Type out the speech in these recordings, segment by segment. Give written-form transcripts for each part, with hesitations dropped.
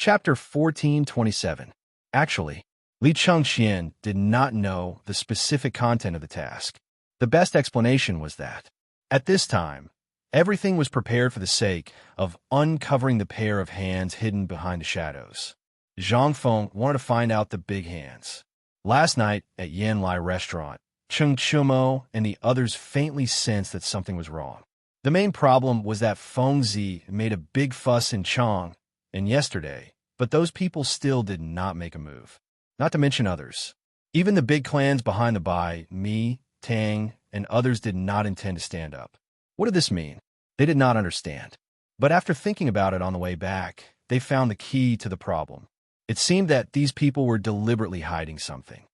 Chapter 1427. Actually, Li Chengxian did not know the specific content of the task. The best explanation was that, at this time, everything was prepared for the sake of uncovering the pair of hands hidden behind the shadows. Zhang Feng wanted to find out the big hands. Last night at Yan Lai restaurant, Cheng Chumo and the others faintly sensed that something was wrong. The main problem was that Feng Zi made a big fuss in Chang and yesterday, but those people still did not make a move. Not to mention others. Even the big clans behind the Bai, Mi, Tang, and others did not intend to stand up. What did this mean? They did not understand. But after thinking about it on the way back, they found the key to the problem. It seemed that these people were deliberately hiding something.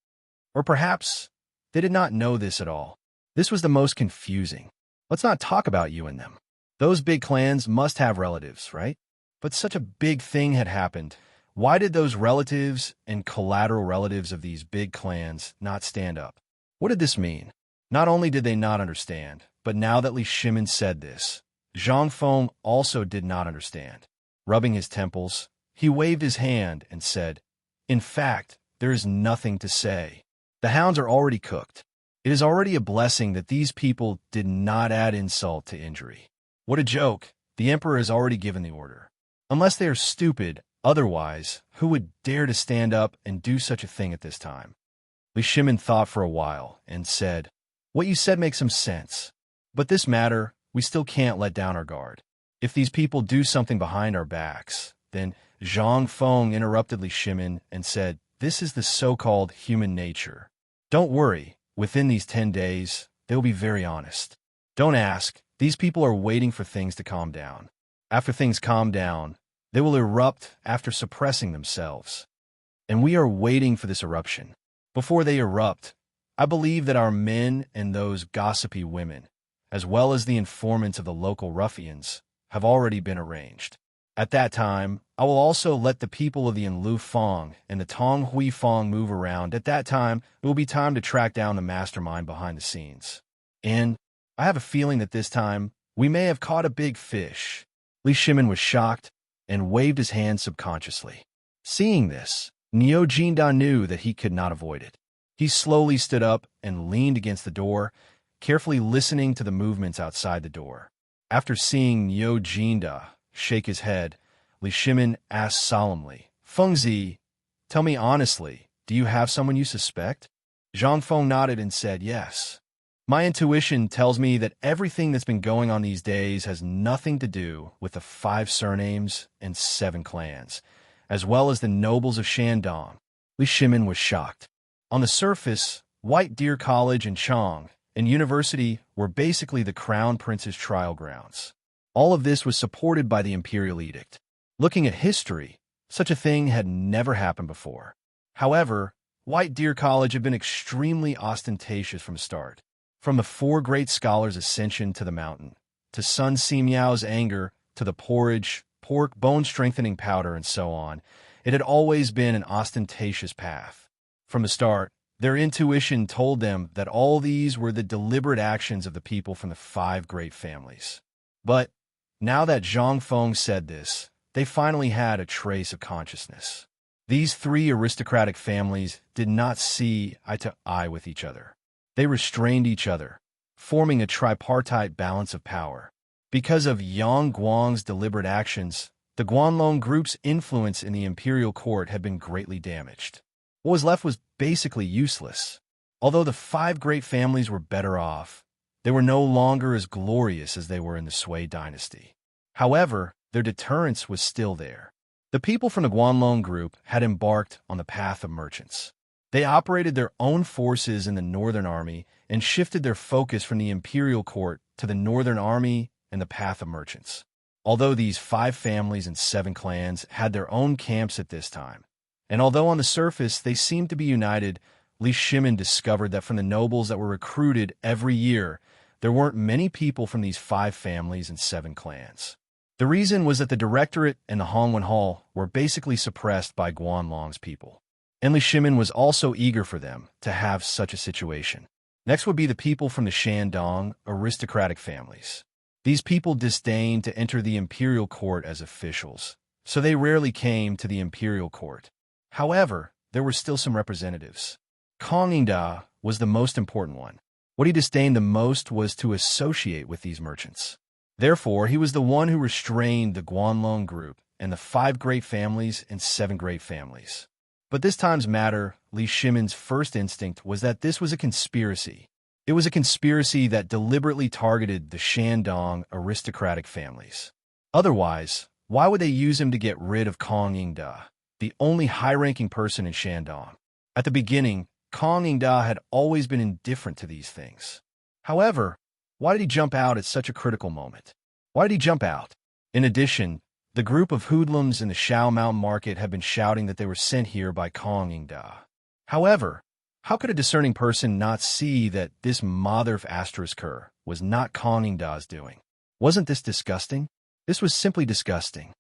Or perhaps they did not know this at all. This was the most confusing. Let's not talk about you and them. Those big clans must have relatives, right? But such a big thing had happened. Why did those relatives and collateral relatives of these big clans not stand up? What did this mean? Not only did they not understand, but now that Li Shimin said this, Zhang Feng also did not understand. Rubbing his temples, he waved his hand and said, "In fact, there is nothing to say. The hounds are already cooked. It is already a blessing that these people did not add insult to injury. What a joke. The emperor has already given the order. Unless they are stupid, otherwise, who would dare to stand up and do such a thing at this time?" Li Shimin thought for a while and said, "What you said makes some sense. But this matter, we still can't let down our guard. If these people do something behind our backs, then..." Zhang Feng interrupted Li Shimin and said, "This is the so-called human nature. Don't worry, within these 10 days, they'll be very honest. Don't ask, these people are waiting for things to calm down. After things calm down, they will erupt after suppressing themselves. And we are waiting for this eruption. Before they erupt, I believe that our men and those gossipy women, as well as the informants of the local ruffians, have already been arranged. At that time, I will also let the people of the Enlu Fang and the Tong Hui Fang move around. At that time, it will be time to track down the mastermind behind the scenes. And I have a feeling that this time, we may have caught a big fish." Li Shimin was shocked and waved his hand subconsciously. Seeing this, Niu Jinda knew that he could not avoid it. He slowly stood up and leaned against the door, carefully listening to the movements outside the door. After seeing Niu Jinda shake his head, Li Shimin asked solemnly, "Feng Zi, tell me honestly, do you have someone you suspect?" Zhang Feng nodded and said, "Yes. My intuition tells me that everything that's been going on these days has nothing to do with the 5 surnames and 7 clans, as well as the nobles of Shandong." Li Shimin was shocked. On the surface, White Deer College and Chang and University were basically the Crown Prince's trial grounds. All of this was supported by the imperial edict. Looking at history, such a thing had never happened before. However, White Deer College had been extremely ostentatious from the start. From the 4 great scholars' ascension to the mountain, to Sun Simiao's anger, to the porridge, pork, bone-strengthening powder, and so on, it had always been an ostentatious path. From the start, their intuition told them that all these were the deliberate actions of the people from the 5 great families. But now that Zhang Feng said this, they finally had a trace of consciousness. These 3 aristocratic families did not see eye to eye with each other. They restrained each other, forming a tripartite balance of power. Because of Yang Guang's deliberate actions, the Guanlong group's influence in the imperial court had been greatly damaged. What was left was basically useless. Although the 5 great families were better off, they were no longer as glorious as they were in the Sui dynasty. However, their deterrence was still there. The people from the Guanlong group had embarked on the path of merchants. They operated their own forces in the Northern Army and shifted their focus from the imperial court to the Northern Army and the path of merchants. Although these 5 families and 7 clans had their own camps at this time, and although on the surface they seemed to be united, Li Shimin discovered that from the nobles that were recruited every year, there weren't many people from these 5 families and 7 clans. The reason was that the Directorate and the Hongwen Hall were basically suppressed by Guanlong's people. And Li Shimin was also eager for them to have such a situation. Next would be the people from the Shandong aristocratic families. These people disdained to enter the imperial court as officials, so they rarely came to the imperial court. However, there were still some representatives. Kong Ingda was the most important one. What he disdained the most was to associate with these merchants. Therefore, he was the one who restrained the Guanlong group and the 5 great families and 7 great families. But this time's matter, Li Shimin's first instinct was that this was a conspiracy. It was a conspiracy that deliberately targeted the Shandong aristocratic families. Otherwise, why would they use him to get rid of Kong Ingda, the only high-ranking person in Shandong? At the beginning, Kong Ingda had always been indifferent to these things. However, why did he jump out at such a critical moment? Why did he jump out? In addition, the group of hoodlums in the Shao Mountain Market had been shouting that they were sent here by Kong Ingda. However, how could a discerning person not see that this mother of Asterisker was not Kong Ingda's doing? Wasn't this disgusting? This was simply disgusting.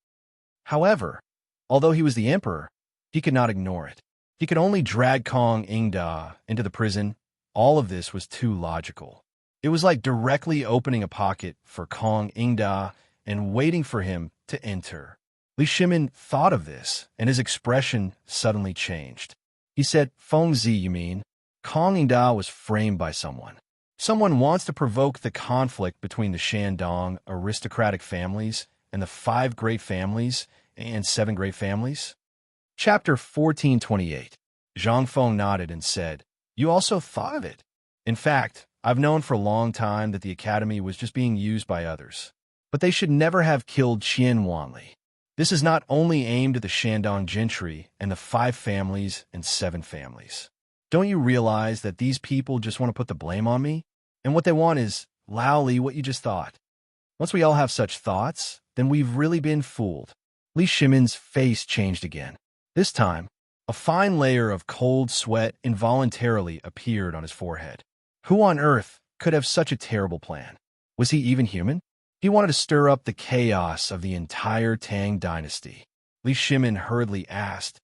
However, although he was the emperor, he could not ignore it. He could only drag Kong Ingda into the prison. All of this was too logical. It was like directly opening a pocket for Kong Ingda and waiting for him to enter. Li Shimin thought of this, and his expression suddenly changed. He said, "Feng Zi, you mean?" Kong Ingda was framed by someone. Someone wants to provoke the conflict between the Shandong aristocratic families and the 5 great families and 7 great families. Chapter 1428. Zhang Feng nodded and said, "You also thought of it. In fact, I've known for a long time that the academy was just being used by others. But they should never have killed Qian Wanli. This is not only aimed at the Shandong gentry and the 5 families and 7 families. Don't you realize that these people just want to put the blame on me? And what they want is, Laoli, what you just thought. Once we all have such thoughts, then we've really been fooled." Li Shimin's face changed again. This time, a fine layer of cold sweat involuntarily appeared on his forehead. Who on earth could have such a terrible plan? Was he even human? He wanted to stir up the chaos of the entire Tang dynasty. Li Shimin hurriedly asked,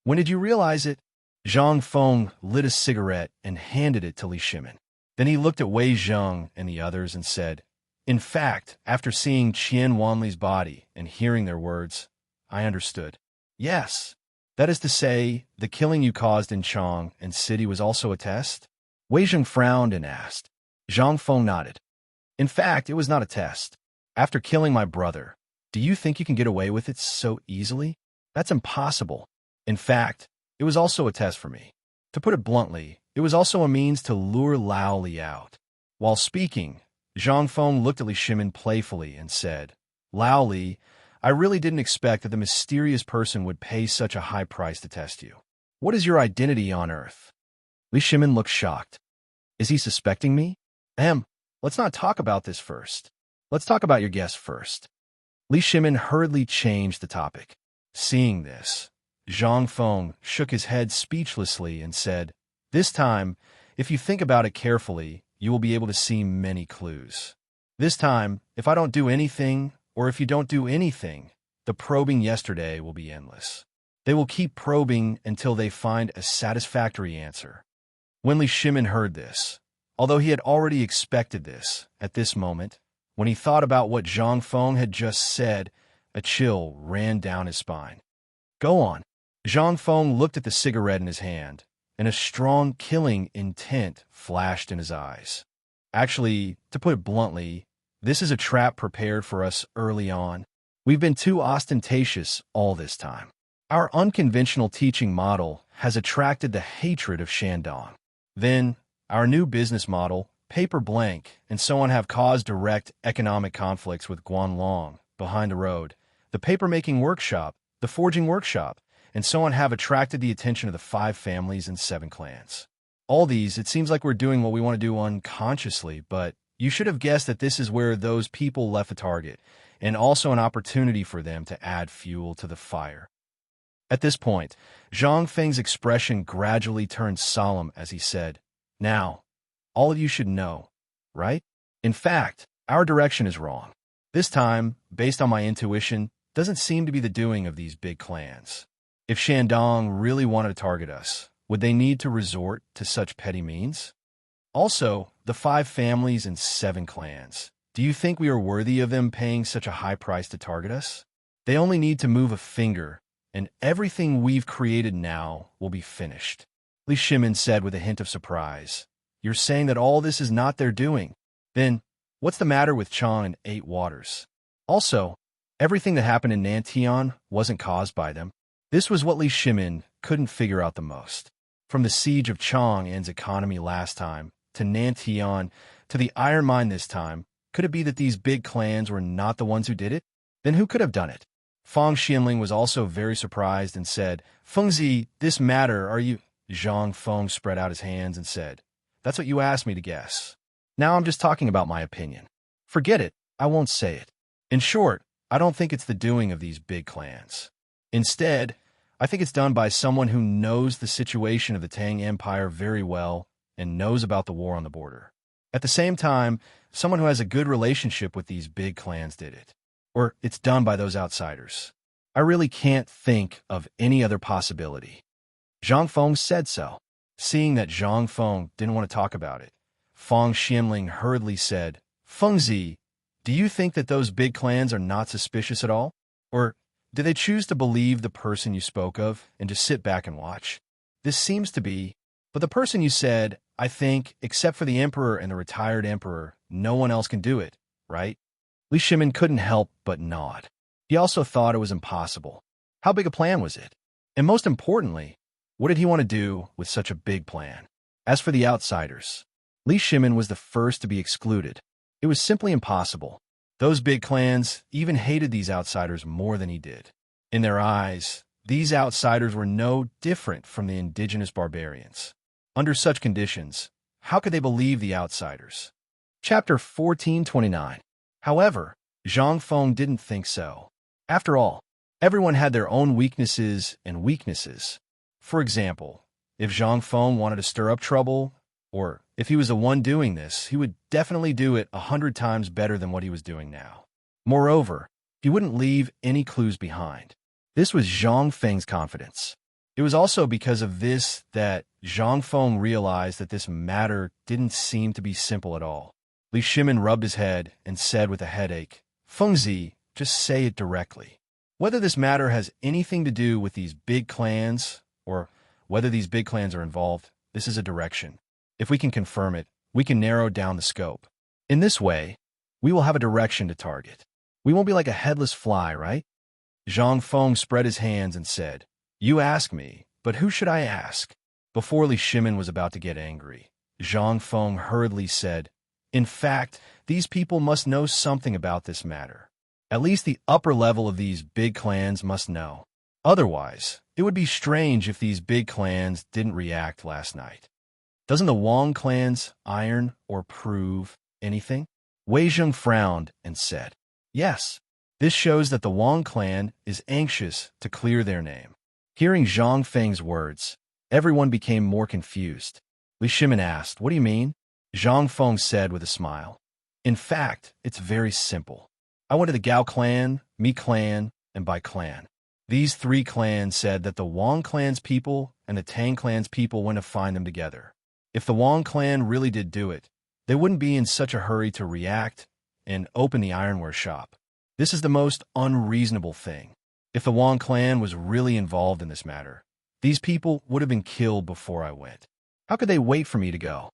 "When did you realize it?" Zhang Feng lit a cigarette and handed it to Li Shimin. Then he looked at Wei Zheng and the others and said, "In fact, after seeing Qian Wanli's body and hearing their words, I understood. Yes, that is to say, the killing you caused in Chong and City was also a test?" Wei Zheng frowned and asked. Zhang Feng nodded. "In fact, it was not a test. After killing my brother, do you think you can get away with it so easily? That's impossible. In fact, it was also a test for me. To put it bluntly, it was also a means to lure Laoli out." While speaking, Zhang Feng looked at Li Shimin playfully and said, "Laoli, I really didn't expect that the mysterious person would pay such a high price to test you. What is your identity on Earth?" Li Shimin looked shocked. "Is he suspecting me? Let's not talk about this first. Let's talk about your guess first." Li Shimin hurriedly changed the topic. Seeing this, Zhang Feng shook his head speechlessly and said, "This time, if you think about it carefully, you will be able to see many clues. This time, if I don't do anything, or if you don't do anything, the probing yesterday will be endless. They will keep probing until they find a satisfactory answer." When Li Shimin heard this, although he had already expected this, at this moment, when he thought about what Zhang Feng had just said, a chill ran down his spine. "Go on." Zhang Feng looked at the cigarette in his hand, and a strong killing intent flashed in his eyes. "Actually, to put it bluntly, this is a trap prepared for us early on. We've been too ostentatious all this time. Our unconventional teaching model has attracted the hatred of Shandong. Then, our new business model, Paper Blank, and so on have caused direct economic conflicts with Guanlong, behind the road, the paper-making workshop, the forging workshop, and so on have attracted the attention of the 5 families and 7 clans. All these, it seems like we're doing what we want to do unconsciously, but you should have guessed that this is where those people left a target, and also an opportunity for them to add fuel to the fire." At this point, Zhang Feng's expression gradually turned solemn as he said, "Now, all of you should know, right? In fact, our direction is wrong. This time, based on my intuition, doesn't seem to be the doing of these big clans. If Shandong really wanted to target us, would they need to resort to such petty means? Also, the 5 families and 7 clans. Do you think we are worthy of them paying such a high price to target us? They only need to move a finger, and everything we've created now will be finished. Li Shimin said with a hint of surprise. You're saying that all this is not their doing? Then, what's the matter with Chang and Eight Waters? Also, everything that happened in Nantian wasn't caused by them. This was what Li Shimin couldn't figure out the most. From the siege of Chang'an's economy last time, to Nantian, to the iron mine this time, could it be that these big clans were not the ones who did it? Then who could have done it? Fang Xianling was also very surprised and said, Fengzi, this matter, are you... Zhang Feng spread out his hands and said, That's what you asked me to guess. Now I'm just talking about my opinion. Forget it, I won't say it. In short, I don't think it's the doing of these big clans. Instead, I think it's done by someone who knows the situation of the Tang Empire very well and knows about the war on the border. At the same time, someone who has a good relationship with these big clans did it. Or it's done by those outsiders. I really can't think of any other possibility. Zhang Feng said so. Seeing that Zhang Feng didn't want to talk about it, Fang Xianling hurriedly said, Fengzi, do you think that those big clans are not suspicious at all? Or do they choose to believe the person you spoke of and just sit back and watch? This seems to be, but the person you said, I think, except for the emperor and the retired emperor, no one else can do it, right? Li Shimin couldn't help but nod. He also thought it was impossible. How big a plan was it? And most importantly, what did he want to do with such a big plan? As for the outsiders, Li Shimin was the first to be excluded. It was simply impossible. Those big clans even hated these outsiders more than he did. In their eyes, these outsiders were no different from the indigenous barbarians. Under such conditions, how could they believe the outsiders? Chapter 1429. However, Zhang Feng didn't think so. After all, everyone had their own weaknesses and weaknesses. For example, if Zhang Feng wanted to stir up trouble, or if he was the one doing this, he would definitely do it 100 times better than what he was doing now. Moreover, he wouldn't leave any clues behind. This was Zhang Feng's confidence. It was also because of this that Zhang Feng realized that this matter didn't seem to be simple at all. Li Shimin rubbed his head and said with a headache, Fengzi, just say it directly. Whether this matter has anything to do with these big clans, or whether these big clans are involved, this is a direction. If we can confirm it, we can narrow down the scope. In this way, we will have a direction to target. We won't be like a headless fly, right? Zhang Feng spread his hands and said, You ask me, but who should I ask? Before Li Shimin was about to get angry, Zhang Feng hurriedly said, In fact, these people must know something about this matter. At least the upper level of these big clans must know. Otherwise, it would be strange if these big clans didn't react last night. Doesn't the Wang clan's iron or prove anything? Wei Zheng frowned and said, Yes, this shows that the Wang clan is anxious to clear their name. Hearing Zhang Feng's words, everyone became more confused. Li Shimin asked, What do you mean? Zhang Feng said with a smile, In fact, it's very simple. I went to the Gao clan, Mi clan, and Bai clan. These three clans said that the Wang clan's people and the Tang clan's people went to find them together. If the Wang clan really did do it, they wouldn't be in such a hurry to react and open the ironware shop. This is the most unreasonable thing. If the Wang clan was really involved in this matter, these people would have been killed before I went. How could they wait for me to go?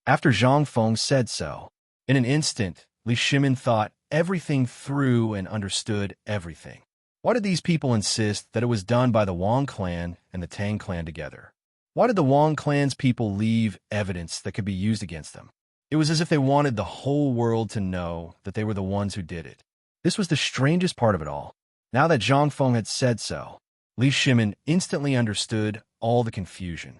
After Zhang Feng said so, in an instant, Li Shimin thought everything through and understood everything. Why did these people insist that it was done by the Wang clan and the Tang clan together? Why did the Wang clan's people leave evidence that could be used against them? It was as if they wanted the whole world to know that they were the ones who did it. This was the strangest part of it all. Now that Zhang Feng had said so, Li Shimin instantly understood all the confusion.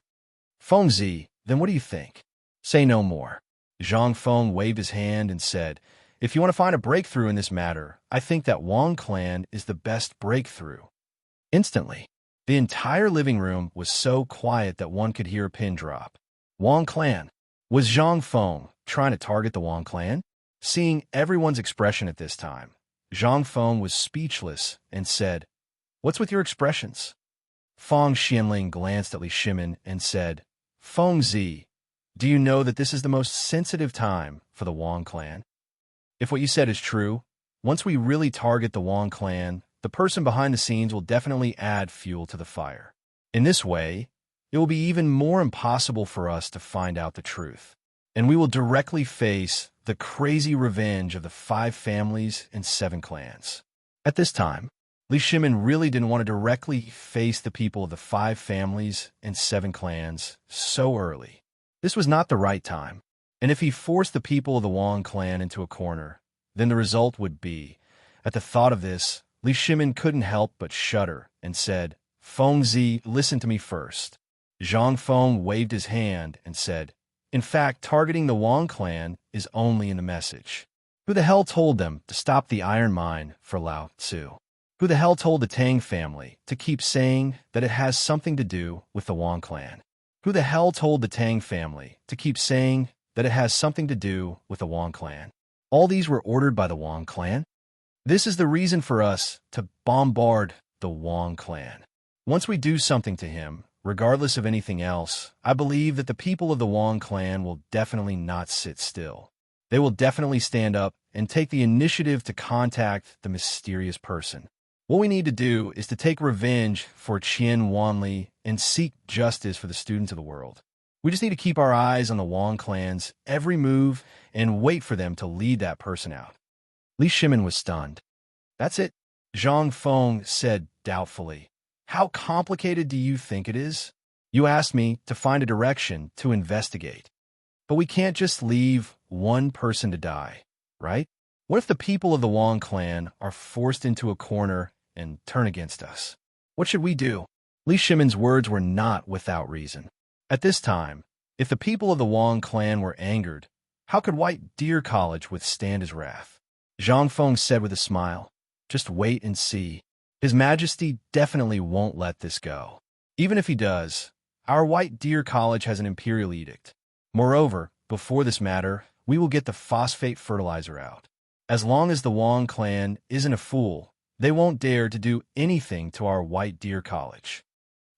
Fengzi, then what do you think? Say no more. Zhang Feng waved his hand and said, If you want to find a breakthrough in this matter, I think that Wang clan is the best breakthrough. Instantly, the entire living room was so quiet that one could hear a pin drop. Wang clan. Was Zhang Feng trying to target the Wang clan? Seeing everyone's expression at this time, Zhang Feng was speechless and said, What's with your expressions? Fang Xianling glanced at Li Shimin and said, Fengzi, do you know that this is the most sensitive time for the Wang clan? If what you said is true, once we really target the Wang clan, the person behind the scenes will definitely add fuel to the fire. In this way, it will be even more impossible for us to find out the truth, and we will directly face the crazy revenge of the 5 families and 7 clans. At this time, Li Shimin really didn't want to directly face the people of the 5 families and 7 clans so early. This was not the right time, and if he forced the people of the Wang clan into a corner, then the result would be, at the thought of this, Li Shimin couldn't help but shudder and said, "Fengzi, listen to me first." Zhang Feng waved his hand and said, "In fact, targeting the Wang clan is only in the message. Who the hell told them to stop the iron mine for Lao Tzu? Who the hell told the Tang family to keep saying that it has something to do with the Wang clan? Who the hell told the Tang family to keep saying that it has something to do with the Wang clan? All these were ordered by the Wang clan? This is the reason for us to bombard the Wang clan. Once we do something to him, regardless of anything else, I believe that the people of the Wang clan will definitely not sit still. They will definitely stand up and take the initiative to contact the mysterious person. What we need to do is to take revenge for Qian Wanli and seek justice for the students of the world. We just need to keep our eyes on the Wang clan's every move and wait for them to lead that person out. Li Shimin was stunned. "That's it," Zhang Feng said doubtfully. "How complicated do you think it is? You asked me to find a direction to investigate. But we can't just leave one person to die, right? What if the people of the Wang clan are forced into a corner and turn against us? What should we do?" Li Shimin's words were not without reason. At this time, if the people of the Wang clan were angered, how could White Deer College withstand his wrath? Zhang Feng said with a smile, "Just wait and see. His Majesty definitely won't let this go. Even if he does, our White Deer College has an imperial edict. Moreover, before this matter, we will get the phosphate fertilizer out. As long as the Wang clan isn't a fool, they won't dare to do anything to our White Deer College.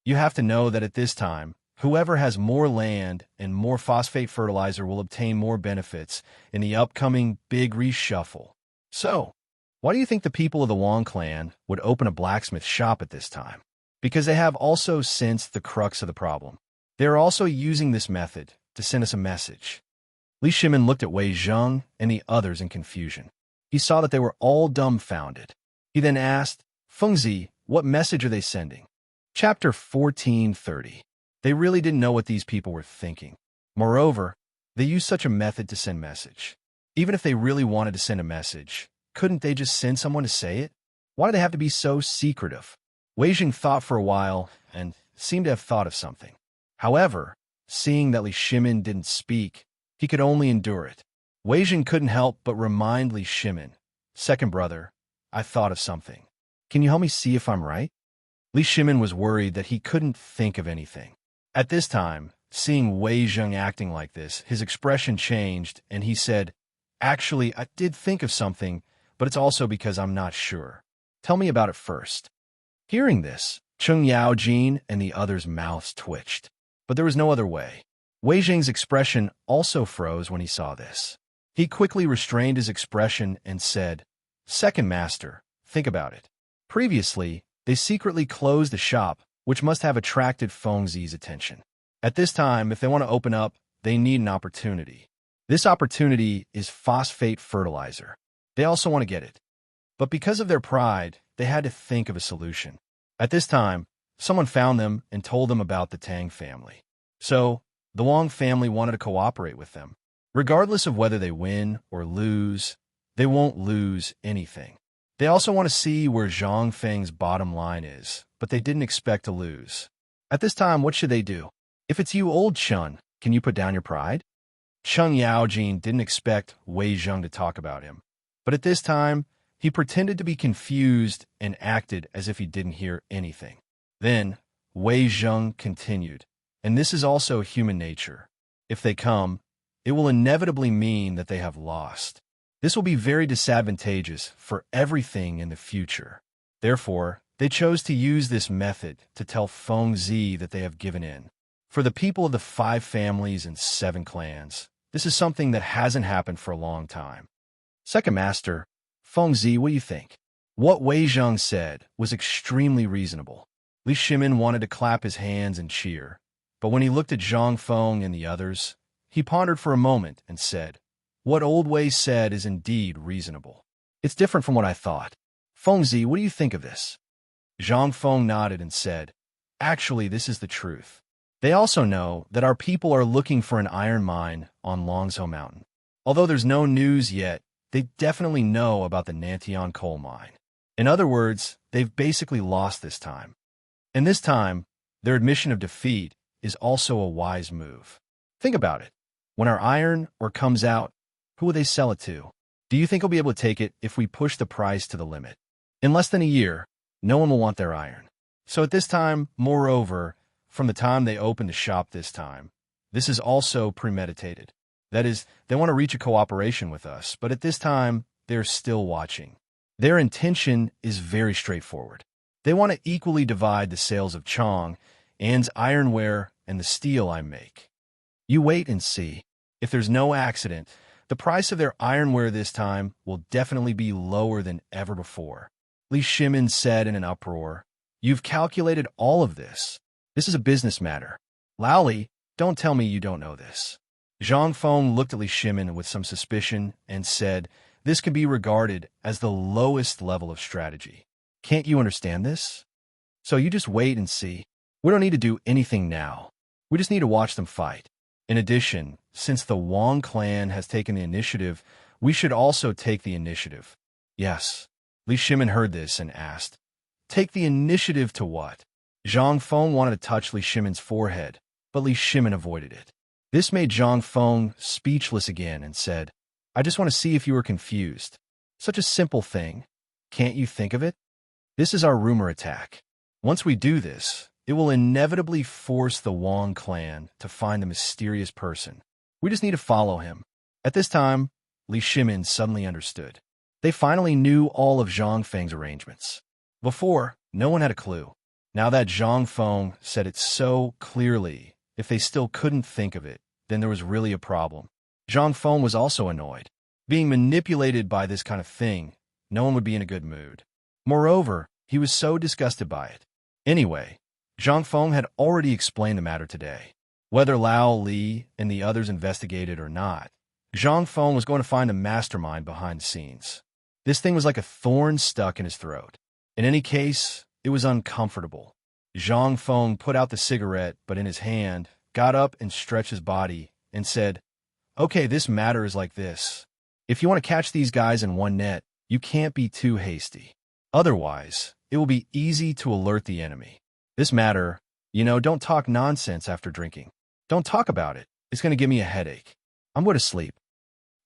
You have to know that at this time, whoever has more land and more phosphate fertilizer will obtain more benefits in the upcoming big reshuffle. So, why do you think the people of the Wang clan would open a blacksmith shop at this time? Because they have also sensed the crux of the problem. They are also using this method to send us a message." Li Shimin looked at Wei Zheng and the others in confusion. He saw that they were all dumbfounded. He then asked, "Fengzi, what message are they sending?" Chapter 1430. They really didn't know what these people were thinking. Moreover, they used such a method to send message. Even if they really wanted to send a message, couldn't they just send someone to say it? Why do they have to be so secretive? Wei Zheng thought for a while and seemed to have thought of something. However, seeing that Li Shimin didn't speak, he could only endure it. Wei Zheng couldn't help but remind Li Shimin, "Second brother, I thought of something. Can you help me see if I'm right?" Li Shimin was worried that he couldn't think of anything. At this time, seeing Wei Zheng acting like this, his expression changed, and he said, "Actually, I did think of something, but it's also because I'm not sure. Tell me about it first." Hearing this, Cheng Yaojin and the others' mouths twitched. But there was no other way. Wei Zheng's expression also froze when he saw this. He quickly restrained his expression and said, "Second master, think about it. Previously, they secretly closed the shop, which must have attracted Fengzi's attention. At this time, if they want to open up, they need an opportunity. This opportunity is phosphate fertilizer. They also want to get it. But because of their pride, they had to think of a solution. At this time, someone found them and told them about the Tang family. So, the Wang family wanted to cooperate with them. Regardless of whether they win or lose, they won't lose anything. They also want to see where Zhang Feng's bottom line is, but they didn't expect to lose. At this time, what should they do? If it's you, old Chun, can you put down your pride?" Cheng Yaojin didn't expect Wei Zheng to talk about him. But at this time, he pretended to be confused and acted as if he didn't hear anything. Then, Wei Zheng continued, "And this is also human nature. If they come, it will inevitably mean that they have lost. This will be very disadvantageous for everything in the future. Therefore, they chose to use this method to tell Fengzi that they have given in. For the people of the 5 families and 7 clans, this is something that hasn't happened for a long time. Second master, Fengzi, what do you think?" What Wei Zheng said was extremely reasonable. Li Shimin wanted to clap his hands and cheer, but when he looked at Zhang Feng and the others, he pondered for a moment and said, "What old Wei said is indeed reasonable. It's different from what I thought. Fengzi, what do you think of this?" Zhang Feng nodded and said, "Actually, this is the truth. They also know that our people are looking for an iron mine on Longzhou Mountain. Although there's no news yet, they definitely know about the Nantian coal mine. In other words, they've basically lost this time. And this time, their admission of defeat is also a wise move. Think about it. When our iron ore comes out, who will they sell it to? Do you think we'll be able to take it if we push the price to the limit? In less than a year, no one will want their iron. So at this time, moreover, from the time they open the shop this time, this is also premeditated. That is, they want to reach a cooperation with us, but at this time, they're still watching. Their intention is very straightforward. They want to equally divide the sales of Chong, Anne's ironware, and the steel I make. You wait and see. If there's no accident, the price of their ironware this time will definitely be lower than ever before." Li Shimin said in an uproar, "You've calculated all of this. This is a business matter. Lao Li, don't tell me you don't know this." Zhang Feng looked at Li Shimin with some suspicion and said, "This can be regarded as the lowest level of strategy. Can't you understand this? So you just wait and see. We don't need to do anything now. We just need to watch them fight. In addition, since the Wang clan has taken the initiative, we should also take the initiative." "Yes." Li Shimin heard this and asked, "Take the initiative to what?" Zhang Feng wanted to touch Li Shimin's forehead, but Li Shimin avoided it. This made Zhang Feng speechless again and said, "I just want to see if you were confused. Such a simple thing. Can't you think of it? This is our rumor attack. Once we do this, it will inevitably force the Wang clan to find the mysterious person. We just need to follow him." At this time, Li Shimin suddenly understood. They finally knew all of Zhang Feng's arrangements. Before, no one had a clue. Now that Zhang Feng said it so clearly, if they still couldn't think of it, then there was really a problem. Zhang Feng was also annoyed. Being manipulated by this kind of thing, no one would be in a good mood. Moreover, he was so disgusted by it. Anyway, Zhang Feng had already explained the matter today. Whether Lao Li and the others investigated or not, Zhang Feng was going to find the mastermind behind the scenes. This thing was like a thorn stuck in his throat. In any case, it was uncomfortable. Zhang Feng put out the cigarette, but in his hand, got up and stretched his body, and said, "Okay, this matter is like this. If you want to catch these guys in one net, you can't be too hasty. Otherwise, it will be easy to alert the enemy. This matter, don't talk nonsense after drinking. Don't talk about it. It's going to give me a headache. I'm going to sleep."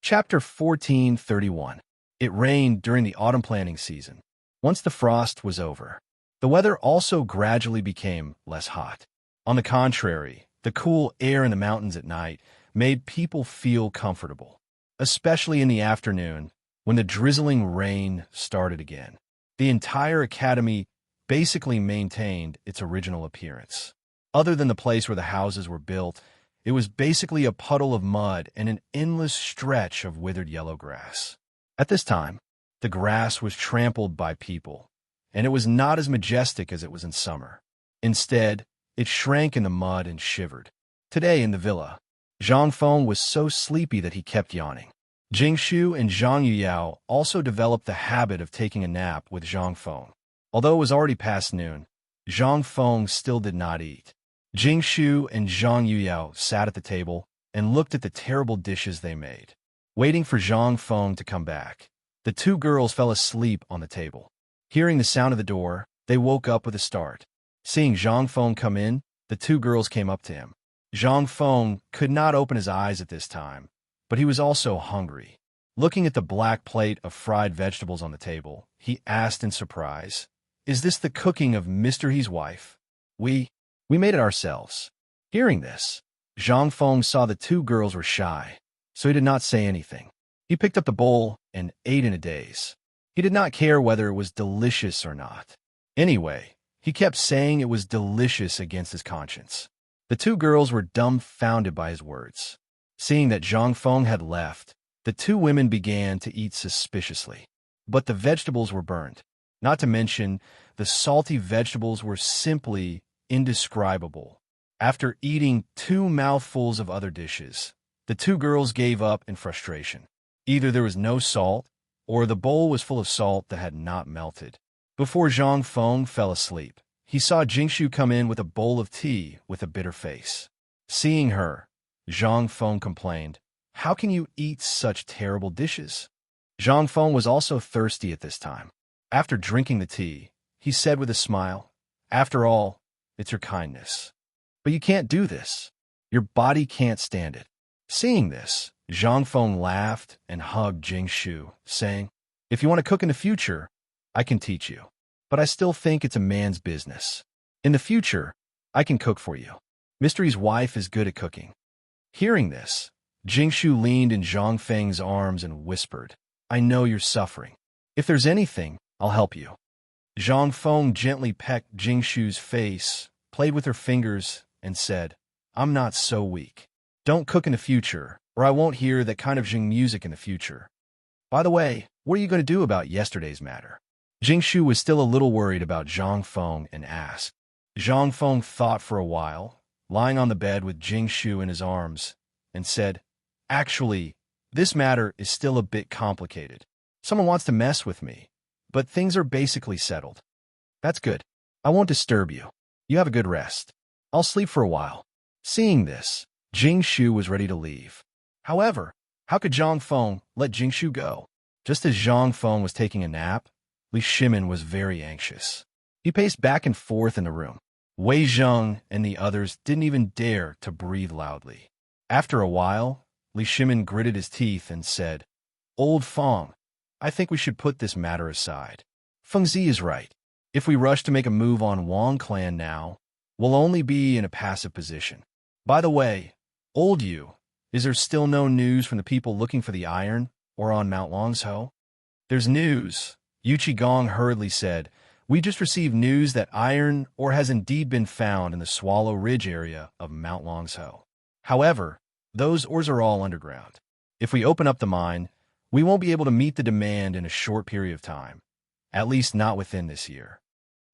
Chapter 1431. It rained during the autumn planting season. Once the frost was over, the weather also gradually became less hot. On the contrary, the cool air in the mountains at night made people feel comfortable, especially in the afternoon when the drizzling rain started again. The entire academy basically maintained its original appearance. Other than the place where the houses were built, it was basically a puddle of mud and an endless stretch of withered yellow grass. At this time, the grass was trampled by people, and it was not as majestic as it was in summer. Instead, it shrank in the mud and shivered. Today in the villa, Zhang Feng was so sleepy that he kept yawning. Jingshu and Zhang Yuyao also developed the habit of taking a nap with Zhang Feng. Although it was already past noon, Zhang Feng still did not eat. Jingshu and Zhang Yuyao sat at the table and looked at the terrible dishes they made. Waiting for Zhang Feng to come back, the two girls fell asleep on the table. Hearing the sound of the door, they woke up with a start. Seeing Zhang Feng come in, the two girls came up to him. Zhang Feng could not open his eyes at this time, but he was also hungry. Looking at the black plate of fried vegetables on the table, he asked in surprise, "Is this the cooking of Mr. He's wife?" We made it ourselves." Hearing this, Zhang Feng saw the two girls were shy, so he did not say anything. He picked up the bowl and ate in a daze. He did not care whether it was delicious or not. Anyway, he kept saying it was delicious against his conscience. The two girls were dumbfounded by his words. Seeing that Zhang Feng had left, the two women began to eat suspiciously. But the vegetables were burned. Not to mention, the salty vegetables were simply indescribable. After eating 2 mouthfuls of other dishes, the two girls gave up in frustration. Either there was no salt, or the bowl was full of salt that had not melted. Before Zhang Feng fell asleep, he saw Jingshu come in with a bowl of tea with a bitter face. Seeing her, Zhang Feng complained, "How can you eat such terrible dishes?" Zhang Feng was also thirsty at this time. After drinking the tea, he said with a smile, "After all, it's your kindness. But you can't do this. Your body can't stand it." Seeing this, Zhang Feng laughed and hugged Jingshu, saying, "If you want to cook in the future, I can teach you. But I still think it's a man's business. In the future, I can cook for you. Mystery's wife is good at cooking." Hearing this, Jingshu leaned in Zhang Feng's arms and whispered, "I know you're suffering. If there's anything, I'll help you." Zhang Feng gently pecked Jingshu's face, played with her fingers, and said, "I'm not so weak. Don't cook in the future, or I won't hear that kind of Jing music in the future. By the way, what are you going to do about yesterday's matter?" Jingshu was still a little worried about Zhang Feng and asked. Zhang Feng thought for a while, lying on the bed with Jingshu in his arms, and said, "Actually, this matter is still a bit complicated. Someone wants to mess with me, but things are basically settled." "That's good. I won't disturb you. You have a good rest. I'll sleep for a while." Seeing this, Jingshu was ready to leave. However, how could Zhang Feng let Jingshu go? Just as Zhang Feng was taking a nap, Li Shimin was very anxious. He paced back and forth in the room. Wei Zheng and the others didn't even dare to breathe loudly. After a while, Li Shimin gritted his teeth and said, "Old Feng, I think we should put this matter aside. Feng Zi is right. If we rush to make a move on Wang clan now, we'll only be in a passive position. By the way, old Yu, is there still no news from the people looking for the iron or on Mount Longsho?" "There's news," Yu Qigong hurriedly said. "We just received news that iron ore has indeed been found in the Swallow Ridge area of Mount Longsho. However, those ores are all underground. If we open up the mine, we won't be able to meet the demand in a short period of time, at least not within this year."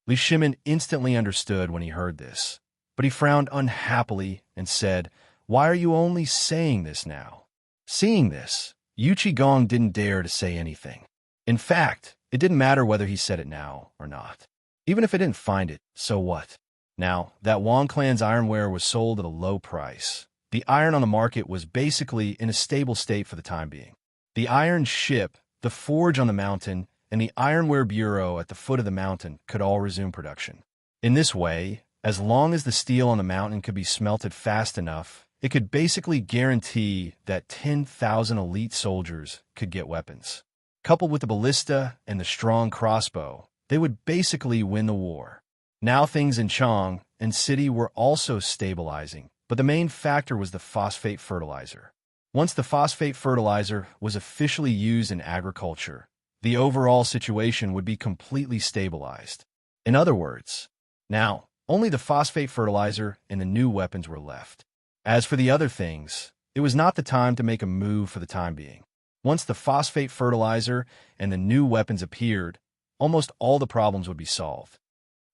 Li Shimin instantly understood when he heard this, but he frowned unhappily and said, "Why are you only saying this now?" Seeing this, Yu Qigong didn't dare to say anything. In fact, it didn't matter whether he said it now or not. Even if he didn't find it, so what? Now, that Wang clan's ironware was sold at a low price. The iron on the market was basically in a stable state for the time being. The iron ship, the forge on the mountain, and the ironware bureau at the foot of the mountain could all resume production. In this way, as long as the steel on the mountain could be smelted fast enough, it could basically guarantee that 10,000 elite soldiers could get weapons. Coupled with the ballista and the strong crossbow, they would basically win the war. Now things in Chang and city were also stabilizing, but the main factor was the phosphate fertilizer. Once the phosphate fertilizer was officially used in agriculture, the overall situation would be completely stabilized. In other words, now, only the phosphate fertilizer and the new weapons were left. As for the other things, it was not the time to make a move for the time being. Once the phosphate fertilizer and the new weapons appeared, almost all the problems would be solved.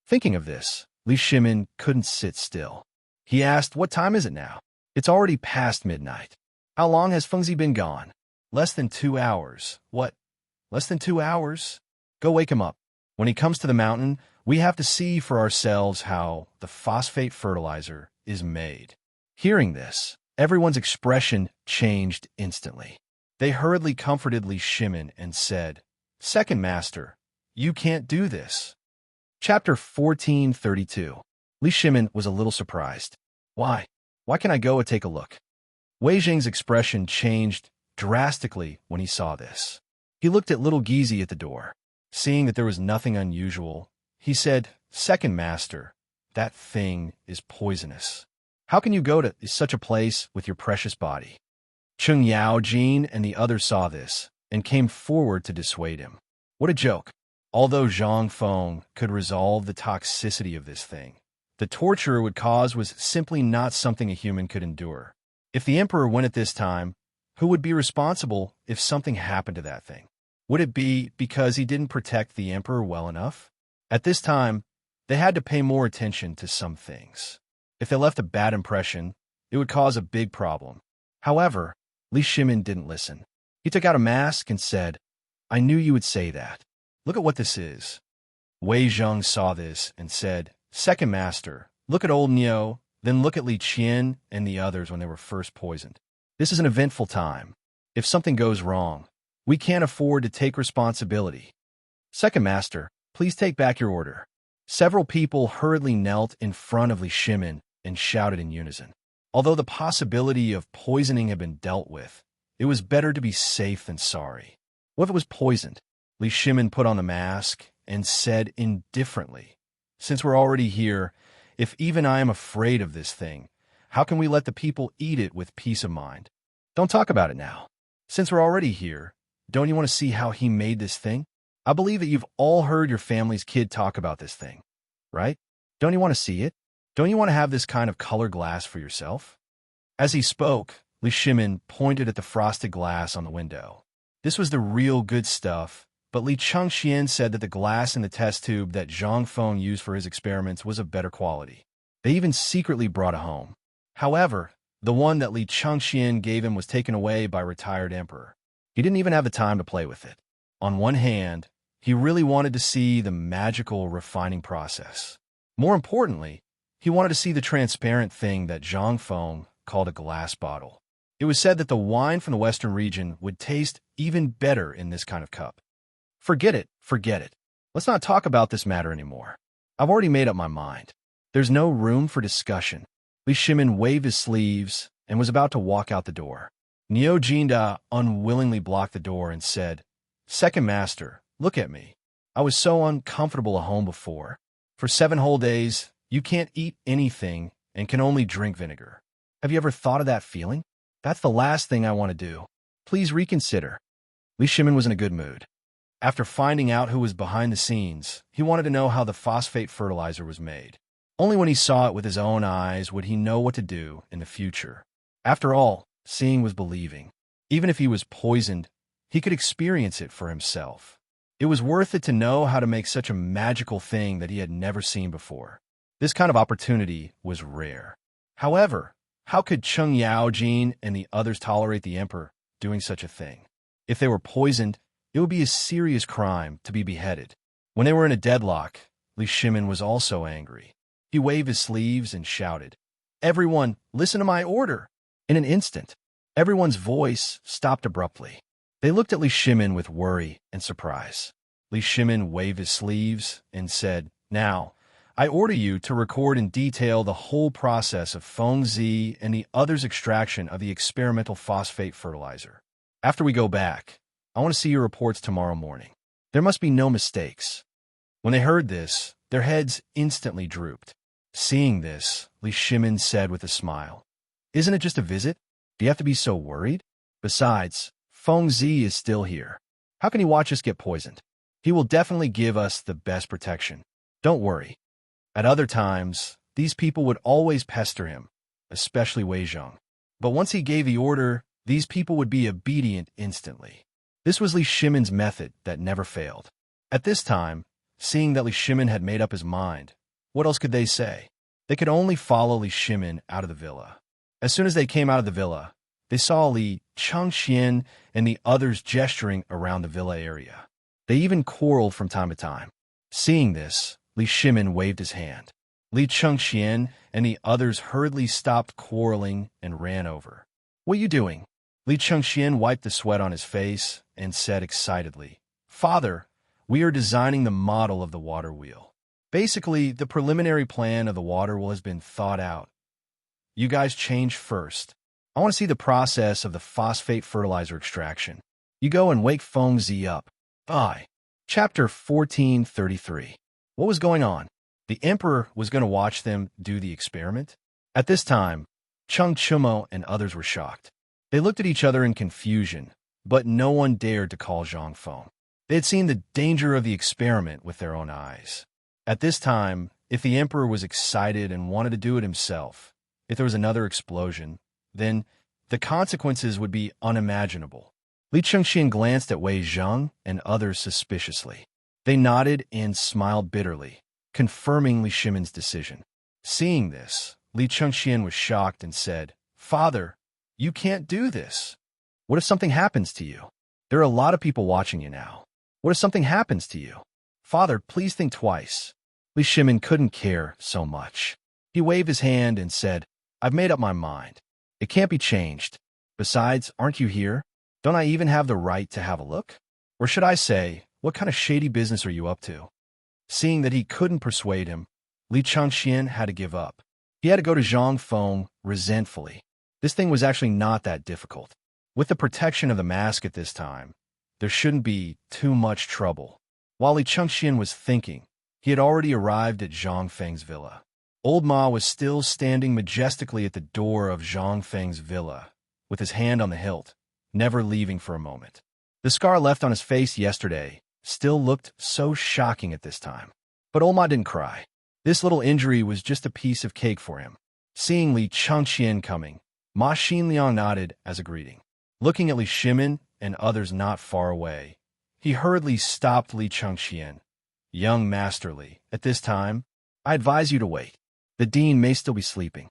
Thinking of this, Li Shimin couldn't sit still. He asked, "What time is it now?" "It's already past midnight." "How long has Feng Zi been gone?" "Less than 2 hours." "What? Less than 2 hours?" "Go wake him up. When he comes to the mountain, we have to see for ourselves how the phosphate fertilizer is made." Hearing this, everyone's expression changed instantly. They hurriedly comforted Li Shimin and said, "Second Master, you can't do this." Chapter 1432. Li Shimin was a little surprised. Why? Why can't I go and take a look?" Wei Jing's expression changed drastically when he saw this. He looked at little Gizi at the door. Seeing that there was nothing unusual, he said, "Second Master, that thing is poisonous. How can you go to such a place with your precious body?" Cheng Yao Jin and the others saw this and came forward to dissuade him. What a joke. Although Zhang Feng could resolve the toxicity of this thing, the torture it would cause was simply not something a human could endure. If the emperor went at this time, who would be responsible if something happened to that thing? Would it be because he didn't protect the emperor well enough? At this time, they had to pay more attention to some things. If they left a bad impression, it would cause a big problem. However, Li Shimin didn't listen. He took out a mask and said, "I knew you would say that. Look at what this is." Wei Zheng saw this and said, "Second master, look at old Niu, then look at Li Qian and the others when they were first poisoned. This is an eventful time. If something goes wrong, we can't afford to take responsibility. Second master, please take back your order." Several people hurriedly knelt in front of Li Shimin and shouted in unison. Although the possibility of poisoning had been dealt with, it was better to be safe than sorry. What if it was poisoned? Li Shimin put on the mask and said indifferently, "Since we're already here, if even I am afraid of this thing, how can we let the people eat it with peace of mind? Don't talk about it now. Since we're already here, don't you want to see how he made this thing? I believe that you've all heard your family's kid talk about this thing, right? Don't you want to see it? Don't you want to have this kind of color glass for yourself?" As he spoke, Li Shimin pointed at the frosted glass on the window. This was the real good stuff, but Li Chengxian said that the glass in the test tube that Zhang Feng used for his experiments was of better quality. They even secretly brought it home. However, the one that Li Chengxian gave him was taken away by retired emperor. He didn't even have the time to play with it. On one hand, he really wanted to see the magical refining process. More importantly, he wanted to see the transparent thing that Zhang Feng called a glass bottle. It was said that the wine from the western region would taste even better in this kind of cup. Forget it, forget it. Let's not talk about this matter anymore. I've already made up my mind. There's no room for discussion. Li Shimin waved his sleeves and was about to walk out the door. Niu Jinda unwillingly blocked the door and said, "Second master, look at me. I was so uncomfortable at home before. For 7 whole days, you can't eat anything and can only drink vinegar. Have you ever thought of that feeling? That's the last thing I want to do. Please reconsider." Li Shimin was in a good mood. After finding out who was behind the scenes, he wanted to know how the phosphate fertilizer was made. Only when he saw it with his own eyes would he know what to do in the future. After all, seeing was believing. Even if he was poisoned, he could experience it for himself. It was worth it to know how to make such a magical thing that he had never seen before. This kind of opportunity was rare. However, how could Cheng Yaojin and the others tolerate the emperor doing such a thing? If they were poisoned, it would be a serious crime to be beheaded. When they were in a deadlock, Li Shimin was also angry. He waved his sleeves and shouted, "Everyone, listen to my order!" In an instant, everyone's voice stopped abruptly. They looked at Li Shimin with worry and surprise. Li Shimin waved his sleeves and said, "Now, I order you to record in detail the whole process of Feng Zi and the others' extraction of the experimental phosphate fertilizer. After we go back, I want to see your reports tomorrow morning. There must be no mistakes." When they heard this, their heads instantly drooped. Seeing this, Li Shimin said with a smile, "Isn't it just a visit? Do you have to be so worried? Besides, Feng Zi is still here. How can he watch us get poisoned? He will definitely give us the best protection. Don't worry." At other times, these people would always pester him, especially Wei Zheng. But once he gave the order, these people would be obedient instantly. This was Li Shimin's method that never failed. At this time, seeing that Li Shimin had made up his mind, what else could they say? They could only follow Li Shimin out of the villa. As soon as they came out of the villa, they saw Li Chengxian and the others gesturing around the villa area. They even quarreled from time to time. Seeing this, Li Shimin waved his hand. Li Chengxian and the others hurriedly stopped quarreling and ran over. "What are you doing?" Li Chengxian wiped the sweat on his face and said excitedly, "Father, we are designing the model of the water wheel. Basically, the preliminary plan of the water wheel has been thought out. You guys change first. I want to see the process of the phosphate fertilizer extraction. You go and wake Feng Zi up." Bye. Chapter 1433. What was going on? The emperor was going to watch them do the experiment? At this time, Cheng Chumo and others were shocked. They looked at each other in confusion, but no one dared to call Zhang Feng. They had seen the danger of the experiment with their own eyes. At this time, if the emperor was excited and wanted to do it himself, if there was another explosion, then the consequences would be unimaginable. Li Chengxian glanced at Wei Zheng and others suspiciously. They nodded and smiled bitterly, confirming Li Shimon's decision. Seeing this, Li Chengxian was shocked and said, "Father, you can't do this. What if something happens to you? There are a lot of people watching you now. What if something happens to you? Father, please think twice." Li Shimon couldn't care so much. He waved his hand and said, "I've made up my mind. It can't be changed. Besides, aren't you here? Don't I even have the right to have a look? Or should I say, what kind of shady business are you up to?" Seeing that he couldn't persuade him, Li Chengxian had to give up. He had to go to Zhang Feng resentfully. This thing was actually not that difficult. With the protection of the mask at this time, there shouldn't be too much trouble. While Li Chengxian was thinking, he had already arrived at Zhang Feng's villa. Old Ma was still standing majestically at the door of Zhang Feng's villa, with his hand on the hilt, never leaving for a moment. The scar left on his face yesterday still looked so shocking at this time. But old Ma didn't cry. This little injury was just a piece of cake for him. Seeing Li Chengxian coming, Ma Xinliang nodded as a greeting. Looking at Li Shimon and others not far away, he hurriedly stopped Li Chengxian. "Young Master Li, at this time, I advise you to wait. The dean may still be sleeping."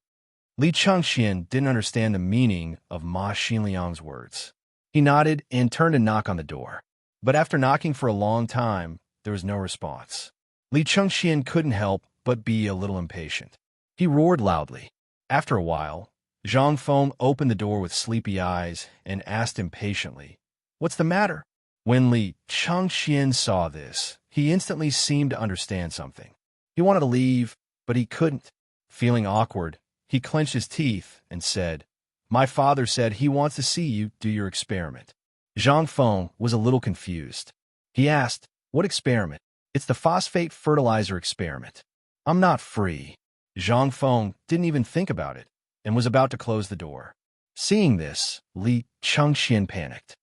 Li Chengxian didn't understand the meaning of Ma Xinliang's words. He nodded and turned to knock on the door. But after knocking for a long time, there was no response. Li Chengxian couldn't help but be a little impatient. He roared loudly. After a while, Zhang Feng opened the door with sleepy eyes and asked impatiently, "What's the matter?" When Li Chengxian saw this, he instantly seemed to understand something. He wanted to leave, but he couldn't. Feeling awkward, he clenched his teeth and said, "My father said he wants to see you do your experiment." Zhang Feng was a little confused. He asked, "What experiment?" "It's the phosphate fertilizer experiment." "I'm not free." Zhang Feng didn't even think about it and was about to close the door. Seeing this, Li Chengxian panicked.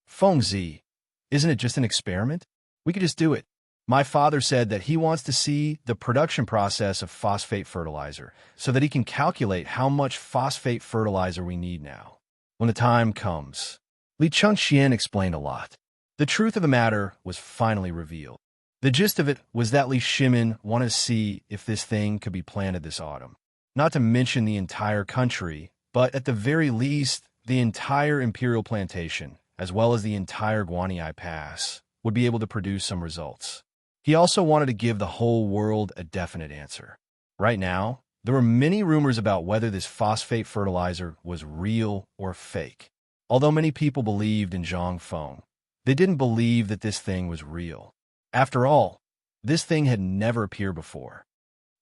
"Fengzi, isn't it just an experiment? We could just do it. My father said that he wants to see the production process of phosphate fertilizer so that he can calculate how much phosphate fertilizer we need now. When the time comes." Li Chengxian explained a lot. The truth of the matter was finally revealed. The gist of it was that Li Shimon wanted to see if this thing could be planted this autumn. Not to mention the entire country, but at the very least, the entire imperial plantation, as well as the entire Guanyi Pass, would be able to produce some results. He also wanted to give the whole world a definite answer. Right now, there were many rumors about whether this phosphate fertilizer was real or fake. Although many people believed in Zhang Feng, they didn't believe that this thing was real. After all, this thing had never appeared before.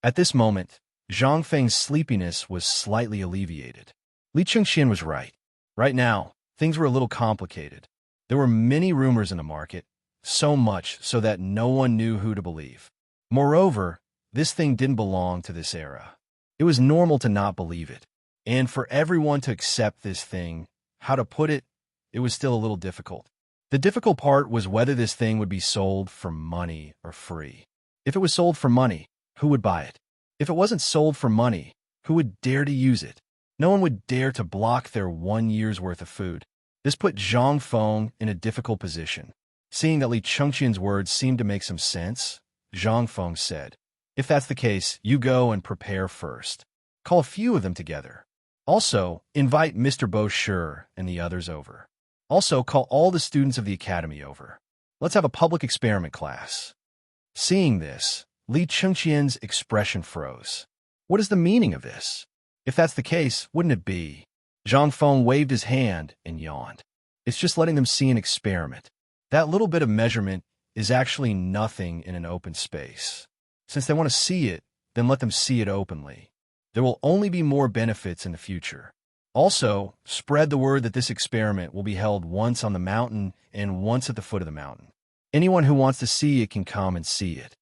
At this moment, Zhang Feng's sleepiness was slightly alleviated. Li Chengxian was right. Right now, things were a little complicated. There were many rumors in the market, so much so that no one knew who to believe. Moreover, this thing didn't belong to this era. It was normal to not believe it. And for everyone to accept this thing, how to put it, it was still a little difficult. The difficult part was whether this thing would be sold for money or free. If it was sold for money, who would buy it? If it wasn't sold for money, who would dare to use it? No one would dare to block their 1 year's worth of food. This put Zhang Feng in a difficult position. Seeing that Li Chengxian's words seemed to make some sense, Zhang Feng said, "If that's the case, you go and prepare first. Call a few of them together. Also, invite Mr. Bo Shi and the others over. Also, call all the students of the academy over. Let's have a public experiment class." Seeing this, Li Chengxian's expression froze. What is the meaning of this? If that's the case, wouldn't it be? Zhang Feng waved his hand and yawned. It's just letting them see an experiment. That little bit of measurement is actually nothing in an open space. Since they want to see it, then let them see it openly. There will only be more benefits in the future. Also, spread the word that this experiment will be held once on the mountain and once at the foot of the mountain. Anyone who wants to see it can come and see it.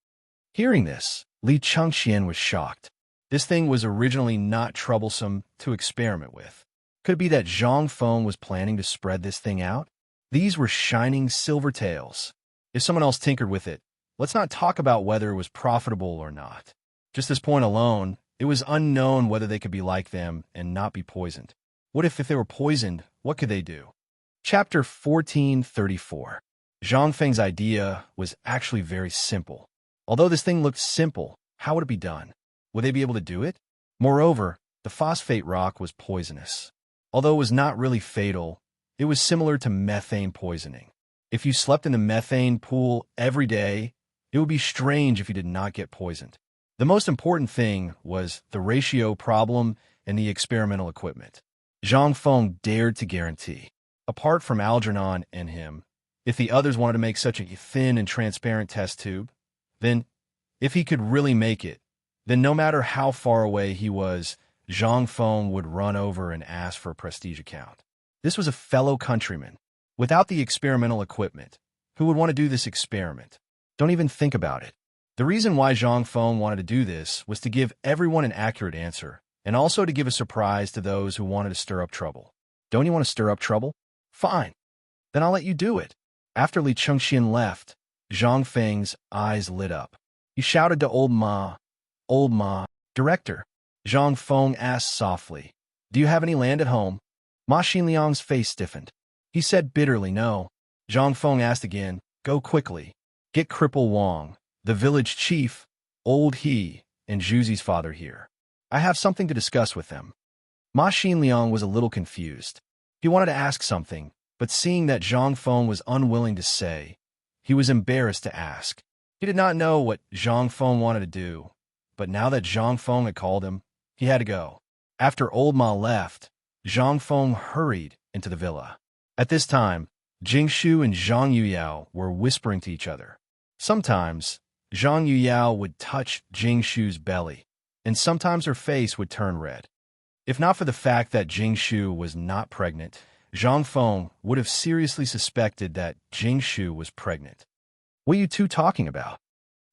Hearing this, Li Chengxian was shocked. This thing was originally not troublesome to experiment with. Could it be that Zhang Feng was planning to spread this thing out? These were shining silver tails. If someone else tinkered with it, let's not talk about whether it was profitable or not. Just this point alone, it was unknown whether they could be like them and not be poisoned. What if they were poisoned, what could they do? Chapter 1434. Zhang Feng's idea was actually very simple. Although this thing looked simple, how would it be done? Would they be able to do it? Moreover, the phosphate rock was poisonous. Although it was not really fatal, it was similar to methane poisoning. If you slept in the methane pool every day, it would be strange if you did not get poisoned. The most important thing was the ratio problem and the experimental equipment. Zhang Feng dared to guarantee, apart from Algernon and him, if the others wanted to make such a thin and transparent test tube, then, if he could really make it, then no matter how far away he was, Zhang Feng would run over and ask for a prestige account. This was a fellow countryman. Without the experimental equipment, who would want to do this experiment? Don't even think about it. The reason why Zhang Feng wanted to do this was to give everyone an accurate answer, and also to give a surprise to those who wanted to stir up trouble. Don't you want to stir up trouble? Fine. Then I'll let you do it. After Li Chengxian left, Zhang Feng's eyes lit up. He shouted to Old Ma, Director. Zhang Feng asked softly, do you have any land at home? Ma Xinliang's face stiffened. He said bitterly no. Zhang Feng asked again, go quickly. Get Cripple Wang, the village chief, Old He, and Zhuzi's father here. I have something to discuss with them. Ma Xinliang was a little confused. He wanted to ask something, but seeing that Zhang Feng was unwilling to say, he was embarrassed to ask. He did not know what Zhang Feng wanted to do, but now that Zhang Feng had called him, he had to go. After Old Ma left, Zhang Feng hurried into the villa. At this time, Jingshu and Zhang Yuyao were whispering to each other. Sometimes, Zhang Yuyao would touch Jingshu's belly, and sometimes her face would turn red. If not for the fact that Jingshu was not pregnant, Zhang Feng would have seriously suspected that Jingshu was pregnant. What are you two talking about?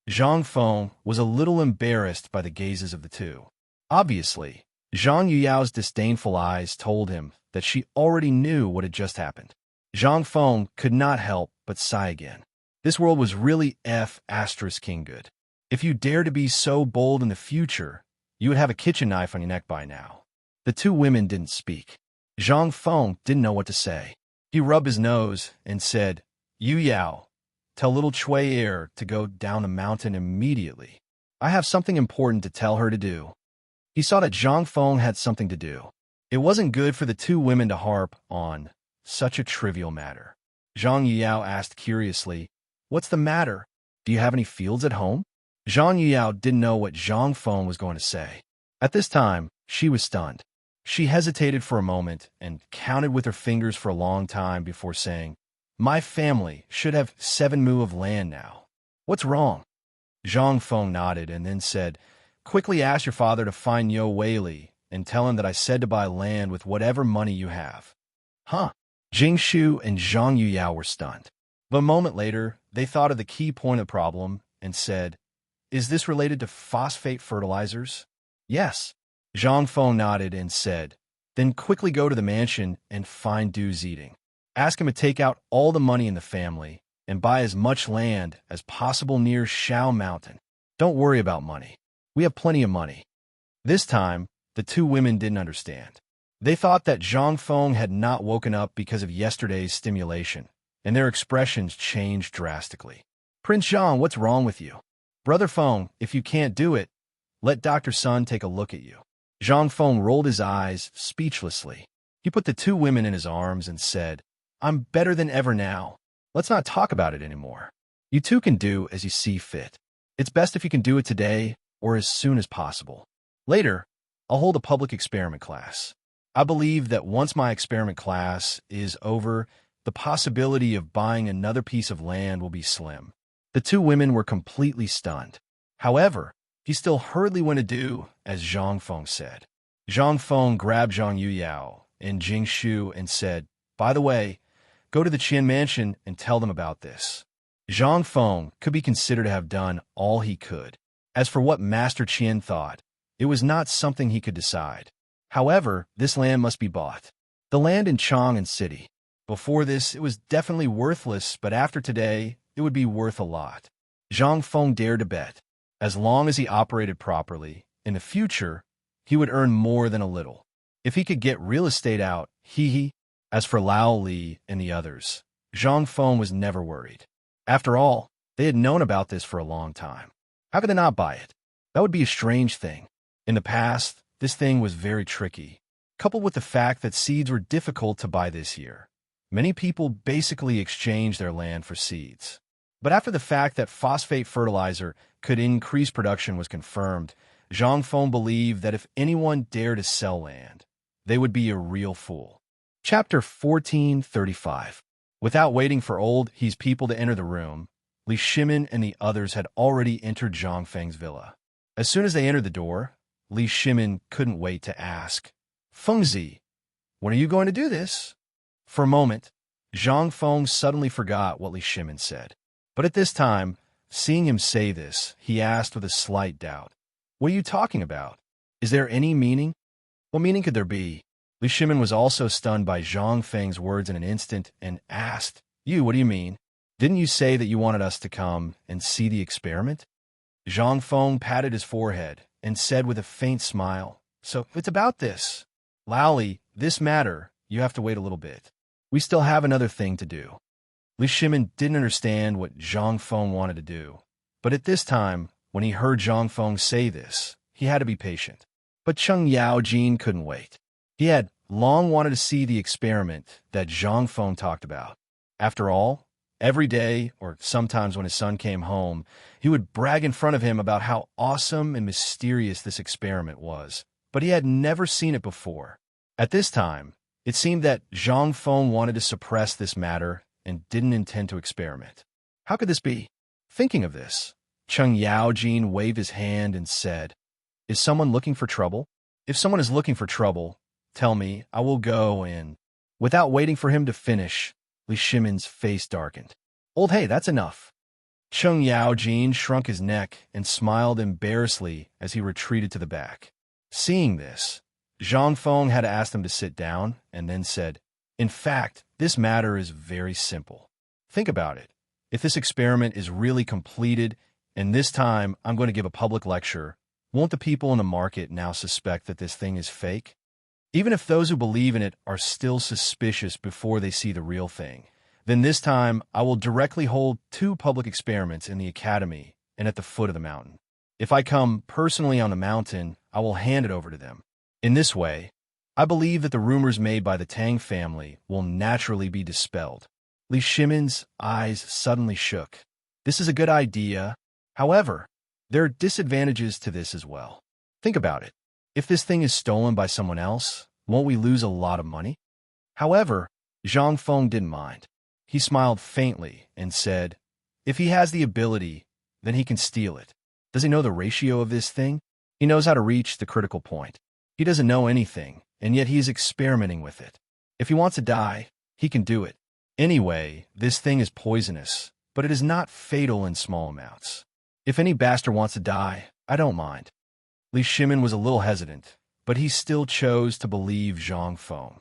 Zhang Feng was a little embarrassed by the gazes of the two. Obviously, Zhang Yuyao's disdainful eyes told him that she already knew what had just happened. Zhang Feng could not help but sigh again. This world was really King good. If you dare to be so bold in the future, you would have a kitchen knife on your neck by now. The two women didn't speak. Zhang Feng didn't know what to say. He rubbed his nose and said, Yu Yao, tell little Cui Er to go down the mountain immediately. I have something important to tell her to do. He saw that Zhang Feng had something to do. It wasn't good for the two women to harp on such a trivial matter. Zhang Yuyao asked curiously, what's the matter? Do you have any fields at home? Zhang Yuyao didn't know what Zhang Feng was going to say. At this time, she was stunned. She hesitated for a moment and counted with her fingers for a long time before saying, my family should have 7 mu of land now. What's wrong? Zhang Feng nodded and then said, quickly ask your father to find Yo Weili and tell him that I said to buy land with whatever money you have. Huh? Jingshu and Zhang Yuyao were stunned. But a moment later, they thought of the key point of the problem and said, is this related to phosphate fertilizers? Yes. Zhang Feng nodded and said, then quickly go to the mansion and find Du Ziding. Ask him to take out all the money in the family and buy as much land as possible near Shao Mountain. Don't worry about money. We have plenty of money. This time, the two women didn't understand. They thought that Zhang Feng had not woken up because of yesterday's stimulation, and their expressions changed drastically. Prince Zhang, what's wrong with you? Brother Feng, if you can't do it, let Dr. Sun take a look at you. Zhang Feng rolled his eyes speechlessly. He put the two women in his arms and said, I'm better than ever now. Let's not talk about it anymore. You two can do as you see fit. It's best if you can do it today or as soon as possible. Later, I'll hold a public experiment class. I believe that once my experiment class is over, the possibility of buying another piece of land will be slim. The two women were completely stunned. However, he still hurriedly went to do as Zhang Feng said. Zhang Feng grabbed Zhang Yuyao and Jingshu and said, by the way, go to the Qian mansion and tell them about this. Zhang Feng could be considered to have done all he could. As for what Master Qian thought, it was not something he could decide. However, this land must be bought. The land in Chang'an City. Before this, it was definitely worthless, but after today, it would be worth a lot. Zhang Feng dared to bet. As long as he operated properly, in the future, he would earn more than a little. If he could get real estate out, As for Lao Li and the others, Zhang Feng was never worried. After all, they had known about this for a long time. How could they not buy it? That would be a strange thing. In the past, this thing was very tricky, coupled with the fact that seeds were difficult to buy this year. Many people basically exchanged their land for seeds. But after the fact that phosphate fertilizer could increase production was confirmed, Zhang Feng believed that if anyone dared to sell land, they would be a real fool. Chapter 1435. Without waiting for old He's people to enter the room, Li Shimin and the others had already entered Zhang Feng's villa. As soon as they entered the door, Li Shimin couldn't wait to ask, "Fengzi, when are you going to do this?" For a moment, Zhang Feng suddenly forgot what Li Shimin said. But at this time, seeing him say this, he asked with a slight doubt, "What are you talking about? Is there any meaning?" What meaning could there be? Li Shimin was also stunned by Zhang Feng's words in an instant and asked, what do you mean? Didn't you say that you wanted us to come and see the experiment?" Zhang Feng patted his forehead and said with a faint smile, "So it's about this. Laoli, this matter, you have to wait a little bit. We still have another thing to do." Li Shimin didn't understand what Zhang Feng wanted to do, but at this time, when he heard Zhang Feng say this, he had to be patient. But Cheng Yaojin couldn't wait. He had long wanted to see the experiment that Zhang Feng talked about. After all, every day, or sometimes when his son came home, he would brag in front of him about how awesome and mysterious this experiment was, but he had never seen it before. At this time, it seemed that Zhang Feng wanted to suppress this matter and didn't intend to experiment. How could this be? Thinking of this, Cheng Yaojin waved his hand and said, "Is someone looking for trouble? If someone is looking for trouble, tell me, I will go in." Without waiting for him to finish, Li Shimin's face darkened. "Old hey, that's enough." Cheng Yaojin shrunk his neck and smiled embarrassedly as he retreated to the back. Seeing this, Zhang Feng had asked him to sit down and then said, "In fact, this matter is very simple. Think about it. If this experiment is really completed, and this time I'm going to give a public lecture, won't the people in the market now suspect that this thing is fake? Even if those who believe in it are still suspicious before they see the real thing, then this time I will directly hold 2 public experiments in the academy and at the foot of the mountain. If I come personally on the mountain, I will hand it over to them. In this way, I believe that the rumors made by the Tang family will naturally be dispelled." Li Shimin's eyes suddenly shook. This is a good idea. However, there are disadvantages to this as well. Think about it. If this thing is stolen by someone else, won't we lose a lot of money? However, Zhang Feng didn't mind. He smiled faintly and said, "If he has the ability, then he can steal it. Does he know the ratio of this thing? He knows how to reach the critical point. He doesn't know anything, and yet he is experimenting with it. If he wants to die, he can do it. Anyway, this thing is poisonous, but it is not fatal in small amounts. If any bastard wants to die, I don't mind." Li Shimin was a little hesitant, but he still chose to believe Zhang Feng.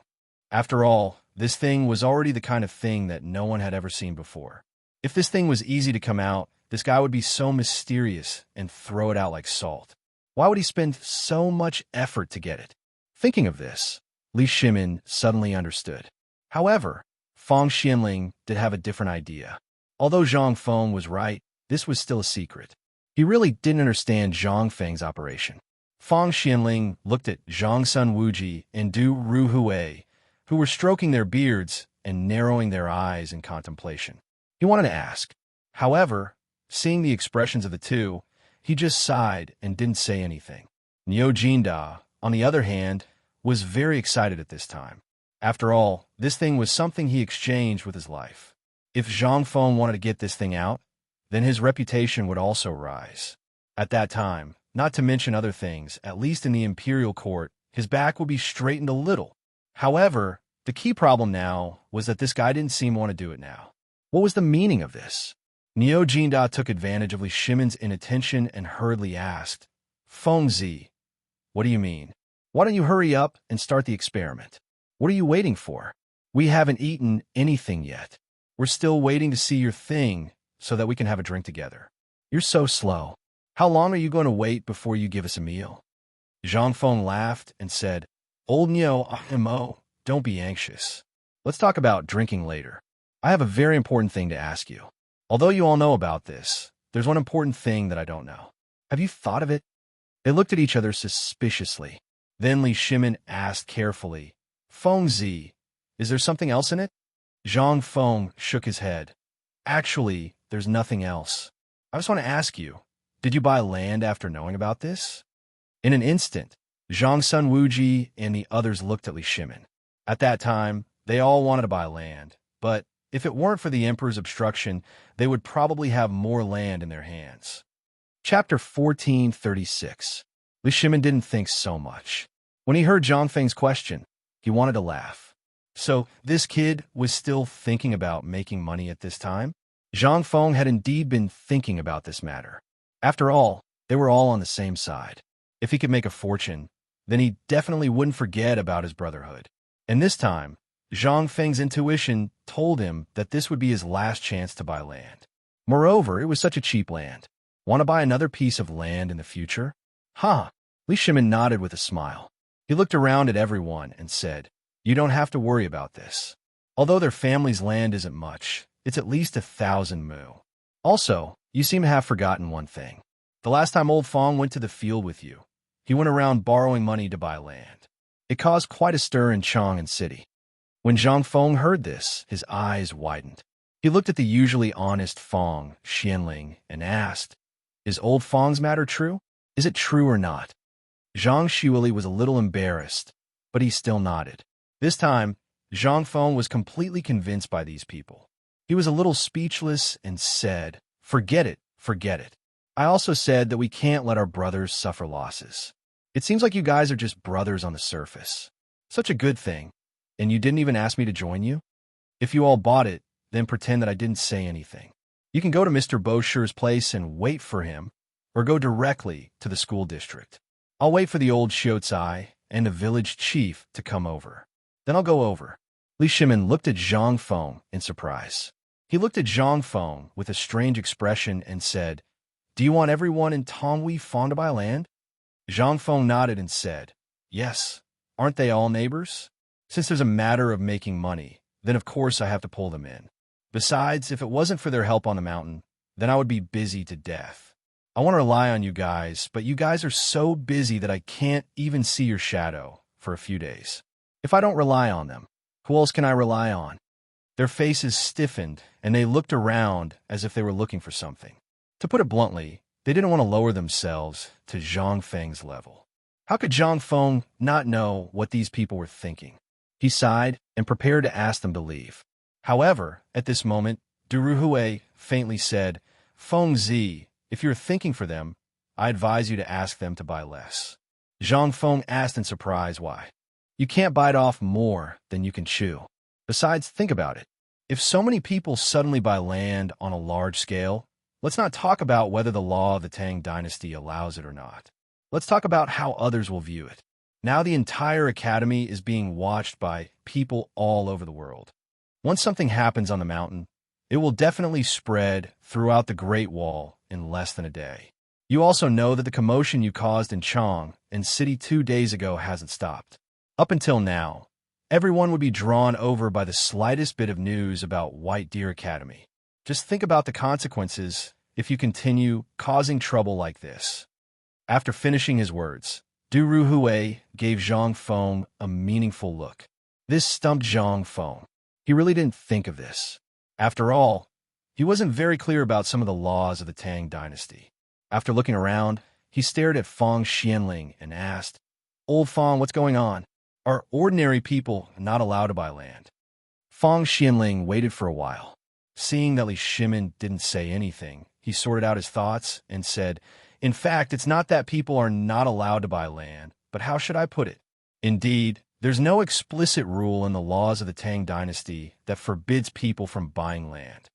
After all, this thing was already the kind of thing that no one had ever seen before. If this thing was easy to come out, this guy would be so mysterious and throw it out like salt. Why would he spend so much effort to get it? Thinking of this, Li Shimin suddenly understood. However, Feng Xianling did have a different idea. Although Zhang Feng was right, this was still a secret. He really didn't understand Zhang Feng's operation. Feng Xianling looked at Zhang Sun Wuji and Du Ruhui, who were stroking their beards and narrowing their eyes in contemplation. He wanted to ask. However, seeing the expressions of the two, he just sighed and didn't say anything. Niu Jinda, on the other hand, was very excited at this time. After all, this thing was something he exchanged with his life. If Zhang Feng wanted to get this thing out, then his reputation would also rise. At that time, not to mention other things, at least in the imperial court, his back would be straightened a little. However, the key problem now was that this guy didn't seem to want to do it now. What was the meaning of this? Niu Jinda took advantage of Li Shimin's inattention and hurriedly asked, "Fengzi, what do you mean? Why don't you hurry up and start the experiment? What are you waiting for? We haven't eaten anything yet. We're still waiting to see your thing so that we can have a drink together. You're so slow. How long are you going to wait before you give us a meal?" Zhang Feng laughed and said, "Old Niu Mo, don't be anxious. Let's talk about drinking later. I have a very important thing to ask you. Although you all know about this, there's one important thing that I don't know. Have you thought of it? They looked at each other suspiciously. Then Li Shimin asked carefully, Feng Zi, is there something else in it? Zhang Feng shook his head. Actually, there's nothing else. I just want to ask you, did you buy land after knowing about this? In an instant, Zhang Sun Wuji and the others looked at Li Shimin. At that time, they all wanted to buy land, but if it weren't for the emperor's obstruction, they would probably have more land in their hands. Chapter 1436. Li Shimin didn't think so much. When he heard Zhang Feng's question, he wanted to laugh. So, this kid was still thinking about making money at this time? Zhang Feng had indeed been thinking about this matter. After all, they were all on the same side. If he could make a fortune, then he definitely wouldn't forget about his brotherhood. And this time, Zhang Feng's intuition told him that this would be his last chance to buy land. Moreover, it was such a cheap land. Want to buy another piece of land in the future? Huh. Li Shimin nodded with a smile. He looked around at everyone and said, You don't have to worry about this. Although their family's land isn't much, it's at least 1,000 mu. Also, you seem to have forgotten one thing. The last time old Fong went to the field with you, he went around borrowing money to buy land. It caused quite a stir in Chang'an City. When Zhang Feng heard this, his eyes widened. He looked at the usually honest Fong, Xianling, and asked, Is old Fong's matter true? Is it true or not? Zhang Xueli was a little embarrassed, but he still nodded. This time, Zhang Feng was completely convinced by these people. He was a little speechless and said, Forget it, forget it. I also said that we can't let our brothers suffer losses. It seems like you guys are just brothers on the surface. Such a good thing. And you didn't even ask me to join you? If you all bought it, then pretend that I didn't say anything. You can go to Mr. Bosher's place and wait for him, or go directly to the school district. I'll wait for the old Xiaocai and the village chief to come over. Then I'll go over. Li Shimin looked at Zhang Feng in surprise. He looked at Zhang Feng with a strange expression and said, Do you want everyone in Tongwei Fong to buy land? Zhang Feng nodded and said, Yes. Aren't they all neighbors? Since there's a matter of making money, then of course I have to pull them in. Besides, if it wasn't for their help on the mountain, then I would be busy to death. I want to rely on you guys, but you guys are so busy that I can't even see your shadow for a few days. If I don't rely on them, who else can I rely on? Their faces stiffened, and they looked around as if they were looking for something. To put it bluntly, they didn't want to lower themselves to Zhang Feng's level. How could Zhang Feng not know what these people were thinking? He sighed and prepared to ask them to leave. However, at this moment, Duruhui faintly said, Feng Zi, if you're thinking for them, I advise you to ask them to buy less. Zhang Feng asked in surprise why. You can't bite off more than you can chew. Besides, think about it. If so many people suddenly buy land on a large scale, let's not talk about whether the law of the Tang dynasty allows it or not. Let's talk about how others will view it. Now the entire academy is being watched by people all over the world. Once something happens on the mountain, it will definitely spread throughout the Great Wall in less than a day. You also know that the commotion you caused in Chang'an City 2 days ago hasn't stopped. Up until now, everyone would be drawn over by the slightest bit of news about White Deer Academy. Just think about the consequences if you continue causing trouble like this. After finishing his words, Du Ruhui gave Zhang Feng a meaningful look. This stumped Zhang Feng. He really didn't think of this. After all, he wasn't very clear about some of the laws of the Tang dynasty. After looking around, he stared at Feng Xianling and asked, Old Feng, what's going on? Are ordinary people not allowed to buy land? Feng Xianling waited for a while. Seeing that Li Shimin didn't say anything, he sorted out his thoughts and said, In fact, it's not that people are not allowed to buy land, but how should I put it? Indeed, there's no explicit rule in the laws of the Tang dynasty that forbids people from buying land.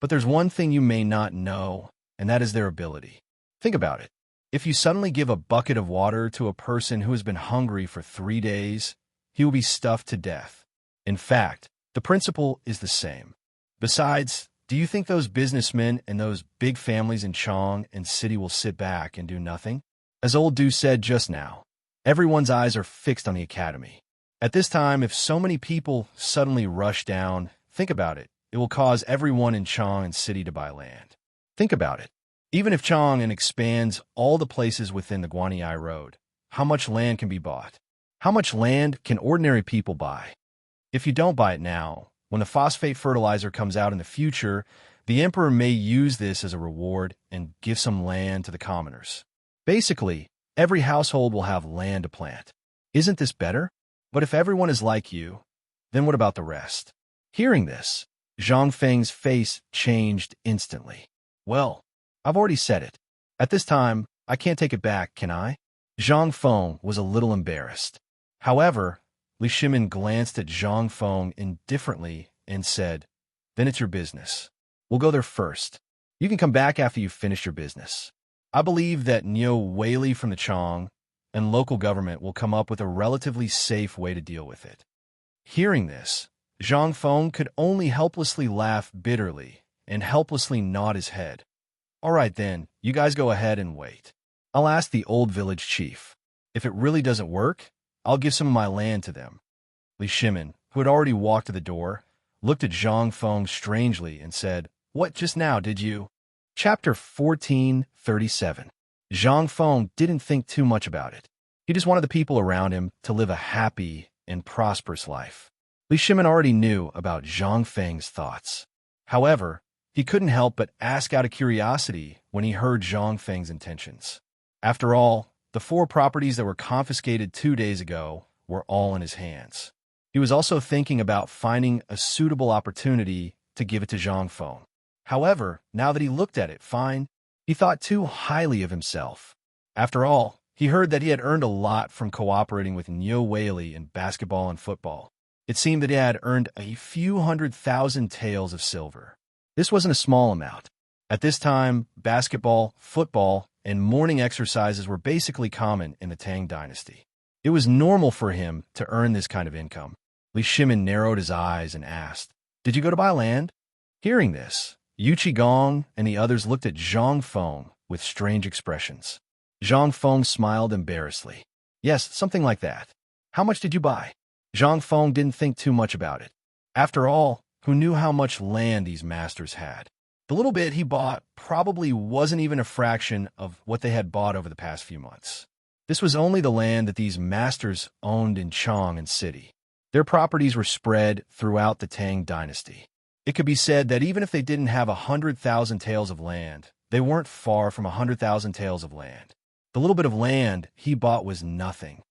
But there's one thing you may not know, and that is their ability. Think about it. If you suddenly give a bucket of water to a person who has been hungry for 3 days, he will be stuffed to death. In fact, the principle is the same. Besides, do you think those businessmen and those big families in Chang'an City will sit back and do nothing? As old Du said just now, everyone's eyes are fixed on the academy. At this time, if so many people suddenly rush down, think about it. It will cause everyone in Chang'an City to buy land. Think about it. Even if Chang'an expands all the places within the Guanyi Road, how much land can be bought? How much land can ordinary people buy? If you don't buy it now, when the phosphate fertilizer comes out in the future, the emperor may use this as a reward and give some land to the commoners. Basically, every household will have land to plant. Isn't this better? But if everyone is like you, then what about the rest? Hearing this, Zhang Feng's face changed instantly. Well, I've already said it. At this time, I can't take it back, can I? Zhang Feng was a little embarrassed. However, Li Shimin glanced at Zhang Feng indifferently and said, "Then it's your business. We'll go there first. You can come back after you've finished your business. I believe that Niu Weili from the Chang and local government will come up with a relatively safe way to deal with it." Hearing this, Zhang Feng could only helplessly laugh bitterly and helplessly nod his head. "All right then, you guys go ahead and wait. I'll ask the old village chief. If it really doesn't work, I'll give some of my land to them." Li Shimin, who had already walked to the door, looked at Zhang Feng strangely and said, "What just now, did you?" Chapter 1437. Zhang Feng didn't think too much about it. He just wanted the people around him to live a happy and prosperous life. Li Shimin already knew about Zhang Feng's thoughts. However, he couldn't help but ask out of curiosity when he heard Zhang Feng's intentions. After all, the 4 properties that were confiscated 2 days ago were all in his hands. He was also thinking about finding a suitable opportunity to give it to Zhang Feng. However, now that he looked at it fine, he thought too highly of himself. After all, he heard that he had earned a lot from cooperating with Niu Weili in basketball and football. It seemed that he had earned a few 100,000 taels of silver. This wasn't a small amount. At this time, basketball, football, and morning exercises were basically common in the Tang dynasty. It was normal for him to earn this kind of income. Li Shimin narrowed his eyes and asked, "Did you go to buy land?" Hearing this, Yu Qigong and the others looked at Zhang Feng with strange expressions. Zhang Feng smiled embarrassedly. "Yes, something like that. How much did you buy?" Zhang Feng didn't think too much about it. After all, who knew how much land these masters had? The little bit he bought probably wasn't even a fraction of what they had bought over the past few months. This was only the land that these masters owned in Chang'an City. Their properties were spread throughout the Tang dynasty. It could be said that even if they didn't have 100,000 taels of land, they weren't far from 100,000 taels of land. The little bit of land he bought was nothing.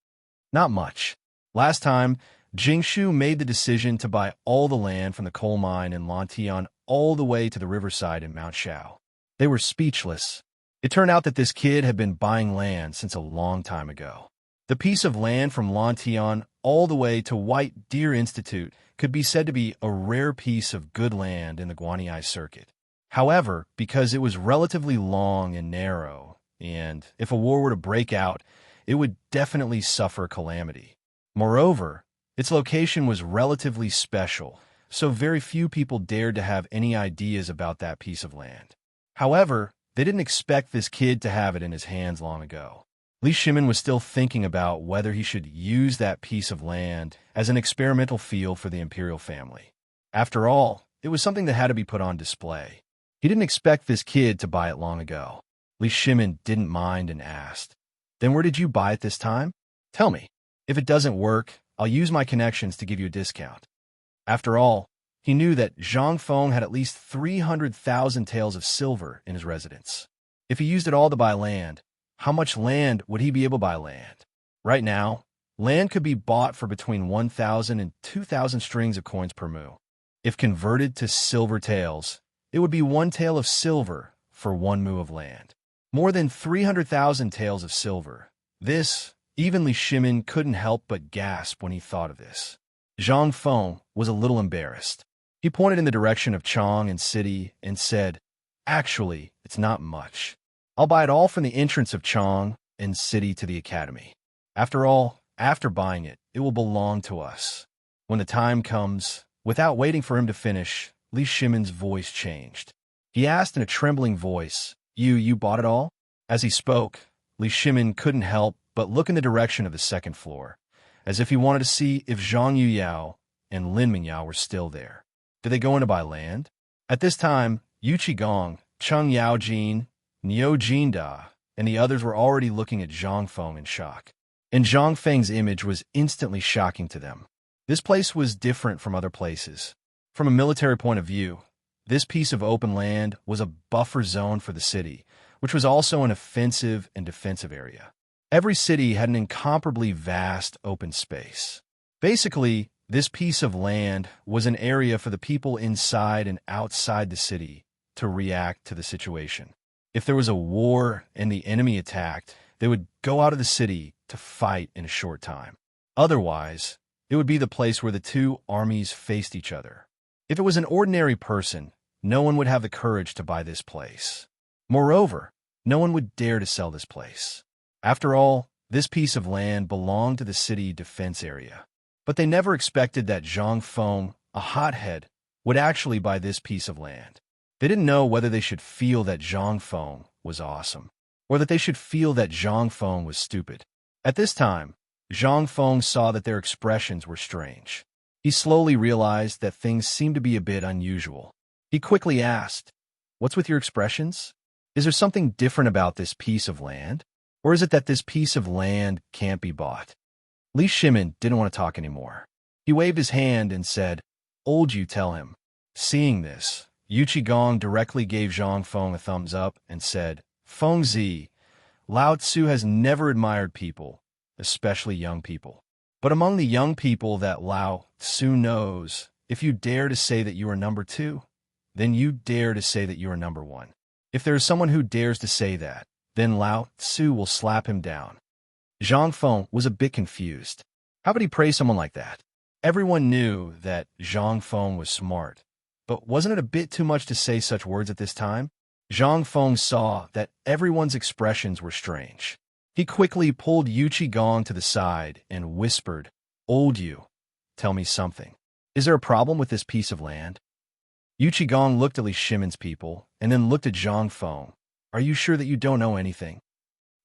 Not much. Last time, Jingshu made the decision to buy all the land from the coal mine in Lantian all the way to the riverside in Mount Shao. They were speechless. It turned out that this kid had been buying land since a long time ago. The piece of land from Lantian all the way to White Deer Institute could be said to be a rare piece of good land in the Guanyi circuit. However, because it was relatively long and narrow, and if a war were to break out, it would definitely suffer calamity. Moreover, its location was relatively special, so very few people dared to have any ideas about that piece of land. However, they didn't expect this kid to have it in his hands long ago. Li Shimin was still thinking about whether he should use that piece of land as an experimental field for the imperial family. After all, it was something that had to be put on display. He didn't expect this kid to buy it long ago. Li Shimin didn't mind and asked, "Then where did you buy it this time? Tell me. If it doesn't work, I'll use my connections to give you a discount." After all, he knew that Zhang Feng had at least 300,000 taels of silver in his residence. If he used it all to buy land, how much land would he be able to buy land? Right now, land could be bought for between 1,000 and 2,000 strings of coins per mu. If converted to silver taels, it would be 1 tael of silver for 1 mu of land. More than 300,000 taels of silver. This, even Li Shimin couldn't help but gasp when he thought of this. Zhang Feng was a little embarrassed. He pointed in the direction of Chang'an City and said, "Actually, it's not much. I'll buy it all from the entrance of Chang'an City to the academy. After all, after buying it, it will belong to us." When the time comes, without waiting for him to finish, Li Shimin's voice changed. He asked in a trembling voice, You bought it all?" As he spoke, Li Shimin couldn't help but look in the direction of the second floor. as if he wanted to see if Zhang Yuyao and Lin Mingyao were still there. Did they go in to buy land? At this time, Yu Qigong, Cheng Yaojin, Niu Jinda, and the others were already looking at Zhang Feng in shock. And Zhang Feng's image was instantly shocking to them. This place was different from other places. From a military point of view, this piece of open land was a buffer zone for the city, which was also an offensive and defensive area. Every city had an incomparably vast open space. Basically, this piece of land was an area for the people inside and outside the city to react to the situation. If there was a war and the enemy attacked, they would go out of the city to fight in a short time. Otherwise, it would be the place where the two armies faced each other. If it was an ordinary person, no one would have the courage to buy this place. Moreover, no one would dare to sell this place. After all, this piece of land belonged to the city defense area. But they never expected that Zhang Feng, a hothead, would actually buy this piece of land. They didn't know whether they should feel that Zhang Feng was awesome, or that they should feel that Zhang Feng was stupid. At this time, Zhang Feng saw that their expressions were strange. He slowly realized that things seemed to be a bit unusual. He quickly asked, "What's with your expressions? Is there something different about this piece of land? Or is it that this piece of land can't be bought?" Li Shimin didn't want to talk anymore. He waved his hand and said, "Old you tell him." Seeing this, Yu Qigong directly gave Zhang Feng a thumbs up and said, "Feng Zi, Lao Tzu has never admired people, especially young people. But among the young people that Lao Tzu knows, if you dare to say that you are number 2, then you dare to say that you are number 1. If there is someone who dares to say that, then Lao Tzu will slap him down." Zhang Feng was a bit confused. How could he praise someone like that? Everyone knew that Zhang Feng was smart, but wasn't it a bit too much to say such words at this time? Zhang Feng saw that everyone's expressions were strange. He quickly pulled Yu Qigong to the side and whispered, "Old Yu, tell me something. Is there a problem with this piece of land?" Yu Qigong looked at Li Shimin's people and then looked at Zhang Feng. "Are you sure that you don't know anything?"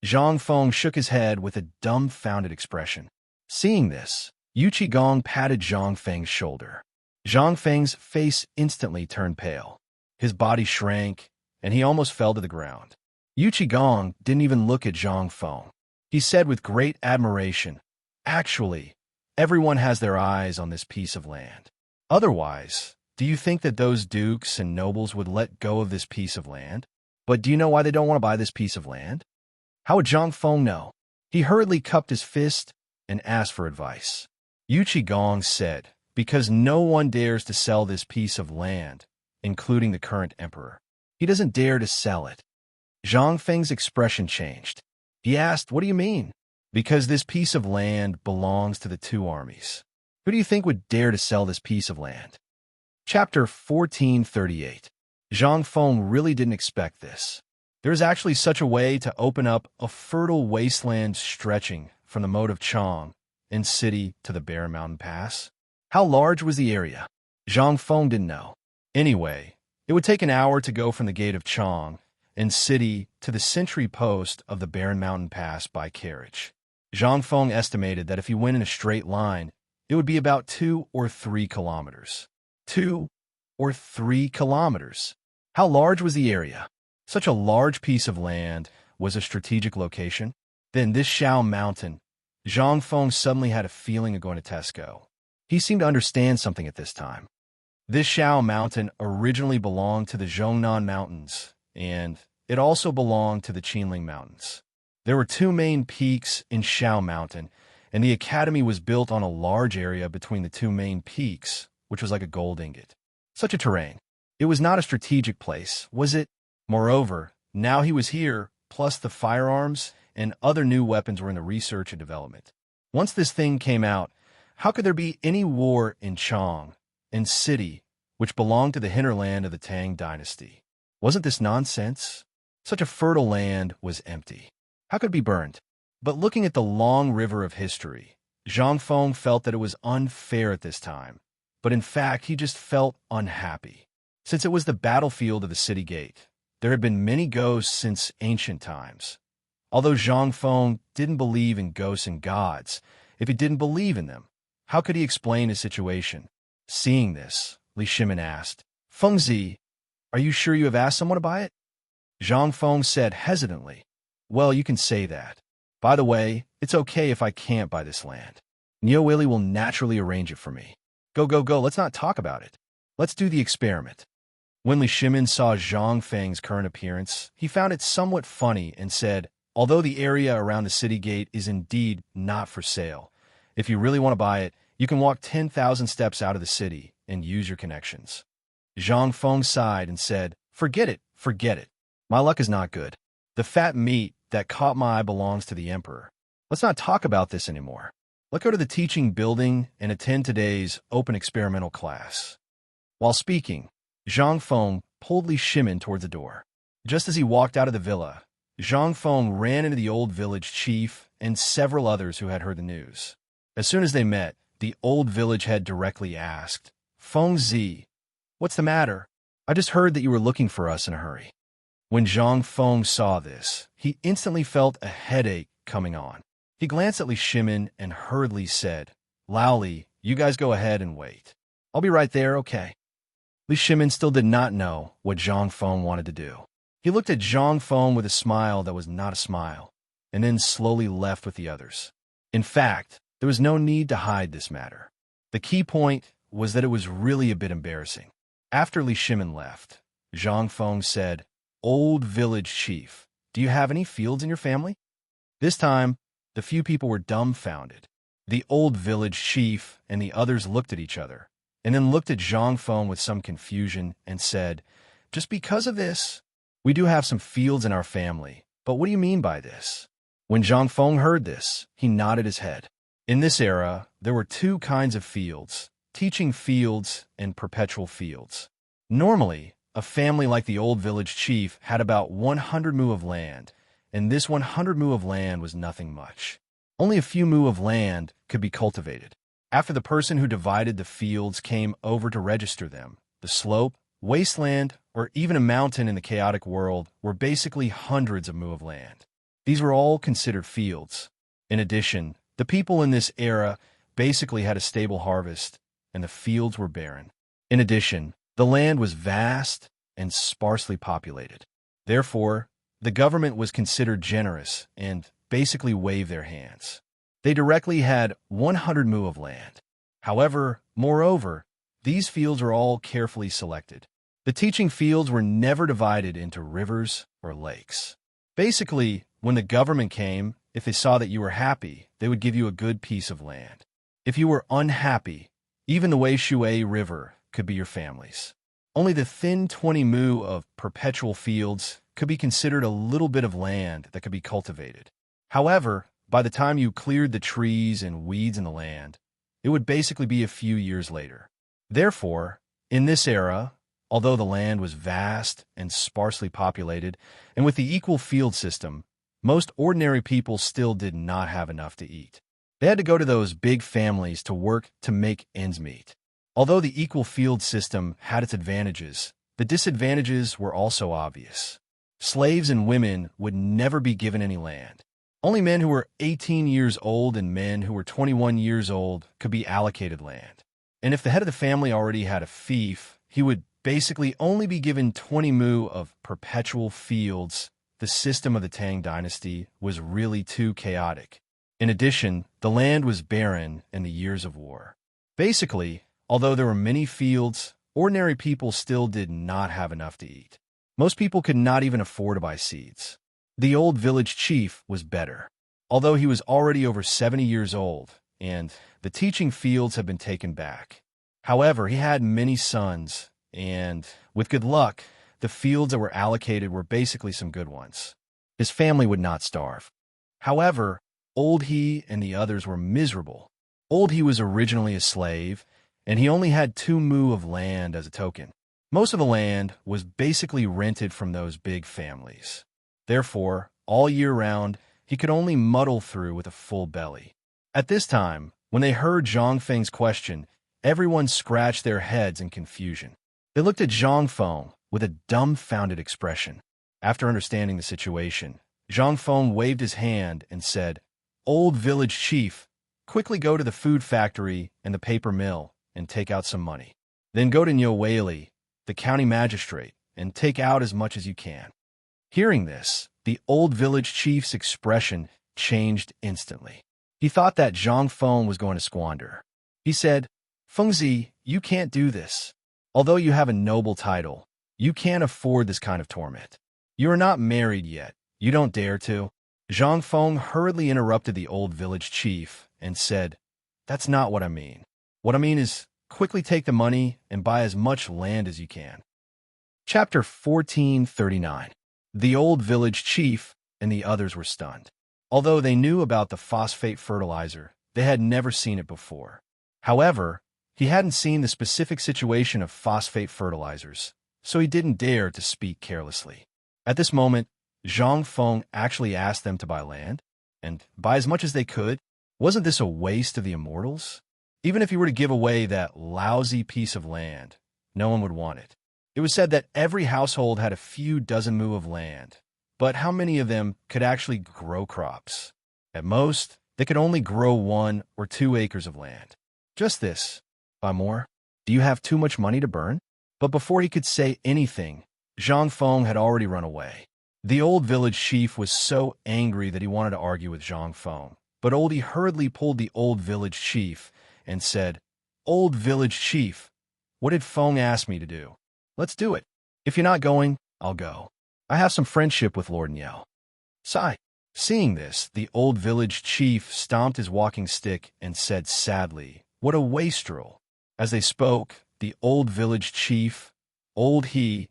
Zhang Feng shook his head with a dumbfounded expression. Seeing this, Yu Qigong patted Zhang Feng's shoulder. Zhang Feng's face instantly turned pale. His body shrank, and he almost fell to the ground. Yu Qigong didn't even look at Zhang Feng. He said with great admiration, "Actually, everyone has their eyes on this piece of land. Otherwise, do you think that those dukes and nobles would let go of this piece of land? But do you know why they don't want to buy this piece of land?" How would Zhang Feng know? He hurriedly cupped his fist and asked for advice. Yu Qigong said, "Because no one dares to sell this piece of land, including the current emperor. He doesn't dare to sell it." Zhang Feng's expression changed. He asked, "What do you mean?" "Because this piece of land belongs to the two armies. Who do you think would dare to sell this piece of land?" Chapter 1438. Zhang Feng really didn't expect this. There is actually such a way to open up a fertile wasteland stretching from the moat of Chang and city to the barren mountain pass. How large was the area? Zhang Feng didn't know. Anyway, it would take an hour to go from the gate of Chang and city to the sentry post of the barren mountain pass by carriage. Zhang Feng estimated that if he went in a straight line, it would be about 2 or 3 kilometers. 2 or 3 kilometers. How large was the area? Such a large piece of land was a strategic location. Then this Shao Mountain, Zhang Feng suddenly had a feeling of going to Tesco. He seemed to understand something at this time. This Shao Mountain originally belonged to the Zhongnan Mountains, and it also belonged to the Qinling Mountains. There were 2 main peaks in Shao Mountain, and the academy was built on a large area between the 2 main peaks, which was like a gold ingot. Such a terrain. It was not a strategic place, was it? Moreover, now he was here, plus the firearms and other new weapons were in the research and development. Once this thing came out, how could there be any war in Chang and city, which belonged to the hinterland of the Tang dynasty? Wasn't this nonsense? Such a fertile land was empty. How could it be burned? But looking at the long river of history, Zhang Feng felt that it was unfair at this time. But in fact, he just felt unhappy. Since it was the battlefield of the city gate, there had been many ghosts since ancient times. Although Zhang Feng didn't believe in ghosts and gods, if he didn't believe in them. How could he explain his situation? Seeing this, Li Shimin asked, Fengzi, are you sure you have asked someone to buy it? Zhang Feng said hesitantly, well, you can say that. By the way, it's okay if I can't buy this land. Niu Willy will naturally arrange it for me. Go, go, go, let's not talk about it. Let's do the experiment. When Li Shimin saw Zhang Feng's current appearance, he found it somewhat funny and said, although the area around the city gate is indeed not for sale, if you really want to buy it, you can walk 10,000 steps out of the city and use your connections. Zhang Feng sighed and said, forget it, forget it. My luck is not good. The fat meat that caught my eye belongs to the emperor. Let's not talk about this anymore. Let's go to the teaching building and attend today's open experimental class. While speaking, Zhang Feng pulled Li Shimin towards the door. Just as he walked out of the villa, Zhang Feng ran into the old village chief and several others who had heard the news. As soon as they met, the old village head directly asked, Fengzi, what's the matter? I just heard that you were looking for us in a hurry. When Zhang Feng saw this, he instantly felt a headache coming on. He glanced at Li Shimin and hurriedly said, Lao Li, you guys go ahead and wait. I'll be right there, okay? Li Shimin still did not know what Zhang Feng wanted to do. He looked at Zhang Feng with a smile that was not a smile, and then slowly left with the others. In fact, there was no need to hide this matter. The key point was that it was really a bit embarrassing. After Li Shimin left, Zhang Feng said, Old village chief, do you have any fields in your family? This time, the few people were dumbfounded. The old village chief and the others looked at each other, and then looked at Zhang Feng with some confusion and said, just because of this, we do have some fields in our family, but what do you mean by this? When Zhang Feng heard this, he nodded his head. In this era, there were two kinds of fields, teaching fields and perpetual fields. Normally, a family like the old village chief had about 100 mu of land, and this 100 mu of land was nothing much. Only a few mu of land could be cultivated. After the person who divided the fields came over to register them, the slope, wasteland, or even a mountain in the chaotic world were basically hundreds of mu of land. These were all considered fields. In addition, the people in this era basically had a stable harvest, and the fields were barren. In addition, the land was vast and sparsely populated. Therefore, the government was considered generous and basically waved their hands. They directly had 100 mu of land. However, moreover, these fields were all carefully selected. The teaching fields were never divided into rivers or lakes. Basically, when the government came, if they saw that you were happy, they would give you a good piece of land. If you were unhappy, even the Wei Shui River could be your family's. Only the thin 20 mu of perpetual fields could be considered a little bit of land that could be cultivated. However, by the time you cleared the trees and weeds in the land, it would basically be a few years later. Therefore, in this era, although the land was vast and sparsely populated, and with the equal field system, most ordinary people still did not have enough to eat. They had to go to those big families to work to make ends meet. Although the equal field system had its advantages, the disadvantages were also obvious. Slaves and women would never be given any land. Only men who were 18 years old and men who were 21 years old could be allocated land. And if the head of the family already had a fief, he would basically only be given 20 mu of perpetual fields. The system of the Tang dynasty was really too chaotic. In addition, the land was barren in the years of war. Basically, although there were many fields, ordinary people still did not have enough to eat. Most people could not even afford to buy seeds. The old village chief was better. Although he was already over 70 years old, and the teaching fields had been taken back. However, he had many sons, and with good luck, the fields that were allocated were basically some good ones. His family would not starve. However, Old He and the others were miserable. Old He was originally a slave, and he only had 2 mu of land as a token. Most of the land was basically rented from those big families. Therefore, all year round, he could only muddle through with a full belly. At this time, when they heard Zhang Feng's question, everyone scratched their heads in confusion. They looked at Zhang Feng with a dumbfounded expression. After understanding the situation, Zhang Feng waved his hand and said, Old village chief, quickly go to the food factory and the paper mill and take out some money. Then go to Nyoweli, the county magistrate, and take out as much as you can." Hearing this, the old village chief's expression changed instantly. He thought that Zhang Feng was going to squander. He said, "Fengzi, you can't do this. Although you have a noble title, you can't afford this kind of torment. You are not married yet. You don't dare to." Zhang Feng hurriedly interrupted the old village chief and said, "That's not what I mean. What I mean is quickly take the money and buy as much land as you can." Chapter 1439. The old village chief and the others were stunned. Although they knew about the phosphate fertilizer, they had never seen it before. However, he hadn't seen the specific situation of phosphate fertilizers, so he didn't dare to speak carelessly. At this moment, Zhang Feng actually asked them to buy land, and buy as much as they could. Wasn't this a waste of the immortals? Even if he were to give away that lousy piece of land, no one would want it. It was said that every household had a few dozen mu of land, but how many of them could actually grow crops? At most, they could only grow 1 or 2 acres of land. Just this. Buy more? Do you have too much money to burn? But before he could say anything, Zhang Feng had already run away. The old village chief was so angry that he wanted to argue with Zhang Feng, but Oldie hurriedly pulled the old village chief and said, "Old village chief, what did Feng ask me to do? Let's do it. If you're not going, I'll go. I have some friendship with Lord Niao." Sigh. Seeing this, the old village chief stomped his walking stick and said sadly, "What a wastrel." As they spoke, the old village chief, Old He,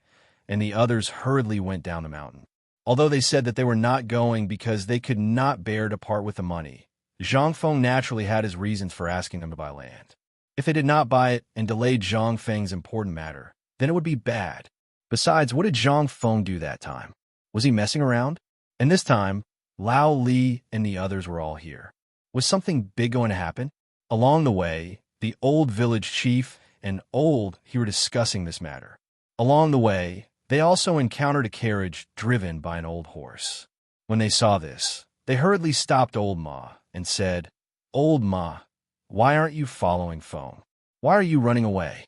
and the others hurriedly went down the mountain. Although they said that they were not going because they could not bear to part with the money, Zhang Feng naturally had his reasons for asking them to buy land. If they did not buy it and delayed Zhang Feng's important matter, then it would be bad. Besides, what did Zhang Feng do that time? Was he messing around? And this time, Lao Li and the others were all here. Was something big going to happen? Along the way, the old village chief and Old He were discussing this matter. Along the way, they also encountered a carriage driven by an old horse. When they saw this, they hurriedly stopped Old Ma and said, "Old Ma, why aren't you following Feng? Why are you running away?"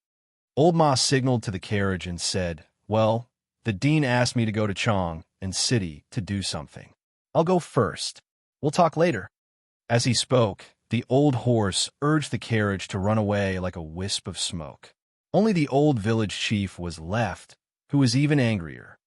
Old Ma signaled to the carriage and said, "Well, the dean asked me to go to Chong and City to do something. I'll go first. We'll talk later." As he spoke, the old horse urged the carriage to run away like a wisp of smoke. Only the old village chief was left, who was even angrier.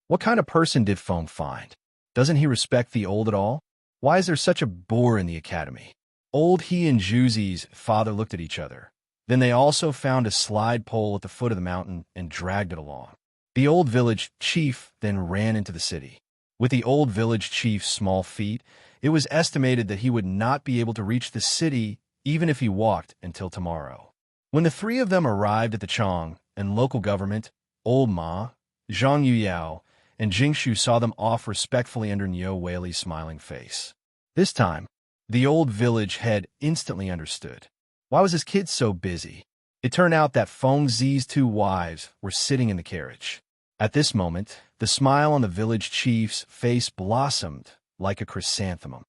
What kind of person did Feng find? Doesn't he respect the old at all? Why is there such a bore in the academy? Old He and Juzi's father looked at each other. Then they also found a slide pole at the foot of the mountain and dragged it along. The old village chief then ran into the city. With the old village chief's small feet, it was estimated that he would not be able to reach the city even if he walked until tomorrow. When the three of them arrived at the Chong and local government, Old Ma, Zhang Yuyao, and Jingshu saw them off respectfully under Niu Weili's smiling face. This time, the old village head instantly understood. Why was his kid so busy? It turned out that Feng Zi's 2 wives were sitting in the carriage. At this moment, the smile on the village chief's face blossomed like a chrysanthemum.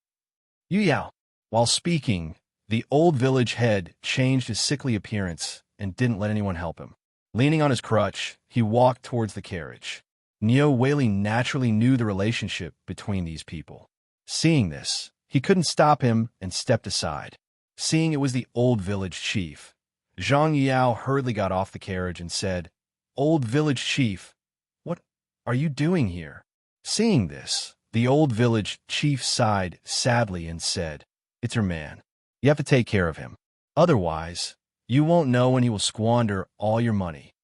Yuyao. While speaking, the old village head changed his sickly appearance and didn't let anyone help him. Leaning on his crutch, he walked towards the carriage. Niu Weili naturally knew the relationship between these people. Seeing this, he couldn't stop him and stepped aside. Seeing it was the old village chief, Zhang Yao hurriedly got off the carriage and said, "Old village chief, what are you doing here?" Seeing this, the old village chief sighed sadly and said, "It's your man. You have to take care of him. Otherwise, you won't know when he will squander all your money."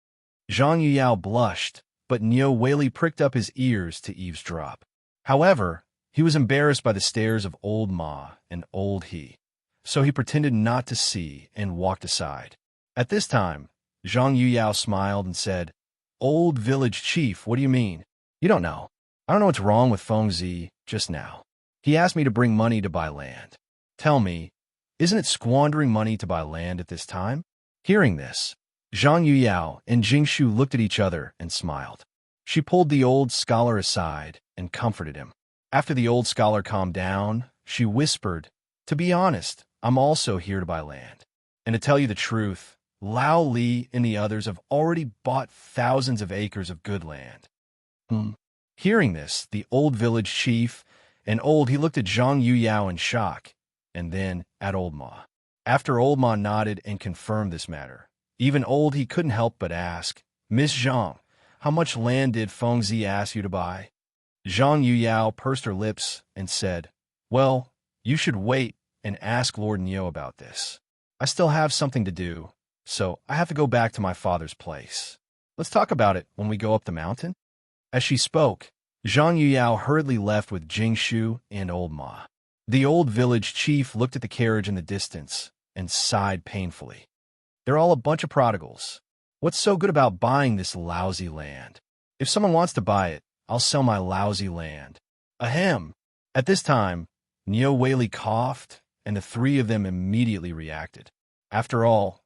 Zhang Yuyao blushed, but Niu Weili pricked up his ears to eavesdrop. However, he was embarrassed by the stares of Old Ma and Old He, so he pretended not to see and walked aside. At this time, Zhang Yuyao smiled and said, "Old village chief, what do you mean? You don't know. I don't know what's wrong with Feng Zi just now. He asked me to bring money to buy land. Tell me, isn't it squandering money to buy land at this time?" Hearing this, Zhang Yuyao and Jingshu looked at each other and smiled. She pulled the old scholar aside and comforted him. After the old scholar calmed down, she whispered, "To be honest, I'm also here to buy land. And to tell you the truth, Lao Li and the others have already bought thousands of acres of good land. Hearing this, the old village chief, he looked at Zhang Yuyao in shock, and then at Old Ma. After Old Ma nodded and confirmed this matter, even he couldn't help but ask, Miss Zhang, how much land did Feng Zi ask you to buy? Zhang Yuyao pursed her lips and said, well, you should wait and ask Lord Niu about this. I still have something to do, so I have to go back to my father's place. Let's talk about it when we go up the mountain. As she spoke, Zhang Yuyao hurriedly left with Jingshu and Old Ma. The old village chief looked at the carriage in the distance and sighed painfully. They're all a bunch of prodigals. What's so good about buying this lousy land? If someone wants to buy it, I'll sell my lousy land. Ahem. At this time, Niu Weili coughed, and the three of them immediately reacted. After all,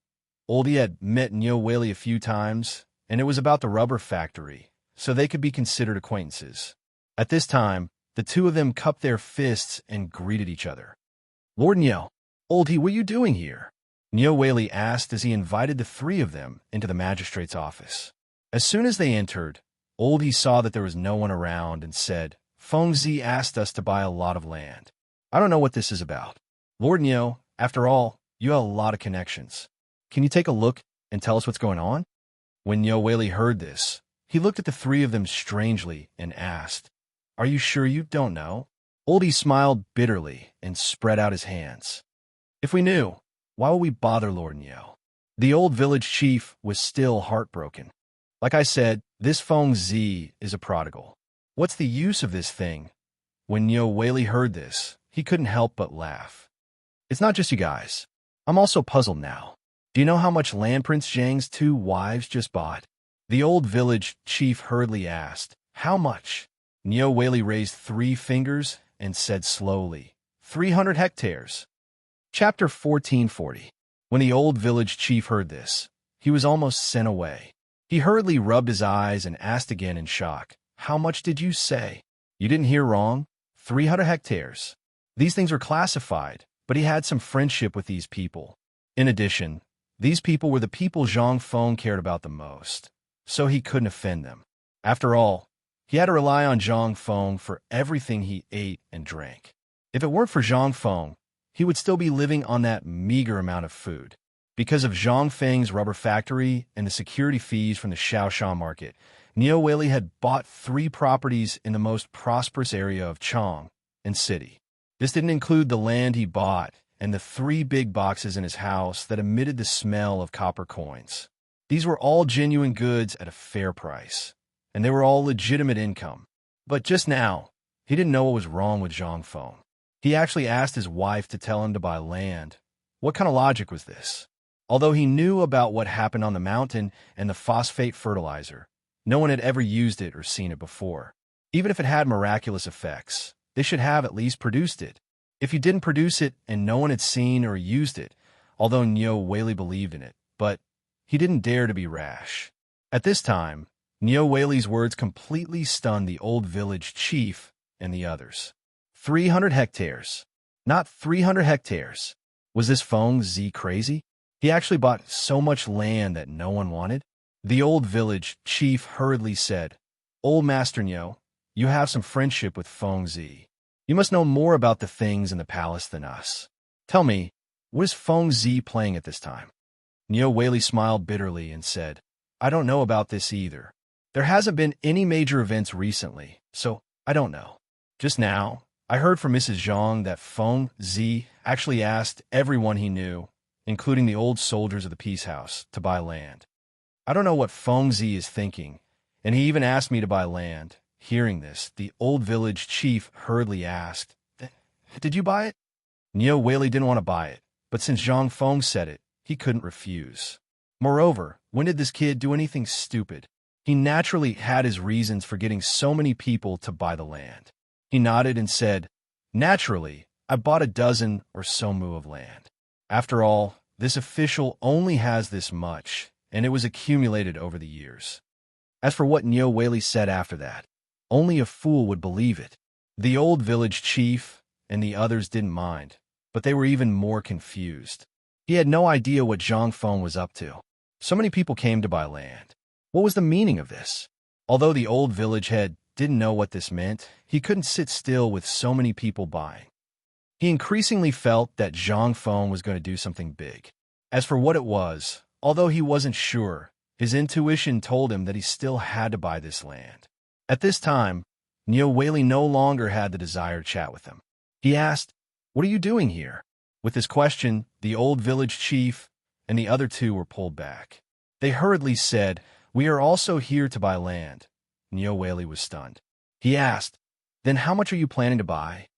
Oldie had met Niu Weili a few times, and it was about the rubber factory, so they could be considered acquaintances. At this time, the two of them cupped their fists and greeted each other. Lord Niu, Oldie, what are you doing here? Niu Weili asked as he invited the three of them into the magistrate's office. As soon as they entered, Oldie saw that there was no one around and said, Feng Zi asked us to buy a lot of land. I don't know what this is about. Lord Niu, after all, you have a lot of connections. Can you take a look and tell us what's going on? When Niu Weili heard this, he looked at the three of them strangely and asked, Are you sure you don't know? Oldie smiled bitterly and spread out his hands. If we knew, why would we bother Lord Niu? The old village chief was still heartbroken. Like I said, this Feng Zi is a prodigal. What's the use of this thing? When Niu Weili heard this, he couldn't help but laugh. It's not just you guys. I'm also puzzled now. Do you know how much land Prince Zhang's 2 wives just bought? The old village chief hurriedly asked, How much? Niu Weili raised 3 fingers and said slowly, 300 hectares. Chapter 1440. When the old village chief heard this, he was almost sent away. He hurriedly rubbed his eyes and asked again in shock, How much did you say? You didn't hear wrong. 300 hectares. These things were classified, but he had some friendship with these people. In addition, these people were the people Zhang Feng cared about the most, so he couldn't offend them. After all, he had to rely on Zhang Feng for everything he ate and drank. If it weren't for Zhang Feng, he would still be living on that meager amount of food. Because of Zhang Feng's rubber factory and the security fees from the Shaoshan market, Niu Weili had bought 3 properties in the most prosperous area of Chang and City. This didn't include the land he bought and the 3 big boxes in his house that emitted the smell of copper coins. These were all genuine goods at a fair price, and they were all legitimate income. But just now, he didn't know what was wrong with Zhang Feng. He actually asked his wife to tell him to buy land. What kind of logic was this? Although he knew about what happened on the mountain and the phosphate fertilizer, no one had ever used it or seen it before. Even if it had miraculous effects, they should have at least produced it. If you didn't produce it and no one had seen or used it, although Niu Weili believed in it, but he didn't dare to be rash. At this time, Niu Weili's words completely stunned the old village chief and the others. 300 hectares. Not 300 hectares. Was this Feng Zi crazy? He actually bought so much land that no one wanted? The old village chief hurriedly said, Old Master Niu, you have some friendship with Feng Zi. You must know more about the things in the palace than us. Tell me, what is Feng Zi playing at this time? Niu Weili smiled bitterly and said, I don't know about this either. There hasn't been any major events recently, so I don't know. Just now, I heard from Mrs. Zhang that Feng Zi actually asked everyone he knew, including the old soldiers of the Peace House, to buy land. I don't know what Feng Zi is thinking, and he even asked me to buy land. Hearing this, the old village chief hurriedly asked, Did you buy it? Niu Weili didn't want to buy it, but since Zhang Feng said it, he couldn't refuse. Moreover, when did this kid do anything stupid? He naturally had his reasons for getting so many people to buy the land. He nodded and said, Naturally, I bought a dozen or so mu of land. After all, this official only has this much, and it was accumulated over the years. As for what Niu Weili said after that, only a fool would believe it. The old village chief and the others didn't mind, but they were even more confused. He had no idea what Zhang Feng was up to. So many people came to buy land. What was the meaning of this? Although the old village head didn't know what this meant, he couldn't sit still with so many people buying. He increasingly felt that Zhang Feng was going to do something big. As for what it was, although he wasn't sure, his intuition told him that he still had to buy this land. At this time, Niu Weili no longer had the desire to chat with him. He asked, "What are you doing here?" With this question, the old village chief and the other two were pulled back. They hurriedly said, "We are also here to buy land." Niu Weili was stunned. He asked, "Then how much are you planning to buy?"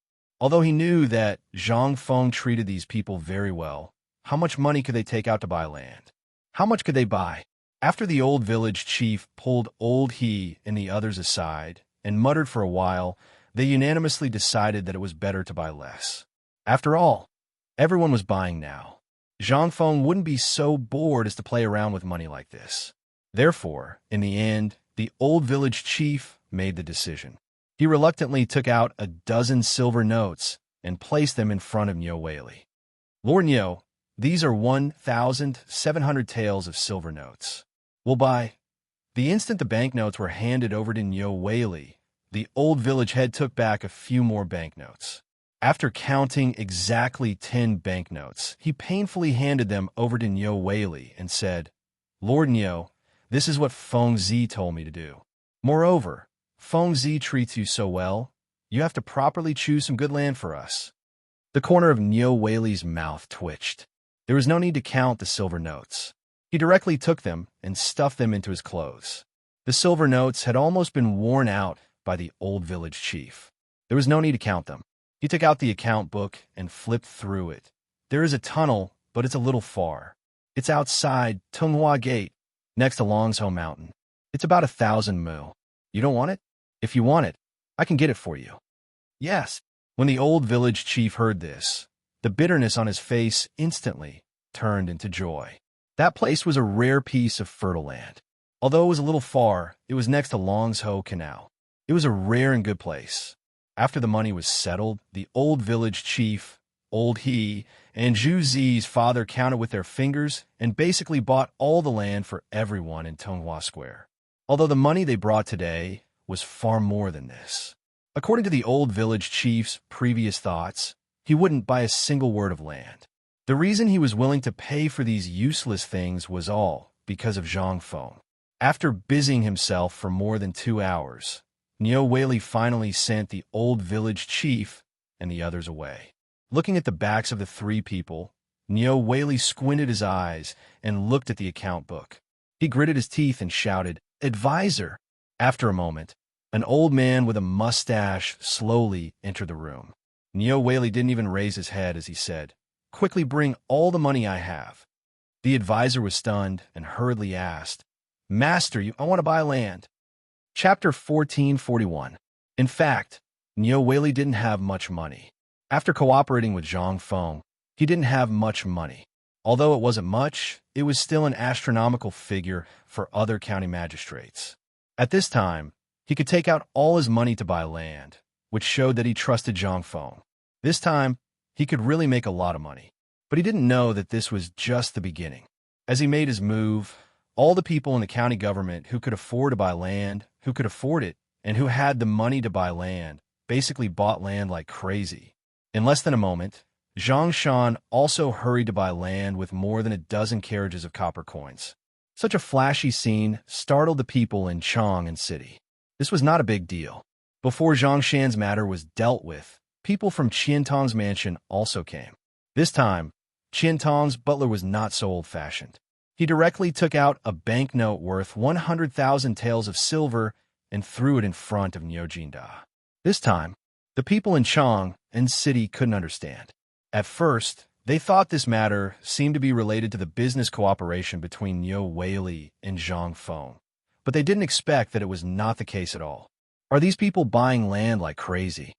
Although he knew that Zhang Feng treated these people very well, how much money could they take out to buy land? How much could they buy? After the old village chief pulled old He and the others aside and muttered for a while, they unanimously decided that it was better to buy less. After all, everyone was buying now. Zhang Feng wouldn't be so bored as to play around with money like this. Therefore, in the end, the old village chief made the decision. He reluctantly took out a dozen silver notes and placed them in front of Niu Weili. "Lord Niu, these are 1,700 taels of silver notes. We'll buy." The instant the banknotes were handed over to Niu Weili, the old village head took back a few more banknotes. After counting exactly 10 banknotes, he painfully handed them over to Niu Weili and said, "Lord Niu, this is what Feng Zi told me to do. Moreover, Feng Zi treats you so well, you have to properly choose some good land for us." The corner of Niu Weili's mouth twitched. There was no need to count the silver notes. He directly took them and stuffed them into his clothes. The silver notes had almost been worn out by the old village chief. There was no need to count them. He took out the account book and flipped through it. There is a tunnel, but it's a little far. It's outside Tunghua Gate, next to Longzhou Mountain. It's about 1,000 mu. You don't want it? If you want it, I can get it for you. Yes. When the old village chief heard this, the bitterness on his face instantly turned into joy. That place was a rare piece of fertile land. Although it was a little far, it was next to Longzhou Canal. It was a rare and good place. After the money was settled, the old village chief, old He, and Zhu Zi's father counted with their fingers and basically bought all the land for everyone in Tunghua Square. Although the money they brought today was far more than this. According to the old village chief's previous thoughts, he wouldn't buy a single word of land. The reason he was willing to pay for these useless things was all because of Zhang Feng. After busying himself for more than 2 hours, Niu Weili finally sent the old village chief and the others away. Looking at the backs of the three people, Niu Weili squinted his eyes and looked at the account book. He gritted his teeth and shouted, "Advisor!" After a moment, an old man with a mustache slowly entered the room. Niu Weili didn't even raise his head as he said, "Quickly bring all the money I have." The advisor was stunned and hurriedly asked, "Master, I want to buy land." Chapter 1441. In fact, Niu Weili didn't have much money. After cooperating with Zhang Feng, he didn't have much money. Although it wasn't much, it was still an astronomical figure for other county magistrates. At this time, he could take out all his money to buy land, which showed that he trusted Zhang Feng. This time, he could really make a lot of money. But he didn't know that this was just the beginning. As he made his move, all the people in the county government who could afford to buy land, who could afford it, and who had the money to buy land, basically bought land like crazy. In less than a moment, Zhang Shan also hurried to buy land with more than a dozen carriages of copper coins. Such a flashy scene startled the people in Chang and City. This was not a big deal. Before Zhang Shan's matter was dealt with, people from Qiantong's mansion also came. This time, Qiantong's butler was not so old-fashioned. He directly took out a banknote worth 100,000 taels of silver and threw it in front of Niu Jinda. This time, the people in Chang and City couldn't understand. At first, they thought this matter seemed to be related to the business cooperation between Niu Weili and Zhang Feng, but they didn't expect that it was not the case at all. Are these people buying land like crazy?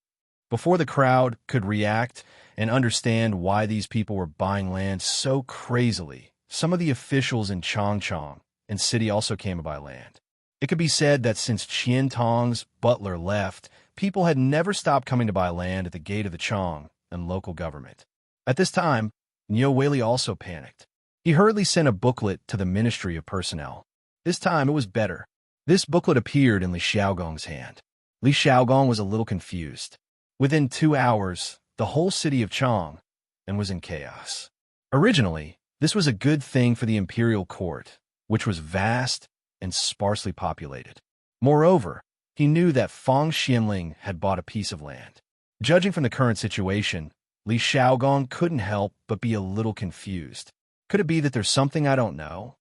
Before the crowd could react and understand why these people were buying land so crazily, some of the officials in Changchong and City also came to buy land. It could be said that since Qiantong's butler left, people had never stopped coming to buy land at the gate of the Chong and local government. At this time, Niu Weili also panicked. He hurriedly sent a booklet to the Ministry of Personnel. This time it was better. This booklet appeared in Li Xiaogong's hand. Li Xiaogong was a little confused. Within 2 hours, the whole city of Chang was in chaos. Originally, this was a good thing for the imperial court, which was vast and sparsely populated. Moreover, he knew that Fang Xianling had bought a piece of land. Judging from the current situation, Li Xiaogong couldn't help but be a little confused. Could it be that there's something I don't know?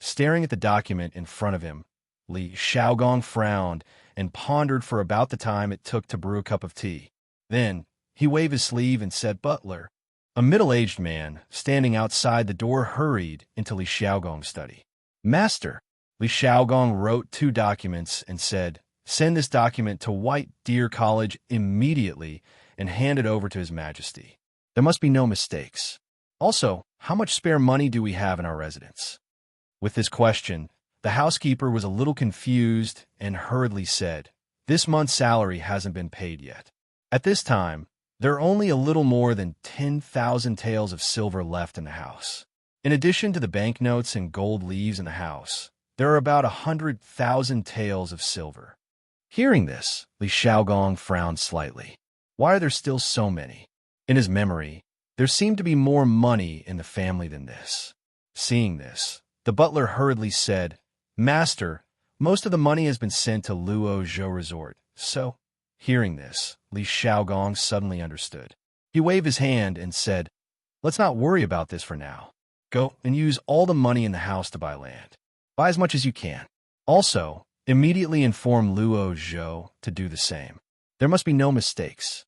Staring at the document in front of him, Li Xiaogong frowned and pondered for about the time it took to brew a cup of tea. Then, he waved his sleeve and said, "Butler." A middle-aged man, standing outside the door, hurried into Li Xiaogong's study. "Master," Li Xiaogong wrote 2 documents and said, "Send this document to White Deer College immediately and hand it over to His Majesty. There must be no mistakes. Also, how much spare money do we have in our residence?" With this question, the housekeeper was a little confused and hurriedly said, "This month's salary hasn't been paid yet." At this time, there are only a little more than 10,000 taels of silver left in the house. In addition to the banknotes and gold leaves in the house, there are about 100,000 taels of silver. Hearing this, Li Xiaogong frowned slightly. Why are there still so many? In his memory, there seemed to be more money in the family than this. Seeing this, the butler hurriedly said, "Master, most of the money has been sent to Luo Zhou Resort, so..." Hearing this, Li Xiaogong suddenly understood. He waved his hand and said, "Let's not worry about this for now. Go and use all the money in the house to buy land. Buy as much as you can. Also, immediately inform Luo Zhou to do the same. There must be no mistakes."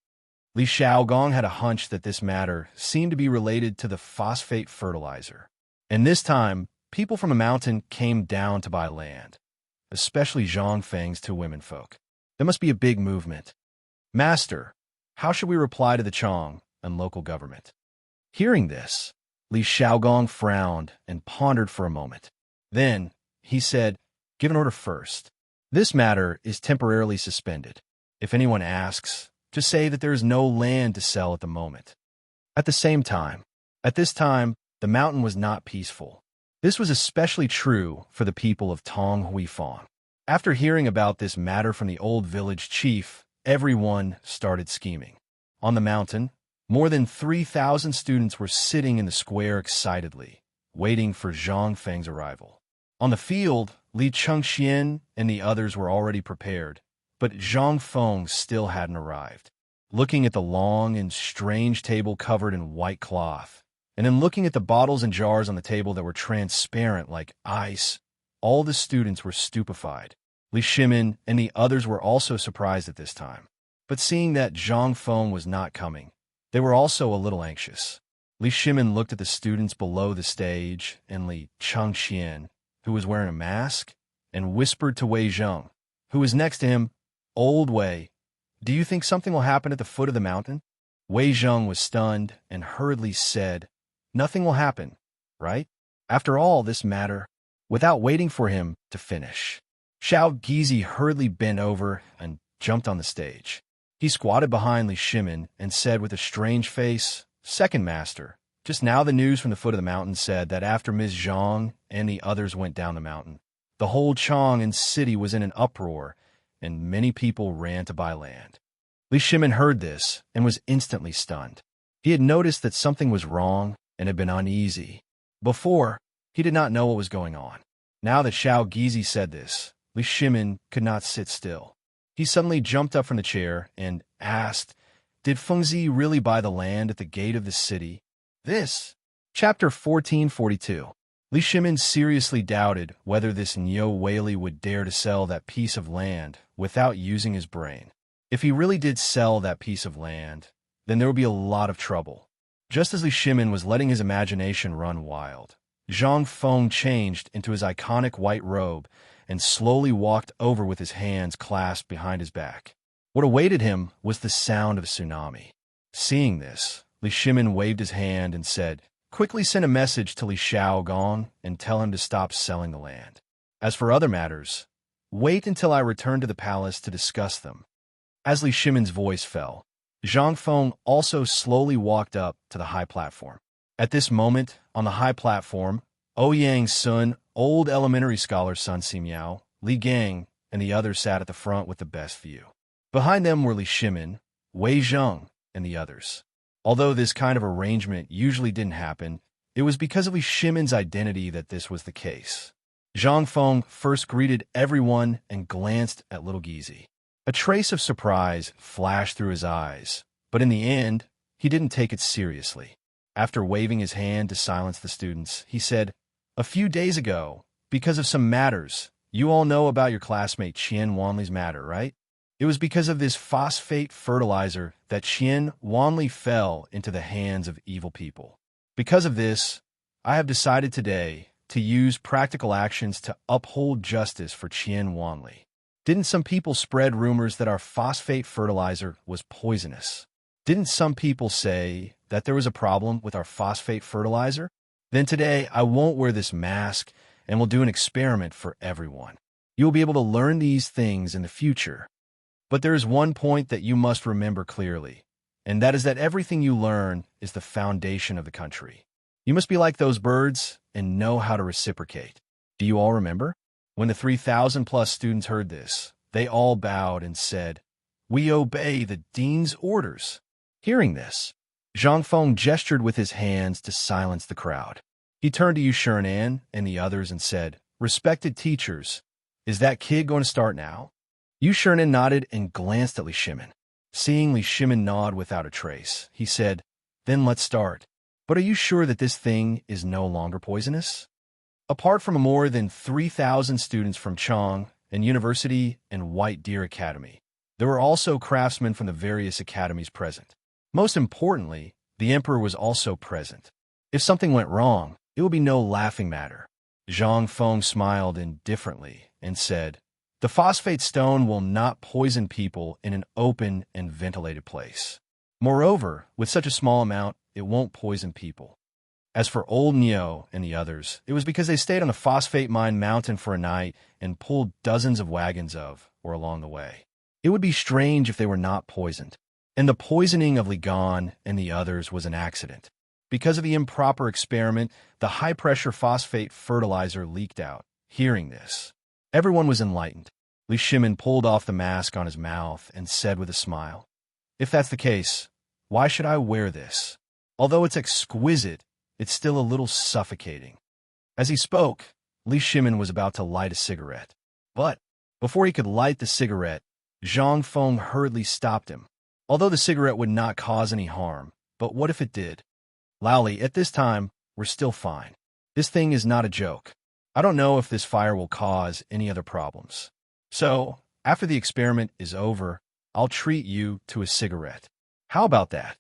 Li Xiaogong had a hunch that this matter seemed to be related to the phosphate fertilizer. And this time, people from the mountain came down to buy land, especially Zhang Feng's 2 womenfolk. There must be a big movement. "Master, how should we reply to the Chang and local government?" Hearing this, Li Xiaogong frowned and pondered for a moment. Then, he said, "Give an order first. This matter is temporarily suspended. If anyone asks, just say that there is no land to sell at the moment." At this time, the mountain was not peaceful. This was especially true for the people of Tong Huifang. After hearing about this matter from the old village chief, everyone started scheming. On the mountain, more than 3,000 students were sitting in the square excitedly, waiting for Zhang Feng's arrival. On the field, Li Chengxian and the others were already prepared, but Zhang Feng still hadn't arrived. Looking at the long and strange table covered in white cloth, and then looking at the bottles and jars on the table that were transparent like ice, all the students were stupefied. Li Shimin and the others were also surprised at this time. But seeing that Zhang Feng was not coming, they were also a little anxious. Li Shimin looked at the students below the stage and Li Chengxian, who was wearing a mask, and whispered to Wei Zheng, who was next to him, "Old Wei, do you think something will happen at the foot of the mountain?" Wei Zheng was stunned and hurriedly said, "Nothing will happen, right? After all this matter," without waiting for him to finish, Xiao Gizi hurriedly bent over and jumped on the stage. He squatted behind Li Shimin and said with a strange face, "Second Master, just now the news from the foot of the mountain said that after Ms. Zhang and the others went down the mountain, the whole Chang'an city was in an uproar, and many people ran to buy land." Li Shimin heard this and was instantly stunned. He had noticed that something was wrong and had been uneasy. Before, he did not know what was going on. Now that Xiao Gizi said this, Li Shimin could not sit still. He suddenly jumped up from the chair and asked, "Did Fengzi really buy the land at the gate of the city?" This. Chapter 1442. Li Shimin seriously doubted whether this Niu Weili would dare to sell that piece of land without using his brain. If he really did sell that piece of land, then there would be a lot of trouble. Just as Li Shimin was letting his imagination run wild, Zhang Feng changed into his iconic white robe and slowly walked over with his hands clasped behind his back. What awaited him was the sound of a tsunami. Seeing this, Li Shimin waved his hand and said, "Quickly send a message to Li Xiaogong and tell him to stop selling the land. As for other matters, wait until I return to the palace to discuss them." As Li Shimin's voice fell, Zhang Feng also slowly walked up to the high platform. At this moment, on the high platform, Ouyang's son, old elementary scholar Sun Simiao, Li Gang, and the others sat at the front with the best view. Behind them were Li Shimin, Wei Zheng, and the others. Although this kind of arrangement usually didn't happen, it was because of Li Shimin's identity that this was the case. Zhang Feng first greeted everyone and glanced at little Gizi. A trace of surprise flashed through his eyes, but in the end, he didn't take it seriously. After waving his hand to silence the students, he said, "A few days ago, because of some matters, you all know about your classmate Qian Wanli's matter, right? It was because of this phosphate fertilizer that Qian Wanli fell into the hands of evil people. Because of this, I have decided today to use practical actions to uphold justice for Qian Wanli. Didn't some people spread rumors that our phosphate fertilizer was poisonous? Didn't some people say that there was a problem with our phosphate fertilizer? Then today I won't wear this mask and will do an experiment for everyone. You will be able to learn these things in the future. But there is one point that you must remember clearly, and that is that everything you learn is the foundation of the country. You must be like those birds and know how to reciprocate. Do you all remember? When the 3,000+ students heard this, they all bowed and said, "We obey the dean's orders." Hearing this, Zhang Feng gestured with his hands to silence the crowd. He turned to Yu Shurinan and the others and said, "Respected teachers, is that kid going to start now?" Yu Shurinan nodded and glanced at Li Shimin. Seeing Li Shimin nod without a trace, he said, "Then let's start. But are you sure that this thing is no longer poisonous?" Apart from more than 3,000 students from Chong and University and White Deer Academy, there were also craftsmen from the various academies present. Most importantly, the emperor was also present. If something went wrong, it would be no laughing matter. Zhang Feng smiled indifferently and said, "The phosphate stone will not poison people in an open and ventilated place. Moreover, with such a small amount, it won't poison people." As for Old Neo and the others, it was because they stayed on the phosphate mine mountain for a night and pulled dozens of wagons or along the way. It would be strange if they were not poisoned. And the poisoning of Li Gan and the others was an accident. Because of the improper experiment, the high-pressure phosphate fertilizer leaked out. Hearing this, everyone was enlightened. Li Shimin pulled off the mask on his mouth and said with a smile, "If that's the case, why should I wear this? Although it's exquisite, it's still a little suffocating." As he spoke, Li Shimin was about to light a cigarette. But before he could light the cigarette, Zhang Feng hurriedly stopped him. Although the cigarette would not cause any harm, but what if it did? "Laoli, at this time, we're still fine. This thing is not a joke. I don't know if this fire will cause any other problems. So, after the experiment is over, I'll treat you to a cigarette. How about that?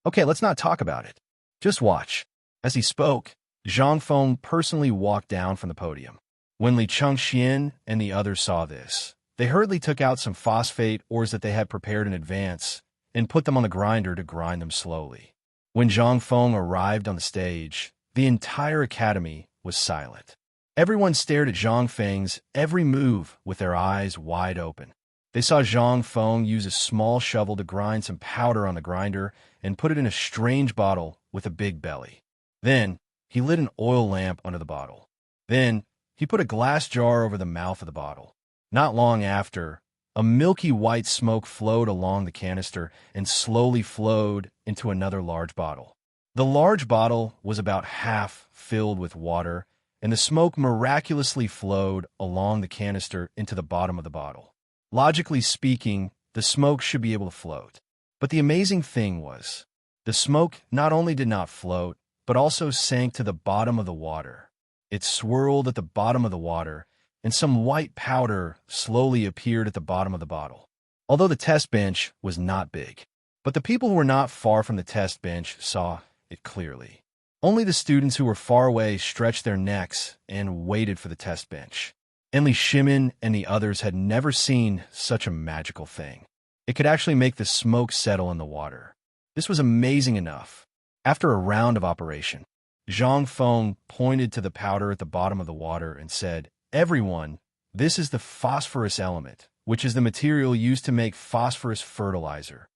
Okay, let's not talk about it. Just watch." As he spoke, Zhang Feng personally walked down from the podium. When Li Chengxian and the others saw this, they hurriedly took out some phosphate ores that they had prepared in advance and put them on the grinder to grind them slowly. When Zhang Feng arrived on the stage, the entire academy was silent. Everyone stared at Zhang Feng's every move with their eyes wide open. They saw Zhang Feng use a small shovel to grind some powder on the grinder and put it in a strange bottle with a big belly. Then, he lit an oil lamp under the bottle. Then, he put a glass jar over the mouth of the bottle. Not long after, a milky white smoke flowed along the canister and slowly flowed into another large bottle. The large bottle was about half filled with water, and the smoke miraculously flowed along the canister into the bottom of the bottle. Logically speaking, the smoke should be able to float. But the amazing thing was, the smoke not only did not float, but also sank to the bottom of the water. It swirled at the bottom of the water, and some white powder slowly appeared at the bottom of the bottle. Although the test bench was not big, but the people who were not far from the test bench saw it clearly. Only the students who were far away stretched their necks and waited for the test bench. And Li Shimin and the others had never seen such a magical thing. It could actually make the smoke settle in the water. This was amazing enough. After a round of operation, Zhang Feng pointed to the powder at the bottom of the water and said, "Everyone, this is the phosphorus element, which is the material used to make phosphorus fertilizer.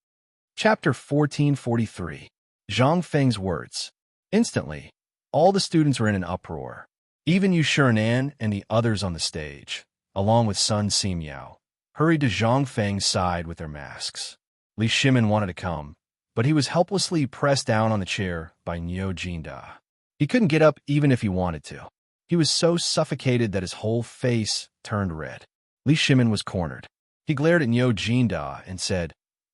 Chapter 1443. Zhang Feng's Words. Instantly, all the students were in an uproar. Even Yu Shirenan and the others on the stage, along with Sun Simiao, hurried to Zhang Feng's side with their masks. Li Shimin wanted to come, but he was helplessly pressed down on the chair by Niu Jinda. He couldn't get up even if he wanted to. He was so suffocated that his whole face turned red. Li Shimin was cornered. He glared at Niu Jinda and said,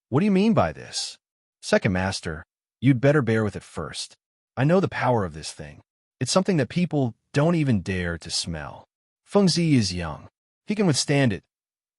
"What do you mean by this? Second Master, you'd better bear with it first. I know the power of this thing. It's something that people don't even dare to smell. Fengzi is young. He can withstand it.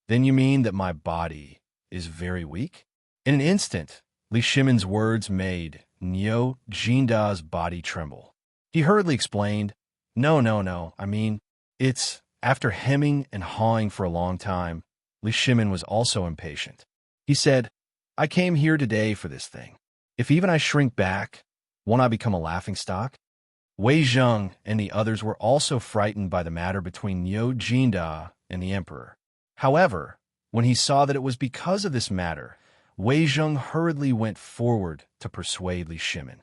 Then you mean that my body is very weak?" In an instant, Li Shimin's words made Niu Jinda's body tremble. He hurriedly explained, No, I mean, it's..." After hemming and hawing for a long time, Li Shimin was also impatient. He said, "I came here today for this thing. If even I shrink back, won't I become a laughingstock?" Wei Zheng and the others were also frightened by the matter between Niu Jinda and the emperor. However, when he saw that it was because of this matter, Wei Zheng hurriedly went forward to persuade Li Shimin.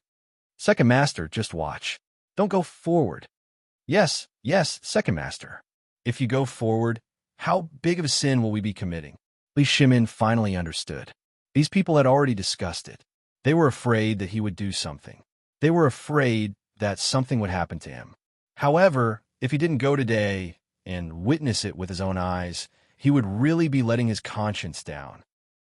"Second Master, just watch. Don't go forward." Yes, Second Master. If you go forward, how big of a sin will we be committing?" Li Shimin finally understood. These people had already discussed it. They were afraid that he would do something. They were afraid that something would happen to him. However, if he didn't go today and witness it with his own eyes, he would really be letting his conscience down.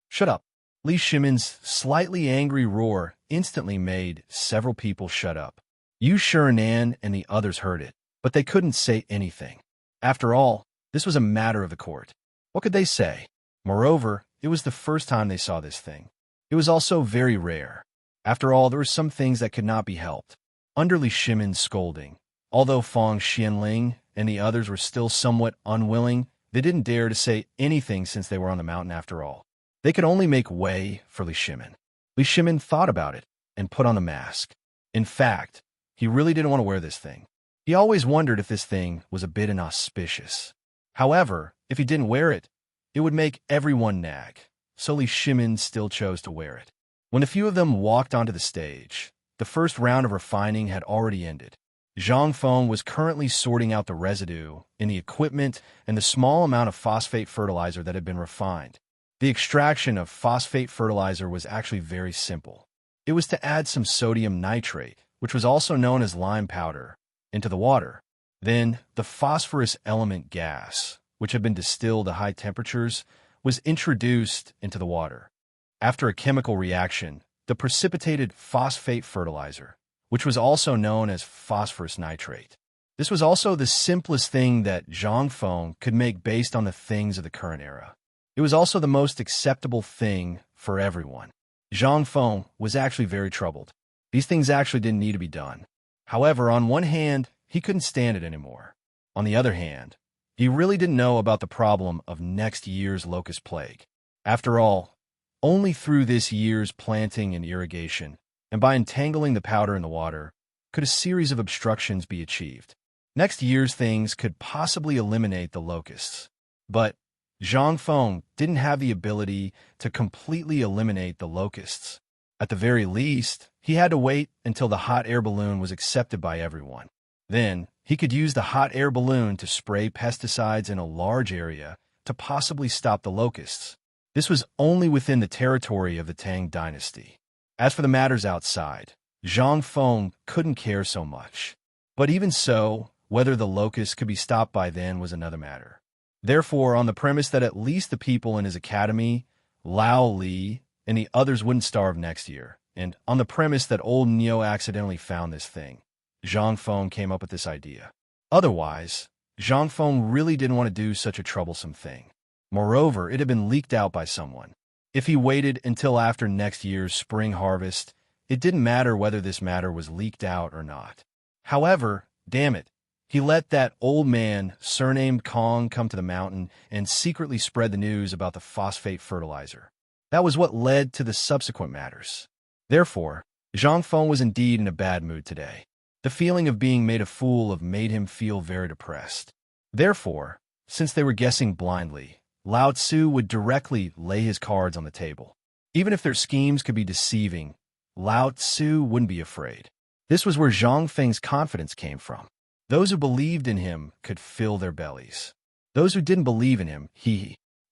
"Shut up." Li Shimin's slightly angry roar instantly made several people shut up. Yu Shirenan and the others heard it, but they couldn't say anything. After all, this was a matter of the court. What could they say? Moreover, it was the first time they saw this thing. It was also very rare. After all, there were some things that could not be helped. Under Li Shimin's scolding, although Fang Xianling and the others were still somewhat unwilling, they didn't dare to say anything since they were on the mountain after all. They could only make way for Li Shimin. Li Shimin thought about it and put on the mask. In fact, he really didn't want to wear this thing. He always wondered if this thing was a bit inauspicious. However, if he didn't wear it, it would make everyone nag, so Li Shimin still chose to wear it. When a few of them walked onto the stage, the first round of refining had already ended. Zhang Feng was currently sorting out the residue in the equipment and the small amount of phosphate fertilizer that had been refined. The extraction of phosphate fertilizer was actually very simple. It was to add some sodium nitrate, which was also known as lime powder, into the water. Then, the phosphorus element gas, which had been distilled at high temperatures, was introduced into the water. After a chemical reaction, the precipitated phosphate fertilizer, which was also known as phosphorus nitrate. This was also the simplest thing that Zhang Feng could make based on the things of the current era. It was also the most acceptable thing for everyone. Zhang Feng was actually very troubled. These things actually didn't need to be done. However, on one hand, he couldn't stand it anymore. On the other hand, he really didn't know about the problem of next year's locust plague. After all, only through this year's planting and irrigation, and by entangling the powder in the water, could a series of obstructions be achieved. Next year's things could possibly eliminate the locusts. But Zhang Feng didn't have the ability to completely eliminate the locusts. At the very least, he had to wait until the hot air balloon was accepted by everyone. Then, he could use the hot air balloon to spray pesticides in a large area to possibly stop the locusts. This was only within the territory of the Tang dynasty. As for the matters outside, Zhang Feng couldn't care so much. But even so, whether the locusts could be stopped by then was another matter. Therefore, on the premise that at least the people in his academy, Lao Li, and the others wouldn't starve next year, and on the premise that old Neo accidentally found this thing, Zhang Feng came up with this idea. Otherwise, Zhang Feng really didn't want to do such a troublesome thing. Moreover, it had been leaked out by someone. If he waited until after next year's spring harvest, it didn't matter whether this matter was leaked out or not. However, damn it, he let that old man, surnamed Kong, come to the mountain and secretly spread the news about the phosphate fertilizer. That was what led to the subsequent matters. Therefore, Zhang Feng was indeed in a bad mood today. The feeling of being made a fool of made him feel very depressed. Therefore, since they were guessing blindly, Lao Tzu would directly lay his cards on the table. Even if their schemes could be deceiving, Lao Tzu wouldn't be afraid. This was where Zhang Feng's confidence came from. Those who believed in him could fill their bellies. Those who didn't believe in him,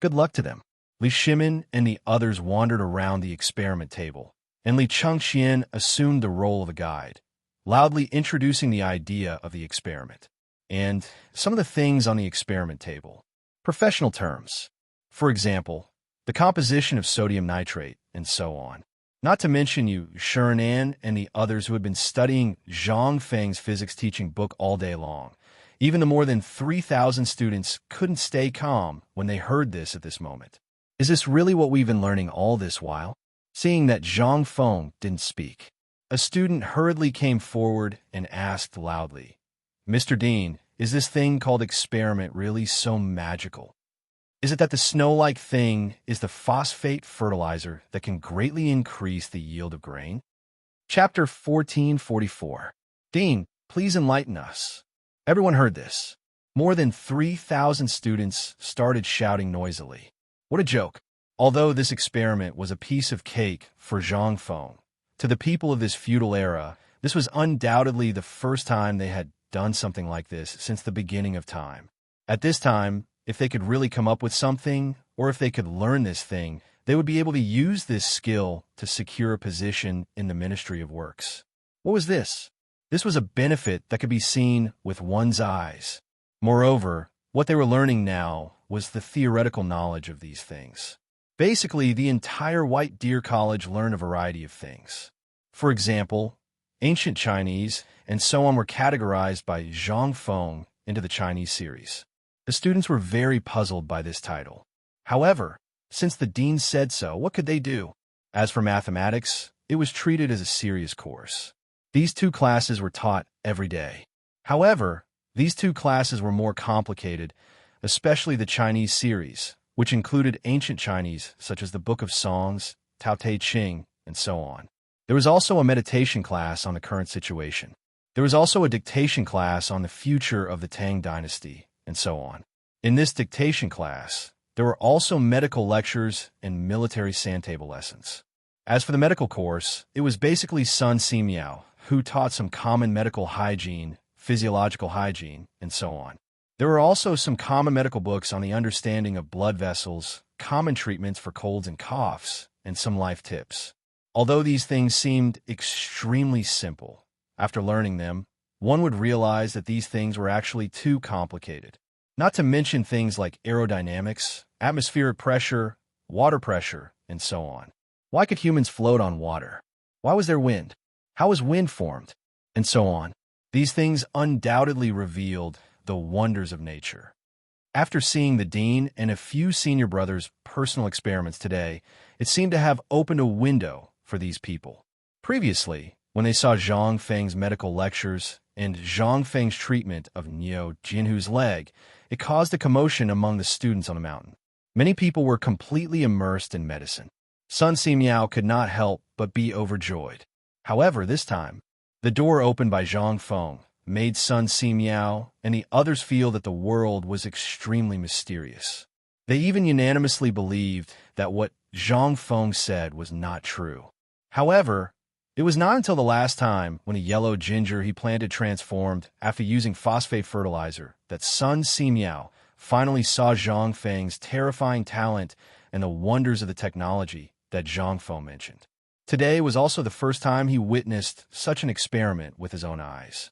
good luck to them. Li Shimin and the others wandered around the experiment table, and Li Chengxian assumed the role of a guide, loudly introducing the idea of the experiment and some of the things on the experiment table. Professional terms. For example, the composition of sodium nitrate, and so on. Not to mention Yu Shurinan and the others who had been studying Zhang Feng's physics teaching book all day long. Even the more than 3,000 students couldn't stay calm when they heard this at this moment. Is this really what we've been learning all this while? Seeing that Zhang Feng didn't speak, a student hurriedly came forward and asked loudly, "Mr. Dean, is this thing called experiment really so magical? Is it that the snow-like thing is the phosphate fertilizer that can greatly increase the yield of grain?" Chapter 1444. Dean, please enlighten us. Everyone heard this. More than 3,000 students started shouting noisily. What a joke. Although this experiment was a piece of cake for Zhang Feng, to the people of this feudal era, this was undoubtedly the first time they had done something like this since the beginning of time. At this time, if they could really come up with something, or if they could learn this thing, they would be able to use this skill to secure a position in the Ministry of Works. What was this? This was a benefit that could be seen with one's eyes. Moreover, what they were learning now was the theoretical knowledge of these things. Basically, the entire White Deer College learned a variety of things. For example, ancient Chinese and so on were categorized by Zhang Feng into the Chinese series. The students were very puzzled by this title. However, since the dean said so, what could they do? As for mathematics, it was treated as a serious course. These two classes were taught every day. However, these two classes were more complicated, especially the Chinese series, which included ancient Chinese such as the Book of Songs, Tao Te Ching, and so on. There was also a meditation class on the current situation. There was also a dictation class on the future of the Tang dynasty, and so on. In this dictation class, there were also medical lectures and military sandtable lessons. As for the medical course, it was basically Sun Simiao, who taught some common medical hygiene, physiological hygiene, and so on. There were also some common medical books on the understanding of blood vessels, common treatments for colds and coughs, and some life tips. Although these things seemed extremely simple, after learning them, one would realize that these things were actually too complicated. Not to mention things like aerodynamics, atmospheric pressure, water pressure, and so on. Why could humans float on water? Why was there wind? How was wind formed? And so on. These things undoubtedly revealed the wonders of nature. After seeing the dean and a few senior brothers' personal experiments today, it seemed to have opened a window for these people. Previously, when they saw Zhang Feng's medical lectures and Zhang Feng's treatment of Niu Jinhu's leg, it caused a commotion among the students on the mountain. Many people were completely immersed in medicine. Sun Simiao could not help but be overjoyed. However, this time, the door opened by Zhang Feng made Sun Simiao and the others feel that the world was extremely mysterious. They even unanimously believed that what Zhang Feng said was not true. However, it was not until the last time when a yellow ginger he planted transformed after using phosphate fertilizer that Sun Simiao finally saw Zhang Feng's terrifying talent and the wonders of the technology that Zhang Feng mentioned. Today was also the first time he witnessed such an experiment with his own eyes.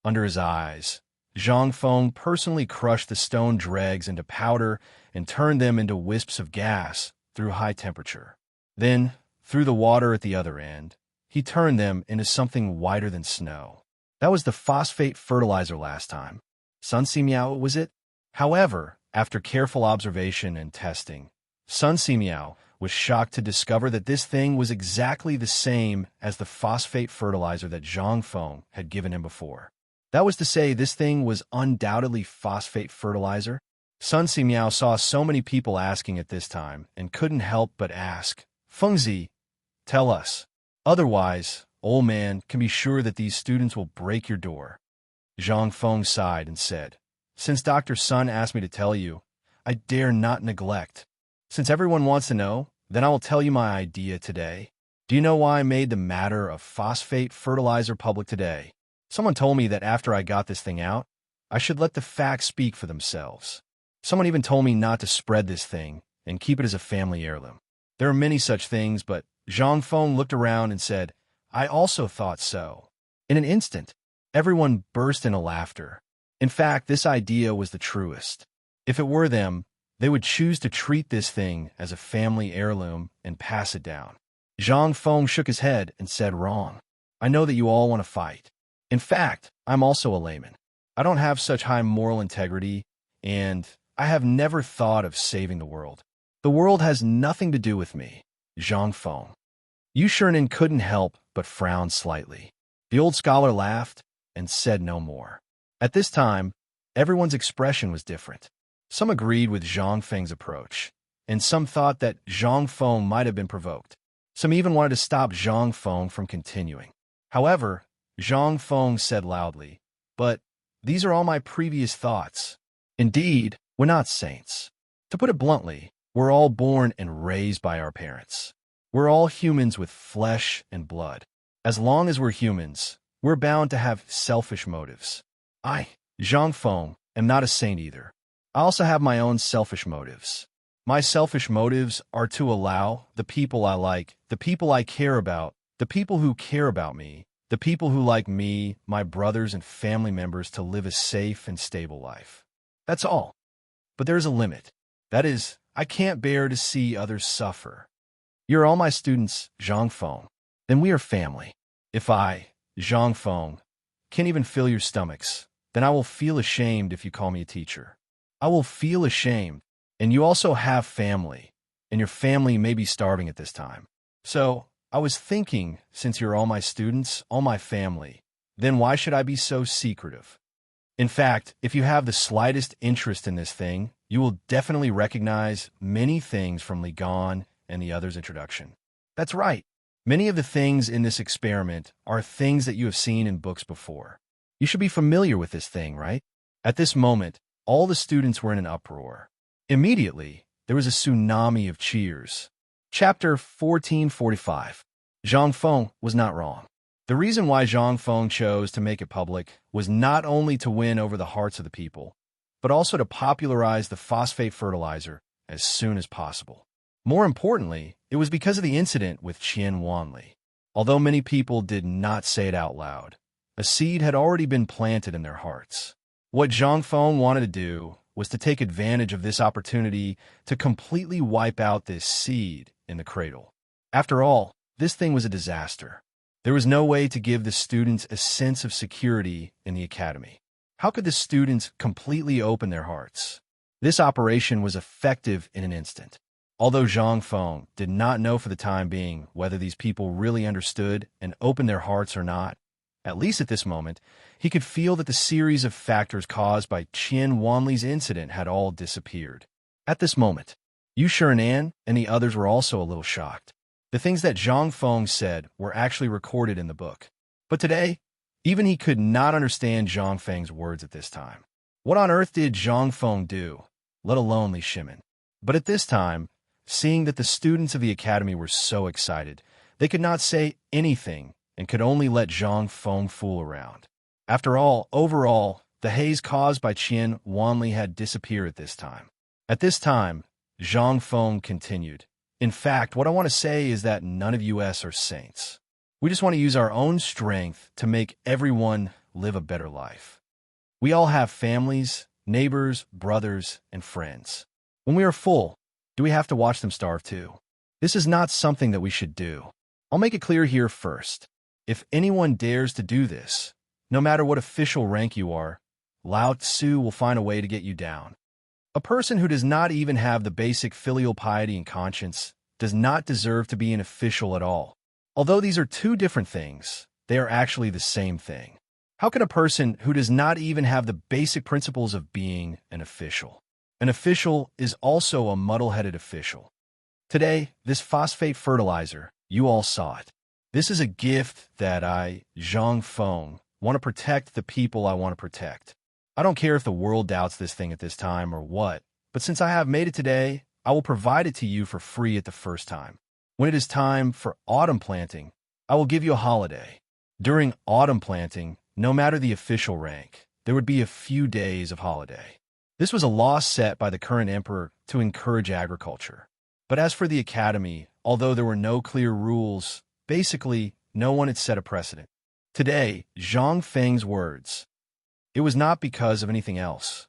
Under his eyes, Zhang Feng personally crushed the stone dregs into powder and turned them into wisps of gas through high temperature. Then, through the water at the other end, he turned them into something whiter than snow. That was the phosphate fertilizer last time. Sun Simiao was it? However, after careful observation and testing, Sun Simiao was shocked to discover that this thing was exactly the same as the phosphate fertilizer that Zhang Feng had given him before. That was to say, this thing was undoubtedly phosphate fertilizer. Sun Simiao saw so many people asking at this time and couldn't help but ask, "Fengzi, tell us. Otherwise, old man can be sure that these students will break your door." Zhang Feng sighed and said, "Since Dr. Sun asked me to tell you, I dare not neglect. Since everyone wants to know, Then I will tell you my idea today. Do you know why I made the matter of phosphate fertilizer public today? Someone told me that after I got this thing out, I should let the facts speak for themselves. Someone even told me not to spread this thing and keep it as a family heirloom. There are many such things, but Zhang Feng looked around and said, I also thought so. In an instant, everyone burst into laughter. In fact, this idea was the truest. If it were them, they would choose to treat this thing as a family heirloom and pass it down. Zhang Feng shook his head and said, wrong. I know that you all want to fight. In fact, I'm also a layman. I don't have such high moral integrity, and I have never thought of saving the world. The world has nothing to do with me. Zhang Feng. Yu Shinin couldn't help but frown slightly. The old scholar laughed and said no more. At this time, everyone's expression was different. Some agreed with Zhang Feng's approach, and some thought that Zhang Feng might have been provoked. Some even wanted to stop Zhang Feng from continuing. However, Zhang Feng said loudly, but these are all my previous thoughts. Indeed, we're not saints. To put it bluntly, we're all born and raised by our parents. We're all humans with flesh and blood. As long as we're humans, we're bound to have selfish motives. I, Zhang Feng, am not a saint either. I also have my own selfish motives. My selfish motives are to allow the people I like, the people I care about, the people who care about me, the people who like me, my brothers and family members to live a safe and stable life. That's all. But there's a limit. That is, I can't bear to see others suffer. You're all my students, Zhang Feng. Then we are family. If I, Zhang Feng, can't even fill your stomachs, then I will feel ashamed if you call me a teacher. I will feel ashamed, and you also have family, and your family may be starving at this time. So, I was thinking, since you're all my students, all my family, then why should I be so secretive? In fact, if you have the slightest interest in this thing, you will definitely recognize many things from Li Gan and the other's introduction. That's right. Many of the things in this experiment are things that you have seen in books before. You should be familiar with this thing, right? At this moment, all the students were in an uproar. Immediately, there was a tsunami of cheers. Chapter 1445. Zhang Feng was not wrong. The reason why Zhang Feng chose to make it public was not only to win over the hearts of the people, but also to popularize the phosphate fertilizer as soon as possible. More importantly, it was because of the incident with Qian Wanli. Although many people did not say it out loud, a seed had already been planted in their hearts. What Zhang Feng wanted to do was to take advantage of this opportunity to completely wipe out this seed in the cradle. After all, this thing was a disaster. There was no way to give the students a sense of security in the academy. How could the students completely open their hearts? This operation was effective in an instant. Although Zhang Feng did not know for the time being whether these people really understood and opened their hearts or not, at least at this moment, he could feel that the series of factors caused by Qian Wanli's incident had all disappeared. At this moment, Yu Shinin and the others were also a little shocked. The things that Zhang Feng said were actually recorded in the book. But today, even he could not understand Zhang Feng's words at this time. What on earth did Zhang Feng do, let alone Li Shimin? But at this time, seeing that the students of the academy were so excited, they could not say anything and could only let Zhang Feng fool around. After all, overall, the haze caused by Qian Wanli had disappeared at this time. At this time, Zhang Feng continued, in fact, what I want to say is that none of us are saints. We just want to use our own strength to make everyone live a better life. We all have families, neighbors, brothers, and friends. When we are full, do we have to watch them starve too? This is not something that we should do. I'll make it clear here first. If anyone dares to do this, no matter what official rank you are, Lao Tzu will find a way to get you down. A person who does not even have the basic filial piety and conscience does not deserve to be an official at all. Although these are two different things, they are actually the same thing. How can a person who does not even have the basic principles of being an official? An official is also a muddle-headed official. Today, this phosphate fertilizer, you all saw it. This is a gift that I, Zhang Feng, want to protect the people I want to protect. I don't care if the world doubts this thing at this time or what, but since I have made it today, I will provide it to you for free at the first time. When it is time for autumn planting, I will give you a holiday. During autumn planting, no matter the official rank, there would be a few days of holiday. This was a law set by the current emperor to encourage agriculture. But as for the academy, although there were no clear rules, basically, no one had set a precedent. Today, Zhang Feng's words. It was not because of anything else.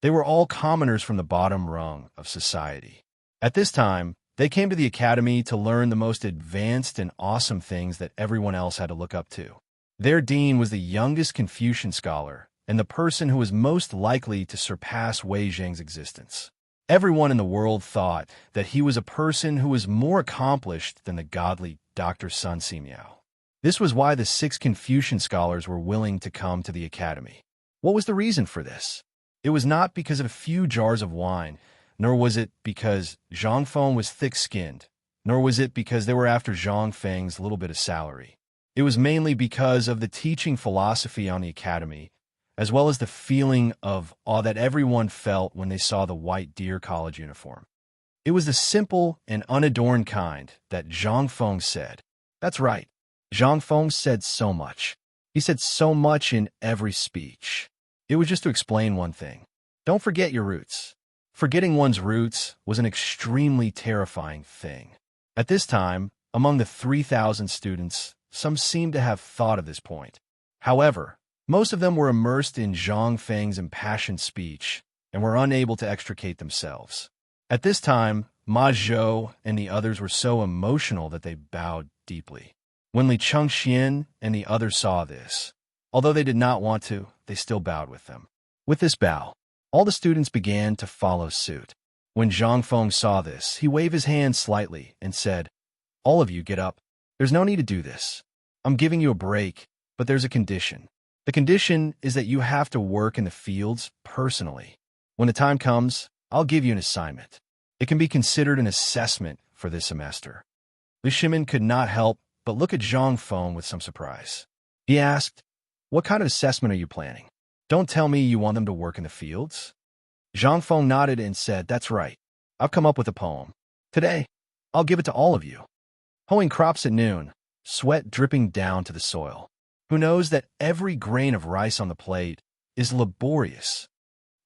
They were all commoners from the bottom rung of society. At this time, they came to the academy to learn the most advanced and awesome things that everyone else had to look up to. Their dean was the youngest Confucian scholar and the person who was most likely to surpass Wei Zheng's existence. Everyone in the world thought that he was a person who was more accomplished than the godly Dr. Sun Simiao. This was why the 6 Confucian scholars were willing to come to the academy. What was the reason for this? It was not because of a few jars of wine, nor was it because Zhang Feng was thick-skinned, nor was it because they were after Zhang Feng's little bit of salary. It was mainly because of the teaching philosophy on the academy, as well as the feeling of awe that everyone felt when they saw the white deer college uniform. It was the simple and unadorned kind that Zhang Feng said. That's right. Zhang Feng said so much. He said so much in every speech. It was just to explain one thing. Don't forget your roots. Forgetting one's roots was an extremely terrifying thing. At this time, among the 3,000 students, some seemed to have thought of this point. However, most of them were immersed in Zhang Feng's impassioned speech and were unable to extricate themselves. At this time, Ma Zhou and the others were so emotional that they bowed deeply. When Li Chengxian and the others saw this, although they did not want to, they still bowed with them. With this bow, all the students began to follow suit. When Zhang Feng saw this, he waved his hand slightly and said, "All of you get up. There's no need to do this. I'm giving you a break, but there's a condition. The condition is that you have to work in the fields personally. When the time comes, I'll give you an assignment. It can be considered an assessment for this semester." Li Shimin could not help but look at Zhang Feng with some surprise. He asked, "What kind of assessment are you planning? Don't tell me you want them to work in the fields?" Zhang Feng nodded and said, "That's right. I've come up with a poem. Today, I'll give it to all of you." Hoeing crops at noon, sweat dripping down to the soil. Who knows that every grain of rice on the plate is laborious?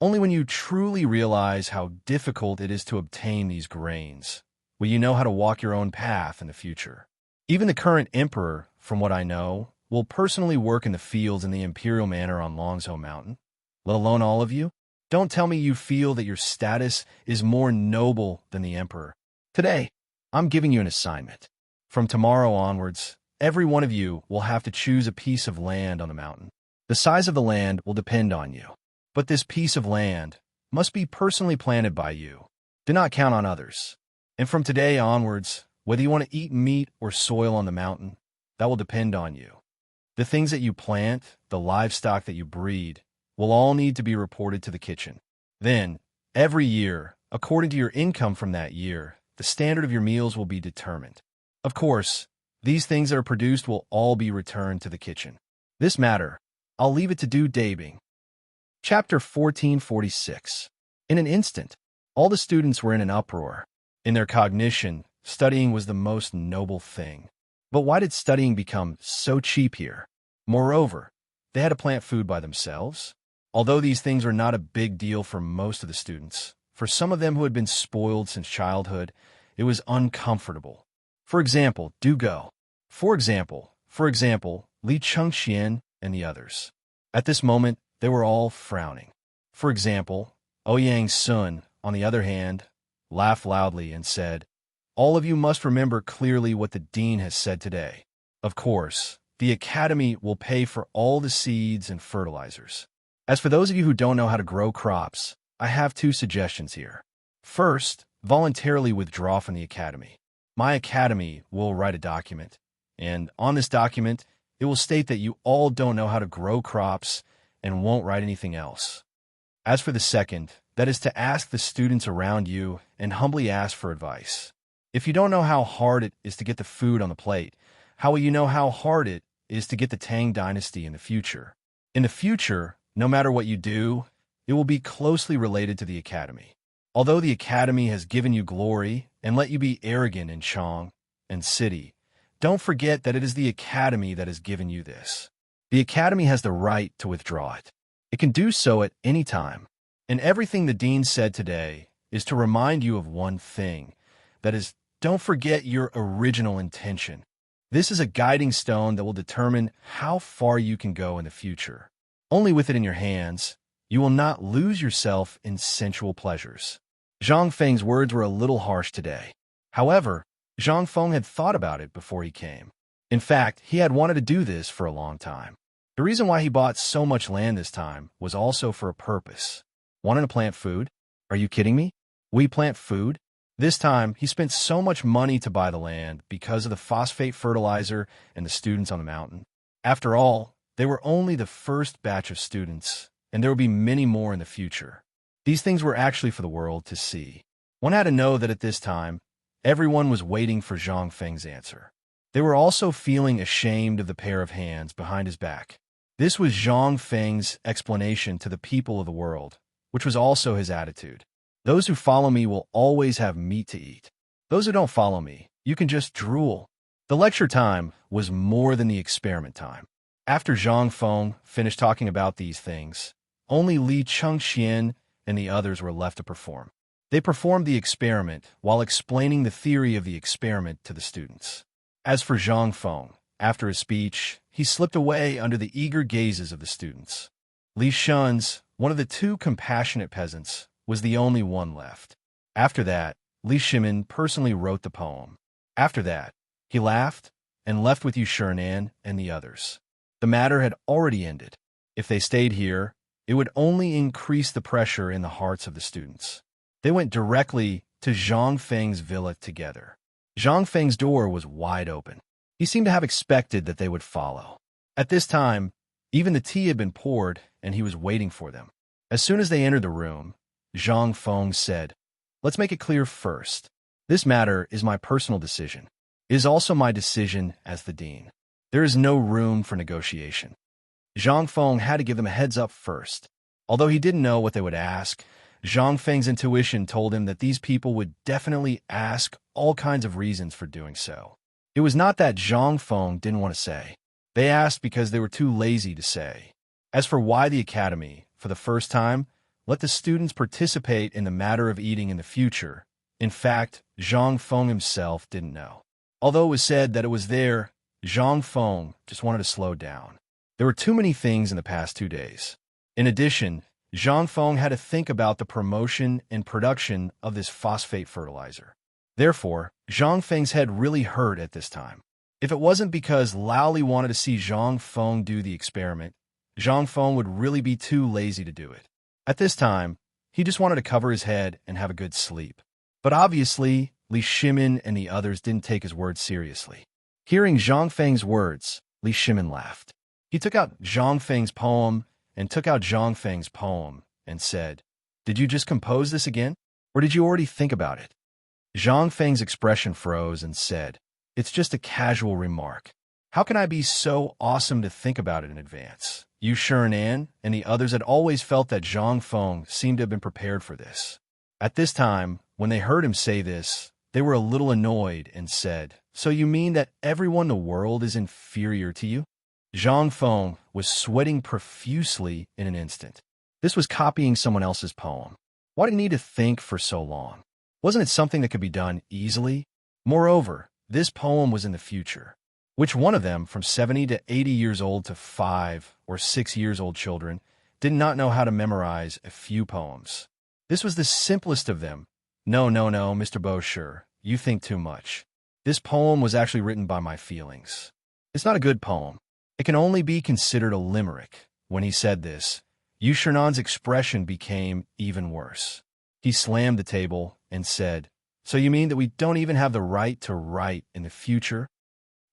Only when you truly realize how difficult it is to obtain these grains will you know how to walk your own path in the future. Even the current emperor, from what I know, will personally work in the fields in the imperial manor on Longzhou Mountain, let alone all of you. Don't tell me you feel that your status is more noble than the emperor. Today, I'm giving you an assignment. From tomorrow onwards, every one of you will have to choose a piece of land on the mountain. The size of the land will depend on you, but this piece of land must be personally planted by you. Do not count on others. And from today onwards, whether you want to eat meat or soil on the mountain, that will depend on you. The things that you plant, the livestock that you breed, will all need to be reported to the kitchen. Then, every year, according to your income from that year, the standard of your meals will be determined. Of course, these things that are produced will all be returned to the kitchen. This matter, I'll leave it to Du Dabing. Chapter 1446. In an instant, all the students were in an uproar. In their cognition, studying was the most noble thing. But why did studying become so cheap here? Moreover, they had to plant food by themselves. Although these things were not a big deal for most of the students, for some of them who had been spoiled since childhood, it was uncomfortable. For example, Du Go. For example, Li Chengxian and the others. At this moment, they were all frowning. For example, Ouyang Sun, on the other hand, laughed loudly and said, "All of you must remember clearly what the dean has said today. Of course, the academy will pay for all the seeds and fertilizers. As for those of you who don't know how to grow crops, I have 2 suggestions here. First, voluntarily withdraw from the academy. My academy will write a document, and on this document, it will state that you all don't know how to grow crops and won't write anything else. As for the second, that is to ask the students around you and humbly ask for advice. If you don't know how hard it is to get the food on the plate, how will you know how hard it is to get the Tang dynasty in the future? In the future, no matter what you do, it will be closely related to the academy. Although the Academy has given you glory and let you be arrogant in Chang and City, don't forget that it is the Academy that has given you this. The Academy has the right to withdraw it. It can do so at any time. And everything the Dean said today is to remind you of one thing. That is, don't forget your original intention. This is a guiding stone that will determine how far you can go in the future. Only with it in your hands, you will not lose yourself in sensual pleasures. Zhang Feng's words were a little harsh today. However, Zhang Feng had thought about it before he came. In fact, he had wanted to do this for a long time. The reason why he bought so much land this time was also for a purpose. Wanting to plant food? Are you kidding me? We plant food? This time, he spent so much money to buy the land because of the phosphate fertilizer and the students on the mountain. After all, they were only the first batch of students, and there will be many more in the future. These things were actually for the world to see. One had to know that at this time, everyone was waiting for Zhang Feng's answer. They were also feeling ashamed of the pair of hands behind his back. This was Zhang Feng's explanation to the people of the world, which was also his attitude. Those who follow me will always have meat to eat. Those who don't follow me, you can just drool. The lecture time was more than the experiment time. After Zhang Feng finished talking about these things, only Li Chengxian and the others were left to perform. They performed the experiment while explaining the theory of the experiment to the students. As for Zhang Feng, after his speech, he slipped away under the eager gazes of the students. Li Shun's, one of the two compassionate peasants, was the only one left. After that, Li Shimin personally wrote the poem. After that, he laughed and left with Yu Shernan and the others. The matter had already ended. If they stayed here, it would only increase the pressure in the hearts of the students. They went directly to Zhang Feng's villa together. Zhang Feng's door was wide open. He seemed to have expected that they would follow. At this time, even the tea had been poured, and he was waiting for them. As soon as they entered the room, Zhang Feng said, "Let's make it clear first. This matter is my personal decision. It is also my decision as the dean. There is no room for negotiation." Zhang Feng had to give them a heads up first. Although he didn't know what they would ask, Zhang Feng's intuition told him that these people would definitely ask all kinds of reasons for doing so. It was not that Zhang Feng didn't want to say. They asked because they were too lazy to say. As for why the Academy, for the first time, let the students participate in the matter of eating in the future, in fact, Zhang Feng himself didn't know. Although it was said that it was there, Zhang Feng just wanted to slow down. There were too many things in the past 2 days. In addition, Zhang Feng had to think about the promotion and production of this phosphate fertilizer. Therefore, Zhang Feng's head really hurt at this time. If it wasn't because Lao Li wanted to see Zhang Feng do the experiment, Zhang Feng would really be too lazy to do it. At this time, he just wanted to cover his head and have a good sleep. But obviously, Li Shimin and the others didn't take his words seriously. Hearing Zhang Feng's words, Li Shimin laughed. He took out Zhang Feng's poem and said, "Did you just compose this again? Or did you already think about it?" Zhang Feng's expression froze and said, "It's just a casual remark. How can I be so awesome to think about it in advance?" Yu Shernan and the others had always felt that Zhang Feng seemed to have been prepared for this. At this time, when they heard him say this, they were a little annoyed and said, "So you mean that everyone in the world is inferior to you?" Zhang Feng was sweating profusely in an instant. This was copying someone else's poem. Why did he need to think for so long? Wasn't it something that could be done easily? Moreover, this poem was in the future. Which one of them, from 70 to 80 years old to 5 or 6 years old children, did not know how to memorize a few poems? This was the simplest of them. No, Mr. Bosher, you think too much. This poem was actually written by my feelings. It's not a good poem. It can only be considered a limerick. When he said this, Yu Shernan's expression became even worse. He slammed the table and said, "So you mean that we don't even have the right to write in the future?"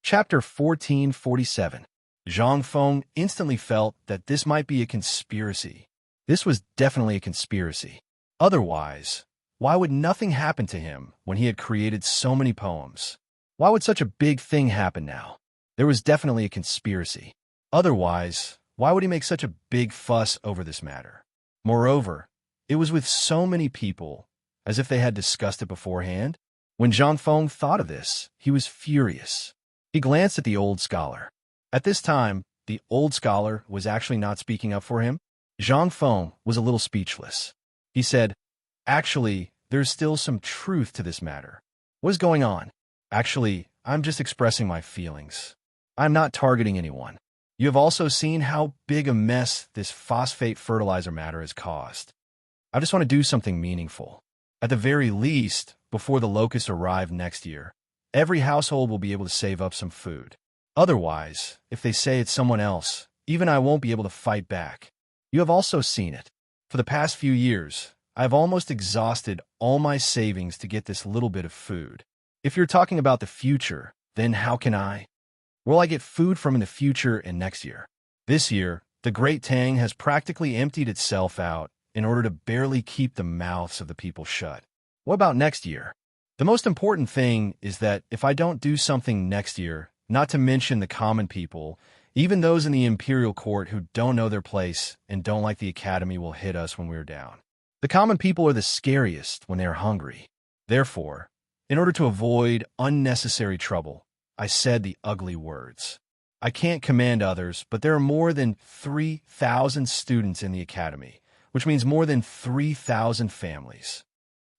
Chapter 1447. Zhang Feng instantly felt that this might be a conspiracy. This was definitely a conspiracy. Otherwise, why would nothing happen to him when he had created so many poems? Why would such a big thing happen now? There was definitely a conspiracy. Otherwise, why would he make such a big fuss over this matter? Moreover, it was with so many people, as if they had discussed it beforehand. When Zhang Feng thought of this, he was furious. He glanced at the old scholar. At this time, the old scholar was actually not speaking up for him. Zhang Feng was a little speechless. He said, "Actually, there's still some truth to this matter. What is going on? Actually, I'm just expressing my feelings. I'm not targeting anyone. You have also seen how big a mess this phosphate fertilizer matter has caused. I just want to do something meaningful. At the very least, before the locusts arrive next year, every household will be able to save up some food. Otherwise, if they say it's someone else, even I won't be able to fight back. You have also seen it. For the past few years, I've almost exhausted all my savings to get this little bit of food. If you're talking about the future, then how can I? Will I get food from in the future and next year? This year, the Great Tang has practically emptied itself out in order to barely keep the mouths of the people shut. What about next year? The most important thing is that if I don't do something next year, not to mention the common people, even those in the imperial court who don't know their place and don't like the academy will hit us when we're down. The common people are the scariest when they are hungry. Therefore, in order to avoid unnecessary trouble, I said the ugly words. I can't command others, but there are more than 3,000 students in the academy, which means more than 3,000 families.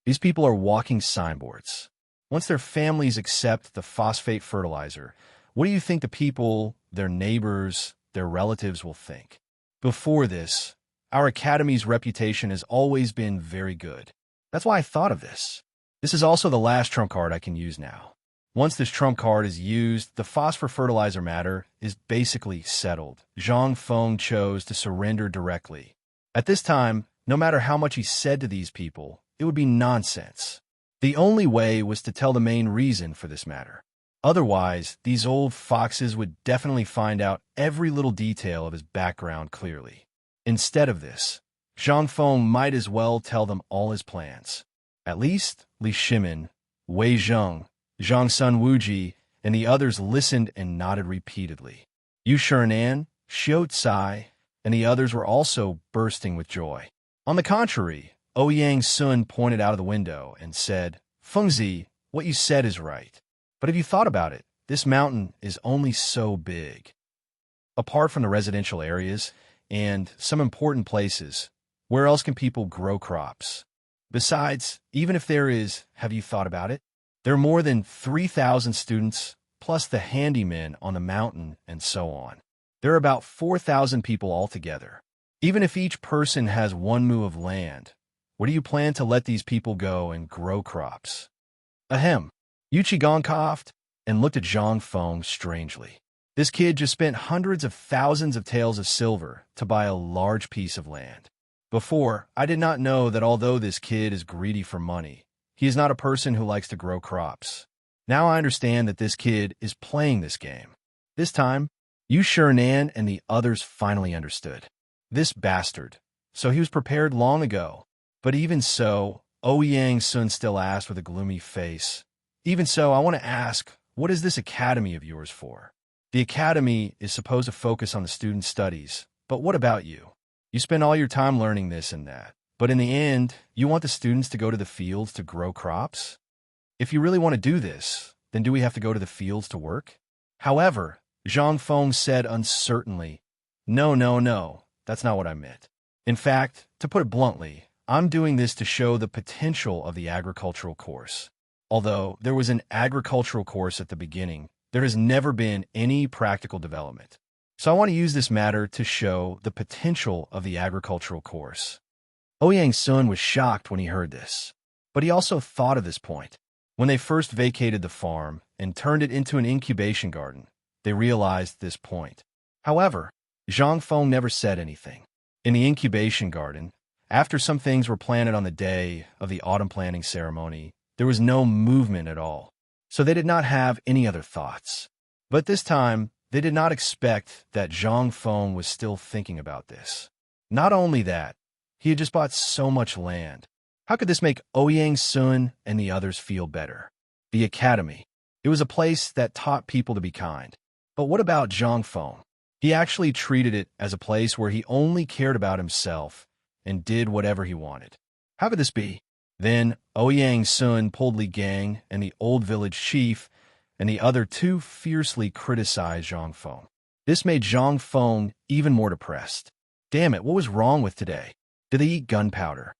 These people are walking signboards. Once their families accept the phosphate fertilizer, what do you think the people, their neighbors, their relatives will think? Before this, our academy's reputation has always been very good. That's why I thought of this. This is also the last trump card I can use now. Once this trump card is used, the phosphor fertilizer matter is basically settled. Zhang Feng chose to surrender directly. At this time, no matter how much he said to these people, it would be nonsense. The only way was to tell the main reason for this matter. Otherwise, these old foxes would definitely find out every little detail of his background clearly. Instead of this, Zhang Feng might as well tell them all his plans. At least, Li Shimin, Wei Zheng, Zhang Sun Wuji, and the others listened and nodded repeatedly. Yu Shernan, Xiao Tsai, and the others were also bursting with joy. On the contrary, Ouyang Sun pointed out of the window and said, "Fengzi, what you said is right. But if you thought about it, this mountain is only so big. Apart from the residential areas and some important places, where else can people grow crops? Besides, even if there is, have you thought about it? There are more than 3,000 students, plus the handymen on the mountain and so on. There are about 4,000 people altogether. Even if each person has 1 mu of land, where do you plan to let these people go and grow crops?" Ahem. Yu Qigong coughed and looked at Zhang Feng strangely. This kid just spent hundreds of thousands of taels of silver to buy a large piece of land. Before, I did not know that although this kid is greedy for money, he is not a person who likes to grow crops. Now I understand that this kid is playing this game. This time, Yu Shernan and the others finally understood. This bastard. So he was prepared long ago. But even so, Ouyang Sun still asked with a gloomy face, "Even so, I want to ask, what is this academy of yours for? The academy is supposed to focus on the student studies, but what about you? You spend all your time learning this and that, but in the end, you want the students to go to the fields to grow crops? If you really want to do this, then do we have to go to the fields to work?" However, Zhang Feng said uncertainly, No, that's not what I meant. In fact, to put it bluntly, I'm doing this to show the potential of the agricultural course. Although there was an agricultural course at the beginning, there has never been any practical development. So I want to use this matter to show the potential of the agricultural course. Ouyang Sun was shocked when he heard this, but he also thought of this point. When they first vacated the farm and turned it into an incubation garden, they realized this point. However, Zhang Feng never said anything. In the incubation garden, after some things were planted on the day of the autumn planting ceremony, there was no movement at all, so they did not have any other thoughts. But this time, they did not expect that Zhang Feng was still thinking about this. Not only that, he had just bought so much land. How could this make Ouyang Sun and the others feel better? The academy. It was a place that taught people to be kind. But what about Zhang Feng? He actually treated it as a place where he only cared about himself and did whatever he wanted. How could this be? Then Ouyang Sun pulled Li Gang and the old village chief, and the other two fiercely criticized Zhang Feng. This made Zhang Feng even more depressed. Damn it, what was wrong with today? Did they eat gunpowder?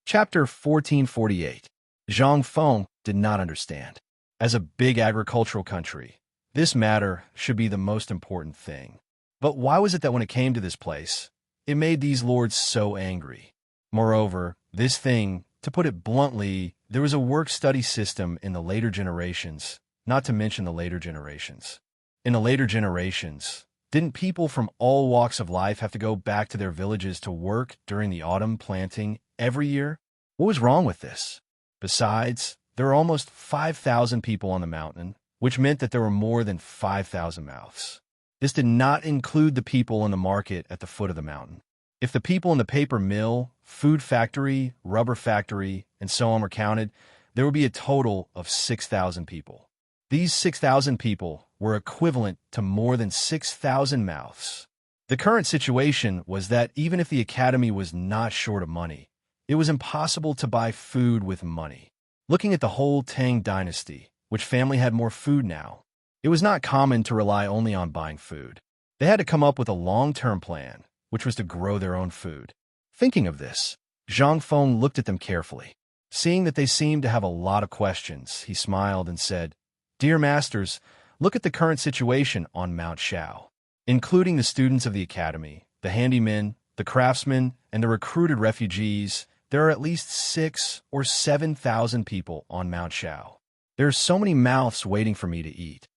Chapter 1448. Zhang Feng did not understand. As a big agricultural country, this matter should be the most important thing. But why was it that when it came to this place, it made these lords so angry? Moreover, this thing, to put it bluntly, there was a work-study system in the later generations, not to mention the later generations. In the later generations, didn't people from all walks of life have to go back to their villages to work during the autumn planting every year? What was wrong with this? Besides, there were almost 5,000 people on the mountain, which meant that there were more than 5,000 mouths. This did not include the people in the market at the foot of the mountain. If the people in the paper mill, food factory, rubber factory, and so on were counted, there would be a total of 6,000 people. These 6,000 people were equivalent to more than 6,000 mouths. The current situation was that even if the academy was not short of money, it was impossible to buy food with money. Looking at the whole Tang dynasty, which family had more food now, it was not common to rely only on buying food. They had to come up with a long-term plan, which was to grow their own food. Thinking of this, Zhang Feng looked at them carefully. Seeing that they seemed to have a lot of questions, he smiled and said, "Dear masters, look at the current situation on Mount Shao. Including the students of the academy, the handymen, the craftsmen, and the recruited refugees, there are at least 6,000 or 7,000 people on Mount Shao. There are so many mouths waiting for me to eat.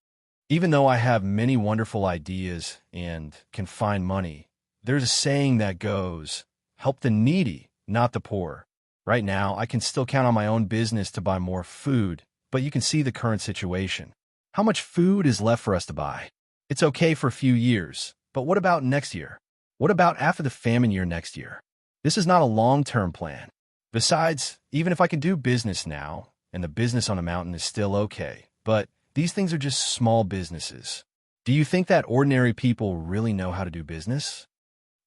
Even though I have many wonderful ideas and can find money, there's a saying that goes, help the needy, not the poor. Right now, I can still count on my own business to buy more food, but you can see the current situation. How much food is left for us to buy? It's okay for a few years, but what about next year? What about after the famine year next year? This is not a long-term plan. Besides, even if I can do business now, and the business on the mountain is still okay, but these things are just small businesses. Do you think that ordinary people really know how to do business?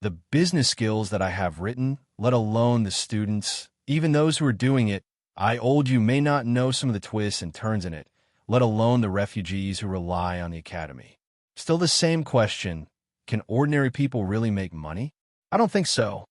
The business skills that I have written, let alone the students, even those who are doing it, I old you may not know some of the twists and turns in it, let alone the refugees who rely on the academy. Still the same question, can ordinary people really make money? I don't think so.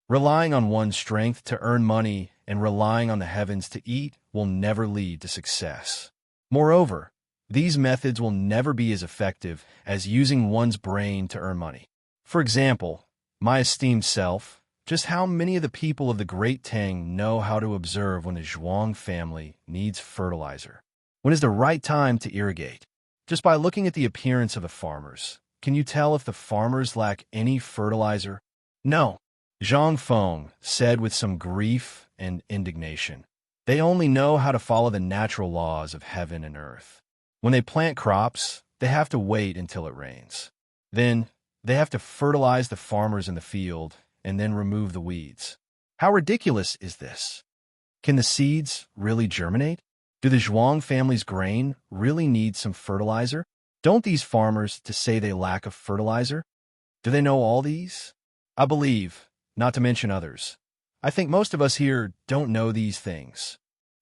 Relying on one's strength to earn money and relying on the heavens to eat will never lead to success. Moreover, these methods will never be as effective as using one's brain to earn money. For example, my esteemed self, just how many of the people of the Great Tang know how to observe when the Zhuang family needs fertilizer? When is the right time to irrigate? Just by looking at the appearance of the farmers, can you tell if the farmers lack any fertilizer? No. Zhang Feng said with some grief and indignation. They only know how to follow the natural laws of heaven and earth. When they plant crops, they have to wait until it rains. Then, they have to fertilize the farmers in the field and then remove the weeds. How ridiculous is this? Can the seeds really germinate? Do the Zhuang family's grain really need some fertilizer? Don't these farmers to say they lack of fertilizer? Do they know all these? I believe, not to mention others. I think most of us here don't know these things.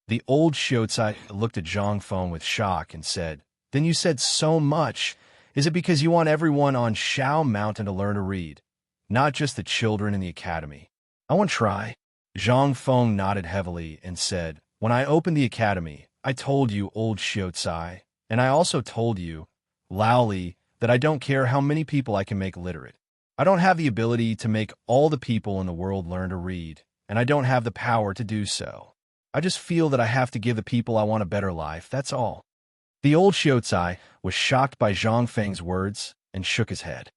The old Xiaocai looked at Zhang Feng with shock and said, "Then you said so much. Is it because you want everyone on Shao Mountain to learn to read, not just the children in the academy?" "I want to try." Zhang Feng nodded heavily and said, "When I opened the academy, I told you, old Xiaocai, and I also told you, Laoli, that I don't care how many people I can make literate. I don't have the ability to make all the people in the world learn to read, and I don't have the power to do so. I just feel that I have to give the people I want a better life, that's all." The old Xiaocai was shocked by Zhang Feng's words and shook his head.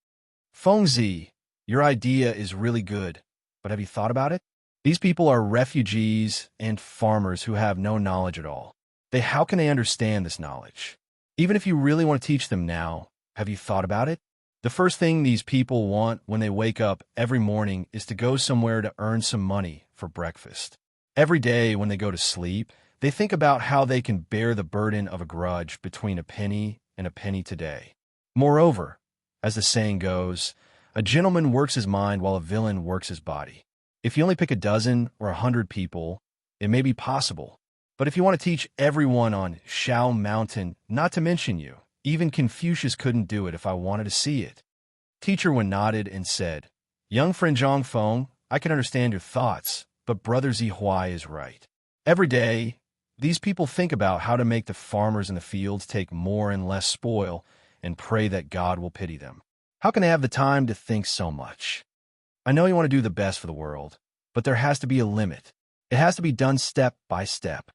"Fengzi, your idea is really good, but have you thought about it? These people are refugees and farmers who have no knowledge at all. How can they understand this knowledge? Even if you really want to teach them now, have you thought about it? The first thing these people want when they wake up every morning is to go somewhere to earn some money for breakfast. Every day when they go to sleep, they think about how they can bear the burden of a grudge between a penny and a penny today. Moreover, as the saying goes, a gentleman works his mind while a villain works his body. If you only pick a dozen or 100 people, It may be possible. But if you want to teach everyone on Shao Mountain, not to mention you, even Confucius couldn't do it if I wanted to see it. Teacher Wen nodded and said, Young friend Zhang Feng, I can understand your thoughts, but Brother Zihuai is right. Every day, these people think about how to make the farmers in the fields take more and less spoil and pray that God will pity them. How can they have the time to think so much? I know you want to do the best for the world, but there has to be a limit. It has to be done step by step.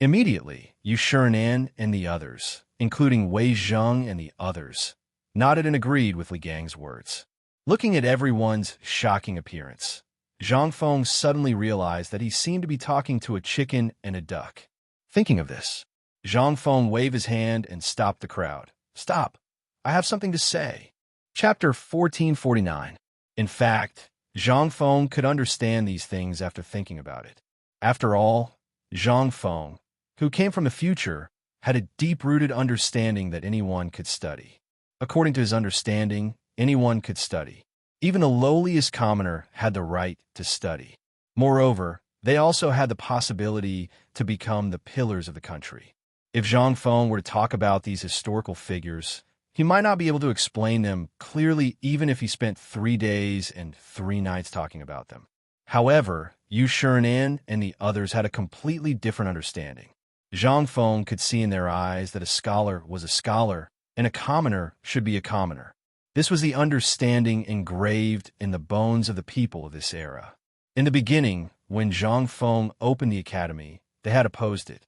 Immediately, Yu Shiren and the others, including Wei Zheng and the others, nodded and agreed with Li Gang's words. Looking at everyone's shocking appearance, Zhang Feng suddenly realized that he seemed to be talking to a chicken and a duck. Thinking of this, Zhang Feng waved his hand and stopped the crowd. Stop. I have something to say. Chapter 1449. In fact, Zhang Feng could understand these things after thinking about it. After all, Zhang Feng, who came from the future, had a deep-rooted understanding that anyone could study. According to his understanding, anyone could study. Even the lowliest commoner had the right to study. Moreover, they also had the possibility to become the pillars of the country. If Zhang Feng were to talk about these historical figures, he might not be able to explain them clearly even if he spent 3 days and 3 nights talking about them. However, Yu Shiren and the others had a completely different understanding. Zhang Feng could see in their eyes that a scholar was a scholar and a commoner should be a commoner. This was the understanding engraved in the bones of the people of this era. In the beginning, when Zhang Feng opened the academy, they had opposed it.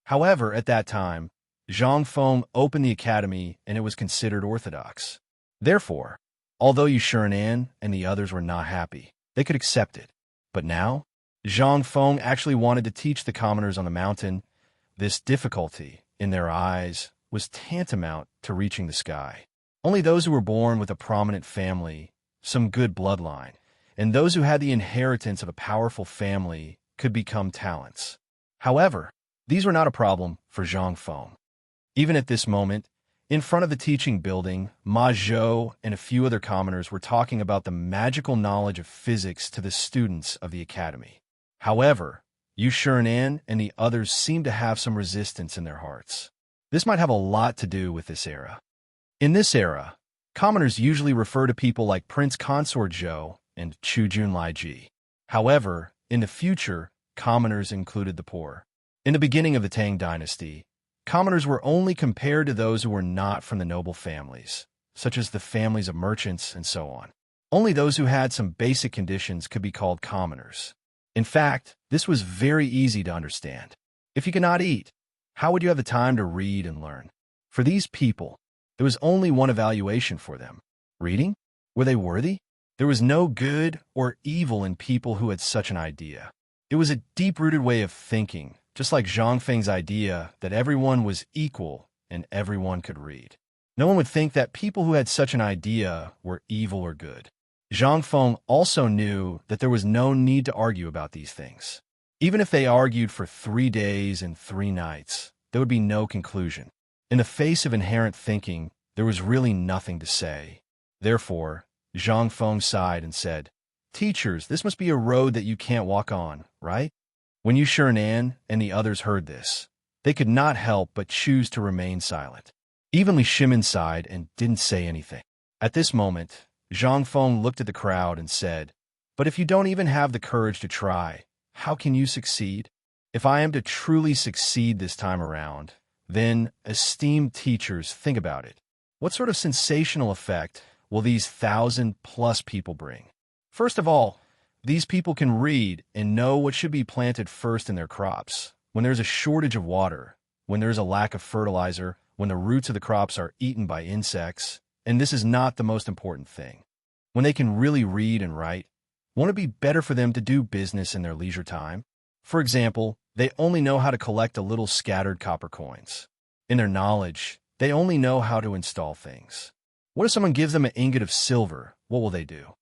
However, at that time, Zhang Feng opened the academy and it was considered orthodox. Therefore, although Yu Shiren and the others were not happy, they could accept it. But now, Zhang Feng actually wanted to teach the commoners on the mountain. This difficulty, in their eyes, was tantamount to reaching the sky. Only those who were born with a prominent family, some good bloodline, and those who had the inheritance of a powerful family could become talents. However, these were not a problem for Zhang Feng. Even at this moment, in front of the teaching building, Ma Zhou and a few other commoners were talking about the magical knowledge of physics to the students of the academy. However, Yu Shiren and the others seemed to have some resistance in their hearts. This might have a lot to do with this era. In this era, commoners usually refer to people like Prince Consort Zhou and Chu Junlai Ji. However, in the future, commoners included the poor. In the beginning of the Tang dynasty, commoners were only compared to those who were not from the noble families, such as the families of merchants and so on. Only those who had some basic conditions could be called commoners. In fact, this was very easy to understand. If you cannot eat, how would you have the time to read and learn? For these people, there was only one evaluation for them. Reading? Were they worthy? There was no good or evil in people who had such an idea. It was a deep-rooted way of thinking, just like Zhang Feng's idea that everyone was equal and everyone could read. No one would think that people who had such an idea were evil or good. Zhang Feng also knew that there was no need to argue about these things. Even if they argued for 3 days and 3 nights, there would be no conclusion. In the face of inherent thinking, there was really nothing to say. Therefore, Zhang Feng sighed and said, Teachers, this must be a road that you can't walk on, right? When Yu Shiren and the others heard this, they could not help but choose to remain silent. Even Li Shimin sighed and didn't say anything. At this moment, Zhang Feng looked at the crowd and said, But if you don't even have the courage to try, how can you succeed? If I am to truly succeed this time around, then, esteemed teachers, think about it. What sort of sensational effect will these 1,000+ people bring? First of all, these people can read and know what should be planted first in their crops. When there's a shortage of water, when there's a lack of fertilizer, when the roots of the crops are eaten by insects, and this is not the most important thing. When they can really read and write, won't it be better for them to do business in their leisure time? For example, they only know how to collect a little scattered copper coins. In their knowledge, they only know how to install things. What if someone gives them an ingot of silver? What will they do?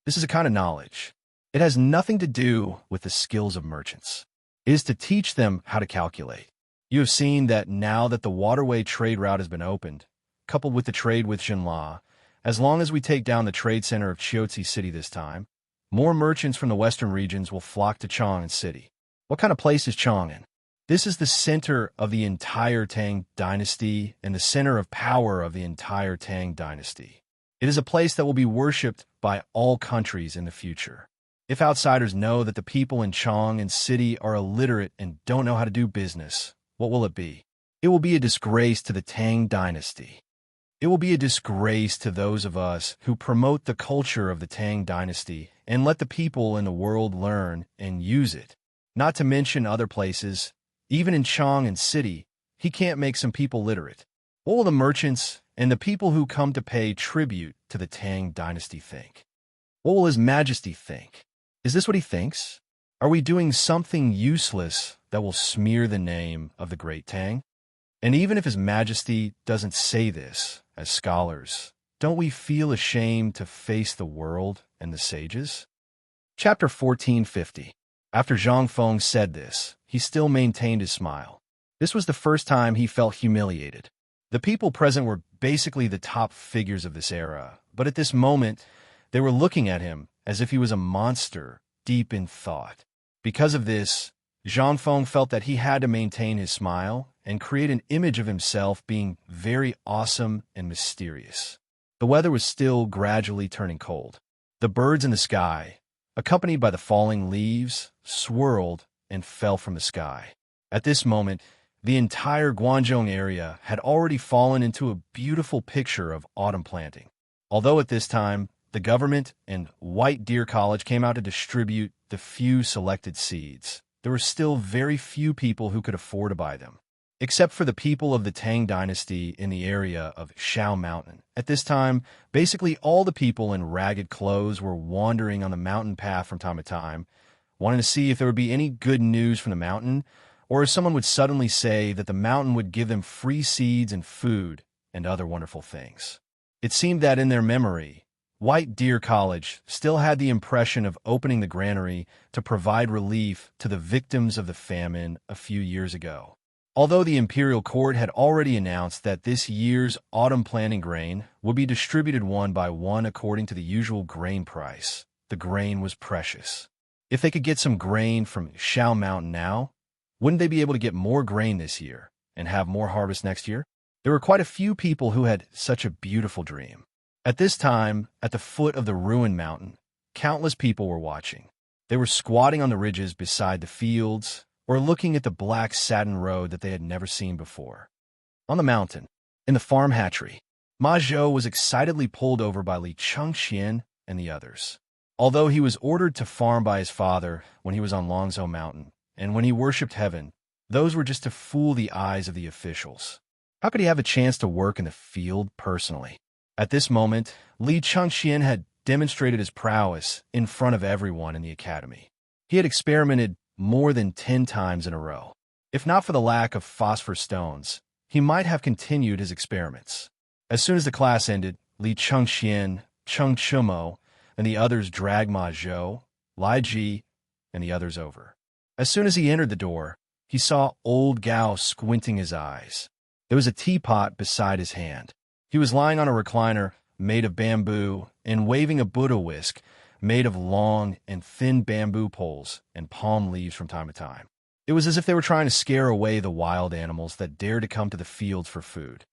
This is a kind of knowledge. It has nothing to do with the skills of merchants. It is to teach them how to calculate. You have seen that now that the waterway trade route has been opened, coupled with the trade with Jinla, as long as we take down the trade center of Chiotzi City this time, more merchants from the western regions will flock to Chang'an City. What kind of place is Chang'an? This is the center of the entire Tang dynasty and the center of power of the entire Tang dynasty. It is a place that will be worshipped by all countries in the future. If outsiders know that the people in Chang'an City are illiterate and don't know how to do business, what will it be? It will be a disgrace to the Tang dynasty. It will be a disgrace to those of us who promote the culture of the Tang dynasty and let the people in the world learn and use it. Not to mention other places. Even in Chang'an City, he can't make some people literate. What will the merchants and the people who come to pay tribute to the Tang dynasty think? What will His Majesty think? Is this what he thinks? Are we doing something useless that will smear the name of the great Tang? And even if His Majesty doesn't say this, as scholars, don't we feel ashamed to face the world and the sages? Chapter 1450. After Zhang Feng said this, he still maintained his smile. This was the first time he felt humiliated. The people present were basically the top figures of this era, but at this moment, they were looking at him as if he was a monster, deep in thought. Because of this, Zhang Feng felt that he had to maintain his smile and create an image of himself being very awesome and mysterious. The weather was still gradually turning cold. The birds in the sky, accompanied by the falling leaves, swirled and fell from the sky. At this moment, the entire Guangzhou area had already fallen into a beautiful picture of autumn planting. Although at this time, the government and White Deer College came out to distribute the few selected seeds, there were still very few people who could afford to buy them. Except for the people of the Tang dynasty in the area of Shao Mountain. At this time, basically all the people in ragged clothes were wandering on the mountain path from time to time, wanting to see if there would be any good news from the mountain, or if someone would suddenly say that the mountain would give them free seeds and food and other wonderful things. It seemed that in their memory, White Deer College still had the impression of opening the granary to provide relief to the victims of the famine a few years ago. Although the imperial court had already announced that this year's autumn planting grain would be distributed one by one according to the usual grain price, the grain was precious. If they could get some grain from Shao Mountain now, wouldn't they be able to get more grain this year and have more harvest next year? There were quite a few people who had such a beautiful dream. At this time, at the foot of the ruined mountain, countless people were watching. They were squatting on the ridges beside the fields, or looking at the black satin road that they had never seen before. On the mountain, in the farm hatchery, Ma Zhou was excitedly pulled over by Li Chengxian and the others. Although he was ordered to farm by his father when he was on Longzhou Mountain, and when he worshipped heaven, those were just to fool the eyes of the officials. How could he have a chance to work in the field personally? At this moment, Li Chengxian had demonstrated his prowess in front of everyone in the academy. He had experimented more than 10 times in a row. If not for the lack of phosphor stones, he might have continued his experiments. As soon as the class ended, Li Chengxian, Cheng Chumo, and the others dragged Ma Zhou, Lai Ji, and the others over. As soon as he entered the door, he saw old Gao squinting his eyes. There was a teapot beside his hand. He was lying on a recliner made of bamboo and waving a Buddha whisk made of long and thin bamboo poles and palm leaves from time to time. It was as if they were trying to scare away the wild animals that dared to come to the fields for food.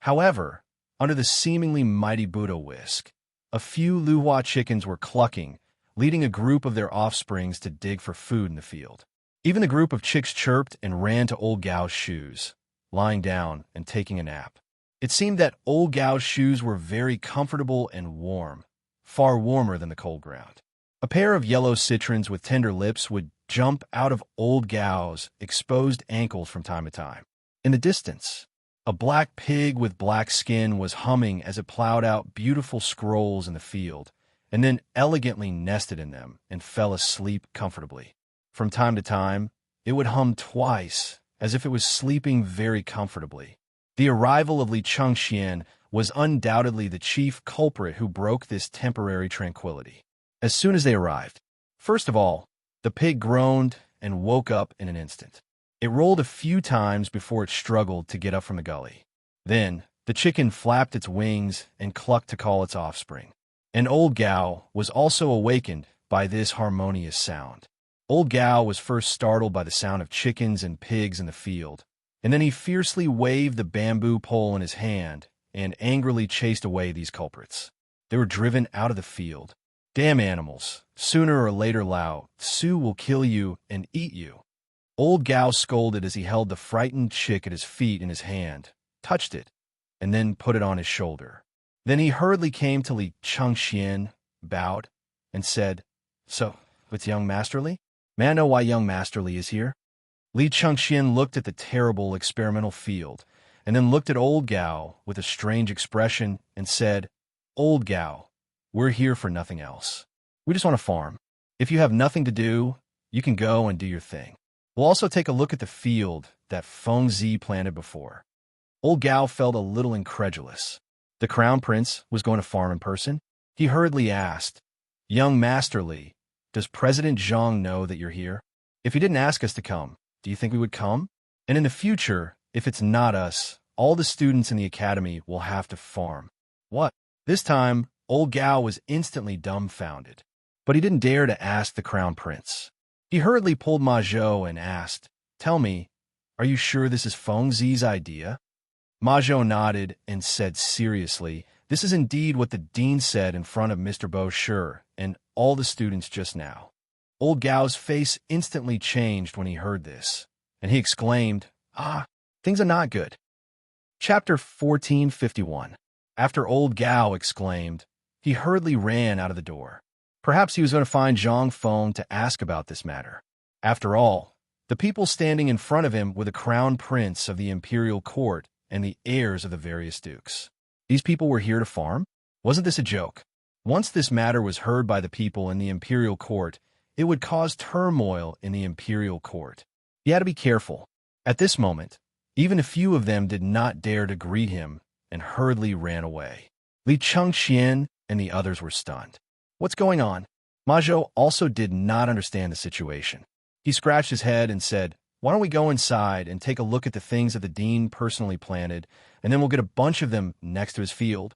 However, under the seemingly mighty Buddha whisk, a few Luhua chickens were clucking, leading a group of their offsprings to dig for food in the field. Even the group of chicks chirped and ran to old Gao's shoes, lying down and taking a nap. It seemed that old Gao's shoes were very comfortable and warm, far warmer than the cold ground. A pair of yellow citrons with tender lips would jump out of old Gao's exposed ankles from time to time. In the distance, a black pig with black skin was humming as it plowed out beautiful scrolls in the field, and then elegantly nested in them and fell asleep comfortably. From time to time, it would hum twice, as if it was sleeping very comfortably. The arrival of Li Chengxian was undoubtedly the chief culprit who broke this temporary tranquility. As soon as they arrived, first of all, the pig groaned and woke up in an instant. It rolled a few times before it struggled to get up from the gully. Then, the chicken flapped its wings and clucked to call its offspring. And old Gao was also awakened by this harmonious sound. Old Gao was first startled by the sound of chickens and pigs in the field, and then he fiercely waved the bamboo pole in his hand and angrily chased away these culprits. They were driven out of the field. Damn animals! Sooner or later Lao Tzu will kill you and eat you. Old Gao scolded as he held the frightened chick at his feet in his hand, touched it, and then put it on his shoulder. Then he hurriedly came to Li Chengxian, bowed, and said, "So, it's young Master Li? May I know why young Master Li is here?" Li Chengxian looked at the terrible experimental field, and then looked at Old Gao with a strange expression and said, "Old Gao, we're here for nothing else. We just want to farm. If you have nothing to do, you can go and do your thing. We'll also take a look at the field that Feng Zi planted before." Old Gao felt a little incredulous. The Crown Prince was going to farm in person? He hurriedly asked, "Young Master Li, does President Zhang know that you're here? If he didn't ask us to come, do you think we would come? And in the future, if it's not us, all the students in the academy will have to farm." What? This time, Old Gao was instantly dumbfounded. But he didn't dare to ask the Crown Prince. He hurriedly pulled Ma Zhou and asked, "Tell me, are you sure this is Feng Zi's idea?" Ma Zhou nodded and said seriously, "This is indeed what the dean said in front of Mr. Bo Shi and all the students just now." Old Gao's face instantly changed when he heard this, and he exclaimed, "Ah, things are not good." Chapter 1451. After Old Gao exclaimed, he hurriedly ran out of the door. Perhaps he was going to find Zhang Feng to ask about this matter. After all, the people standing in front of him were the crown prince of the imperial court and the heirs of the various dukes. These people were here to farm? Wasn't this a joke? Once this matter was heard by the people in the imperial court, it would cause turmoil in the imperial court. He had to be careful. At this moment, even a few of them did not dare to greet him and hurriedly ran away. Li Chengxian and the others were stunned. What's going on? Ma Zhou also did not understand the situation. He scratched his head and said, "Why don't we go inside and take a look at the things that the dean personally planted, and then we'll get a bunch of them next to his field?"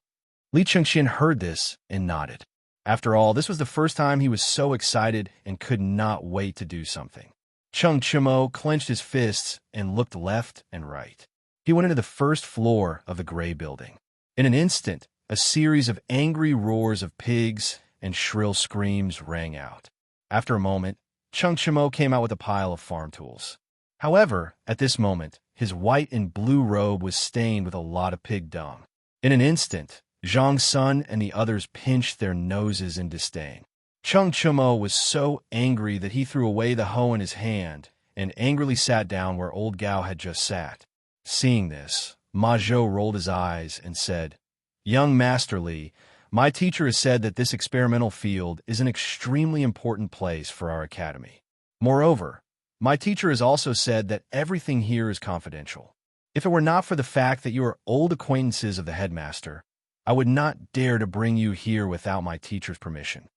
Li Chengxian heard this and nodded. After all, this was the first time he was so excited and could not wait to do something. Cheng Chimo clenched his fists and looked left and right. He went into the first floor of the gray building. In an instant, a series of angry roars of pigs and shrill screams rang out. After a moment, Cheng Chimo came out with a pile of farm tools. However, at this moment, his white and blue robe was stained with a lot of pig dung. In an instant, Zhang Sun and the others pinched their noses in disdain. Cheng Chimo was so angry that he threw away the hoe in his hand and angrily sat down where Old Gao had just sat. Seeing this, Ma Zhou rolled his eyes and said, "Young Master Li, my teacher has said that this experimental field is an extremely important place for our academy. Moreover, my teacher has also said that everything here is confidential. If it were not for the fact that you are old acquaintances of the headmaster, I would not dare to bring you here without my teacher's permission.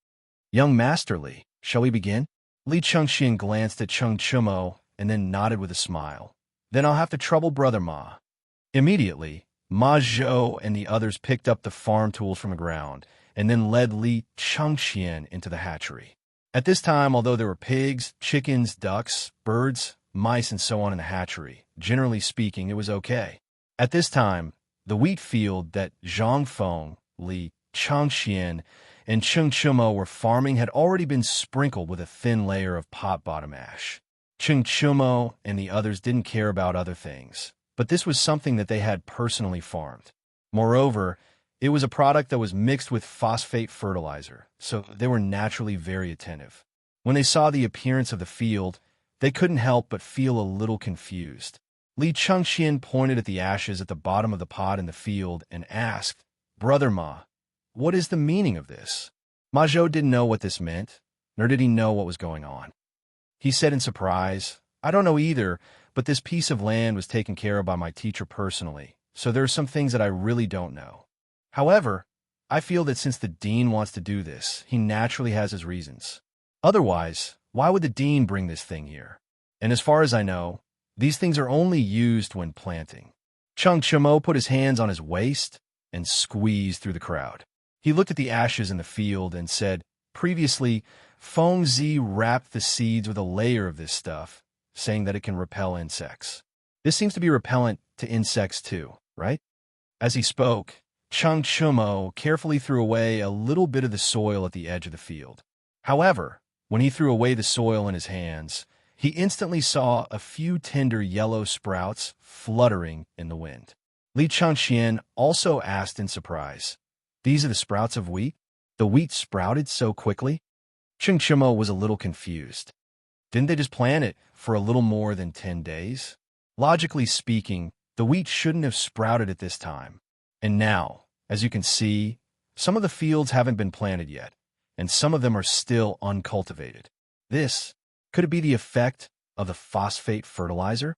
Young Master Li, shall we begin?" Li Chengxian glanced at Cheng Chimo and then nodded with a smile. "Then I'll have to trouble Brother Ma." Immediately, Ma Zhou and the others picked up the farm tools from the ground and then led Li Chengxian into the hatchery. At this time, although there were pigs, chickens, ducks, birds, mice, and so on in the hatchery, generally speaking, it was okay. At this time, the wheat field that Zhang Feng, Li Chengxian, and Cheng Chimo were farming had already been sprinkled with a thin layer of pot-bottom ash. Cheng Chimo and the others didn't care about other things, but this was something that they had personally farmed. Moreover, it was a product that was mixed with phosphate fertilizer, so they were naturally very attentive. When they saw the appearance of the field, they couldn't help but feel a little confused. Li Chengxian pointed at the ashes at the bottom of the pot in the field and asked, "Brother Ma, what is the meaning of this?" Ma Zhou didn't know what this meant, nor did he know what was going on. He said in surprise, "I don't know either, but this piece of land was taken care of by my teacher personally, so there are some things that I really don't know. However, I feel that since the dean wants to do this, he naturally has his reasons. Otherwise, why would the dean bring this thing here? And as far as I know, these things are only used when planting." Cheng Chimo put his hands on his waist and squeezed through the crowd. He looked at the ashes in the field and said, "Previously, Feng Zi wrapped the seeds with a layer of this stuff, saying that it can repel insects. This seems to be repellent to insects too, right? As he spoke, Cheng Chumo carefully threw away a little bit of the soil at the edge of the field. However, when he threw away the soil in his hands, he instantly saw a few tender yellow sprouts fluttering in the wind. Li Changxian also asked in surprise, "These are the sprouts of wheat? The wheat sprouted so quickly?" Cheng Chumo was a little confused. Didn't they just plant it for a little more than 10 days? Logically speaking, the wheat shouldn't have sprouted at this time. And now, as you can see, some of the fields haven't been planted yet, and some of them are still uncultivated. Could it be the effect of the phosphate fertilizer?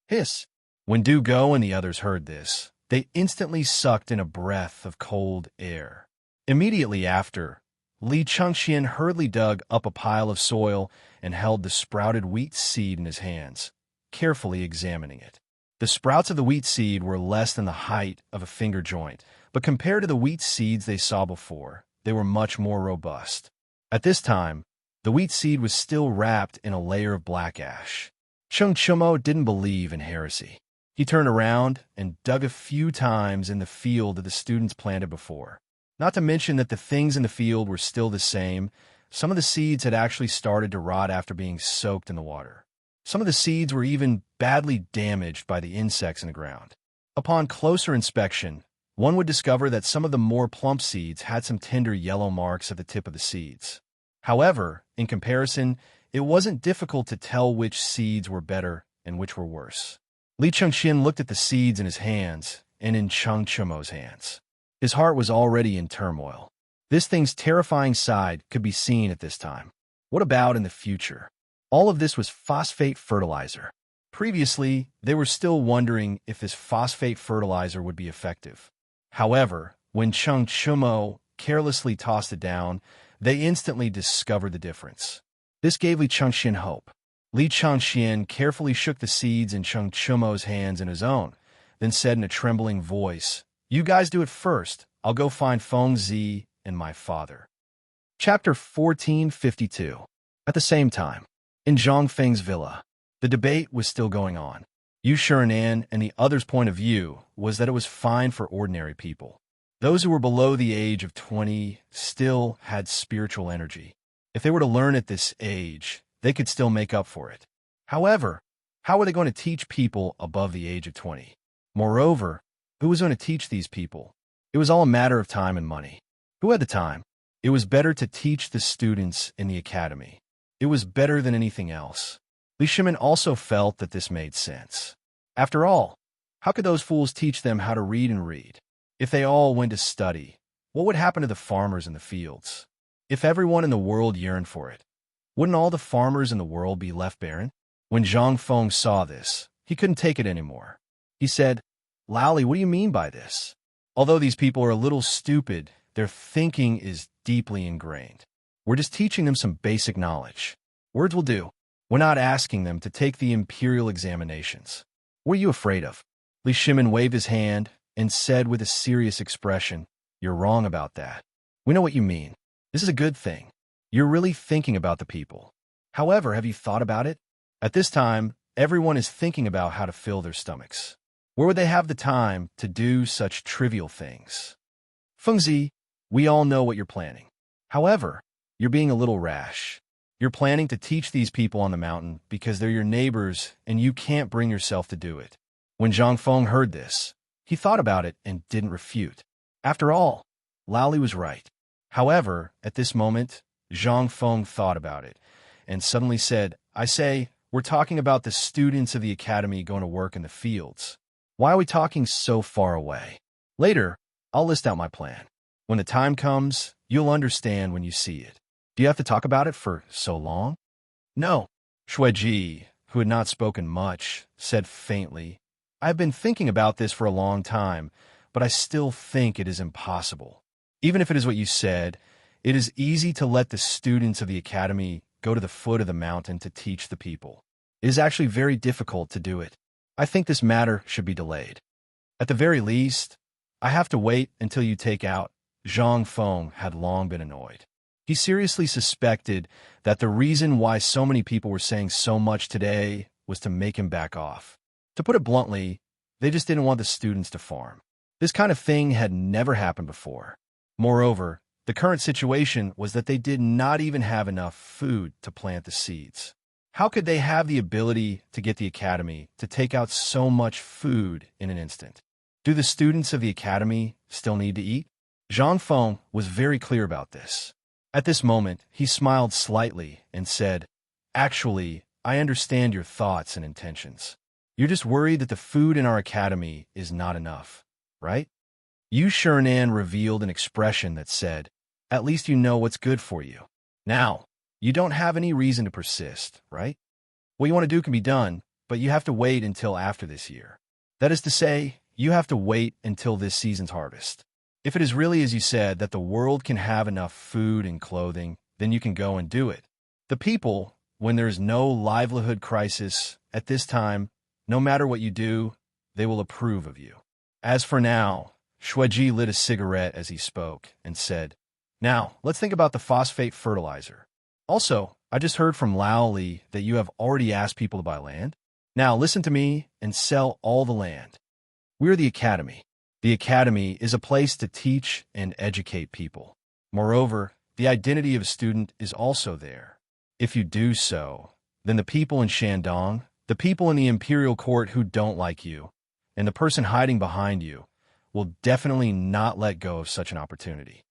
Hiss! When Du Go and the others heard this, they instantly sucked in a breath of cold air. Immediately after, Li Changxian hurriedly dug up a pile of soil and held the sprouted wheat seed in his hands, carefully examining it. The sprouts of the wheat seed were less than the height of a finger joint, but compared to the wheat seeds they saw before, they were much more robust. At this time, the wheat seed was still wrapped in a layer of black ash. Cheng Chumo didn't believe in heresy. He turned around and dug a few times in the field that the students planted before. Not to mention that the things in the field were still the same. Some of the seeds had actually started to rot after being soaked in the water. Some of the seeds were even badly damaged by the insects in the ground. Upon closer inspection, one would discover that some of the more plump seeds had some tender yellow marks at the tip of the seeds. However, in comparison, it wasn't difficult to tell which seeds were better and which were worse. Li Changxian looked at the seeds in his hands and in Cheng Chumo's hands. His heart was already in turmoil. This thing's terrifying side could be seen at this time. What about in the future? All of this was phosphate fertilizer. Previously, they were still wondering if this phosphate fertilizer would be effective. However, when Cheng Chumo carelessly tossed it down, they instantly discovered the difference. This gave Li Changxian hope. Li Changxian carefully shook the seeds in Cheng Chumo's hands and his own, then said in a trembling voice, "You guys do it first. I'll go find Feng Zi and my father." Chapter 1452. At the same time, in Zhang Feng's villa, the debate was still going on. Yu Shurinan and the others' point of view was that it was fine for ordinary people. Those who were below the age of 20 still had spiritual energy. If they were to learn at this age, they could still make up for it. However, how were they going to teach people above the age of 20? Moreover, who was going to teach these people? It was all a matter of time and money. Who had the time? It was better to teach the students in the academy. It was better than anything else. Li Shimin also felt that this made sense. After all, how could those fools teach them how to read and read? If they all went to study, what would happen to the farmers in the fields? If everyone in the world yearned for it, wouldn't all the farmers in the world be left barren? When Zhang Feng saw this, he couldn't take it anymore. He said, "Laoli, what do you mean by this? Although these people are a little stupid, their thinking is deeply ingrained. We're just teaching them some basic knowledge. Words will do. We're not asking them to take the imperial examinations. What are you afraid of?" Li Shimin waved his hand and said with a serious expression, "You're wrong about that. We know what you mean. This is a good thing. You're really thinking about the people. However, have you thought about it? At this time, everyone is thinking about how to fill their stomachs. Where would they have the time to do such trivial things? Feng Zi, we all know what you're planning. However, you're being a little rash. You're planning to teach these people on the mountain because they're your neighbors and you can't bring yourself to do it." When Zhang Feng heard this, he thought about it and didn't refute. After all, Laoli was right. However, at this moment, Zhang Feng thought about it and suddenly said, "I say, we're talking about the students of the academy going to work in the fields. Why are we talking so far away? Later, I'll list out my plan. When the time comes, you'll understand when you see it. Do you have to talk about it for so long?" "No." Shueji, who had not spoken much, said faintly, "I've been thinking about this for a long time, but I still think it is impossible. Even if it is what you said, it is easy to let the students of the academy go to the foot of the mountain to teach the people. It is actually very difficult to do it. I think this matter should be delayed. At the very least, I have to wait until you take out." Zhang Feng had long been annoyed. He seriously suspected that the reason why so many people were saying so much today was to make him back off. To put it bluntly, they just didn't want the students to farm. This kind of thing had never happened before. Moreover, the current situation was that they did not even have enough food to plant the seeds. How could they have the ability to get the academy to take out so much food in an instant? Do the students of the academy still need to eat? Zhang Feng was very clear about this. At this moment, he smiled slightly and said, "Actually, I understand your thoughts and intentions. You're just worried that the food in our academy is not enough, right?" Yu Shernan revealed an expression that said, "At least you know what's good for you. Now, you don't have any reason to persist, right? What you want to do can be done, but you have to wait until after this year. That is to say, you have to wait until this season's harvest. If it is really as you said that the world can have enough food and clothing, then you can go and do it. The people, when there is no livelihood crisis at this time, no matter what you do, they will approve of you." As for now, Shuiji lit a cigarette as he spoke and said, "Now, let's think about the phosphate fertilizer. Also, I just heard from Lao Li that you have already asked people to buy land. Now, listen to me and sell all the land. We're the academy. The academy is a place to teach and educate people. Moreover, the identity of a student is also there. If you do so, then the people in Shandong, the people in the imperial court who don't like you, and the person hiding behind you, will definitely not let go of such an opportunity."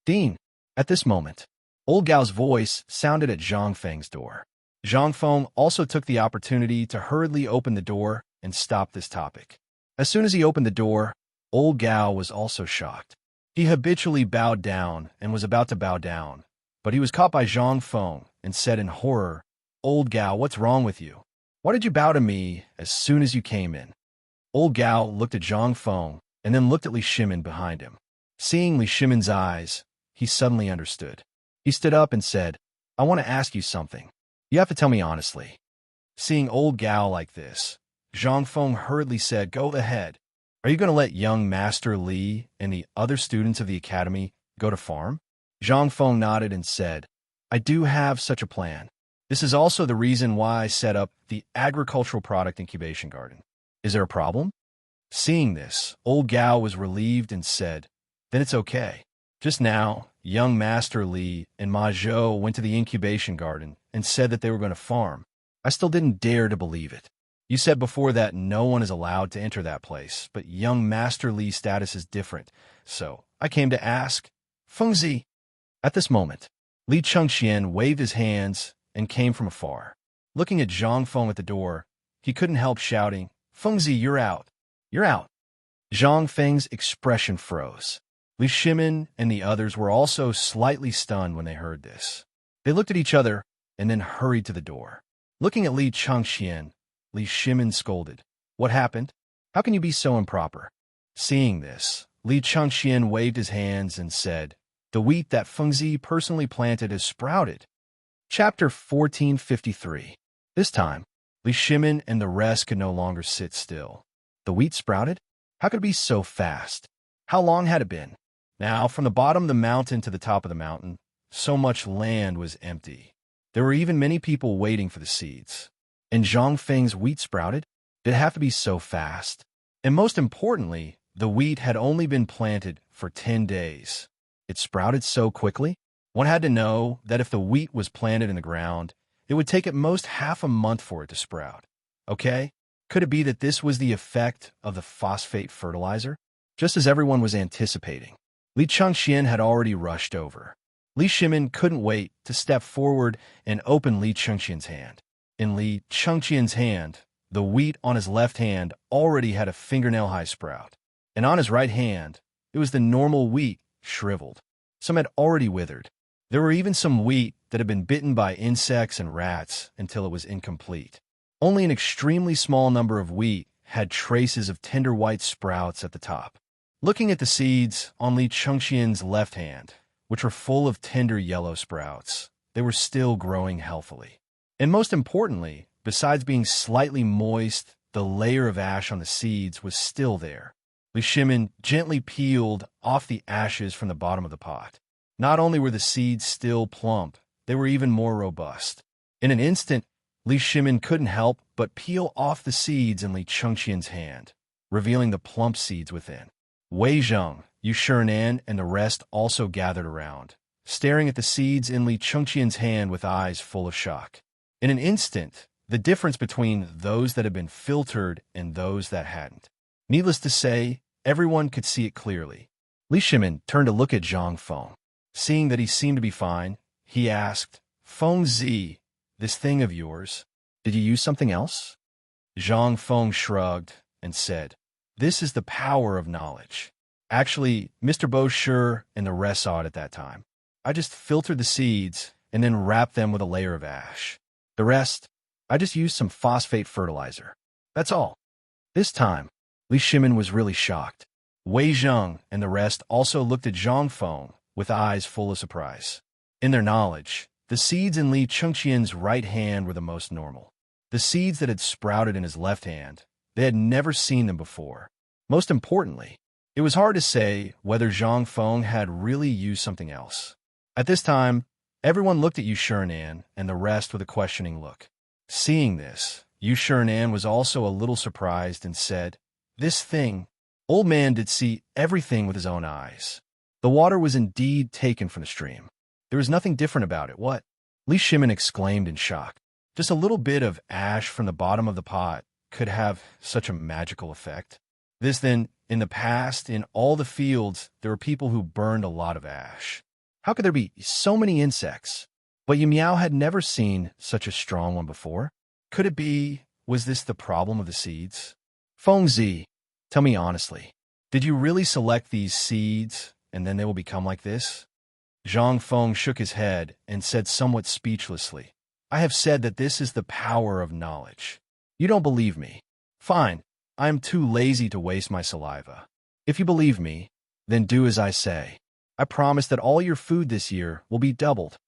"Dean." At this moment, Old Gao's voice sounded at Zhang Feng's door. Zhang Feng also took the opportunity to hurriedly open the door and stop this topic. As soon as he opened the door, Old Gao was also shocked. He habitually bowed down and was about to bow down, but he was caught by Zhang Feng and said in horror, "Old Gao, what's wrong with you? Why did you bow to me as soon as you came in?" Old Gao looked at Zhang Feng and then looked at Li Shimin behind him. Seeing Li Shimin's eyes, he suddenly understood. He stood up and said, "I want to ask you something. You have to tell me honestly." Seeing Old Gao like this, Zhang Feng hurriedly said, "Go ahead. Are you going to let young Master Li and the other students of the academy go to farm?" Zhang Feng nodded and said, "I do have such a plan. This is also the reason why I set up the agricultural product incubation garden. Is there a problem?" Seeing this, Old Gao was relieved and said, "Then it's okay. Just now, young Master Li and Ma Zhou went to the incubation garden and said that they were going to farm. I still didn't dare to believe it. You said before that no one is allowed to enter that place, but young Master Li's status is different, so I came to ask." "Fengzi." At this moment, Li Chengxian waved his hands and came from afar. Looking at Zhang Feng at the door, he couldn't help shouting, "Fengzi, you're out. You're out." Zhang Feng's expression froze. Li Shimin and the others were also slightly stunned when they heard this. They looked at each other and then hurried to the door. Looking at Li Chengxian, Li Shimin scolded, "What happened? How can you be so improper?" Seeing this, Li Chengxian waved his hands and said, "The wheat that Fengzi personally planted has sprouted." Chapter 1453. This time, Li Shimin and the rest could no longer sit still. The wheat sprouted? How could it be so fast? How long had it been? Now, from the bottom of the mountain to the top of the mountain, so much land was empty. There were even many people waiting for the seeds. And Zhang Feng's wheat sprouted? Did it have to be so fast? And most importantly, the wheat had only been planted for 10 days. It sprouted so quickly? One had to know that if the wheat was planted in the ground, it would take at most half a month for it to sprout. Okay? Could it be that this was the effect of the phosphate fertilizer? Just as everyone was anticipating, Li Chengxian had already rushed over. Li Shimin couldn't wait to step forward and open Li Chengxian's hand. In Li Chengxian's hand, the wheat on his left hand already had a fingernail-high sprout, and on his right hand, it was the normal wheat, shriveled. Some had already withered. There were even some wheat that had been bitten by insects and rats until it was incomplete. Only an extremely small number of wheat had traces of tender white sprouts at the top. Looking at the seeds on Li Chengxian's left hand, which were full of tender yellow sprouts, they were still growing healthily. And most importantly, besides being slightly moist, the layer of ash on the seeds was still there. Li Shimin gently peeled off the ashes from the bottom of the pot. Not only were the seeds still plump, they were even more robust. In an instant, Li Shimin couldn't help but peel off the seeds in Li Chengqian's hand, revealing the plump seeds within. Wei Zheng, Yu Shinan, and the rest also gathered around, staring at the seeds in Li Chengqian's hand with eyes full of shock. In an instant, the difference between those that had been filtered and those that hadn't. Needless to say, everyone could see it clearly. Li Shimin turned to look at Zhang Feng. Seeing that he seemed to be fine, he asked, "Feng Zi, this thing of yours, did you use something else?" Zhang Feng shrugged and said, "This is the power of knowledge. Actually, Mr. Bo Shi and the rest saw it at that time. I just filtered the seeds and then wrapped them with a layer of ash. The rest, I just used some phosphate fertilizer. That's all." This time, Li Shimin was really shocked. Wei Zheng and the rest also looked at Zhang Feng with eyes full of surprise. In their knowledge, the seeds in Li Chengqian's right hand were the most normal. The seeds that had sprouted in his left hand, they had never seen them before. Most importantly, it was hard to say whether Zhang Feng had really used something else. At this time, everyone looked at Yu Shinan and the rest with a questioning look. Seeing this, Yu Shinan was also a little surprised and said, "This thing." Old man did see everything with his own eyes. The water was indeed taken from the stream. There was nothing different about it. What? Li Shimin exclaimed in shock. Just a little bit of ash from the bottom of the pot could have such a magical effect. This then, in the past, in all the fields, there were people who burned a lot of ash. How could there be so many insects? But Yu Miao had never seen such a strong one before. Could it be, was this the problem of the seeds? Feng Zi, tell me honestly, did you really select these seeds and then they will become like this? Zhang Feng shook his head and said somewhat speechlessly, "I have said that this is the power of knowledge. You don't believe me. Fine, I am too lazy to waste my saliva. If you believe me, then do as I say. I promise that all your food this year will be doubled."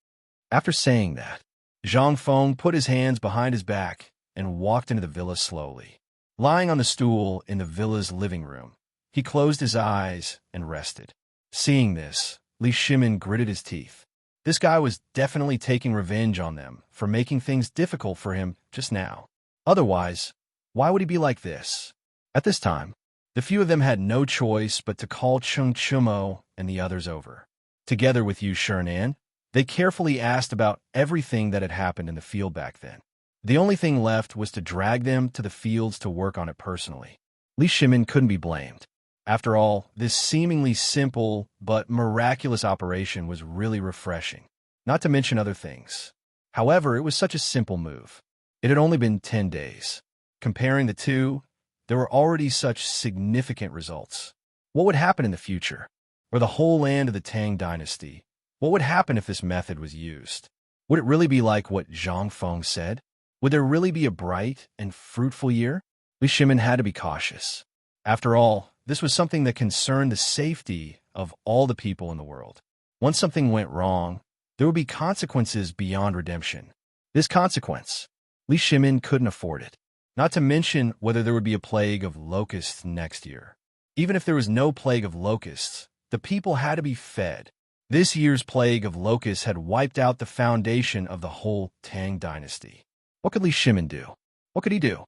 After saying that, Zhang Feng put his hands behind his back and walked into the villa slowly. Lying on the stool in the villa's living room, he closed his eyes and rested. Seeing this, Li Shimin gritted his teeth. This guy was definitely taking revenge on them for making things difficult for him just now. Otherwise, why would he be like this? At this time, the few of them had no choice but to call Cheng Chumo and the others over. Together with Yu Shinan, they carefully asked about everything that had happened in the field back then. The only thing left was to drag them to the fields to work on it personally. Li Shimin couldn't be blamed. After all, this seemingly simple but miraculous operation was really refreshing, not to mention other things. However, it was such a simple move. It had only been 10 days. Comparing the two, there were already such significant results. What would happen in the future? Or the whole land of the Tang dynasty? What would happen if this method was used? Would it really be like what Zhang Feng said? Would there really be a bright and fruitful year? Li Shimin had to be cautious. After all, this was something that concerned the safety of all the people in the world. Once something went wrong, there would be consequences beyond redemption. This consequence, Li Shimin couldn't afford it. Not to mention whether there would be a plague of locusts next year. Even if there was no plague of locusts, the people had to be fed. This year's plague of locusts had wiped out the foundation of the whole Tang dynasty. What could Li Shimin do? What could he do?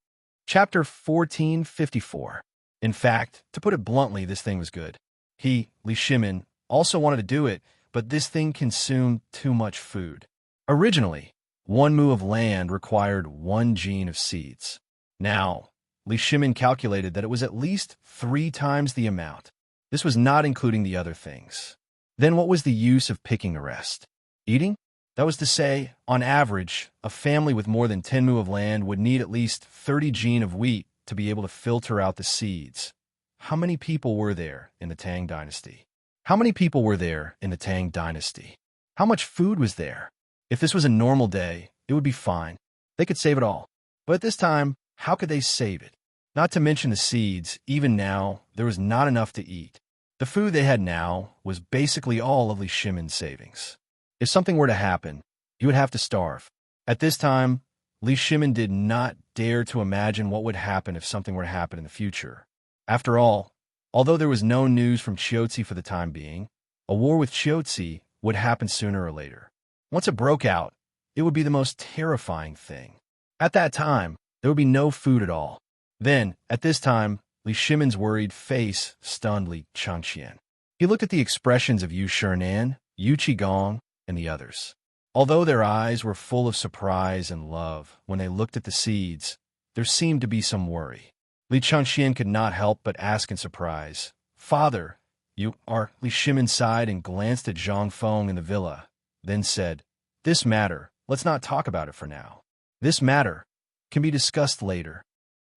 Chapter 1454. In fact, to put it bluntly, this thing was good. He, Li Shimin, also wanted to do it, but this thing consumed too much food. Originally, 1 mu of land required 1 gene of seeds. Now, Li Shimin calculated that it was at least 3 times the amount. This was not including the other things. Then what was the use of picking the rest? Eating? That was to say, on average, a family with more than 10 mu of land would need at least 30 gene of wheat to be able to filter out the seeds. How many people were there in the Tang dynasty? How many people were there in the Tang dynasty? How much food was there? If this was a normal day, it would be fine. They could save it all. But at this time, how could they save it? Not to mention the seeds, even now, there was not enough to eat. The food they had now was basically all of Li Shimin's savings. If something were to happen, he would have to starve. At this time, Li Shimin did not dare to imagine what would happen if something were to happen in the future. After all, although there was no news from Chiotzi for the time being, a war with Chiotzi would happen sooner or later. Once it broke out, it would be the most terrifying thing. At that time, there would be no food at all. Then, at this time, Li Shimon's worried face stunned Li Changqian. He looked at the expressions of Yu Shinan, Yu Qigong, and the others. Although their eyes were full of surprise and love when they looked at the seeds, there seemed to be some worry. Li Changqian could not help but ask in surprise, "Father, you are?" Li Shimin sighed and glanced at Zhang Feng in the villa, then said, "This matter, let's not talk about it for now. This matter can be discussed later."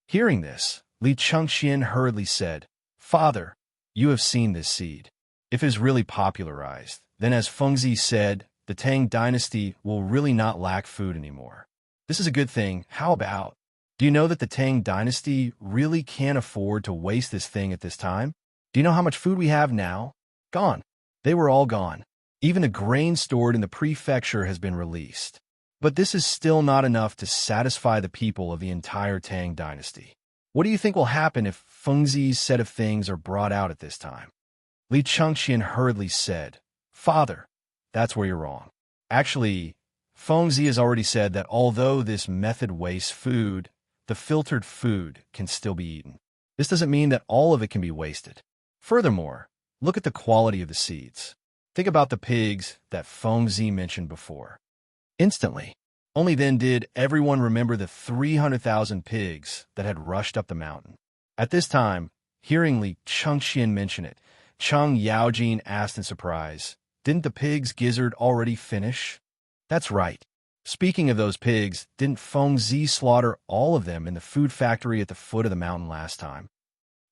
Hearing this, Li Changqian hurriedly said, "Father, you have seen this seed. If it is really popularized, then as Fengzi said, the Tang dynasty will really not lack food anymore. This is a good thing. How about? Do you know that the Tang dynasty really can't afford to waste this thing at this time? Do you know how much food we have now? Gone. They were all gone. Even the grain stored in the prefecture has been released. But this is still not enough to satisfy the people of the entire Tang dynasty. What do you think will happen if Fengzi's set of things are brought out at this time?" Li Changqian hurriedly said, "Father, that's where you're wrong. Actually, Fengzi has already said that although this method wastes food, the filtered food can still be eaten. This doesn't mean that all of it can be wasted. Furthermore, look at the quality of the seeds. Think about the pigs that Fengzi mentioned before." Instantly, only then did everyone remember the 300,000 pigs that had rushed up the mountain. At this time, hearing Li Changqian mention it, Cheng Yaojin asked in surprise, "Didn't the pig's gizzard already finish?" "That's right. Speaking of those pigs, didn't Fengzi slaughter all of them in the food factory at the foot of the mountain last time?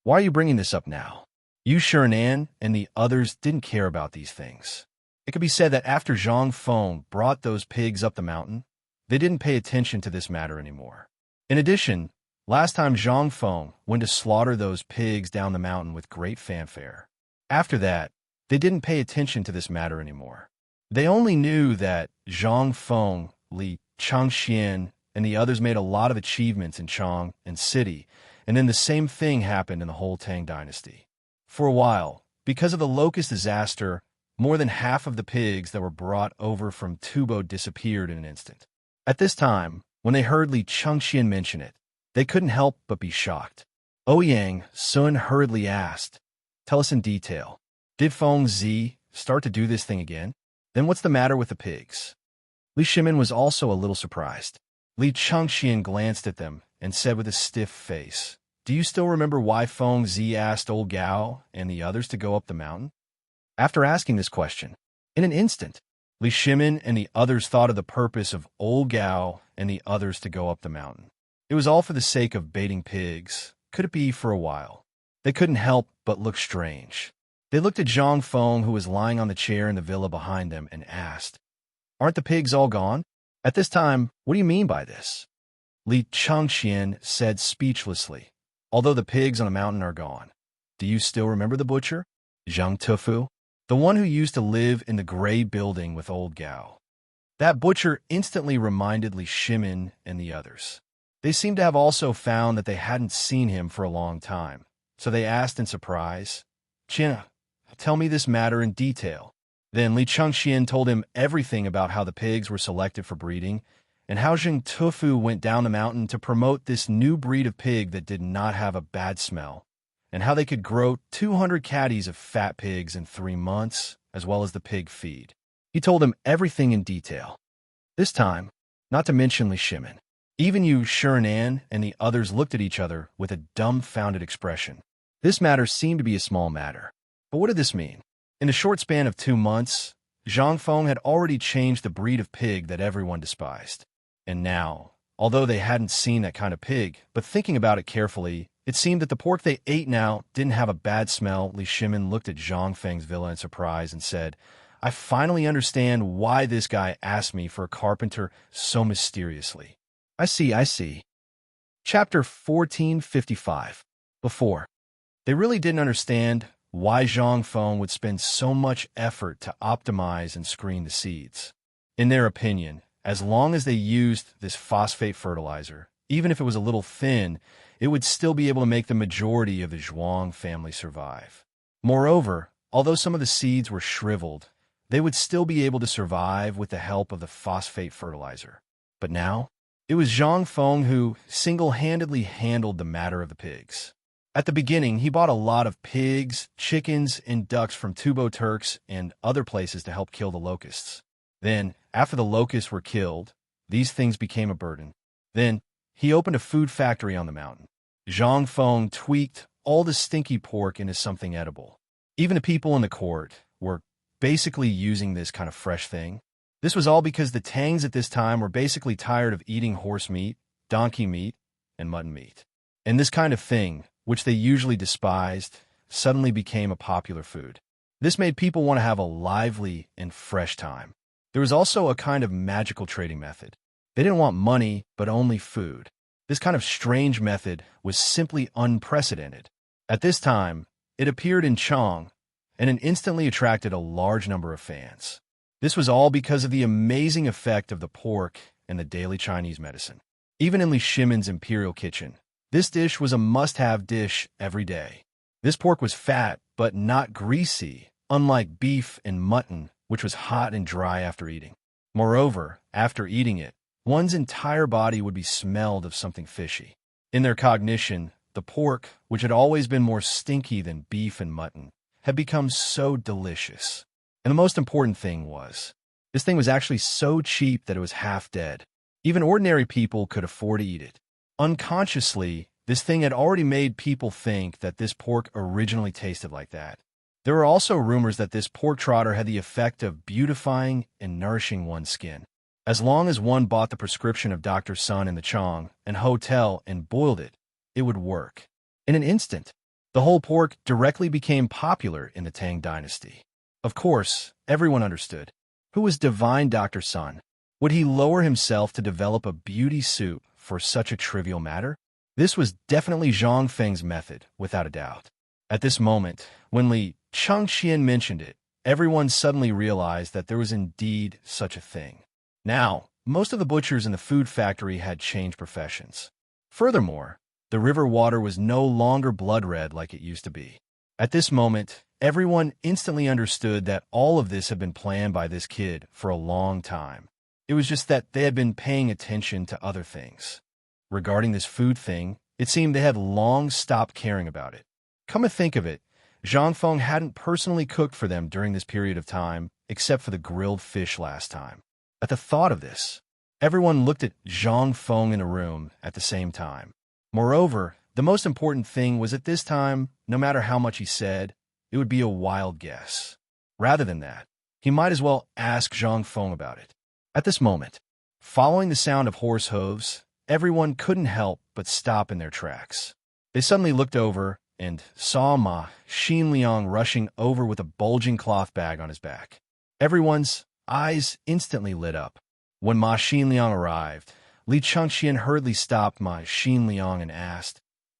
Why are you bringing this up now?" Yu Shinan and the others didn't care about these things. It could be said that after Zhang Feng brought those pigs up the mountain, they didn't pay attention to this matter anymore. In addition, last time Zhang Feng went to slaughter those pigs down the mountain with great fanfare. After that, they didn't pay attention to this matter anymore. They only knew that Zhang Feng, Li Changqian, and the others made a lot of achievements in Chang and city, and then the same thing happened in the whole Tang dynasty. For a while, because of the locust disaster, more than half of the pigs that were brought over from Tubo disappeared in an instant. At this time, when they heard Li Changqian mention it, they couldn't help but be shocked. Ouyang Sun hurriedly asked, "Tell us in detail. Did Fengzi start to do this thing again? Then what's the matter with the pigs?" Li Shimin was also a little surprised. Li Changqian glanced at them and said with a stiff face, "Do you still remember why Fengzi asked old Gao and the others to go up the mountain?" After asking this question, in an instant, Li Shimin and the others thought of the purpose of old Gao and the others to go up the mountain. It was all for the sake of baiting pigs. Could it be for a while? They couldn't help but look strange. They looked at Zhang Feng, who was lying on the chair in the villa behind them, and asked, "Aren't the pigs all gone? At this time, what do you mean by this?" Li Changqian said speechlessly, "Although the pigs on the mountain are gone, do you still remember the butcher? Zhang Tufu? The one who used to live in the gray building with old Gao." That butcher instantly reminded Li Shimin and the others. They seemed to have also found that they hadn't seen him for a long time, so they asked in surprise, "Qin, tell me this matter in detail." Then Li Changqian told him everything about how the pigs were selected for breeding, and how Zhang Tufu went down the mountain to promote this new breed of pig that did not have a bad smell, and how they could grow 200 caddies of fat pigs in 3 months, as well as the pig feed. He told him everything in detail. This time, not to mention Li Shimin, even Yu Shinan and the others looked at each other with a dumbfounded expression. This matter seemed to be a small matter. But what did this mean? In a short span of 2 months, Zhang Feng had already changed the breed of pig that everyone despised. And now, although they hadn't seen that kind of pig, but thinking about it carefully, it seemed that the pork they ate now didn't have a bad smell. Li Shimin looked at Zhang Feng's villa in surprise and said, "I finally understand why this guy asked me for a carpenter so mysteriously. I see. Chapter 1455. Before, they really didn't understand why Zhang Feng would spend so much effort to optimize and screen the seeds. In their opinion, as long as they used this phosphate fertilizer, even if it was a little thin, it would still be able to make the majority of the Zhuang family survive. Moreover, although some of the seeds were shriveled, they would still be able to survive with the help of the phosphate fertilizer. But now, it was Zhang Feng who single-handedly handled the matter of the pigs. At the beginning, he bought a lot of pigs, chickens, and ducks from Tubo Turks and other places to help kill the locusts. Then, after the locusts were killed, these things became a burden. Then, he opened a food factory on the mountain. Zhang Feng tweaked all the stinky pork into something edible. Even the people in the court were basically using this kind of fresh thing. This was all because the Tangs at this time were basically tired of eating horse meat, donkey meat, and mutton meat. And this kind of thing, which they usually despised, suddenly became a popular food. This made people want to have a lively and fresh time. There was also a kind of magical trading method. They didn't want money, but only food. This kind of strange method was simply unprecedented. At this time, it appeared in Chang, and it instantly attracted a large number of fans. This was all because of the amazing effect of the pork and the daily Chinese medicine. Even in Li Shimon's imperial kitchen, this dish was a must-have dish every day. This pork was fat, but not greasy, unlike beef and mutton, which was hot and dry after eating. Moreover, after eating it, one's entire body would be smelled of something fishy. In their cognition, the pork, which had always been more stinky than beef and mutton, had become so delicious. And the most important thing was, this thing was actually so cheap that it was half dead. Even ordinary people could afford to eat it. Unconsciously, this thing had already made people think that this pork originally tasted like that. There were also rumors that this pork trotter had the effect of beautifying and nourishing one's skin. As long as one bought the prescription of Dr. Sun in the Chang and hotel and boiled it, it would work. In an instant, the whole pork directly became popular in the Tang dynasty. Of course, everyone understood. Who was divine Dr. Sun? Would he lower himself to develop a beauty soup for such a trivial matter? This was definitely Zhang Feng's method, without a doubt. At this moment, when Li Changqian mentioned it, everyone suddenly realized that there was indeed such a thing. Now, most of the butchers in the food factory had changed professions. Furthermore, the river water was no longer blood red like it used to be. At this moment, everyone instantly understood that all of this had been planned by this kid for a long time. It was just that they had been paying attention to other things. Regarding this food thing, it seemed they had long stopped caring about it. Come to think of it, Zhang Feng hadn't personally cooked for them during this period of time, except for the grilled fish last time. At the thought of this, everyone looked at Zhang Feng in a room at the same time. Moreover, the most important thing was at this time, no matter how much he said, it would be a wild guess. Rather than that, he might as well ask Zhang Feng about it. At this moment, following the sound of horse hooves, everyone couldn't help but stop in their tracks. They suddenly looked over and saw Ma Xinliang rushing over with a bulging cloth bag on his back. Everyone's eyes instantly lit up. When Ma Xinliang arrived, Li Changqian hurriedly stopped Ma Xinliang and asked,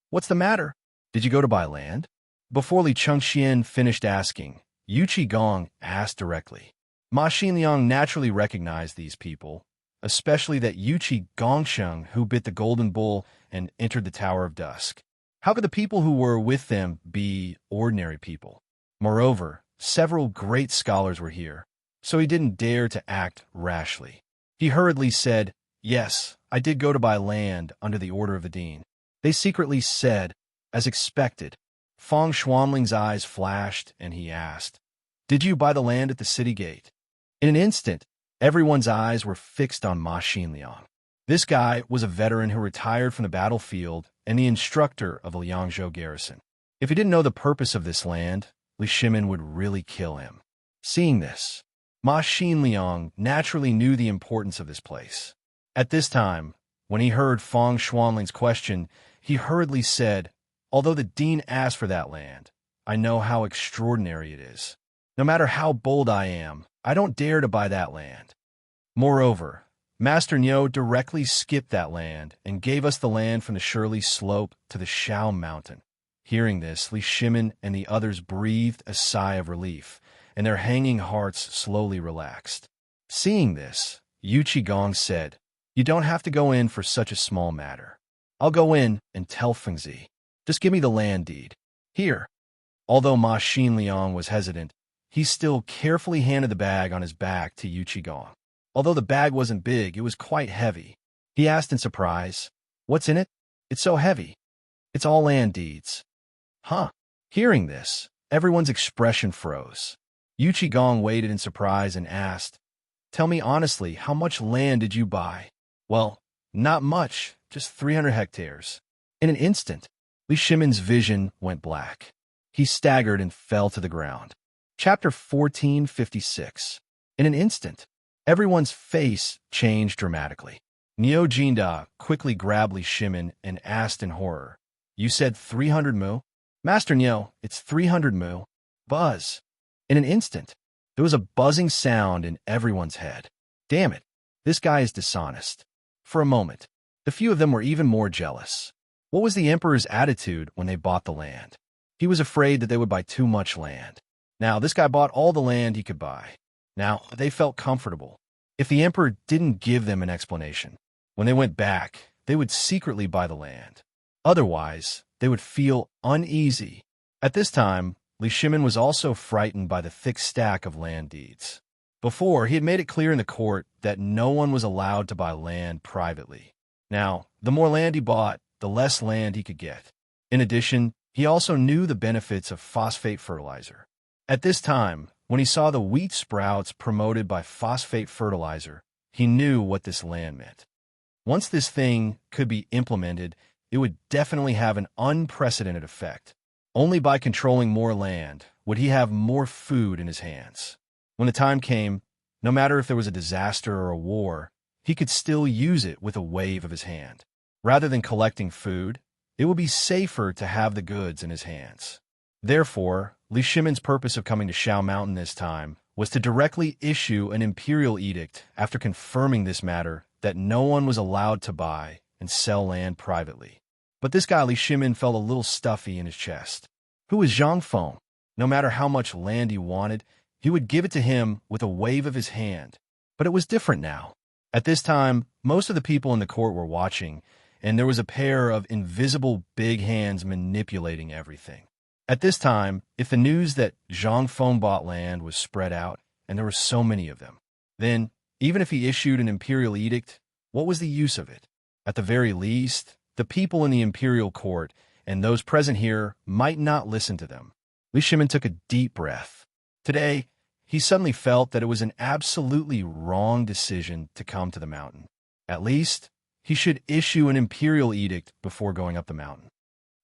"What's the matter? Did you go to buy land?" Before Li Changqian finished asking, Yu Qigong asked directly. Ma Xinliang naturally recognized these people, especially that Yu Qigongsheng who bit the golden bull and entered the Tower of Dusk. How could the people who were with them be ordinary people? Moreover, several great scholars were here, so he didn't dare to act rashly. He hurriedly said, "Yes, I did go to buy land under the order of the dean." They secretly said, as expected. Feng Xuanling's eyes flashed, and he asked, "Did you buy the land at the city gate?" In an instant, everyone's eyes were fixed on Ma Xinliang. This guy was a veteran who retired from the battlefield and the instructor of the Liangzhou garrison. If he didn't know the purpose of this land, Li Shimin would really kill him. Seeing this, Ma Xinliang naturally knew the importance of this place. At this time, when he heard Feng Xuanling's question, he hurriedly said, "Although the dean asked for that land, I know how extraordinary it is. No matter how bold I am, I don't dare to buy that land. Moreover, Master Niu directly skipped that land and gave us the land from the Shirley Slope to the Shao Mountain." Hearing this, Li Shimin and the others breathed a sigh of relief, and their hanging hearts slowly relaxed. Seeing this, Yu Qigong said, "You don't have to go in for such a small matter. I'll go in and tell Fengzi. Just give me the land deed. Here." Although Ma Xinliang was hesitant, he still carefully handed the bag on his back to Yu Qigong. Although the bag wasn't big, it was quite heavy. He asked in surprise, "What's in it? It's so heavy." "It's all land deeds." "Huh?" Hearing this, everyone's expression froze. Yu Qigong waited in surprise and asked, "Tell me honestly, how much land did you buy?" "Well, not much, just 300 hectares. In an instant, Li Shimon's vision went black. He staggered and fell to the ground. Chapter 1456. In an instant, everyone's face changed dramatically. Niu Jinda quickly grabbed Li Shimon and asked in horror, "You said 300 mu?" "Master Niu, it's 300 mu." Buzz. In an instant, there was a buzzing sound in everyone's head. Damn it, this guy is dishonest. For a moment, the few of them were even more jealous. What was the emperor's attitude when they bought the land? He was afraid that they would buy too much land. Now, this guy bought all the land he could buy. Now, they felt comfortable. If the emperor didn't give them an explanation, when they went back, they would secretly buy the land. Otherwise, they would feel uneasy. At this time, Li Shimon was also frightened by the thick stack of land deeds. Before, he had made it clear in the court that no one was allowed to buy land privately. Now, the more land he bought, the less land he could get. In addition, he also knew the benefits of phosphate fertilizer. At this time, when he saw the wheat sprouts promoted by phosphate fertilizer, he knew what this land meant. Once this thing could be implemented, it would definitely have an unprecedented effect. Only by controlling more land would he have more food in his hands. When the time came, no matter if there was a disaster or a war, he could still use it with a wave of his hand. Rather than collecting food, it would be safer to have the goods in his hands. Therefore, Li Shimon's purpose of coming to Shao Mountain this time was to directly issue an imperial edict after confirming this matter that no one was allowed to buy and sell land privately. But this guy Li Shimon felt a little stuffy in his chest. Who was Zhang Feng? No matter how much land he wanted, he would give it to him with a wave of his hand. But it was different now. At this time, most of the people in the court were watching, and there was a pair of invisible big hands manipulating everything. At this time, if the news that Zhang Feng bought land was spread out, and there were so many of them, then, even if he issued an imperial edict, what was the use of it? At the very least, the people in the imperial court and those present here might not listen to them. Li Shimon took a deep breath. Today, he suddenly felt that it was an absolutely wrong decision to come to the mountain. At least, he should issue an imperial edict before going up the mountain.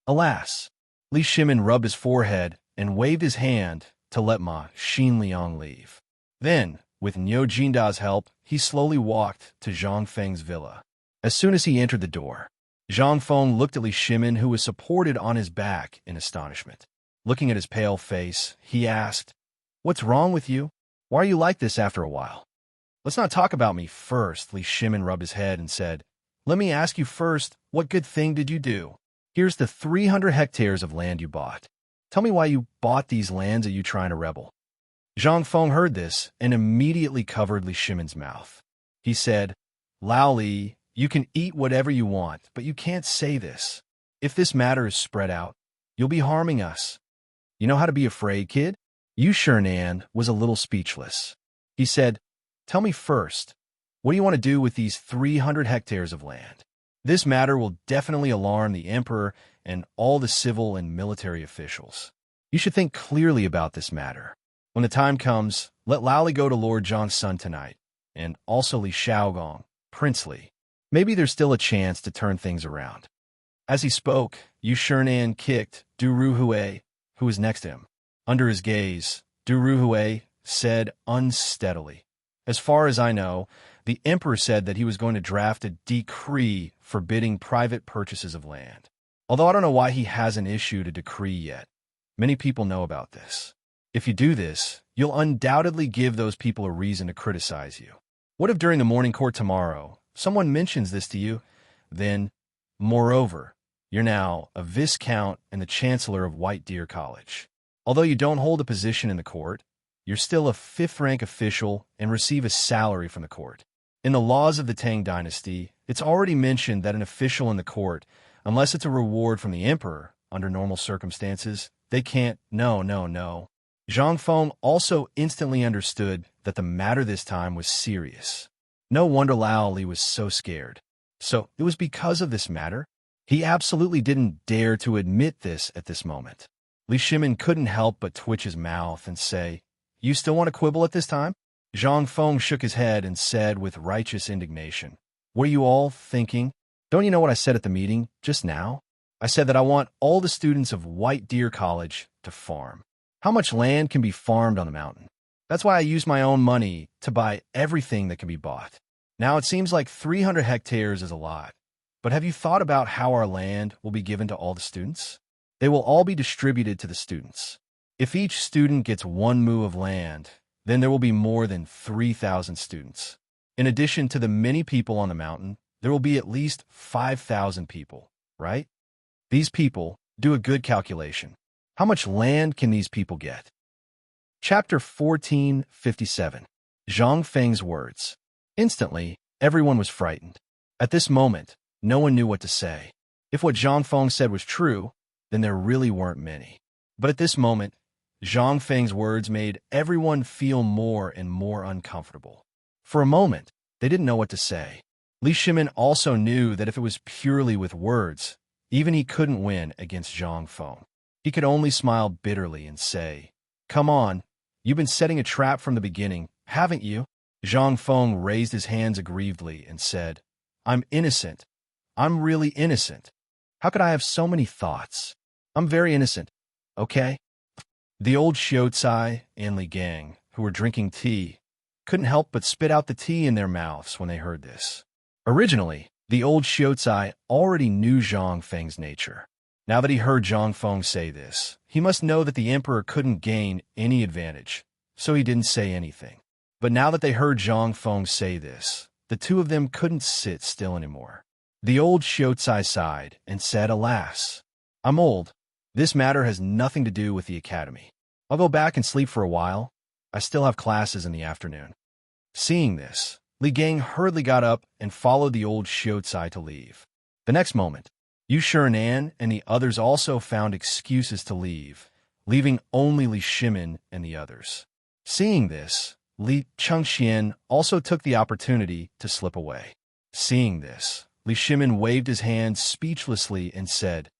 Alas, Li Shimon rubbed his forehead and waved his hand to let Ma Xinliang leave. Then, with Niu Jinda's help, he slowly walked to Zhang Feng's villa. As soon as he entered the door, Zhang Feng looked at Li Shimon, who was supported on his back in astonishment. Looking at his pale face, he asked, "What's wrong with you? Why are you like this after a while?" "Let's not talk about me first," Li Shimon rubbed his head and said. "Let me ask you first, what good thing did you do? Here's the 300 hectares of land you bought. Tell me why you bought these lands. Are you trying to rebel?" Zhang Feng heard this and immediately covered Li Shimon's mouth. He said, "Lao Li, you can eat whatever you want, but you can't say this. If this matter is spread out, you'll be harming us. You know how to be afraid, kid?" Yu Shernan was a little speechless. He said, "Tell me first, what do you want to do with these 300 hectares of land? This matter will definitely alarm the emperor and all the civil and military officials. You should think clearly about this matter. When the time comes, let Lao Li go to Lord Zhang's son tonight, and also Li Shaogong, Prince Li. Maybe there's still a chance to turn things around." As he spoke, Yu Shernan kicked Du Ruhui, who was next to him. Under his gaze, Du Ruhui said unsteadily, "As far as I know, the emperor said that he was going to draft a decree forbidding private purchases of land. Although I don't know why he hasn't issued a decree yet. Many people know about this. If you do this, you'll undoubtedly give those people a reason to criticize you. What if during the morning court tomorrow, someone mentions this to you? Then, moreover, you're now a viscount and the chancellor of White Deer College. Although you don't hold a position in the court, you're still a fifth-rank official and receive a salary from the court. In the laws of the Tang dynasty, it's already mentioned that an official in the court, unless it's a reward from the emperor, under normal circumstances, they can't, no. Zhang Feng also instantly understood that the matter this time was serious. No wonder Lao Li was so scared. So, it was because of this matter? He absolutely didn't dare to admit this at this moment. Li Shimin couldn't help but twitch his mouth and say, "You still want to quibble at this time?" Zhang Feng shook his head and said with righteous indignation, "What are you all thinking? Don't you know what I said at the meeting just now? I said that I want all the students of White Deer College to farm. How much land can be farmed on the mountain? That's why I use my own money to buy everything that can be bought. Now it seems like 300 hectares is a lot, but have you thought about how our land will be given to all the students? They will all be distributed to the students. If each student gets 1 mu of land, then there will be more than 3,000 students. In addition to the many people on the mountain, there will be at least 5,000 people, right? These people, do a good calculation. How much land can these people get?" Chapter 1457. Zhang Feng's words. Instantly, everyone was frightened. At this moment, no one knew what to say. If what Zhang Feng said was true, then there really weren't many. But at this moment, Zhang Feng's words made everyone feel more and more uncomfortable. For a moment, they didn't know what to say. Li Shimin also knew that if it was purely with words, even he couldn't win against Zhang Feng. He could only smile bitterly and say, "Come on, you've been setting a trap from the beginning, haven't you?" Zhang Feng raised his hands aggrievedly and said, "I'm innocent. I'm really innocent. How could I have so many thoughts? I'm very innocent, okay?" The old Xiaocai and Li Gang, who were drinking tea, couldn't help but spit out the tea in their mouths when they heard this. Originally, the old Xiaocai already knew Zhang Feng's nature. Now that he heard Zhang Feng say this, he must know that the emperor couldn't gain any advantage, so he didn't say anything. But now that they heard Zhang Feng say this, the two of them couldn't sit still anymore. The old Xiaocai sighed and said, "Alas, I'm old. This matter has nothing to do with the academy. I'll go back and sleep for a while. I still have classes in the afternoon." Seeing this, Li Gang hurriedly got up and followed the old Xiaocai to leave. The next moment, Yu Shirenan and the others also found excuses to leave, leaving only Li Shimin and the others. Seeing this, Li Chengxian also took the opportunity to slip away. Seeing this, Li Shimin waved his hand speechlessly and said,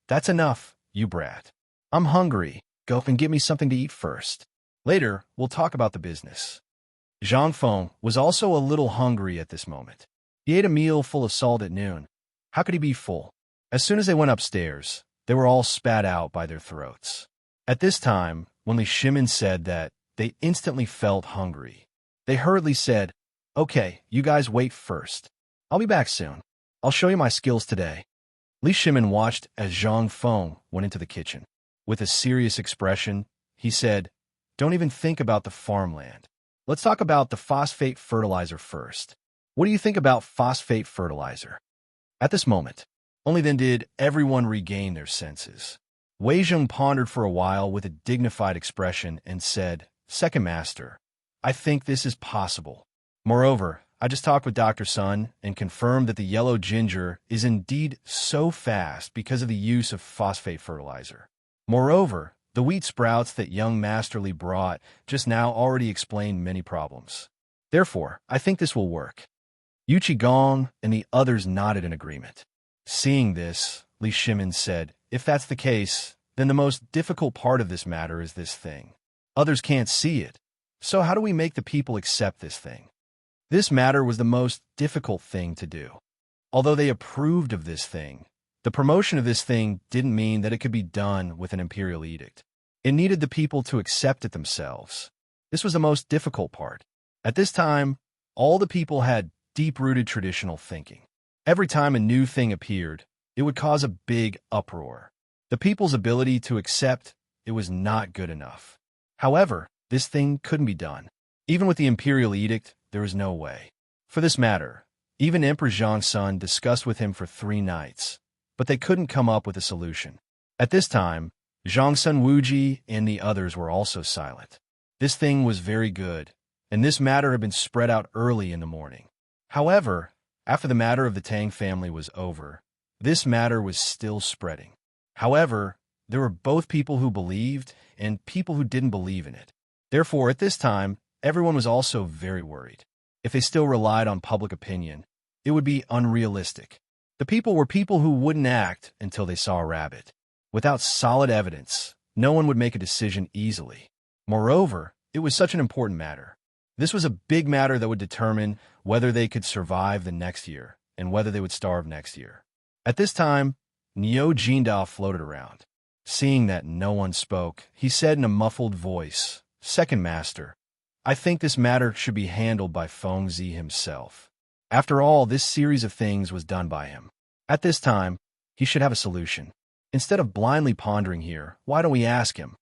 "That's enough, you brat. I'm hungry. Go up and get me something to eat first. Later, we'll talk about the business." Zhang Feng was also a little hungry at this moment. He ate a meal full of salt at noon. How could he be full? As soon as they went upstairs, they were all spat out by their throats. At this time, when Li Shimin said that, they instantly felt hungry. They hurriedly said, "Okay, you guys wait first. I'll be back soon. I'll show you my skills today." Li Shimin watched as Zhang Feng went into the kitchen. With a serious expression, he said, "Don't even think about the farmland. Let's talk about the phosphate fertilizer first. What do you think about phosphate fertilizer?" At this moment, only then did everyone regain their senses. Wei Zheng pondered for a while with a dignified expression and said, "Second Master, I think this is possible. Moreover, I just talked with Dr. Sun and confirmed that the yellow ginger is indeed so fast because of the use of phosphate fertilizer. Moreover, the wheat sprouts that young Master Li brought just now already explain many problems. Therefore, I think this will work." Yu Qigong and the others nodded in agreement. Seeing this, Li Shimin said, "If that's the case, then the most difficult part of this matter is this thing. Others can't see it. So how do we make the people accept this thing?" This matter was the most difficult thing to do. Although they approved of this thing, the promotion of this thing didn't mean that it could be done with an imperial edict. It needed the people to accept it themselves. This was the most difficult part. At this time, all the people had deep-rooted traditional thinking. Every time a new thing appeared, it would cause a big uproar. The people's ability to accept it was not good enough. However, this thing couldn't be done. Even with the imperial edict, there was no way. For this matter, even Emperor Zhongsun discussed with him for 3 nights, but they couldn't come up with a solution. At this time, Zhongsun Wuji and the others were also silent. This thing was very good, and this matter had been spread out early in the morning. However, after the matter of the Tang family was over, this matter was still spreading. However, There were both people who believed and people who didn't believe in it. Therefore, at this time, everyone was also very worried. If they still relied on public opinion, it would be unrealistic. The people were people who wouldn't act until they saw a rabbit. Without solid evidence, no one would make a decision easily. Moreover, it was such an important matter. This was a big matter that would determine whether they could survive the next year and whether they would starve next year. At this time, Neo Jindao floated around. Seeing that no one spoke, he said in a muffled voice, "Second Master, I think this matter should be handled by Feng Zi himself. After all, this series of things was done by him. At this time, he should have a solution. Instead of blindly pondering here, why don't we ask him?"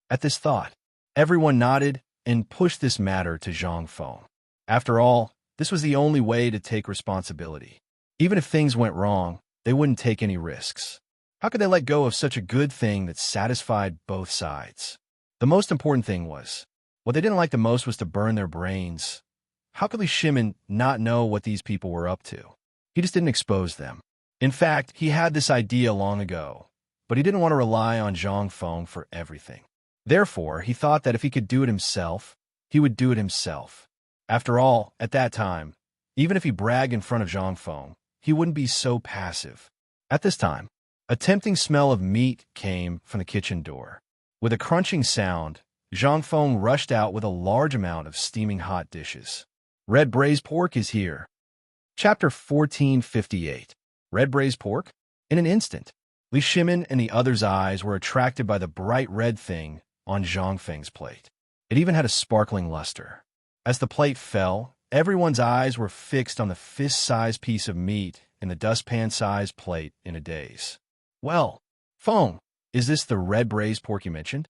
At this thought, everyone nodded and pushed this matter to Zhang Feng. After all, this was the only way to take responsibility. Even if things went wrong, they wouldn't take any risks. How could they let go of such a good thing that satisfied both sides? The most important thing was, what they didn't like the most was to burn their brains. How could Li Shimin not know what these people were up to? He just didn't expose them. In fact, he had this idea long ago, but he didn't want to rely on Zhang Feng for everything. Therefore, he thought that if he could do it himself, he would do it himself. After all, at that time, even if he bragged in front of Zhang Feng, he wouldn't be so passive. At this time, a tempting smell of meat came from the kitchen door. With a crunching sound, Zhang Feng rushed out with a large amount of steaming hot dishes. Red braised pork is here. Chapter 1458. Red braised pork? In an instant, Li Shimin and the others' eyes were attracted by the bright red thing on Zhang Feng's plate. It even had a sparkling luster. As the plate fell, everyone's eyes were fixed on the fist-sized piece of meat in the dustpan-sized plate in a daze. "Well, Feng, is this the red braised pork you mentioned?"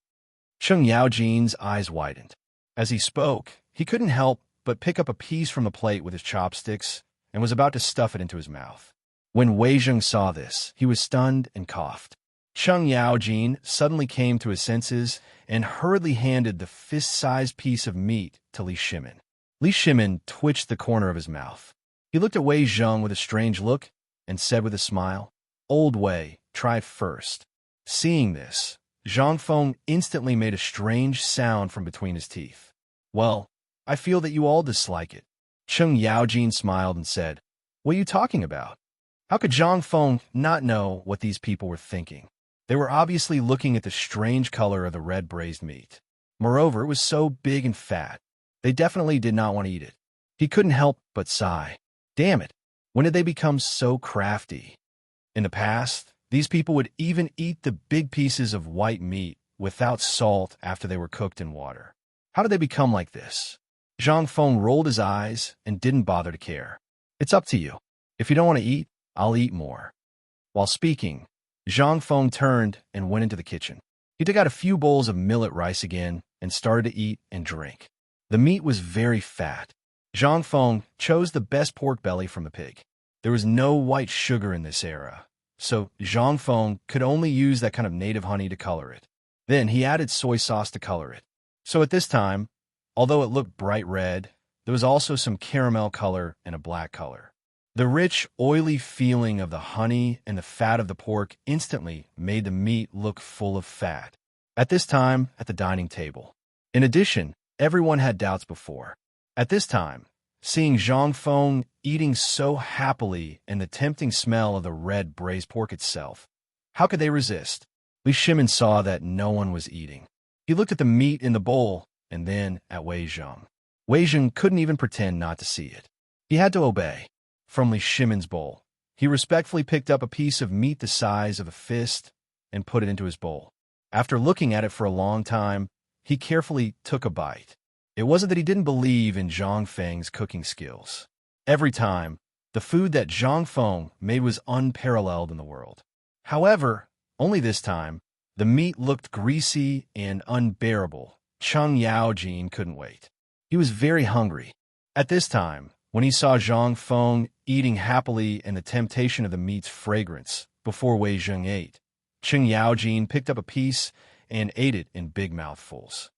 Cheng Yaojin's eyes widened. As he spoke, he couldn't help but pick up a piece from the plate with his chopsticks and was about to stuff it into his mouth. When Wei Zheng saw this, he was stunned and coughed. Cheng Yaojin suddenly came to his senses and hurriedly handed the fist-sized piece of meat to Li Shimin. Li Shimin twitched the corner of his mouth. He looked at Wei Zheng with a strange look and said with a smile, "Old Wei, try first." Seeing this, Zhang Feng instantly made a strange sound from between his teeth. "Well, I feel that you all dislike it." Cheng Yaojin smiled and said, "What are you talking about?" How could Zhang Feng not know what these people were thinking? They were obviously looking at the strange color of the red braised meat. Moreover, it was so big and fat. They definitely did not want to eat it. He couldn't help but sigh. Damn it, when did they become so crafty? In the past, these people would even eat the big pieces of white meat without salt after they were cooked in water. How did they become like this? Zhang Feng rolled his eyes and didn't bother to care. "It's up to you. If you don't want to eat, I'll eat more." While speaking, Zhang Feng turned and went into the kitchen. He took out a few bowls of millet rice again and started to eat and drink. The meat was very fat. Zhang Feng chose the best pork belly from the pig. There was no white sugar in this era, so Zhang Feng could only use that kind of native honey to color it. Then he added soy sauce to color it. So at this time, although it looked bright red, there was also some caramel color and a black color. The rich, oily feeling of the honey and the fat of the pork instantly made the meat look full of fat. At this time, at the dining table. In addition, everyone had doubts before. At this time, seeing Zhang Feng eating so happily and the tempting smell of the red braised pork itself, how could they resist? Li Shimin saw that no one was eating. He looked at the meat in the bowl and then at Wei Zheng. Wei Zheng couldn't even pretend not to see it. He had to obey. From Li Shimin's bowl, he respectfully picked up a piece of meat the size of a fist and put it into his bowl. After looking at it for a long time, he carefully took a bite. It wasn't that he didn't believe in Zhang Feng's cooking skills. Every time, the food that Zhang Feng made was unparalleled in the world. However, only this time, the meat looked greasy and unbearable. Cheng Yaojin couldn't wait. He was very hungry. At this time, when he saw Zhang Feng eating happily and the temptation of the meat's fragrance before Wei Zheng ate, Cheng Yaojin picked up a piece and ate it in big mouthfuls.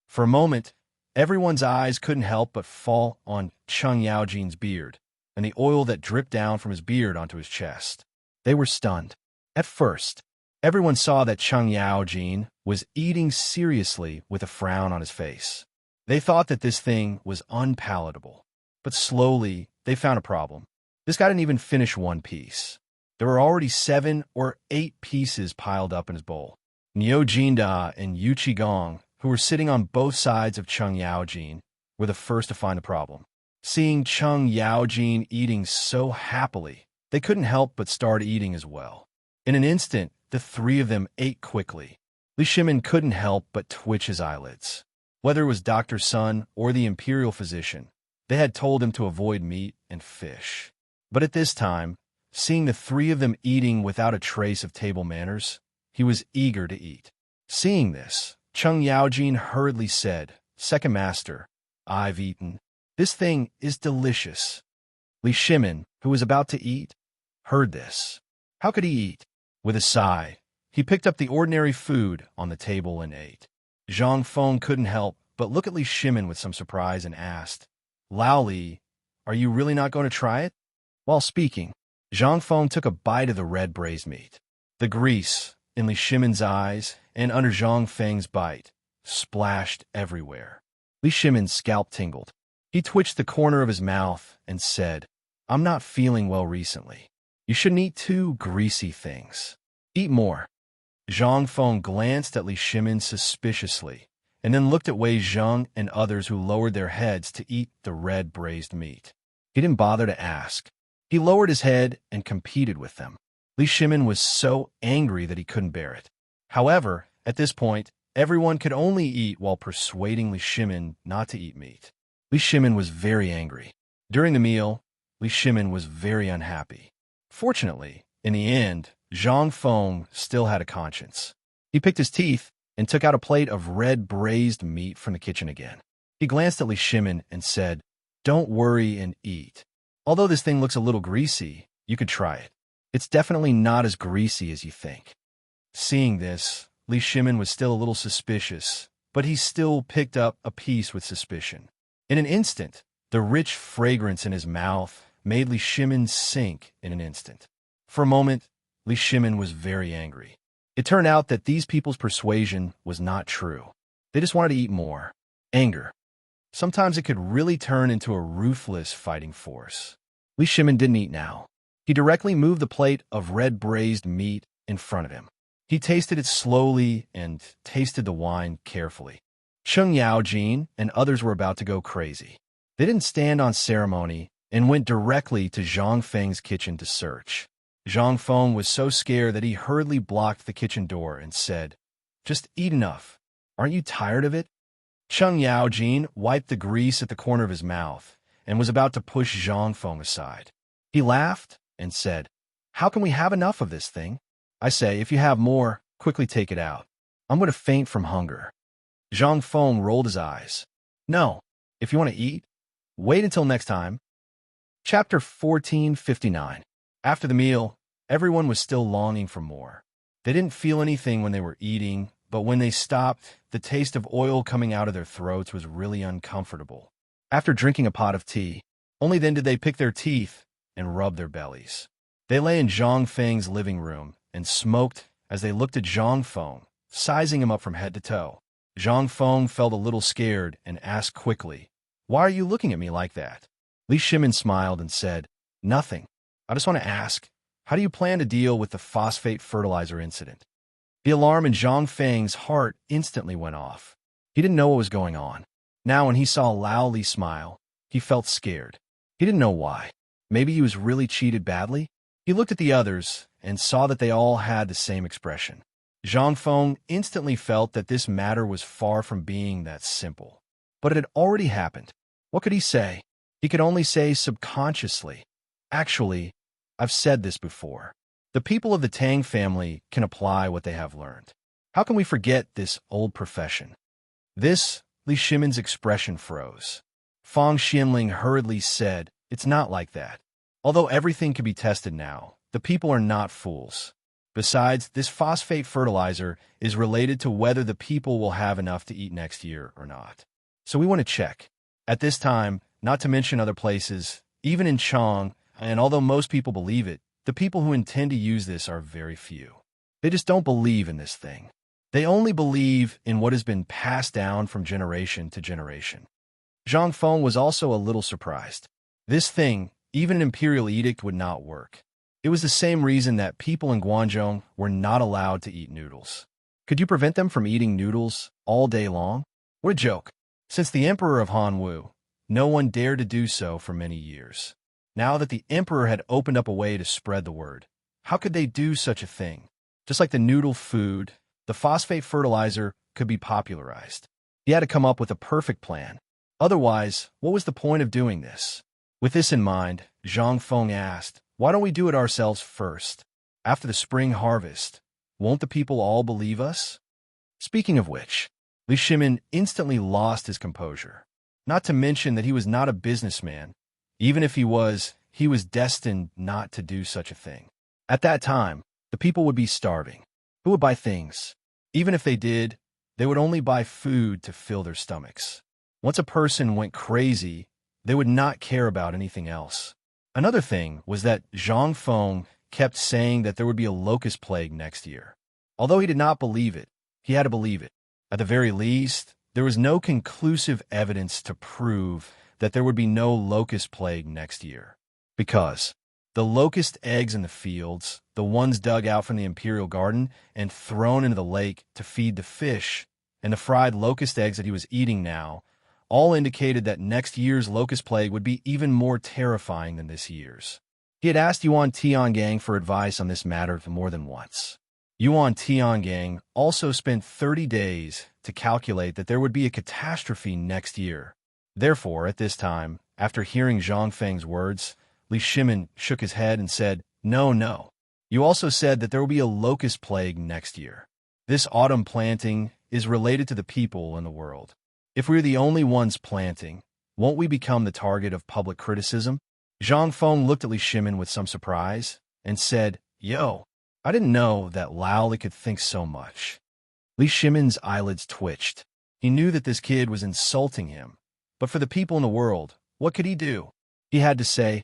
For a moment, everyone's eyes couldn't help but fall on Cheng Yaojin's beard and the oil that dripped down from his beard onto his chest. They were stunned. At first, Everyone saw that Cheng Yaojin was eating seriously with a frown on his face. They thought that this thing was unpalatable. But slowly, they found a problem. This guy didn't even finish one piece. There were already 7 or 8 pieces piled up in his bowl. Niu Jinda and Yu Qigong, who were sitting on both sides of Cheng Yaojin, were the first to find the problem. Seeing Cheng Yaojin eating so happily, they couldn't help but start eating as well. In an instant, the 3 of them ate quickly. Li Shimin couldn't help but twitch his eyelids. Whether it was Dr. Sun or the imperial physician, they had told him to avoid meat and fish. But at this time, seeing the 3 of them eating without a trace of table manners, he was eager to eat. Seeing this, Cheng Yaojin hurriedly said, "Second master, I've eaten. This thing is delicious." Li Shimin, who was about to eat, heard this. How could he eat? With a sigh, he picked up the ordinary food on the table and ate. Zhang Feng couldn't help but look at Li Shimin with some surprise and asked, "Lao Li, are you really not going to try it?" While speaking, Zhang Feng took a bite of the red braised meat. The grease, in Li Shimin's eyes and under Zhang Feng's bite, splashed everywhere. Li Shimin's scalp tingled. He twitched the corner of his mouth and said, "I'm not feeling well recently. You shouldn't eat too greasy things. Eat more." Zhang Feng glanced at Li Shimin suspiciously, and then looked at Wei Zheng and others who lowered their heads to eat the red braised meat. He didn't bother to ask. He lowered his head and competed with them. Li Shimin was so angry that he couldn't bear it. However, at this point, everyone could only eat while persuading Li Shimin not to eat meat. Li Shimin was very angry. During the meal, Li Shimin was very unhappy. Fortunately, in the end, Zhang Feng still had a conscience. He picked his teeth and took out a plate of red braised meat from the kitchen again. He glanced at Li Shimin and said, "Don't worry and eat. Although this thing looks a little greasy, you could try it. It's definitely not as greasy as you think." Seeing this, Li Shimin was still a little suspicious, but he still picked up a piece with suspicion. In an instant, the rich fragrance in his mouth made Li Shimin sink in an instant. For a moment, Li Shimin was very angry. It turned out that these people's persuasion was not true. They just wanted to eat more. Anger. Sometimes it could really turn into a ruthless fighting force. Li Shimin didn't eat now. He directly moved the plate of red braised meat in front of him. He tasted it slowly and tasted the wine carefully. Cheng Yaojin and others were about to go crazy. They didn't stand on ceremony and went directly to Zhang Feng's kitchen to search. Zhang Feng was so scared that he hurriedly blocked the kitchen door and said, "Just eat enough. Aren't you tired of it?" Cheng Yaojin wiped the grease at the corner of his mouth and was about to push Zhang Feng aside. He laughed and said, "How can we have enough of this thing? I say, if you have more, quickly take it out. I'm going to faint from hunger." Zhang Feng rolled his eyes. "No, if you want to eat, wait until next time." Chapter 1459. After the meal, everyone was still longing for more. They didn't feel anything when they were eating, but when they stopped, the taste of oil coming out of their throats was really uncomfortable. After drinking a pot of tea, only then did they pick their teeth and rub their bellies. They lay in Zhang Feng's living room and smoked as they looked at Zhang Feng, sizing him up from head to toe. Zhang Feng felt a little scared and asked quickly, "Why are you looking at me like that?" Li Shimin smiled and said, "Nothing. I just want to ask, how do you plan to deal with the phosphate fertilizer incident?" The alarm in Zhang Feng's heart instantly went off. He didn't know what was going on. Now when he saw Lao Li smile, he felt scared. He didn't know why. Maybe he was really cheated badly? He looked at the others and saw that they all had the same expression. Zhang Feng instantly felt that this matter was far from being that simple. But it had already happened. What could he say? He could only say subconsciously, "Actually, I've said this before. The people of the Tang family can apply what they have learned. How can we forget this old profession?" This, Li Shimin's expression froze. Fang Xianling hurriedly said, "It's not like that. Although everything can be tested now, the people are not fools. Besides, this phosphate fertilizer is related to whether the people will have enough to eat next year or not. So we want to check. At this time, not to mention other places, even in Chang, and although most people believe it, the people who intend to use this are very few. They just don't believe in this thing. They only believe in what has been passed down from generation to generation. Zhang Feng was also a little surprised. This thing, even an imperial edict, would not work. It was the same reason that people in Guangzhou were not allowed to eat noodles. Could you prevent them from eating noodles all day long? What a joke. Since the emperor of Hanwu, no one dared to do so for many years. Now that the emperor had opened up a way to spread the word, how could they do such a thing? Just like the noodle food, the phosphate fertilizer could be popularized. He had to come up with a perfect plan. Otherwise, what was the point of doing this? With this in mind, Zhang Feng asked, why don't we do it ourselves first? After the spring harvest, won't the people all believe us? Speaking of which, Li Shimin instantly lost his composure. Not to mention that he was not a businessman. Even if he was destined not to do such a thing. At that time, the people would be starving. Who would buy things? Even if they did, they would only buy food to fill their stomachs. Once a person went crazy, they would not care about anything else. Another thing was that Zhang Feng kept saying that there would be a locust plague next year. Although he did not believe it, he had to believe it. At the very least, there was no conclusive evidence to prove that there would be no locust plague next year. Because the locust eggs in the fields, the ones dug out from the imperial garden and thrown into the lake to feed the fish, and the fried locust eggs that he was eating now, all indicated that next year's locust plague would be even more terrifying than this year's. He had asked Yuan Tiangang for advice on this matter more than once. Yuan Tiangang also spent 30 days to calculate that there would be a catastrophe next year. Therefore, at this time, after hearing Zhang Feng's words, Li Shimin shook his head and said, No. You also said that there will be a locust plague next year. This autumn planting is related to the people in the world. If we're the only ones planting, won't we become the target of public criticism? Zhang Feng looked at Li Shimin with some surprise and said, Yo, I didn't know that Lao Li could think so much. Li Shimin's eyelids twitched. He knew that this kid was insulting him, but for the people in the world, what could he do? He had to say,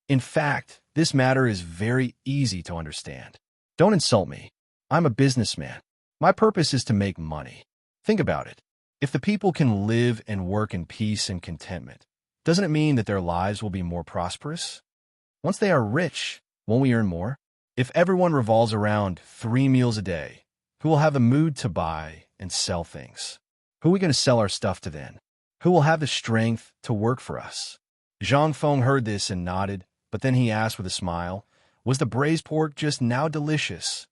In fact, this matter is very easy to understand. Don't insult me. I'm a businessman. My purpose is to make money. Think about it. If the people can live and work in peace and contentment, doesn't it mean that their lives will be more prosperous? Once they are rich, won't we earn more? If everyone revolves around 3 meals a day, who will have the mood to buy and sell things? Who are we going to sell our stuff to then? Who will have the strength to work for us? Zhang Feng heard this and nodded, but then he asked with a smile, Was the braised pork just now delicious?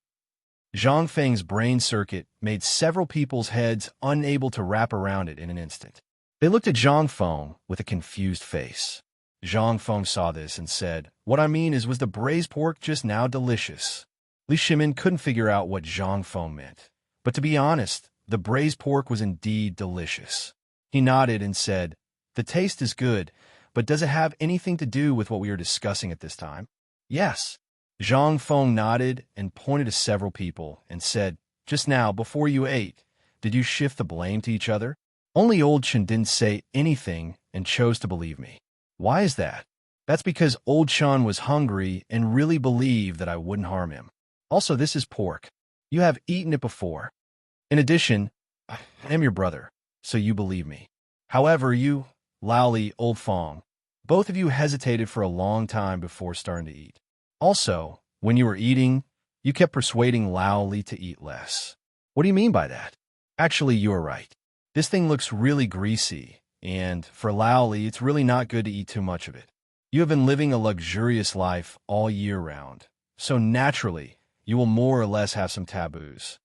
Zhang Feng's brain circuit made several people's heads unable to wrap around it in an instant. They looked at Zhang Feng with a confused face. Zhang Feng saw this and said, What I mean is, was the braised pork just now delicious? Li Shimin couldn't figure out what Zhang Feng meant. But to be honest, the braised pork was indeed delicious. He nodded and said, The taste is good, but does it have anything to do with what we are discussing at this time? Yes. Zhang Feng nodded and pointed to several people and said, Just now, before you ate, did you shift the blame to each other? Only Old Chen didn't say anything and chose to believe me. Why is that? That's because Old Chen was hungry and really believed that I wouldn't harm him. Also, this is pork. You have eaten it before. In addition, I am your brother, so you believe me. However, you, Lao Li, Old Fong, both of you hesitated for a long time before starting to eat. Also, when you were eating, you kept persuading Lao Li to eat less. What do you mean by that? Actually, you are right. This thing looks really greasy, and for Lao Li, it's really not good to eat too much of it. You have been living a luxurious life all year round, so naturally, you will more or less have some taboos.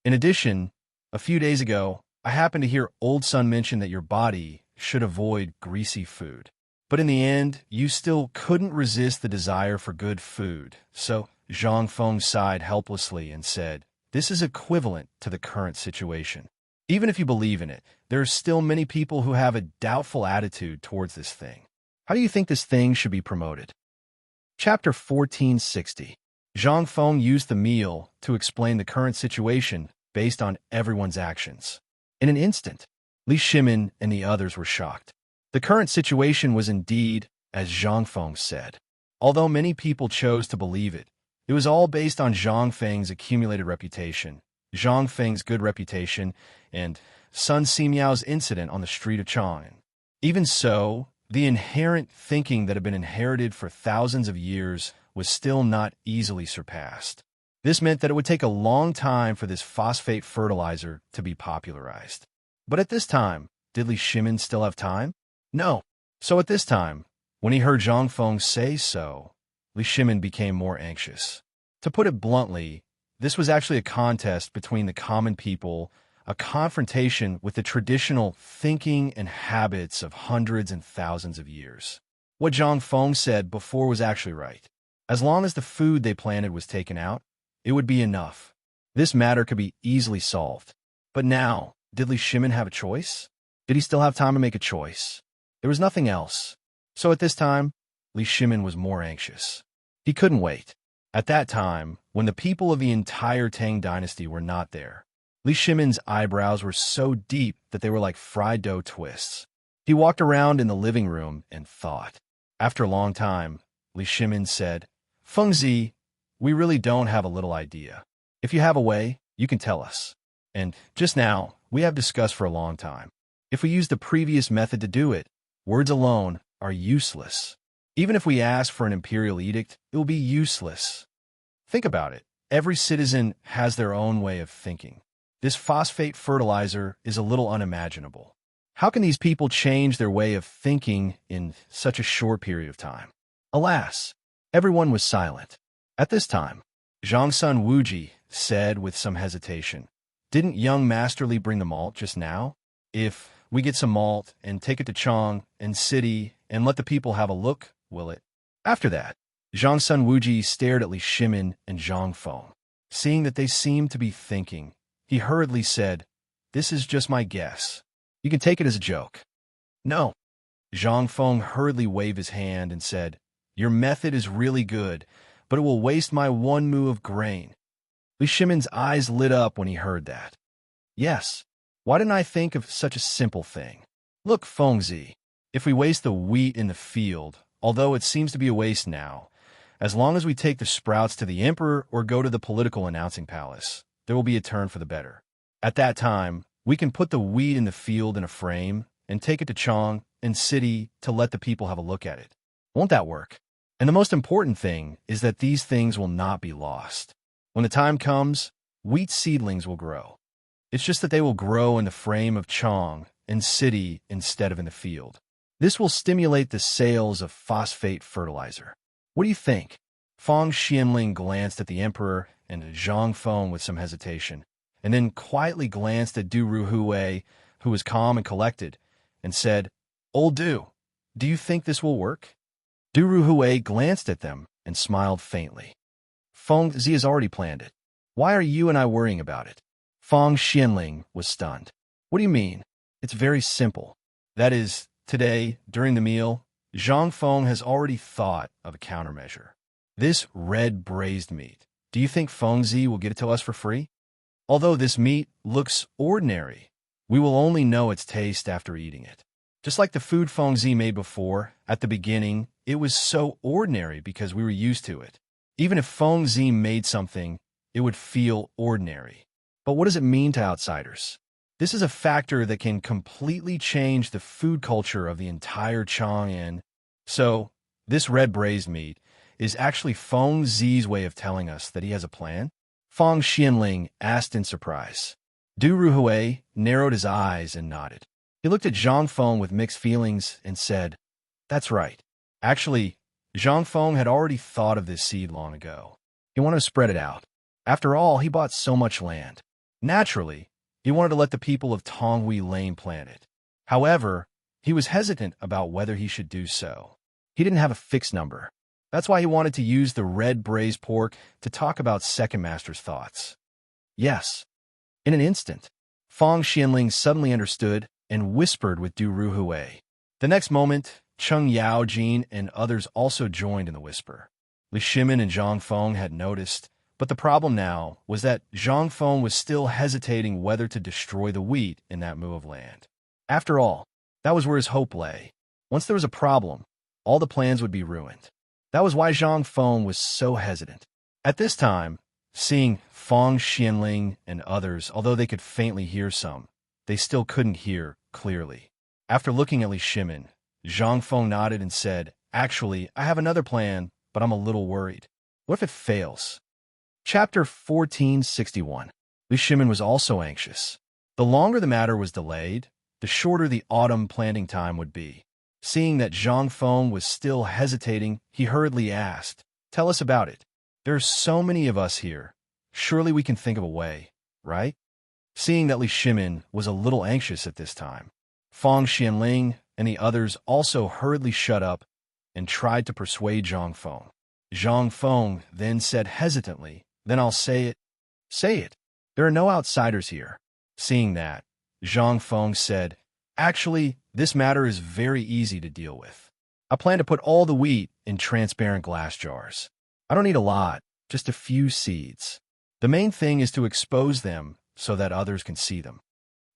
In addition, a few days ago, I happened to hear Old Sun mention that your body should avoid greasy food. But in the end, you still couldn't resist the desire for good food. So Zhang Feng sighed helplessly and said, This is equivalent to the current situation. Even if you believe in it, there are still many people who have a doubtful attitude towards this thing. How do you think this thing should be promoted? Chapter 1460. Zhang Feng used the meal to explain the current situation based on everyone's actions. In an instant, Li Shimin and the others were shocked. The current situation was indeed, as Zhang Feng said. Although many people chose to believe it, It was all based on Zhang Feng's accumulated reputation, Zhang Feng's good reputation, and Sun Simiao's incident on the street of Chang'an. Even so, the inherent thinking that had been inherited for thousands of years was still not easily surpassed. This meant that it would take a long time for this phosphate fertilizer to be popularized. But at this time, did Li Shimin still have time? No. So at this time, when he heard Zhang Feng say so, Li Shimin became more anxious. To put it bluntly, this was actually a contest between the common people, a confrontation with the traditional thinking and habits of hundreds and thousands of years. What Zhang Feng said before was actually right. As long as the food they planted was taken out, it would be enough. This matter could be easily solved. But now, did Li Shimin have a choice? Did he still have time to make a choice? There was nothing else. So at this time, Li Shimin was more anxious. He couldn't wait. At that time, when the people of the entire Tang dynasty were not there, Li Shimin's eyebrows were so deep that they were like fried dough twists. He walked around in the living room and thought. After a long time, Li Shimin said, "Fengzi, we really don't have a little idea. If you have a way, you can tell us. And just now, we have discussed for a long time. If we use the previous method to do it, words alone are useless. Even if we ask for an imperial edict, it will be useless. Think about it. Every citizen has their own way of thinking. This phosphate fertilizer is a little unimaginable. How can these people change their way of thinking in such a short period of time?" Alas, everyone was silent. At this time, Zhang Sun Wuji said with some hesitation, "Didn't young Master Li bring the malt just now? If we get some malt and take it to Chang and city and let the people have a look, will it?" After that, Zhang Sun Wuji stared at Li Shimin and Zhang Feng. Seeing that they seemed to be thinking, he hurriedly said, "This is just my guess. You can take it as a joke." "No." Zhang Feng hurriedly waved his hand and said, "Your method is really good, but it will waste my 1 mu of grain." Li Shimin's eyes lit up when he heard that. "Yes, why didn't I think of such a simple thing? Look, Fengzi, if we waste the wheat in the field, although it seems to be a waste now, as long as we take the sprouts to the emperor or go to the political announcing palace, there will be a turn for the better. At that time, we can put the wheat in the field in a frame and take it to Chang and city to let the people have a look at it. Won't that work? And the most important thing is that these things will not be lost. When the time comes, wheat seedlings will grow. It's just that they will grow in the frame of Chang and city instead of in the field. This will stimulate the sales of phosphate fertilizer. What do you think?" Fang Xianling glanced at the emperor and Zhang Feng with some hesitation, and then quietly glanced at Du Ruhui, who was calm and collected, and said, "Old Du, do you think this will work?" Du Ruhui glanced at them and smiled faintly. "Fengzi has already planned it. Why are you and I worrying about it?" Fang Xianling was stunned. "What do you mean? It's very simple. That is, today, during the meal, Zhang Feng has already thought of a countermeasure. This red braised meat. Do you think Fengzi will get it to us for free? Although this meat looks ordinary, we will only know its taste after eating it. Just like the food Fengzi made before, at the beginning, it was so ordinary because we were used to it. Even if Fengzi made something, it would feel ordinary. But what does it mean to outsiders? This is a factor that can completely change the food culture of the entire Chang'an. So, this red braised meat is actually Fengzi's way of telling us that he has a plan?" Fang Xianling asked in surprise. Du Ruhui narrowed his eyes and nodded. He looked at Zhang Feng with mixed feelings and said, "That's right. Actually, Zhang Feng had already thought of this seed long ago. He wanted to spread it out. After all, he bought so much land. Naturally, he wanted to let the people of Tonghui Lane plant it. However, he was hesitant about whether he should do so. He didn't have a fixed number. That's why he wanted to use the red braised pork to talk about Second Master's thoughts." Yes. In an instant, Fang Xianling suddenly understood and whispered with Du Ruhui. The next moment, Cheng Yaojin and others also joined in the whisper. Li Shimin and Zhang Feng had noticed, but the problem now was that Zhang Feng was still hesitating whether to destroy the wheat in that mu of land. After all, that was where his hope lay. Once there was a problem, all the plans would be ruined. That was why Zhang Feng was so hesitant. At this time, seeing Fong Xianling and others, although they could faintly hear some, they still couldn't hear clearly. After looking at Li Shimin, Zhang Feng nodded and said, "Actually, I have another plan, but I'm a little worried. What if it fails?" Chapter 1461. Li Shimin was also anxious. The longer the matter was delayed, the shorter the autumn planting time would be. Seeing that Zhang Feng was still hesitating, he hurriedly asked, "Tell us about it. There are so many of us here. Surely we can think of a way, right?" Seeing that Li Shimin was a little anxious at this time, Fong Xianling and the others also hurriedly shut up and tried to persuade Zhang Feng. Zhang Feng then said hesitantly, "Then I'll say it." "Say it. There are no outsiders here." Seeing that, Zhang Feng said, "Actually, this matter is very easy to deal with. I plan to put all the wheat in transparent glass jars. I don't need a lot, just a few seeds. The main thing is to expose them so that others can see them.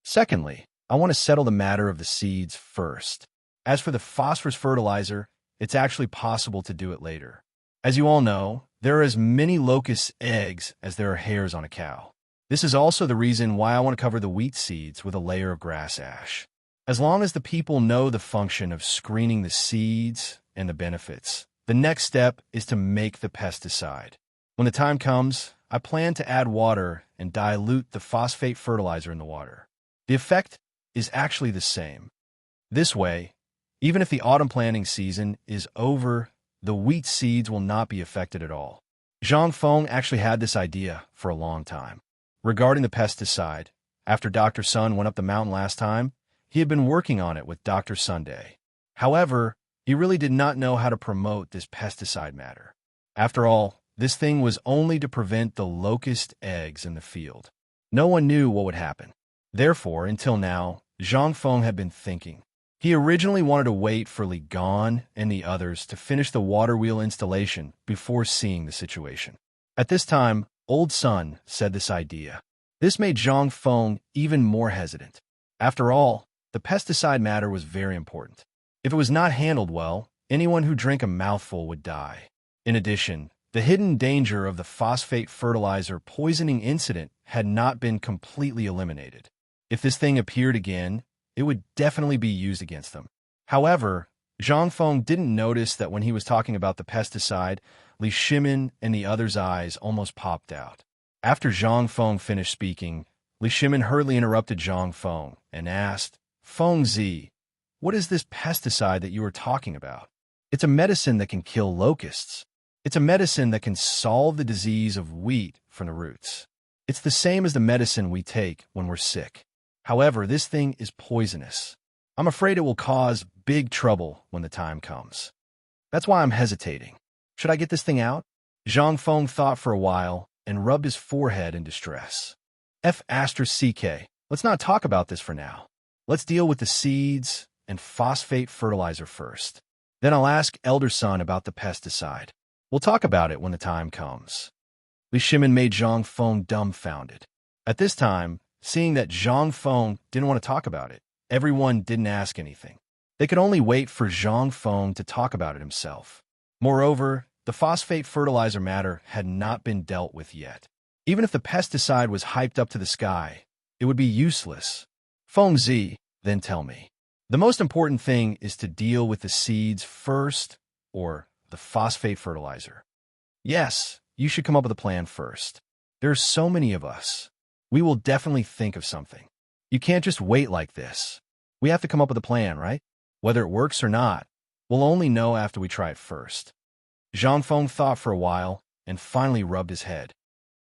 Secondly, I want to settle the matter of the seeds first. As for the phosphorus fertilizer, it's actually possible to do it later. As you all know, there are as many locust eggs as there are hairs on a cow. This is also the reason why I want to cover the wheat seeds with a layer of grass ash. As long as the people know the function of screening the seeds and the benefits, the next step is to make the pesticide. When the time comes, I plan to add water and dilute the phosphate fertilizer in the water. The effect is actually the same. This way, even if the autumn planting season is over, the wheat seeds will not be affected at all." Zhang Feng actually had this idea for a long time. Regarding the pesticide, after Dr. Sun went up the mountain last time, he had been working on it with Dr. Sunday. However, he really did not know how to promote this pesticide matter. After all, this thing was only to prevent the locust eggs in the field. No one knew what would happen. Therefore, until now, Zhang Feng had been thinking. He originally wanted to wait for Li Gan and the others to finish the water wheel installation before seeing the situation. At this time, Old Sun said this idea. This made Zhang Feng even more hesitant. After all, the pesticide matter was very important. If it was not handled well, anyone who drank a mouthful would die. In addition, the hidden danger of the phosphate fertilizer poisoning incident had not been completely eliminated. If this thing appeared again, it would definitely be used against them. However, Zhang Feng didn't notice that when he was talking about the pesticide, Li Shimin and the others' eyes almost popped out. After Zhang Feng finished speaking, Li Shimin hurriedly interrupted Zhang Feng and asked, "Feng Zi, what is this pesticide that you are talking about?" "It's a medicine that can kill locusts. It's a medicine that can solve the disease of wheat from the roots. It's the same as the medicine we take when we're sick. However, this thing is poisonous. I'm afraid it will cause big trouble when the time comes. That's why I'm hesitating. Should I get this thing out?" Zhang Feng thought for a while and rubbed his forehead in distress. "F***CK. Let's not talk about this for now. Let's deal with the seeds and phosphate fertilizer first. Then I'll ask Elder Sun about the pesticide. We'll talk about it when the time comes." Li Shimin made Zhang Feng dumbfounded. At this time, seeing that Zhang Feng didn't want to talk about it, everyone didn't ask anything. They could only wait for Zhang Feng to talk about it himself. Moreover, the phosphate fertilizer matter had not been dealt with yet. Even if the pesticide was hyped up to the sky, it would be useless. "Feng Zi, then tell me. The most important thing is to deal with the seeds first, or the phosphate fertilizer." "Yes, you should come up with a plan first. There are so many of us. We will definitely think of something. You can't just wait like this. We have to come up with a plan, right? Whether it works or not, we'll only know after we try it first." Zhang Feng thought for a while and finally rubbed his head.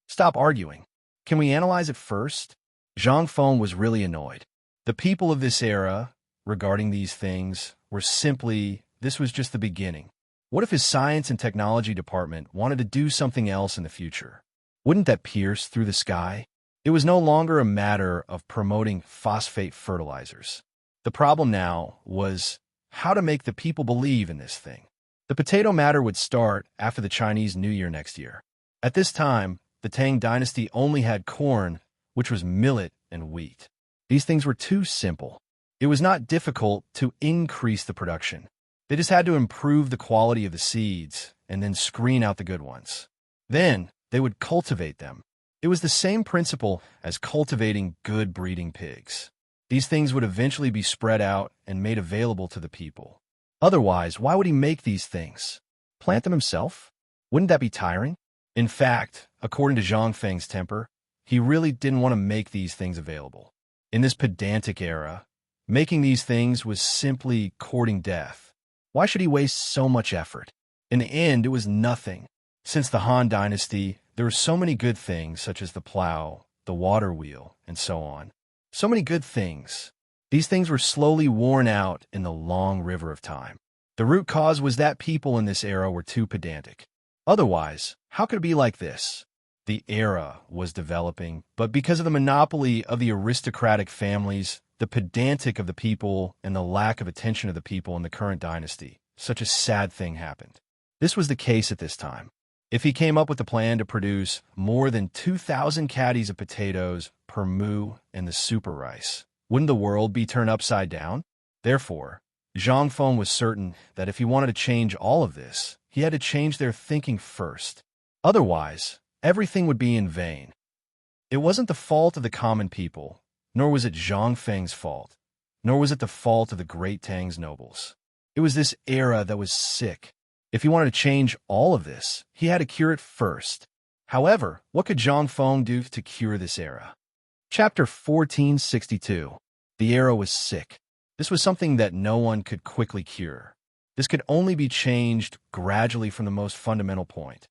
"Stop arguing. Can we analyze it first?" Zhang Feng was really annoyed. The people of this era, regarding these things, were simply, this was just the beginning. What if his science and technology department wanted to do something else in the future? Wouldn't that pierce through the sky? It was no longer a matter of promoting phosphate fertilizers. The problem now was how to make the people believe in this thing. The potato matter would start after the Chinese New Year next year. At this time, the Tang dynasty only had corn, which was millet and wheat. These things were too simple. It was not difficult to increase the production. They just had to improve the quality of the seeds and then screen out the good ones. Then they would cultivate them. It was the same principle as cultivating good breeding pigs. These things would eventually be spread out and made available to the people. Otherwise, why would he make these things? Plant them himself? Wouldn't that be tiring? In fact, according to Zhang Feng's temper, he really didn't want to make these things available. In this pedantic era, making these things was simply courting death. Why should he waste so much effort? In the end, it was nothing. Since the Han Dynasty, there were so many good things such as the plow, the water wheel, and so on. So many good things. These things were slowly worn out in the long river of time. The root cause was that people in this era were too pedantic. Otherwise, how could it be like this? The era was developing, but because of the monopoly of the aristocratic families, the pedantic of the people, and the lack of attention of the people in the current dynasty, such a sad thing happened. This was the case at this time. If he came up with the plan to produce more than 2,000 caddies of potatoes per moo in the super rice, wouldn't the world be turned upside down? Therefore, Zhang Feng was certain that if he wanted to change all of this, he had to change their thinking first. Otherwise, everything would be in vain. It wasn't the fault of the common people, nor was it Zhang Feng's fault, nor was it the fault of the great Tang's nobles. It was this era that was sick. If he wanted to change all of this, he had to cure it first. However, what could Zhang Feng do to cure this era? Chapter 1462. The era was sick. This was something that no one could quickly cure. This could only be changed gradually from the most fundamental point.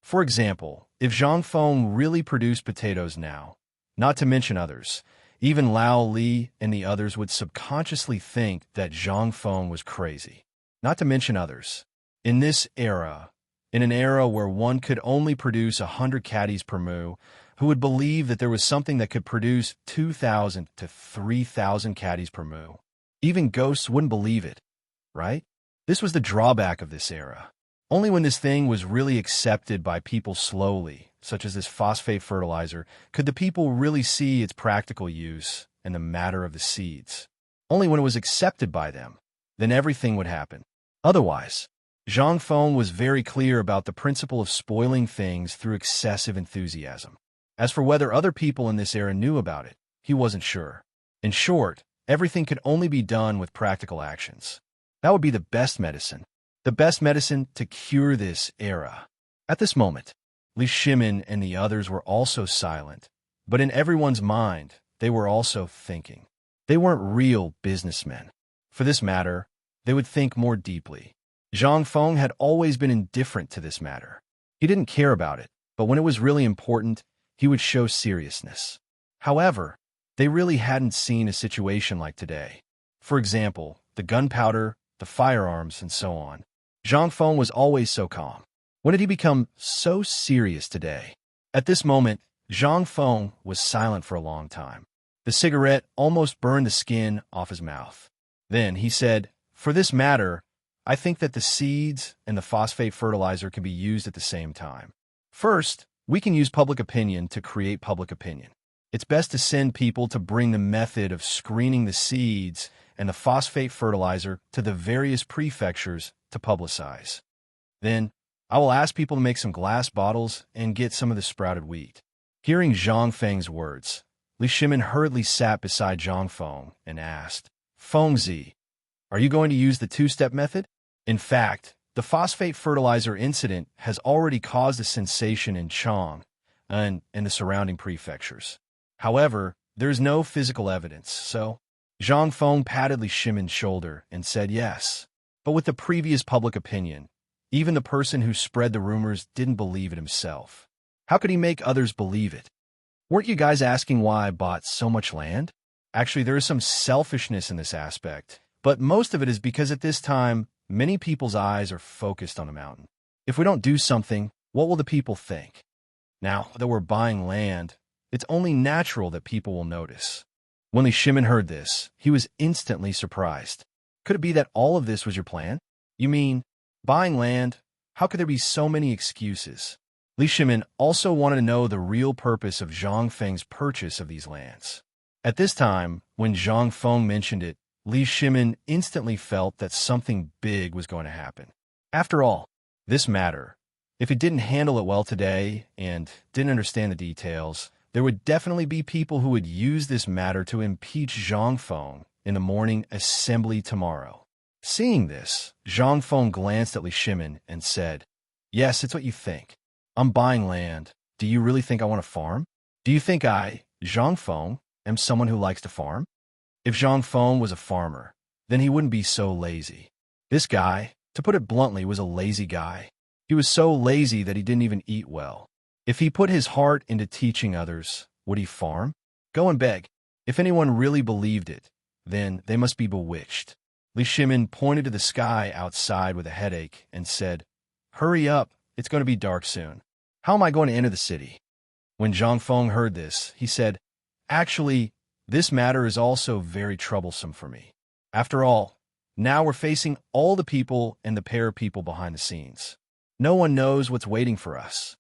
For example, if Zhang Feng really produced potatoes now, not to mention others, even Lao Li and the others would subconsciously think that Zhang Feng was crazy. Not to mention others. In this era, in an era where one could only produce 100 caddies per moo, who would believe that there was something that could produce 2,000 to 3,000 caddies per moo? Even ghosts wouldn't believe it, right? This was the drawback of this era. Only when this thing was really accepted by people slowly, such as this phosphate fertilizer, could the people really see its practical use and the matter of the seeds. Only when it was accepted by them, then everything would happen. Otherwise, Zhang Feng was very clear about the principle of spoiling things through excessive enthusiasm. As for whether other people in this era knew about it, he wasn't sure. In short, everything could only be done with practical actions. That would be the best medicine to cure this era. At this moment, Li Shimin and the others were also silent, but in everyone's mind, they were also thinking. They weren't real businessmen. For this matter, they would think more deeply. Zhang Feng had always been indifferent to this matter. He didn't care about it, but when it was really important, he would show seriousness. However, they really hadn't seen a situation like today. For example, the gunpowder, the firearms, and so on. Zhang Feng was always so calm. When did he become so serious today? At this moment, Zhang Feng was silent for a long time. The cigarette almost burned the skin off his mouth. Then he said, "For this matter, I think that the seeds and the phosphate fertilizer can be used at the same time. First, we can use public opinion to create public opinion. It's best to send people to bring the method of screening the seeds and the phosphate fertilizer to the various prefectures to publicize. Then, I will ask people to make some glass bottles and get some of the sprouted wheat." Hearing Zhang Feng's words, Li Shimin hurriedly sat beside Zhang Feng and asked, "Fengzi, are you going to use the two-step method?" In fact, the phosphate fertilizer incident has already caused a sensation in Chang and in the surrounding prefectures. However, there is no physical evidence, so Zhang Feng patted Li Shimin's shoulder and said yes. But with the previous public opinion, even the person who spread the rumors didn't believe it himself. How could he make others believe it? Weren't you guys asking why I bought so much land? Actually, there is some selfishness in this aspect, but most of it is because at this time, many people's eyes are focused on the mountain. If we don't do something, what will the people think? Now that we're buying land, it's only natural that people will notice. When Li Shimin heard this, he was instantly surprised. Could it be that all of this was your plan? You mean, buying land? How could there be so many excuses? Li Shimin also wanted to know the real purpose of Zhang Feng's purchase of these lands. At this time, when Zhang Feng mentioned it, Li Shimin instantly felt that something big was going to happen. After all, this matter If it didn't handle it well today and didn't understand the details, there would definitely be people who would use this matter to impeach Zhang Feng in the morning assembly tomorrow. Seeing this, Zhang Feng glanced at Li Shimin and said, "Yes, it's what you think. I'm buying land. Do you really think I want to farm? Do you think I, Zhang Feng, am someone who likes to farm? If Zhang Feng was a farmer, then he wouldn't be so lazy. This guy, to put it bluntly, was a lazy guy. He was so lazy that he didn't even eat well. If he put his heart into teaching others, would he farm? Go and beg. If anyone really believed it, then they must be bewitched." Li Shimin pointed to the sky outside with a headache and said, "Hurry up, it's going to be dark soon. How am I going to enter the city?" When Zhang Feng heard this, he said, "Actually, this matter is also very troublesome for me. After all, now we're facing all the people and the pair of people behind the scenes. No one knows what's waiting for us.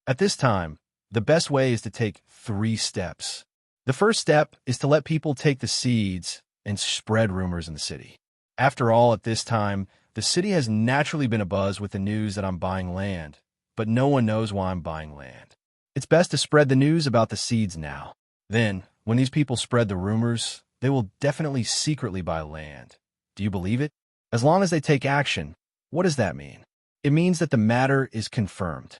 At this time, the best way is to take 3 steps. The first step is to let people take the seeds and spread rumors in the city. After all, at this time, the city has naturally been abuzz with the news that I'm buying land, but no one knows why I'm buying land. It's best to spread the news about the seeds now. Then, when these people spread the rumors, they will definitely secretly buy land. Do you believe it? As long as they take action, what does that mean? It means that the matter is confirmed.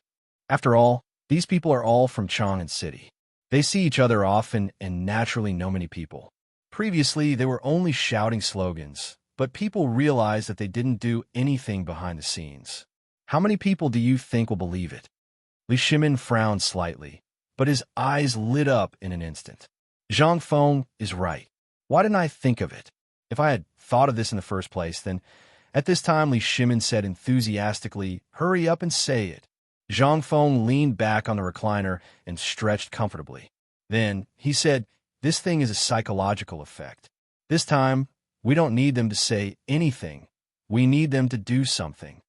After all, these people are all from Chang'an City. They see each other often and naturally know many people. Previously, they were only shouting slogans, but people realized that they didn't do anything behind the scenes. How many people do you think will believe it?" Li Shimin frowned slightly, but his eyes lit up in an instant. Zhang Feng is right. Why didn't I think of it? If I had thought of this in the first place, then at this time Li Shimin said enthusiastically, "Hurry up and say it." Zhang Feng leaned back on the recliner and stretched comfortably. Then he said, "This thing is a psychological effect. This time, we don't need them to say anything. We need them to do something."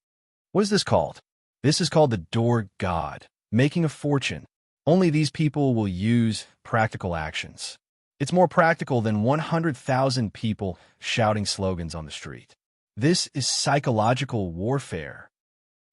What is this called? This is called the door god, making a fortune. Only these people will use practical actions. It's more practical than 100,000 people shouting slogans on the street. This is psychological warfare.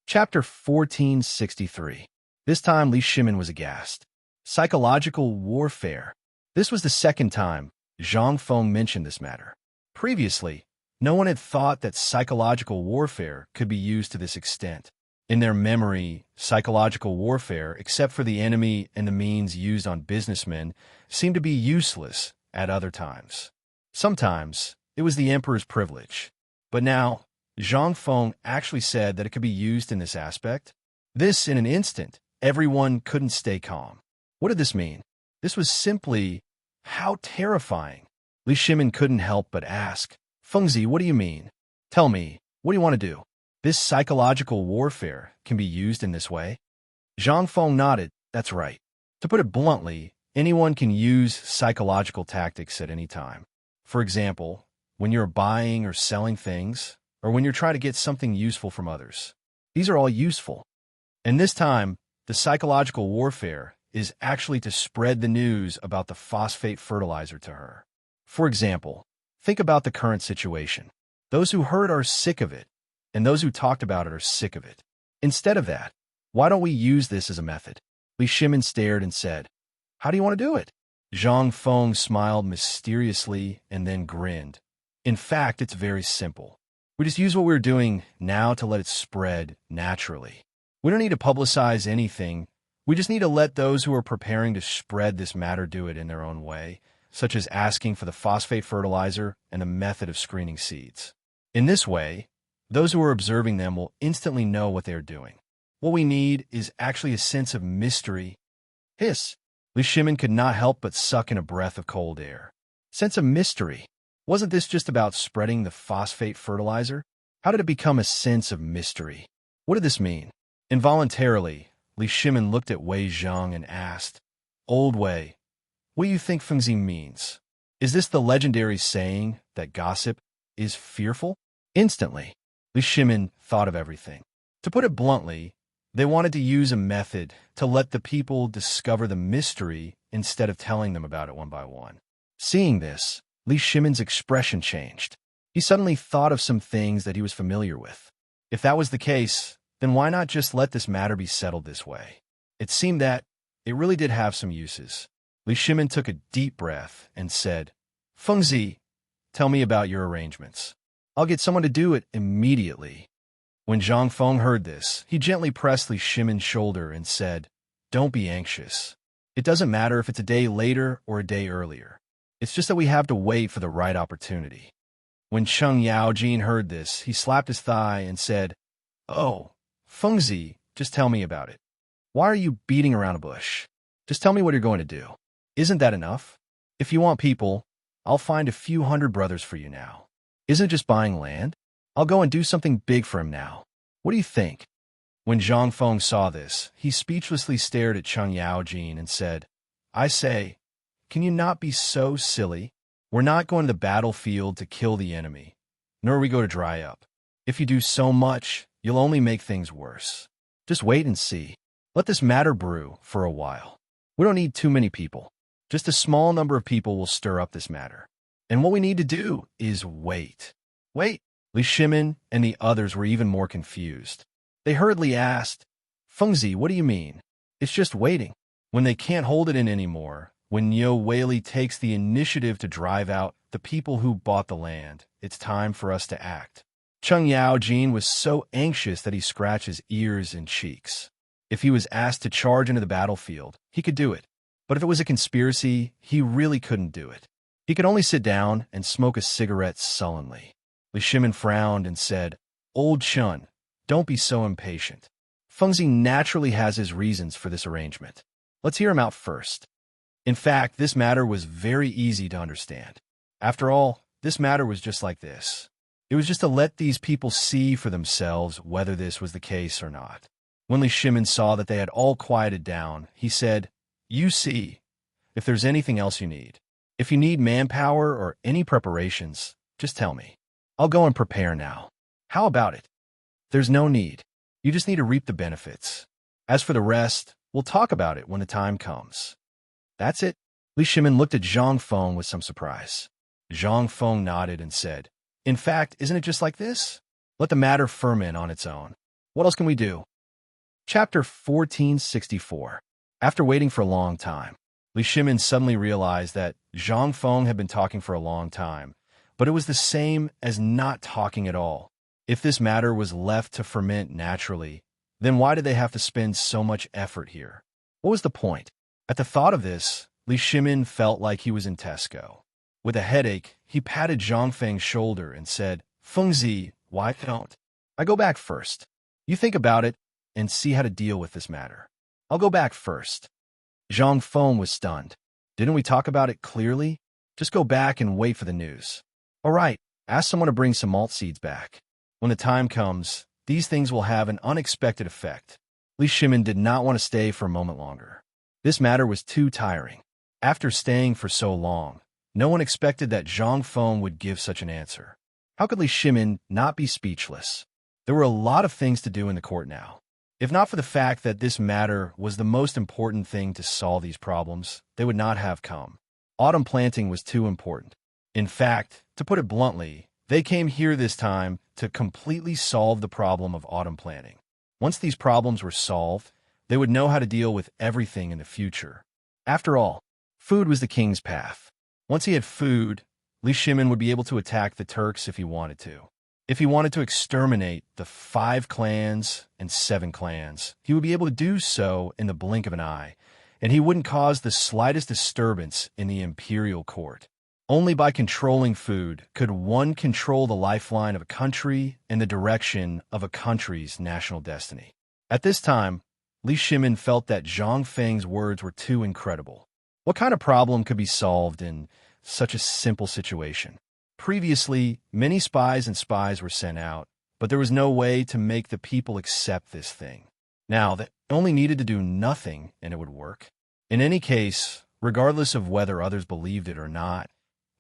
Chapter 1463. This time Li Shimin was aghast. Psychological warfare. This was the second time Zhang Feng mentioned this matter. Previously, no one had thought that psychological warfare could be used to this extent. In their memory, psychological warfare, except for the enemy and the means used on businessmen, seemed to be useless at other times. Sometimes, it was the emperor's privilege. But now, Zhang Feng actually said that it could be used in this aspect. This, in an instant, everyone couldn't stay calm. What did this mean? This was simply, how terrifying. Li Shimin couldn't help but ask, "Fengzi, what do you mean? Tell me, what do you want to do? This psychological warfare can be used in this way?" Zhang Feng nodded. "That's right. To put it bluntly, anyone can use psychological tactics at any time. For example, when you're buying or selling things, or when you're trying to get something useful from others. These are all useful. And this time, the psychological warfare is actually to spread the news about the phosphate fertilizer to her. For example, think about the current situation. Those who heard are sick of it, and those who talked about it are sick of it. Instead of that, why don't we use this as a method?" Li Shimin stared and said, "How do you want to do it?" Zhang Feng smiled mysteriously and then grinned. "In fact, it's very simple. We just use what we're doing now to let it spread naturally. We don't need to publicize anything. We just need to let those who are preparing to spread this matter do it in their own way, such as asking for the phosphate fertilizer and a method of screening seeds. In this way, those who are observing them will instantly know what they are doing. What we need is actually a sense of mystery." Hiss! Li Shimin could not help but suck in a breath of cold air. Sense of mystery. Wasn't this just about spreading the phosphate fertilizer? How did it become a sense of mystery? What did this mean? Involuntarily, Li Shimin looked at Wei Zhang and asked, "Old Wei, what do you think Fengzi means? Is this the legendary saying that gossip is fearful?" Instantly, Li Shimin thought of everything. To put it bluntly, they wanted to use a method to let the people discover the mystery instead of telling them about it one by one. Seeing this, Li Shimin's expression changed. He suddenly thought of some things that he was familiar with. If that was the case, then why not just let this matter be settled this way? It seemed that it really did have some uses. Li Shimin took a deep breath and said, Fengzi, tell me about your arrangements. I'll get someone to do it immediately. When Zhang Feng heard this, he gently pressed Li Shimin's shoulder and said, Don't be anxious. It doesn't matter if it's a day later or a day earlier. It's just that we have to wait for the right opportunity. When Cheng Yaojin heard this, he slapped his thigh and said, Oh, Fengzi, just tell me about it. Why are you beating around a bush? Just tell me what you're going to do. Isn't that enough? If you want people, I'll find a few hundred brothers for you now. Isn't it just buying land? I'll go and do something big for him now. What do you think? When Zhang Feng saw this, he speechlessly stared at Cheng Yaojin and said, I say, can you not be so silly? We're not going to the battlefield to kill the enemy, nor are we going to dry up. If you do so much, you'll only make things worse. Just wait and see. Let this matter brew for a while. We don't need too many people. Just a small number of people will stir up this matter. And what we need to do is wait. Wait. Li Shimin and the others were even more confused. They hurriedly asked, Fengzi, what do you mean? It's just waiting. When they can't hold it in anymore, when Niu Weili takes the initiative to drive out the people who bought the land, it's time for us to act. Cheng Yaojin was so anxious that he scratched his ears and cheeks. If he was asked to charge into the battlefield, he could do it. But if it was a conspiracy, he really couldn't do it. He could only sit down and smoke a cigarette sullenly. Li Shimin frowned and said, Old Chun, don't be so impatient. Fengzi naturally has his reasons for this arrangement. Let's hear him out first. In fact, this matter was very easy to understand. After all, this matter was just like this. It was just to let these people see for themselves whether this was the case or not. When Li Shimin saw that they had all quieted down, he said, You see, if there's anything else you need. If you need manpower or any preparations, just tell me. I'll go and prepare now. How about it? There's no need. You just need to reap the benefits. As for the rest, we'll talk about it when the time comes. That's it. Li Shimin looked at Zhang Feng with some surprise. Zhang Feng nodded and said, In fact, isn't it just like this? Let the matter ferment on its own. What else can we do? Chapter 1464. After waiting for a long time, Li Shimin suddenly realized that Zhang Feng had been talking for a long time, but it was the same as not talking at all. If this matter was left to ferment naturally, then why did they have to spend so much effort here? What was the point? At the thought of this, Li Shimin felt like he was in Tesco. With a headache, he patted Zhang Feng's shoulder and said, Fengzi, why don't I go back first? You think about it and see how to deal with this matter. I'll go back first. Zhang Feng was stunned. Didn't we talk about it clearly? Just go back and wait for the news. All right, ask someone to bring some malt seeds back. When the time comes, these things will have an unexpected effect. Li Shimin did not want to stay for a moment longer. This matter was too tiring. After staying for so long, no one expected that Zhang Feng would give such an answer. How could Li Shimin not be speechless? There were a lot of things to do in the court now. If not for the fact that this matter was the most important thing to solve these problems, they would not have come. Autumn planting was too important. In fact, to put it bluntly, they came here this time to completely solve the problem of autumn planting. Once these problems were solved, they would know how to deal with everything in the future. After all, food was the king's path. Once he had food, Li Shimin would be able to attack the Turks if he wanted to. If he wanted to exterminate the 5 clans and 7 clans, he would be able to do so in the blink of an eye, and he wouldn't cause the slightest disturbance in the imperial court. Only by controlling food could one control the lifeline of a country and the direction of a country's national destiny. At this time, Li Shimin felt that Zhang Feng's words were too incredible. What kind of problem could be solved in such a simple situation? Previously, many spies were sent out, but there was no way to make the people accept this thing. Now, they only needed to do nothing and it would work. In any case, regardless of whether others believed it or not,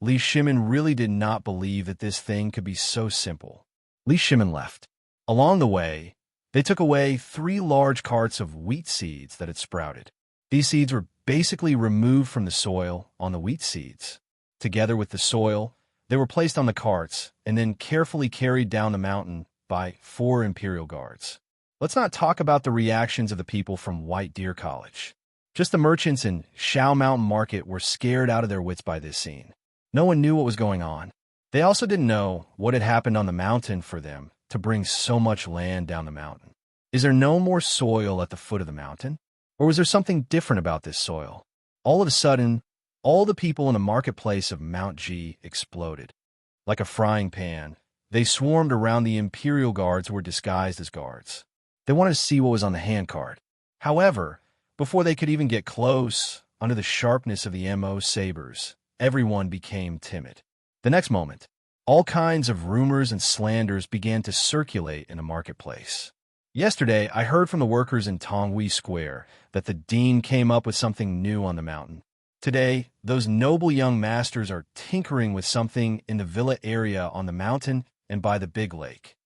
Li Shimin really did not believe that this thing could be so simple. Li Shimin left. Along the way, they took away 3 large carts of wheat seeds that had sprouted. These seeds were basically removed from the soil on the wheat seeds. Together with the soil, they were placed on the carts and then carefully carried down the mountain by 4 imperial guards. Let's not talk about the reactions of the people from White Deer College. Just the merchants in Shao Mountain Market were scared out of their wits by this scene. No one knew what was going on. They also didn't know what had happened on the mountain for them to bring so much land down the mountain. Is there no more soil at the foot of the mountain? Or was there something different about this soil? All of a sudden, all the people in the marketplace of Mount G exploded. Like a frying pan, they swarmed around the Imperial Guards who were disguised as guards. They wanted to see what was on the handcart. However, before they could even get close, under the sharpness of the MO sabers, everyone became timid. The next moment, all kinds of rumors and slanders began to circulate in the marketplace. Yesterday, I heard from the workers in Tonghui Square that the dean came up with something new on the mountain. Today, those noble young masters are tinkering with something in the villa area on the mountain and by the big lake.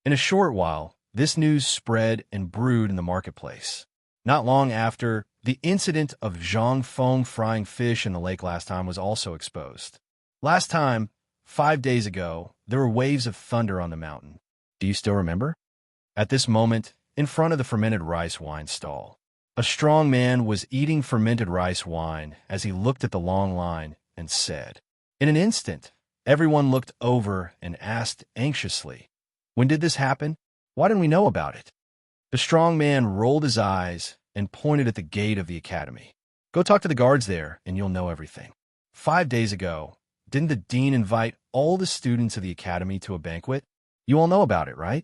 In a short while, this news spread and brewed in the marketplace. Not long after, the incident of Zhang Feng frying fish in the lake last time was also exposed. Last time, 5 days ago, there were waves of thunder on the mountain. Do you still remember? At this moment, in front of the fermented rice wine stall, a strong man was eating fermented rice wine as he looked at the long line and said, in an instant, everyone looked over and asked anxiously, when did this happen? Why didn't we know about it? The strong man rolled his eyes and pointed at the gate of the academy. Go talk to the guards there and you'll know everything. 5 days ago, didn't the dean invite all the students of the academy to a banquet? You all know about it, right?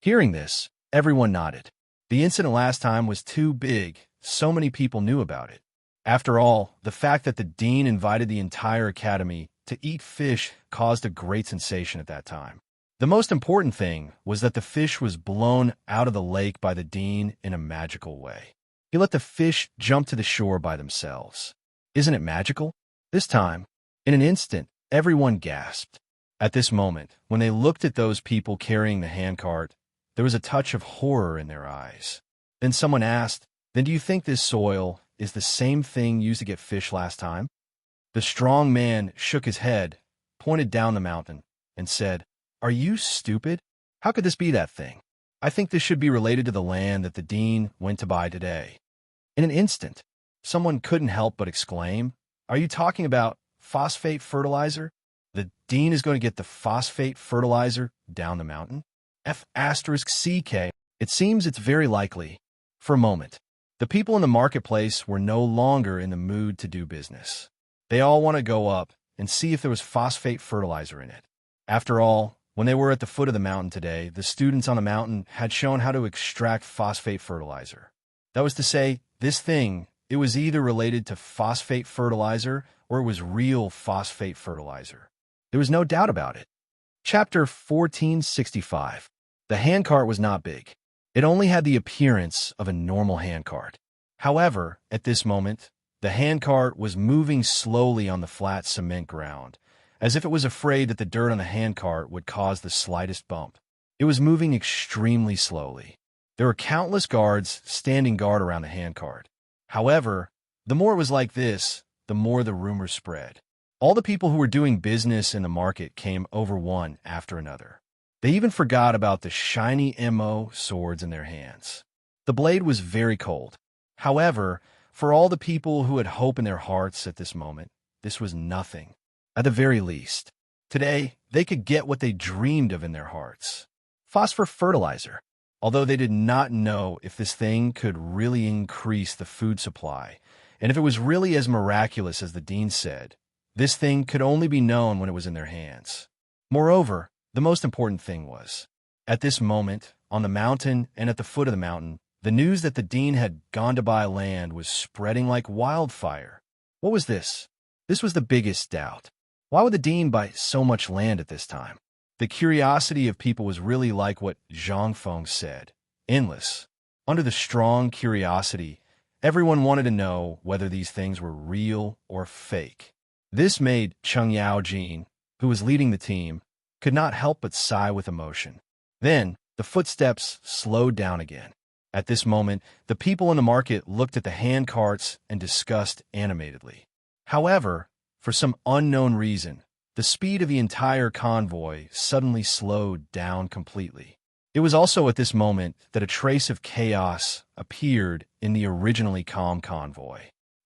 Hearing this, everyone nodded. The incident last time was too big, so many people knew about it. After all, the fact that the dean invited the entire academy to eat fish caused a great sensation at that time. The most important thing was that the fish was blown out of the lake by the dean in a magical way. He let the fish jump to the shore by themselves. Isn't it magical? This time, in an instant, everyone gasped. At this moment, when they looked at those people carrying the handcart, there was a touch of horror in their eyes. Then someone asked, then do you think this soil is the same thing used to get fish last time? The strong man shook his head, pointed down the mountain, and said, are you stupid? How could this be that thing? I think this should be related to the land that the dean went to buy today. In an instant, someone couldn't help but exclaim, are you talking about phosphate fertilizer? The dean is going to get the phosphate fertilizer down the mountain? F***CK. It seems it's very likely. For a moment, the people in the marketplace were no longer in the mood to do business. They all want to go up and see if there was phosphate fertilizer in it. After all, when they were at the foot of the mountain today, the students on the mountain had shown how to extract phosphate fertilizer. That was to say, this thing, it was either related to phosphate fertilizer or it was real phosphate fertilizer. There was no doubt about it. Chapter 1465. The handcart was not big. It only had the appearance of a normal handcart. However, at this moment, the handcart was moving slowly on the flat cement ground, as if it was afraid that the dirt on the handcart would cause the slightest bump. It was moving extremely slowly. There were countless guards standing guard around the handcart. However, the more it was like this, the more the rumors spread. All the people who were doing business in the market came over one after another. They even forgot about the shiny MO swords in their hands. The blade was very cold. However, for all the people who had hope in their hearts at this moment, this was nothing. At the very least, today they could get what they dreamed of in their hearts. Phosphor fertilizer. Although they did not know if this thing could really increase the food supply, and if it was really as miraculous as the dean said, this thing could only be known when it was in their hands. Moreover, the most important thing was, at this moment, on the mountain and at the foot of the mountain, the news that the dean had gone to buy land was spreading like wildfire. What was this? This was the biggest doubt. Why would the dean buy so much land at this time? The curiosity of people was really like what Zhang Feng said, endless. Under the strong curiosity, everyone wanted to know whether these things were real or fake. This made Cheng Yaojin, who was leading the team, could not help but sigh with emotion. Then, the footsteps slowed down again. At this moment, the people in the market looked at the hand carts and discussed animatedly. However, for some unknown reason, the speed of the entire convoy suddenly slowed down completely. It was also at this moment that a trace of chaos appeared in the originally calm convoy.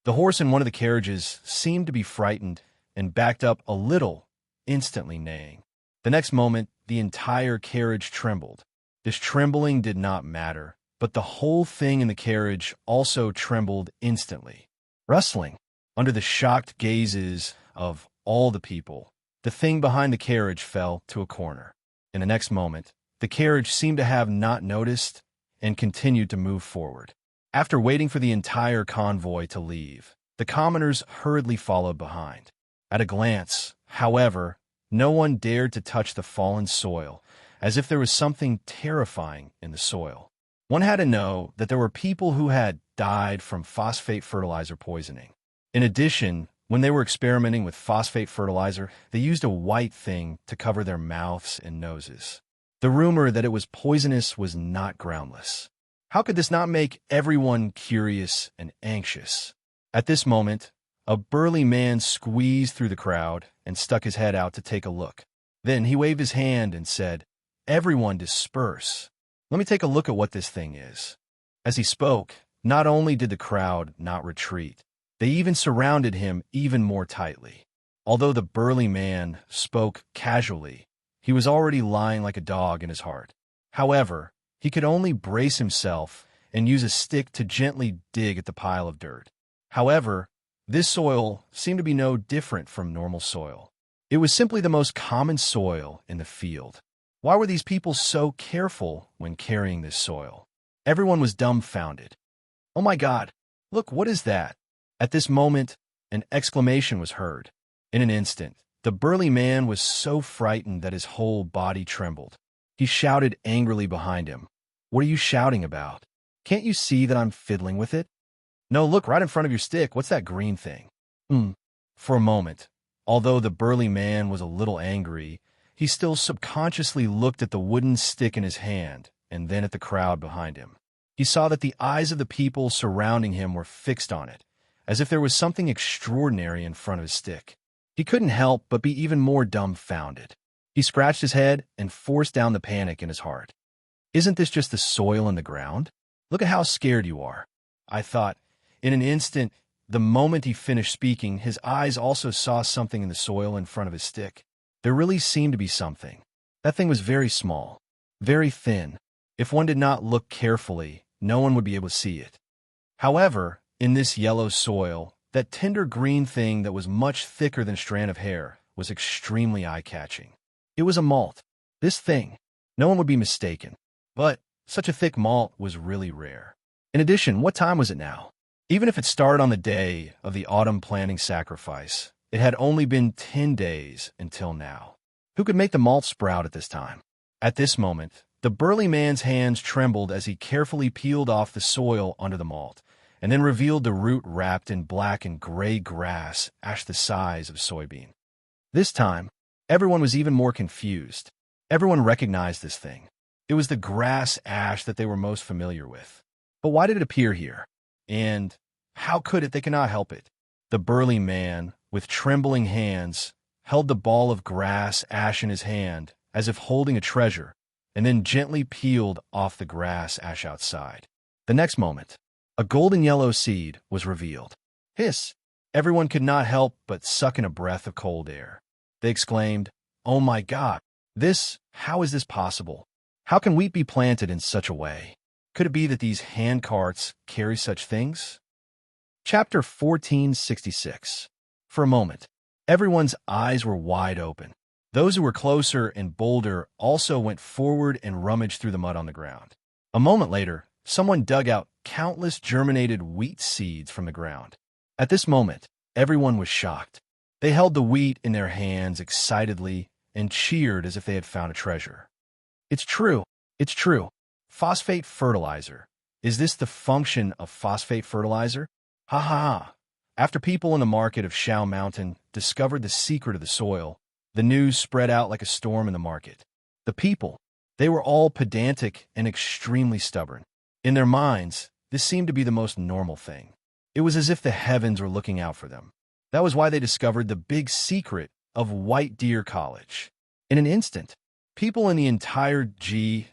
The horse in one of the carriages seemed to be frightened and backed up a little, instantly neighing. The next moment, the entire carriage trembled. This trembling did not matter, but the whole thing in the carriage also trembled instantly. Rustling, under the shocked gazes of all the people, the thing behind the carriage fell to a corner. In the next moment, the carriage seemed to have not noticed and continued to move forward. After waiting for the entire convoy to leave, the commoners hurriedly followed behind. At a glance, however, no one dared to touch the fallen soil, as if there was something terrifying in the soil. One had to know that there were people who had died from phosphate fertilizer poisoning. In addition, when they were experimenting with phosphate fertilizer, they used a white thing to cover their mouths and noses. The rumor that it was poisonous was not groundless. How could this not make everyone curious and anxious? At this moment, a burly man squeezed through the crowd and stuck his head out to take a look. Then he waved his hand and said, "Everyone disperse. Let me take a look at what this thing is." As he spoke, not only did the crowd not retreat, they even surrounded him even more tightly. Although the burly man spoke casually, he was already lying like a dog in his heart. However, he could only brace himself and use a stick to gently dig at the pile of dirt. However, this soil seemed to be no different from normal soil. It was simply the most common soil in the field. Why were these people so careful when carrying this soil? Everyone was dumbfounded. "Oh my God, look, what is that?" At this moment, an exclamation was heard. In an instant, the burly man was so frightened that his whole body trembled. He shouted angrily behind him, "What are you shouting about? Can't you see that I'm fiddling with it? No, look right in front of your stick. What's that green thing?" For a moment, although the burly man was a little angry, he still subconsciously looked at the wooden stick in his hand and then at the crowd behind him. He saw that the eyes of the people surrounding him were fixed on it, as if there was something extraordinary in front of his stick. He couldn't help but be even more dumbfounded. He scratched his head and forced down the panic in his heart. "Isn't this just the soil in the ground? Look at how scared you are," I thought. In an instant, the moment he finished speaking, his eyes also saw something in the soil in front of his stick. There really seemed to be something. That thing was very small, very thin. If one did not look carefully, no one would be able to see it. However, in this yellow soil, that tender green thing that was much thicker than a strand of hair was extremely eye-catching. It was a malt. This thing, no one would be mistaken. But such a thick malt was really rare. In addition, what time was it now? Even if it started on the day of the autumn planting sacrifice, it had only been 10 days until now. Who could make the malt sprout at this time? At this moment, the burly man's hands trembled as he carefully peeled off the soil under the malt, and then revealed the root wrapped in black and gray grass ash the size of soybean. This time, everyone was even more confused. Everyone recognized this thing. It was the grass ash that they were most familiar with. But why did it appear here? And how could it? They cannot help it. The burly man, with trembling hands, held the ball of grass ash in his hand as if holding a treasure, and then gently peeled off the grass ash outside. The next moment, a golden yellow seed was revealed. Hiss! Everyone could not help but suck in a breath of cold air. They exclaimed, "Oh my God! How is this possible? How can wheat be planted in such a way? Could it be that these hand carts carry such things?" Chapter 1466. For a moment, everyone's eyes were wide open. Those who were closer and bolder also went forward and rummaged through the mud on the ground. A moment later, someone dug out countless germinated wheat seeds from the ground. At this moment, everyone was shocked. They held the wheat in their hands excitedly and cheered as if they had found a treasure. "It's true. It's true. Phosphate fertilizer. Is this the function of phosphate fertilizer? Ha ha ha." After people in the market of Shao Mountain discovered the secret of the soil, the news spread out like a storm in the market. The people, they were all pedantic and extremely stubborn. In their minds, this seemed to be the most normal thing. It was as if the heavens were looking out for them. That was why they discovered the big secret of White Deer College. In an instant, People in the entire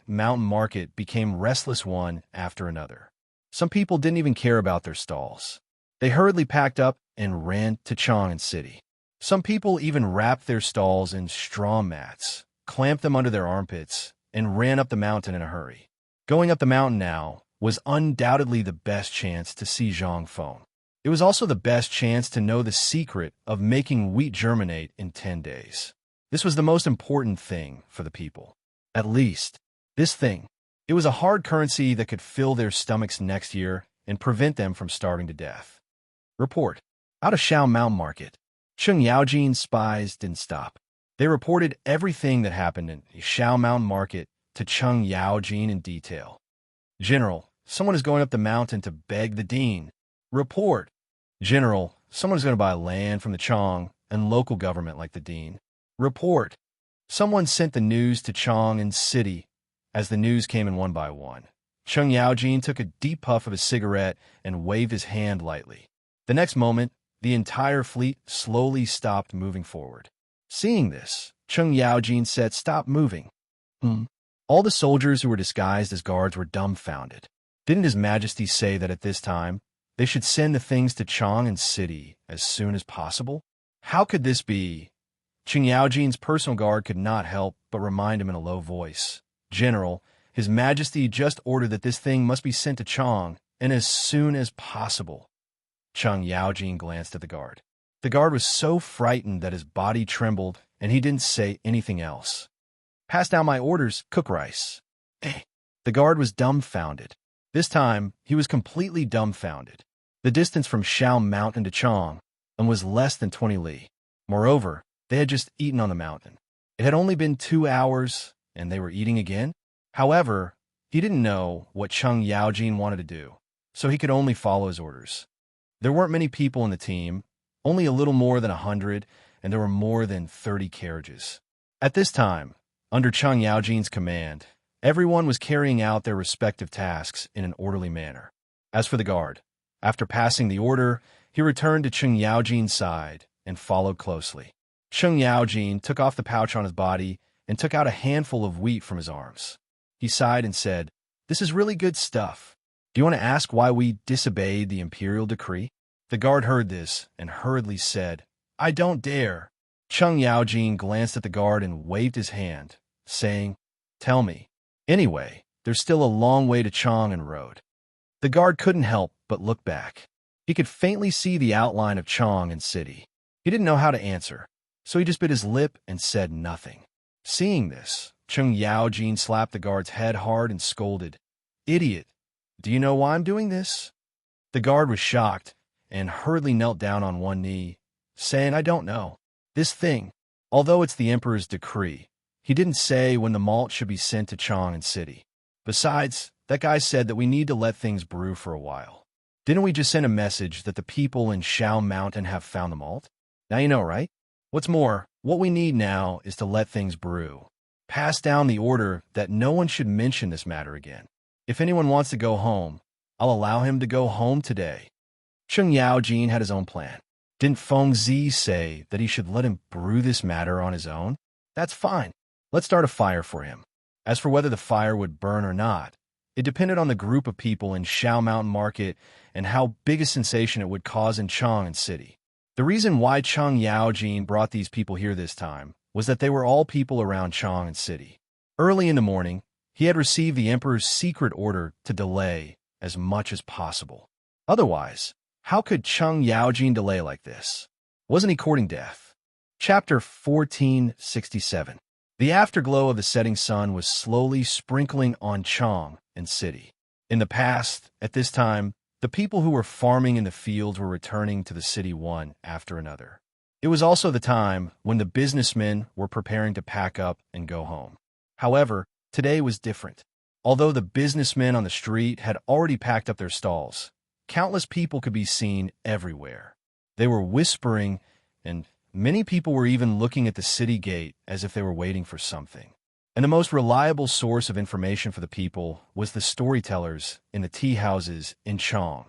mountain market became restless one after another. Some people didn't even care about their stalls. They hurriedly packed up and ran to Chang'an City. Some people even wrapped their stalls in straw mats, clamped them under their armpits, and ran up the mountain in a hurry. Going up the mountain now was undoubtedly the best chance to see Zhang Feng. It was also the best chance to know the secret of making wheat germinate in 10 days. This was the most important thing for the people. At least, this thing. It was a hard currency that could fill their stomachs next year and prevent them from starving to death. Report. Out of Shao Mountain Market. Cheng Yaojin's spies didn't stop. They reported everything that happened in Shao Mountain Market to Cheng Yaojin in detail. General, someone is going up the mountain to beg the dean. Report. General, someone is going to buy land from the Chong and local government like the dean. Report. Someone sent the news to Chang'an City. As the news came in one by one, Cheng Yaojin took a deep puff of his cigarette and waved his hand lightly. The next moment, the entire fleet slowly stopped moving forward. Seeing this, Cheng Yaojin said, "Stop moving." All the soldiers who were disguised as guards were dumbfounded. Didn't His Majesty say that at this time, they should send the things to Chang'an City as soon as possible? How could this be? Cheng Yaojin's personal guard could not help but remind him in a low voice. General, His Majesty just ordered that this thing must be sent to Chang, and as soon as possible. Cheng Yaojin glanced at the guard. The guard was so frightened that his body trembled, and he didn't say anything else. Pass down my orders, cook rice. The guard was dumbfounded. This time, he was completely dumbfounded. The distance from Shao Mountain to Chang was less than 20 li. Moreover, they had just eaten on the mountain. It had only been 2 hours, and they were eating again? However, he didn't know what Cheng Yaojin wanted to do, so he could only follow his orders. There weren't many people in the team, only a little more than 100, and there were more than 30 carriages. At this time, under Cheng Yaojin's command, everyone was carrying out their respective tasks in an orderly manner. As for the guard, after passing the order, he returned to Cheng Yaojin's side and followed closely. Cheng Yaojin took off the pouch on his body and took out a handful of wheat from his arms. He sighed and said, "This is really good stuff. Do you want to ask why we disobeyed the imperial decree?" The guard heard this and hurriedly said, "I don't dare." Cheng Yaojin glanced at the guard and waved his hand, saying, "Tell me. Anyway, there's still a long way to Chang'an Road." The guard couldn't help but look back. He could faintly see the outline of Chang'an City. He didn't know how to answer, so he just bit his lip and said nothing. Seeing this, Cheng Yaojin slapped the guard's head hard and scolded, "Idiot, do you know why I'm doing this?" The guard was shocked and hurriedly knelt down on one knee, saying, "I don't know. This thing, although it's the emperor's decree, he didn't say when the malt should be sent to Chang'an City. Besides, that guy said that we need to let things brew for a while. Didn't we just send a message that the people in Shao Mountain have found the malt? Now you know, right? What's more, what we need now is to let things brew. Pass down the order that no one should mention this matter again. If anyone wants to go home, I'll allow him to go home today." Cheng Yaojin had his own plan. Didn't Feng Zi say that he should let him brew this matter on his own? That's fine. Let's start a fire for him. As for whether the fire would burn or not, it depended on the group of people in Shao Mountain Market and how big a sensation it would cause in Chang'an City. The reason why Cheng Yaojin brought these people here this time was that they were all people around Chang'an City. Early in the morning, he had received the emperor's secret order to delay as much as possible. Otherwise, how could Cheng Yaojin delay like this? Wasn't he courting death? Chapter 1467. The afterglow of the setting sun was slowly sprinkling on Chang'an City. In the past, at this time, the people who were farming in the fields were returning to the city one after another. It was also the time when the businessmen were preparing to pack up and go home. However, today was different. Although the businessmen on the street had already packed up their stalls, countless people could be seen everywhere. They were whispering, and many people were even looking at the city gate as if they were waiting for something. And the most reliable source of information for the people was the storytellers in the tea houses in Chang.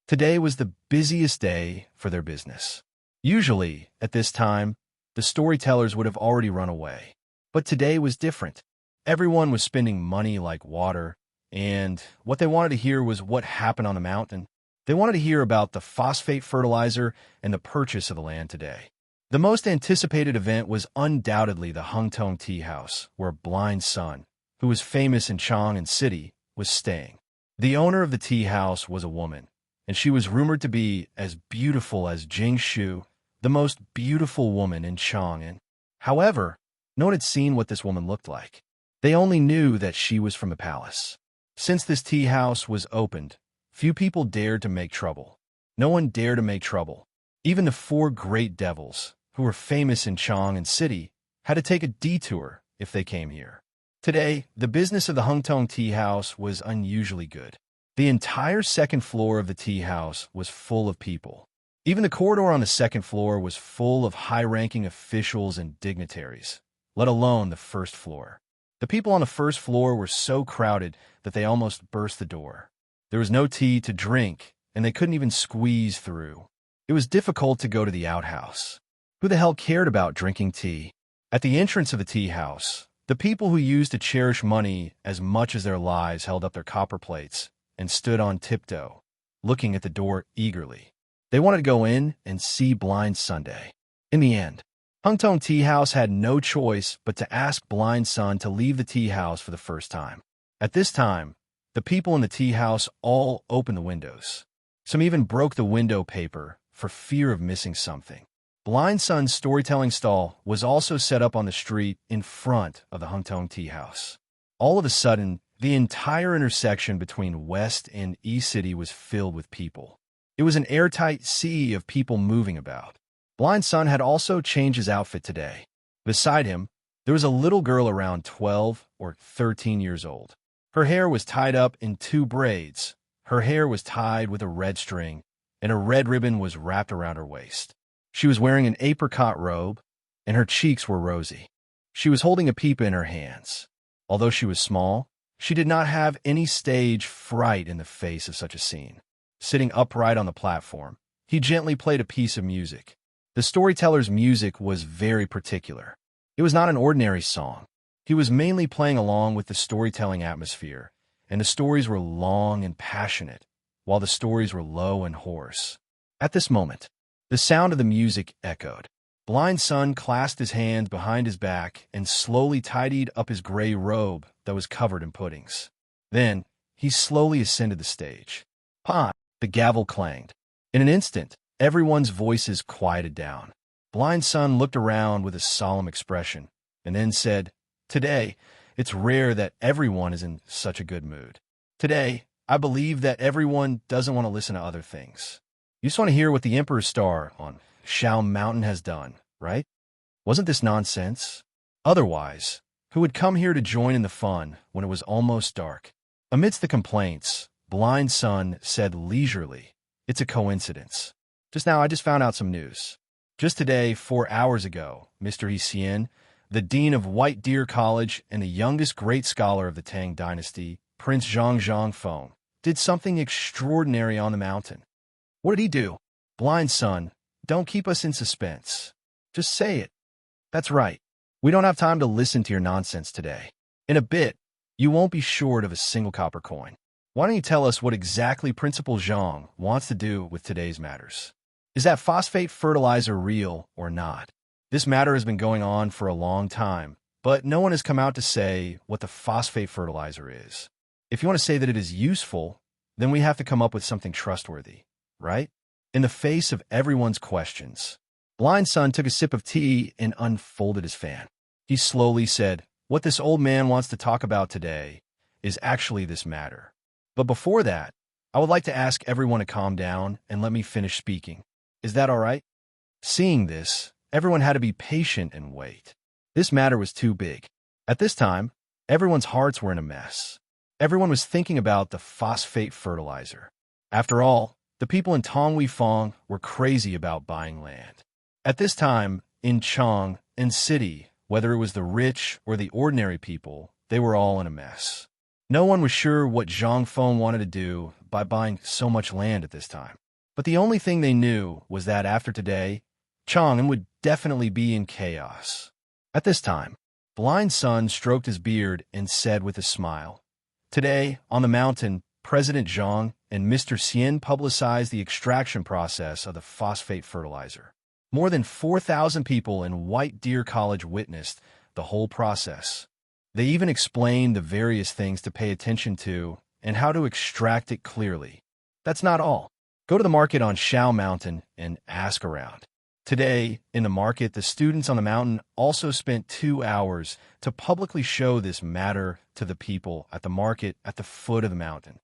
Today was the busiest day for their business. Usually, at this time, the storytellers would have already run away. But today was different. Everyone was spending money like water, and what they wanted to hear was what happened on the mountain. They wanted to hear about the phosphate fertilizer and the purchase of the land today. The most anticipated event was undoubtedly the Hungtong Tea House, where Blind Sun, who was famous in Chang'an City, was staying. The owner of the tea house was a woman, and she was rumored to be as beautiful as Jing Shu, the most beautiful woman in Chang'an. However, no one had seen what this woman looked like. They only knew that she was from the palace. Since this tea house was opened, few people dared to make trouble. No one dared to make trouble. Even the four great devils, who were famous in Chang'an City, had to take a detour if they came here. Today, the business of the Hungtong Tea House was unusually good. The entire second floor of the tea house was full of people. Even the corridor on the second floor was full of high-ranking officials and dignitaries, let alone the first floor. The people on the first floor were so crowded that they almost burst the door. There was no tea to drink, and they couldn't even squeeze through. It was difficult to go to the outhouse. Who the hell cared about drinking tea? At the entrance of the tea house, the people who used to cherish money as much as their lives held up their copper plates and stood on tiptoe, looking at the door eagerly. They wanted to go in and see Blind Sunday. In the end, Hungtong Tea House had no choice but to ask Blind Sun to leave the tea house for the first time. At this time, the people in the tea house all opened the windows. Some even broke the window paper for fear of missing something. Blind Sun's storytelling stall was also set up on the street in front of the Hungtong Tea House. All of a sudden, the entire intersection between West and East City was filled with people. It was an airtight sea of people moving about. Blind Sun had also changed his outfit today. Beside him, there was a little girl around 12 or 13 years old. Her hair was tied up in 2 braids. Her hair was tied with a red string, and a red ribbon was wrapped around her waist. She was wearing an apricot robe, and her cheeks were rosy. She was holding a pipa in her hands. Although she was small, she did not have any stage fright in the face of such a scene. Sitting upright on the platform, he gently played a piece of music. The storyteller's music was very particular. It was not an ordinary song. He was mainly playing along with the storytelling atmosphere, and the stories were long and passionate, while the stories were low and hoarse. At this moment, the sound of the music echoed. Blind Sun clasped his hands behind his back and slowly tidied up his gray robe that was covered in puddings. Then, he slowly ascended the stage. "Pa!" The gavel clanged. In an instant, everyone's voices quieted down. Blind Sun looked around with a solemn expression, and then said, "Today, it's rare that everyone is in such a good mood. Today, I believe that everyone doesn't want to listen to other things. You just want to hear what the Emperor's star on Shao Mountain has done, right? Wasn't this nonsense? Otherwise, who would come here to join in the fun when it was almost dark?" Amidst the complaints, Blind Sun said leisurely, "It's a coincidence. Just now I just found out some news. Just today, 4 hours ago, Mr. Hsien, the dean of White Deer College and the youngest great scholar of the Tang dynasty, Prince Zhang Feng, did something extraordinary on the mountain." "What did he do?" "Blind Sun, don't keep us in suspense. Just say it." "That's right. We don't have time to listen to your nonsense today. In a bit, you won't be short of a single copper coin. Why don't you tell us what exactly Principal Zhang wants to do with today's matters? Is that phosphate fertilizer real or not? This matter has been going on for a long time, but no one has come out to say what the phosphate fertilizer is. If you want to say that it is useful, then we have to come up with something trustworthy, right?" In the face of everyone's questions, Blind Sun took a sip of tea and unfolded his fan. He slowly said, "What this old man wants to talk about today is actually this matter. But before that, I would like to ask everyone to calm down and let me finish speaking. Is that all right?" Seeing this, everyone had to be patient and wait. This matter was too big. At this time, everyone's hearts were in a mess. Everyone was thinking about the phosphate fertilizer. After all, the people in Tongwei Fong were crazy about buying land. At this time, in Chang'an City, whether it was the rich or the ordinary people, they were all in a mess. No one was sure what Zhang Feng wanted to do by buying so much land at this time. But the only thing they knew was that after today, Chang'an would definitely be in chaos. At this time, Blind Sun stroked his beard and said with a smile, "Today, on the mountain, President Zhang and Mr. Xian publicized the extraction process of the phosphate fertilizer. More than 4,000 people in White Deer College witnessed the whole process. They even explained the various things to pay attention to and how to extract it clearly. That's not all. Go to the market on Shao Mountain and ask around. Today, in the market, the students on the mountain also spent 2 hours to publicly show this matter to the people at the market at the foot of the mountain."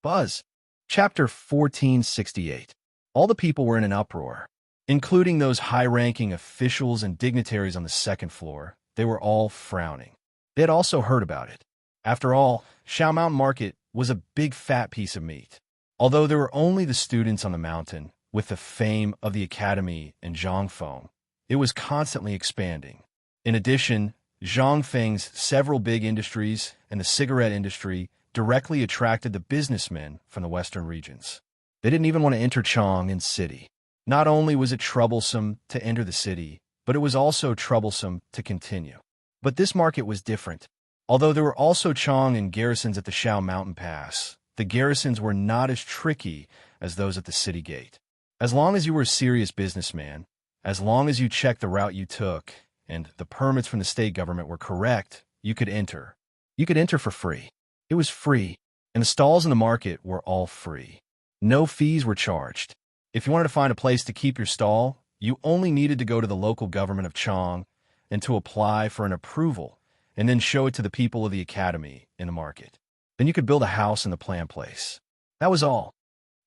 Buzz. Chapter 1468. All the people were in an uproar, including those high-ranking officials and dignitaries on the second floor. They were all frowning. They had also heard about it. After all, Shao Mountain Market was a big fat piece of meat. Although there were only the students on the mountain, with the fame of the academy and Zhangfeng, it was constantly expanding. In addition, Zhangfeng's several big industries and the cigarette industry directly attracted the businessmen from the western regions. They didn't even want to enter Chang'an City. Not only was it troublesome to enter the city, but it was also troublesome to continue. But this market was different. Although there were also Chang'an garrisons at the Shao Mountain Pass, the garrisons were not as tricky as those at the city gate. As long as you were a serious businessman, as long as you checked the route you took, and the permits from the state government were correct, you could enter. You could enter for free. It was free, and the stalls in the market were all free. No fees were charged. If you wanted to find a place to keep your stall, you only needed to go to the local government of Chang and to apply for an approval, and then show it to the people of the academy in the market. Then you could build a house in the planned place. That was all.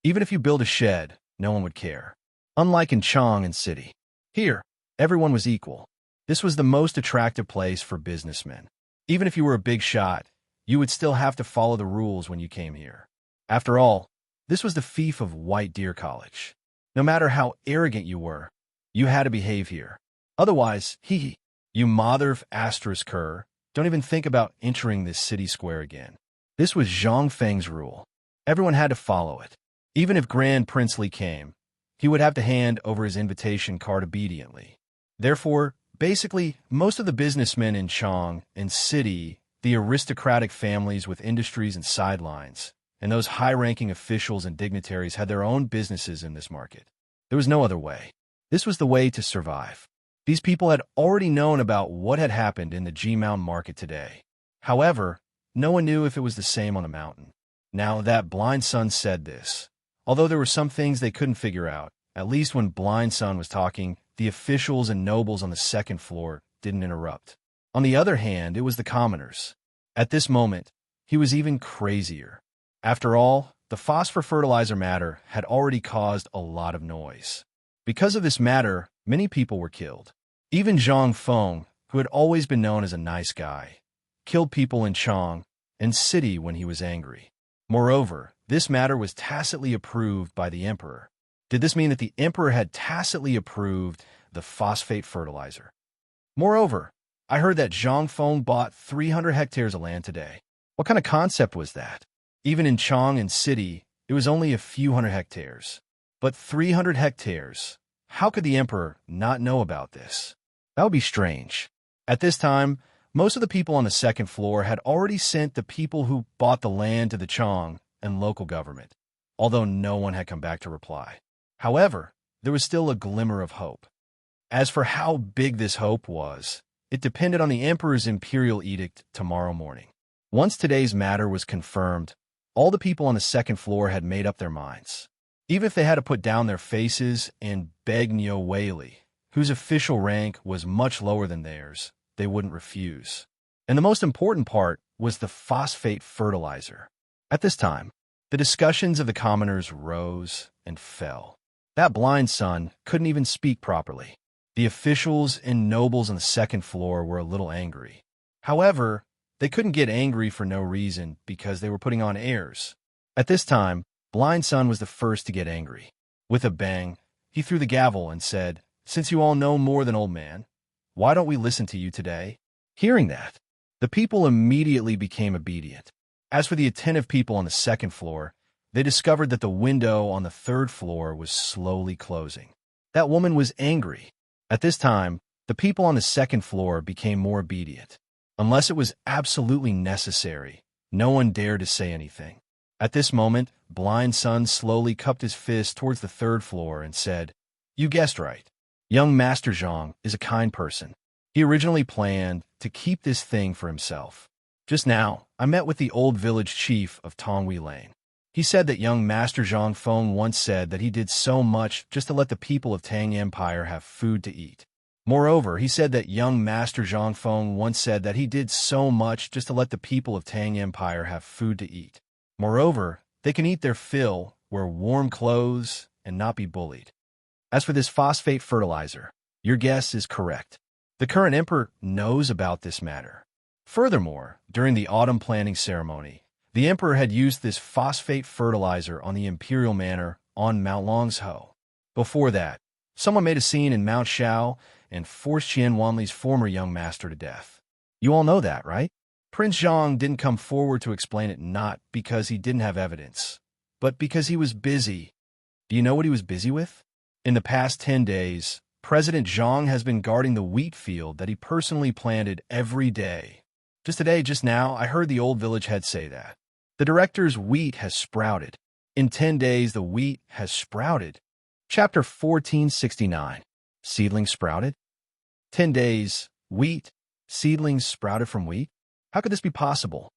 Even if you built a shed, no one would care. Unlike in Chang'an City. Here, everyone was equal. This was the most attractive place for businessmen. Even if you were a big shot, you would still have to follow the rules when you came here. After all, this was the fief of White Deer College. No matter how arrogant you were, you had to behave here. Otherwise, you mother of asterisk her, don't even think about entering this city square again. This was Zhang Feng's rule. Everyone had to follow it. Even if Grand Prince Li came, he would have to hand over his invitation card obediently. Therefore, basically, most of the businessmen in Chang'an City, the aristocratic families with industries and sidelines, and those high-ranking officials and dignitaries had their own businesses in this market. There was no other way. This was the way to survive. These people had already known about what had happened in the G-Mountain market today. However, no one knew if it was the same on the mountain. Now that Blind Sun said this, although there were some things they couldn't figure out, at least when Blind Sun was talking, the officials and nobles on the second floor didn't interrupt. On the other hand, it was the commoners. At this moment, he was even crazier. After all, the phosphor fertilizer matter had already caused a lot of noise. Because of this matter, many people were killed. Even Zhang Feng, who had always been known as a nice guy, killed people in Chang'an City when he was angry. Moreover, this matter was tacitly approved by the emperor. Did this mean that the emperor had tacitly approved the phosphate fertilizer? Moreover, I heard that Zhang Feng bought 300 hectares of land today. What kind of concept was that? Even in Chang'an City, it was only a few hundred hectares. But 300 hectares, how could the emperor not know about this? That would be strange. At this time, most of the people on the second floor had already sent the people who bought the land to the Chang and local government, although no one had come back to reply. However, there was still a glimmer of hope. As for how big this hope was, it depended on the emperor's imperial edict tomorrow morning. Once today's matter was confirmed, all the people on the second floor had made up their minds. Even if they had to put down their faces and beg Niu Weili, whose official rank was much lower than theirs, they wouldn't refuse. And the most important part was the phosphate fertilizer. At this time, the discussions of the commoners rose and fell. That Blind Sun couldn't even speak properly. The officials and nobles on the second floor were a little angry. However, they couldn't get angry for no reason because they were putting on airs. At this time, Blind Sun was the first to get angry. With a bang, he threw the gavel and said, "Since you all know more than Old Man, why don't we listen to you today?" Hearing that, the people immediately became obedient. As for the attentive people on the second floor, they discovered that the window on the third floor was slowly closing. That woman was angry. At this time, The people on the second floor became more obedient. Unless it was absolutely necessary, no one dared to say anything. At this moment, Blind Sun slowly cupped his fist towards the third floor and said, "You guessed right. Young Master Zhang is a kind person. He originally planned to keep this thing for himself. Just now, I met with the old village chief of Tongwei Lane. He said that young Master Zhang Feng once said that he did so much just to let the people of Tang Empire have food to eat. Moreover, he said that young Master Zhang Feng once said that he did so much just to let the people of Tang Empire have food to eat. Moreover, they can eat their fill, wear warm clothes, and not be bullied. As for this phosphate fertilizer, your guess is correct. The current emperor knows about this matter. Furthermore, during the autumn planting ceremony, the emperor had used this phosphate fertilizer on the imperial manor on Mount Longsho. Before that, someone made a scene in Mount Shao and forced Qian Wanli's former young master to death. You all know that, right? Prince Zhang didn't come forward to explain it not because he didn't have evidence, but because he was busy. Do you know what he was busy with? In the past 10 days, President Zhang has been guarding the wheat field that he personally planted every day. Just now, I heard the old village head say that. The director's wheat has sprouted. In 10 days, the wheat has sprouted. Chapter 1469. Seedlings sprouted? 10 days, wheat, seedlings sprouted from wheat? How could this be possible?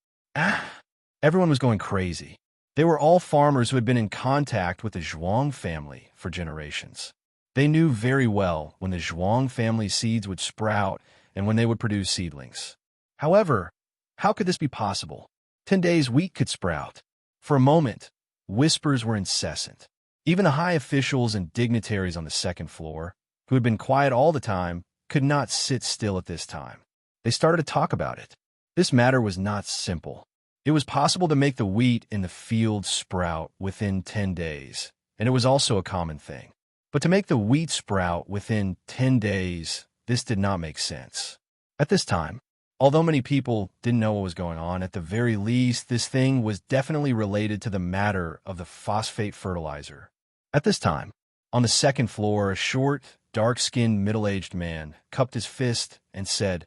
Everyone was going crazy. They were all farmers who had been in contact with the Zhuang family for generations. They knew very well when the Zhuang family seeds would sprout and when they would produce seedlings. However, how could this be possible? 10 days wheat could sprout. For a moment, whispers were incessant. Even the high officials and dignitaries on the second floor, who had been quiet all the time, could not sit still at this time. They started to talk about it. This matter was not simple. It was possible to make the wheat in the field sprout within 10 days, and it was also a common thing. But to make the wheat sprout within 10 days, this did not make sense. At this time, although many people didn't know what was going on, at the very least, this thing was definitely related to the matter of the phosphate fertilizer. At this time, on the second floor, a short, dark-skinned, middle-aged man cupped his fist and said,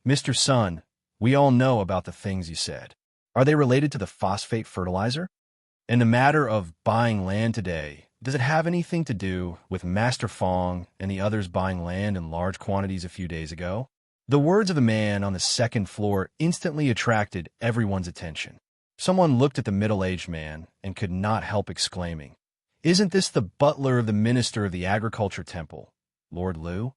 "Mr. Sun, we all know about the things you said. Are they related to the phosphate fertilizer? In the matter of buying land today, does it have anything to do with Master Fong and the others buying land in large quantities a few days ago?" The words of the man on the second floor instantly attracted everyone's attention. Someone looked at the middle-aged man and could not help exclaiming, "Isn't this the butler of the minister of the agriculture temple, Lord Liu?"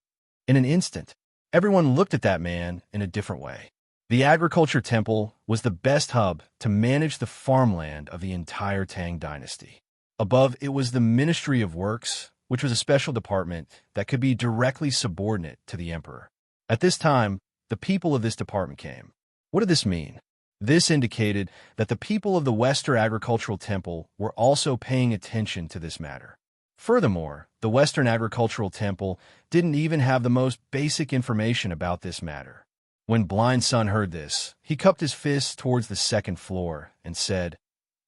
In an instant, everyone looked at that man in a different way. The agriculture temple was the best hub to manage the farmland of the entire Tang dynasty. Above, it was the Ministry of Works, which was a special department that could be directly subordinate to the emperor. At this time, the people of this department came. What did this mean? This indicated that the people of the Western Agricultural Temple were also paying attention to this matter. Furthermore, the Western Agricultural Temple didn't even have the most basic information about this matter. When Blind Sun heard this, he cupped his fist towards the second floor and said,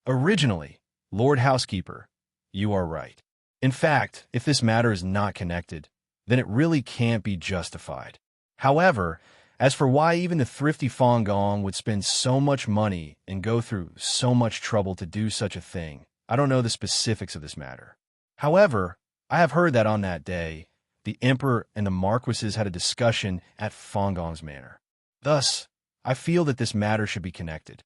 "Originally, Lord Housekeeper, you are right. In fact, if this matter is not connected, then it really can't be justified. However, as for why even the thrifty Fong Gong would spend so much money and go through so much trouble to do such a thing, I don't know the specifics of this matter. However, I have heard that on that day, the emperor and the marquises had a discussion at Fong Gong's manor. Thus, I feel that this matter should be connected."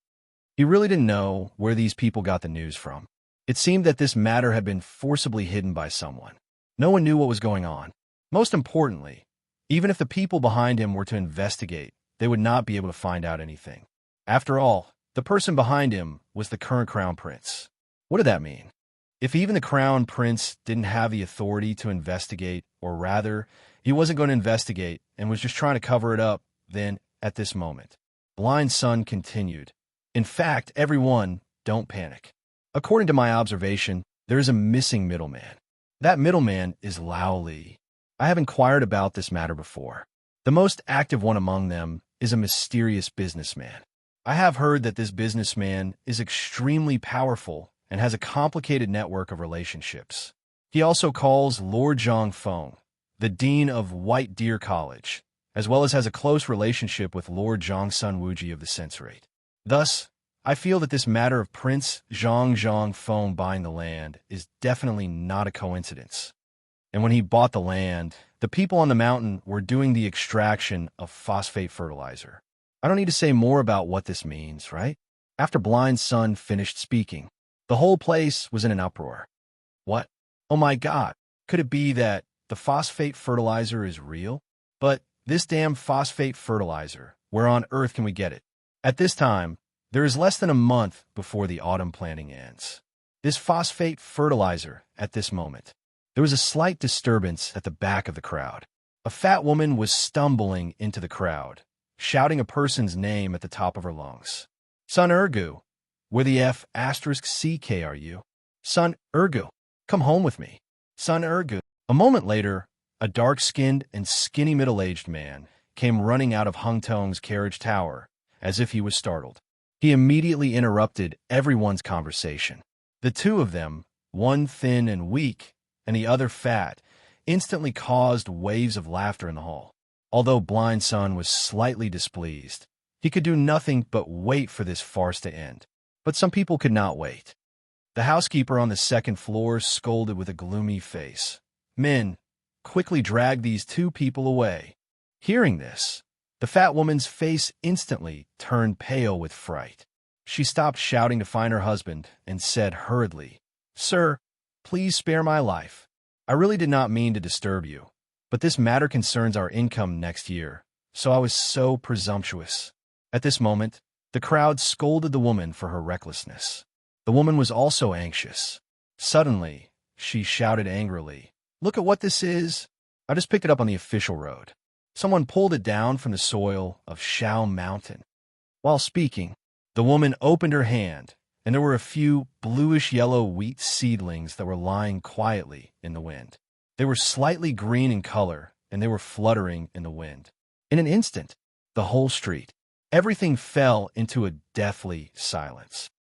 He really didn't know where these people got the news from. It seemed that this matter had been forcibly hidden by someone. No one knew what was going on. Most importantly, even if the people behind him were to investigate, they would not be able to find out anything. After all, the person behind him was the current crown prince. What did that mean? If even the crown prince didn't have the authority to investigate, or rather, he wasn't going to investigate and was just trying to cover it up, then, at this moment, Blind Sun continued, "In fact, everyone, don't panic. According to my observation, there is a missing middleman. That middleman is Lao Li. I have inquired about this matter before. The most active one among them is a mysterious businessman. I have heard that this businessman is extremely powerful and has a complicated network of relationships. He also calls Lord Zhang Feng, the dean of White Deer College, as well as has a close relationship with Lord Zhongsun Wuji of the Censorate. Thus, I feel that this matter of Prince Zhong Feng buying the land is definitely not a coincidence. And when he bought the land, the people on the mountain were doing the extraction of phosphate fertilizer. I don't need to say more about what this means, right? After Blind Sun finished speaking, the whole place was in an uproar. What? Oh my God, could it be that the phosphate fertilizer is real? But this damn phosphate fertilizer, where on earth can we get it? At this time, there is less than a month before the autumn planting ends. This phosphate fertilizer at this moment. There was a slight disturbance at the back of the crowd. A fat woman was stumbling into the crowd, shouting a person's name at the top of her lungs. Son Ergu, where the F***CK are you? Son Ergu, come home with me. Son Ergu. A moment later, a dark-skinned and skinny middle-aged man came running out of Hung Tong's carriage tower as if he was startled. He immediately interrupted everyone's conversation. The two of them, one thin and weak and the other fat, instantly caused waves of laughter in the hall. Although Blind Sun was slightly displeased, he could do nothing but wait for this farce to end. But some people could not wait. The housekeeper on the second floor scolded with a gloomy face. Men, quickly drag these two people away. Hearing this, the fat woman's face instantly turned pale with fright. She stopped shouting to find her husband and said hurriedly, Sir, please spare my life. I really did not mean to disturb you, but this matter concerns our income next year, so I was so presumptuous. At this moment, the crowd scolded the woman for her recklessness. The woman was also anxious. Suddenly, she shouted angrily, Look at what this is. I just picked it up on the official road. Someone pulled it down from the soil of Shao Mountain. While speaking, the woman opened her hand, and there were a few bluish-yellow wheat seedlings that were lying quietly in the wind. They were slightly green in color, and they were fluttering in the wind. In an instant, the whole street, everything fell into a deathly silence.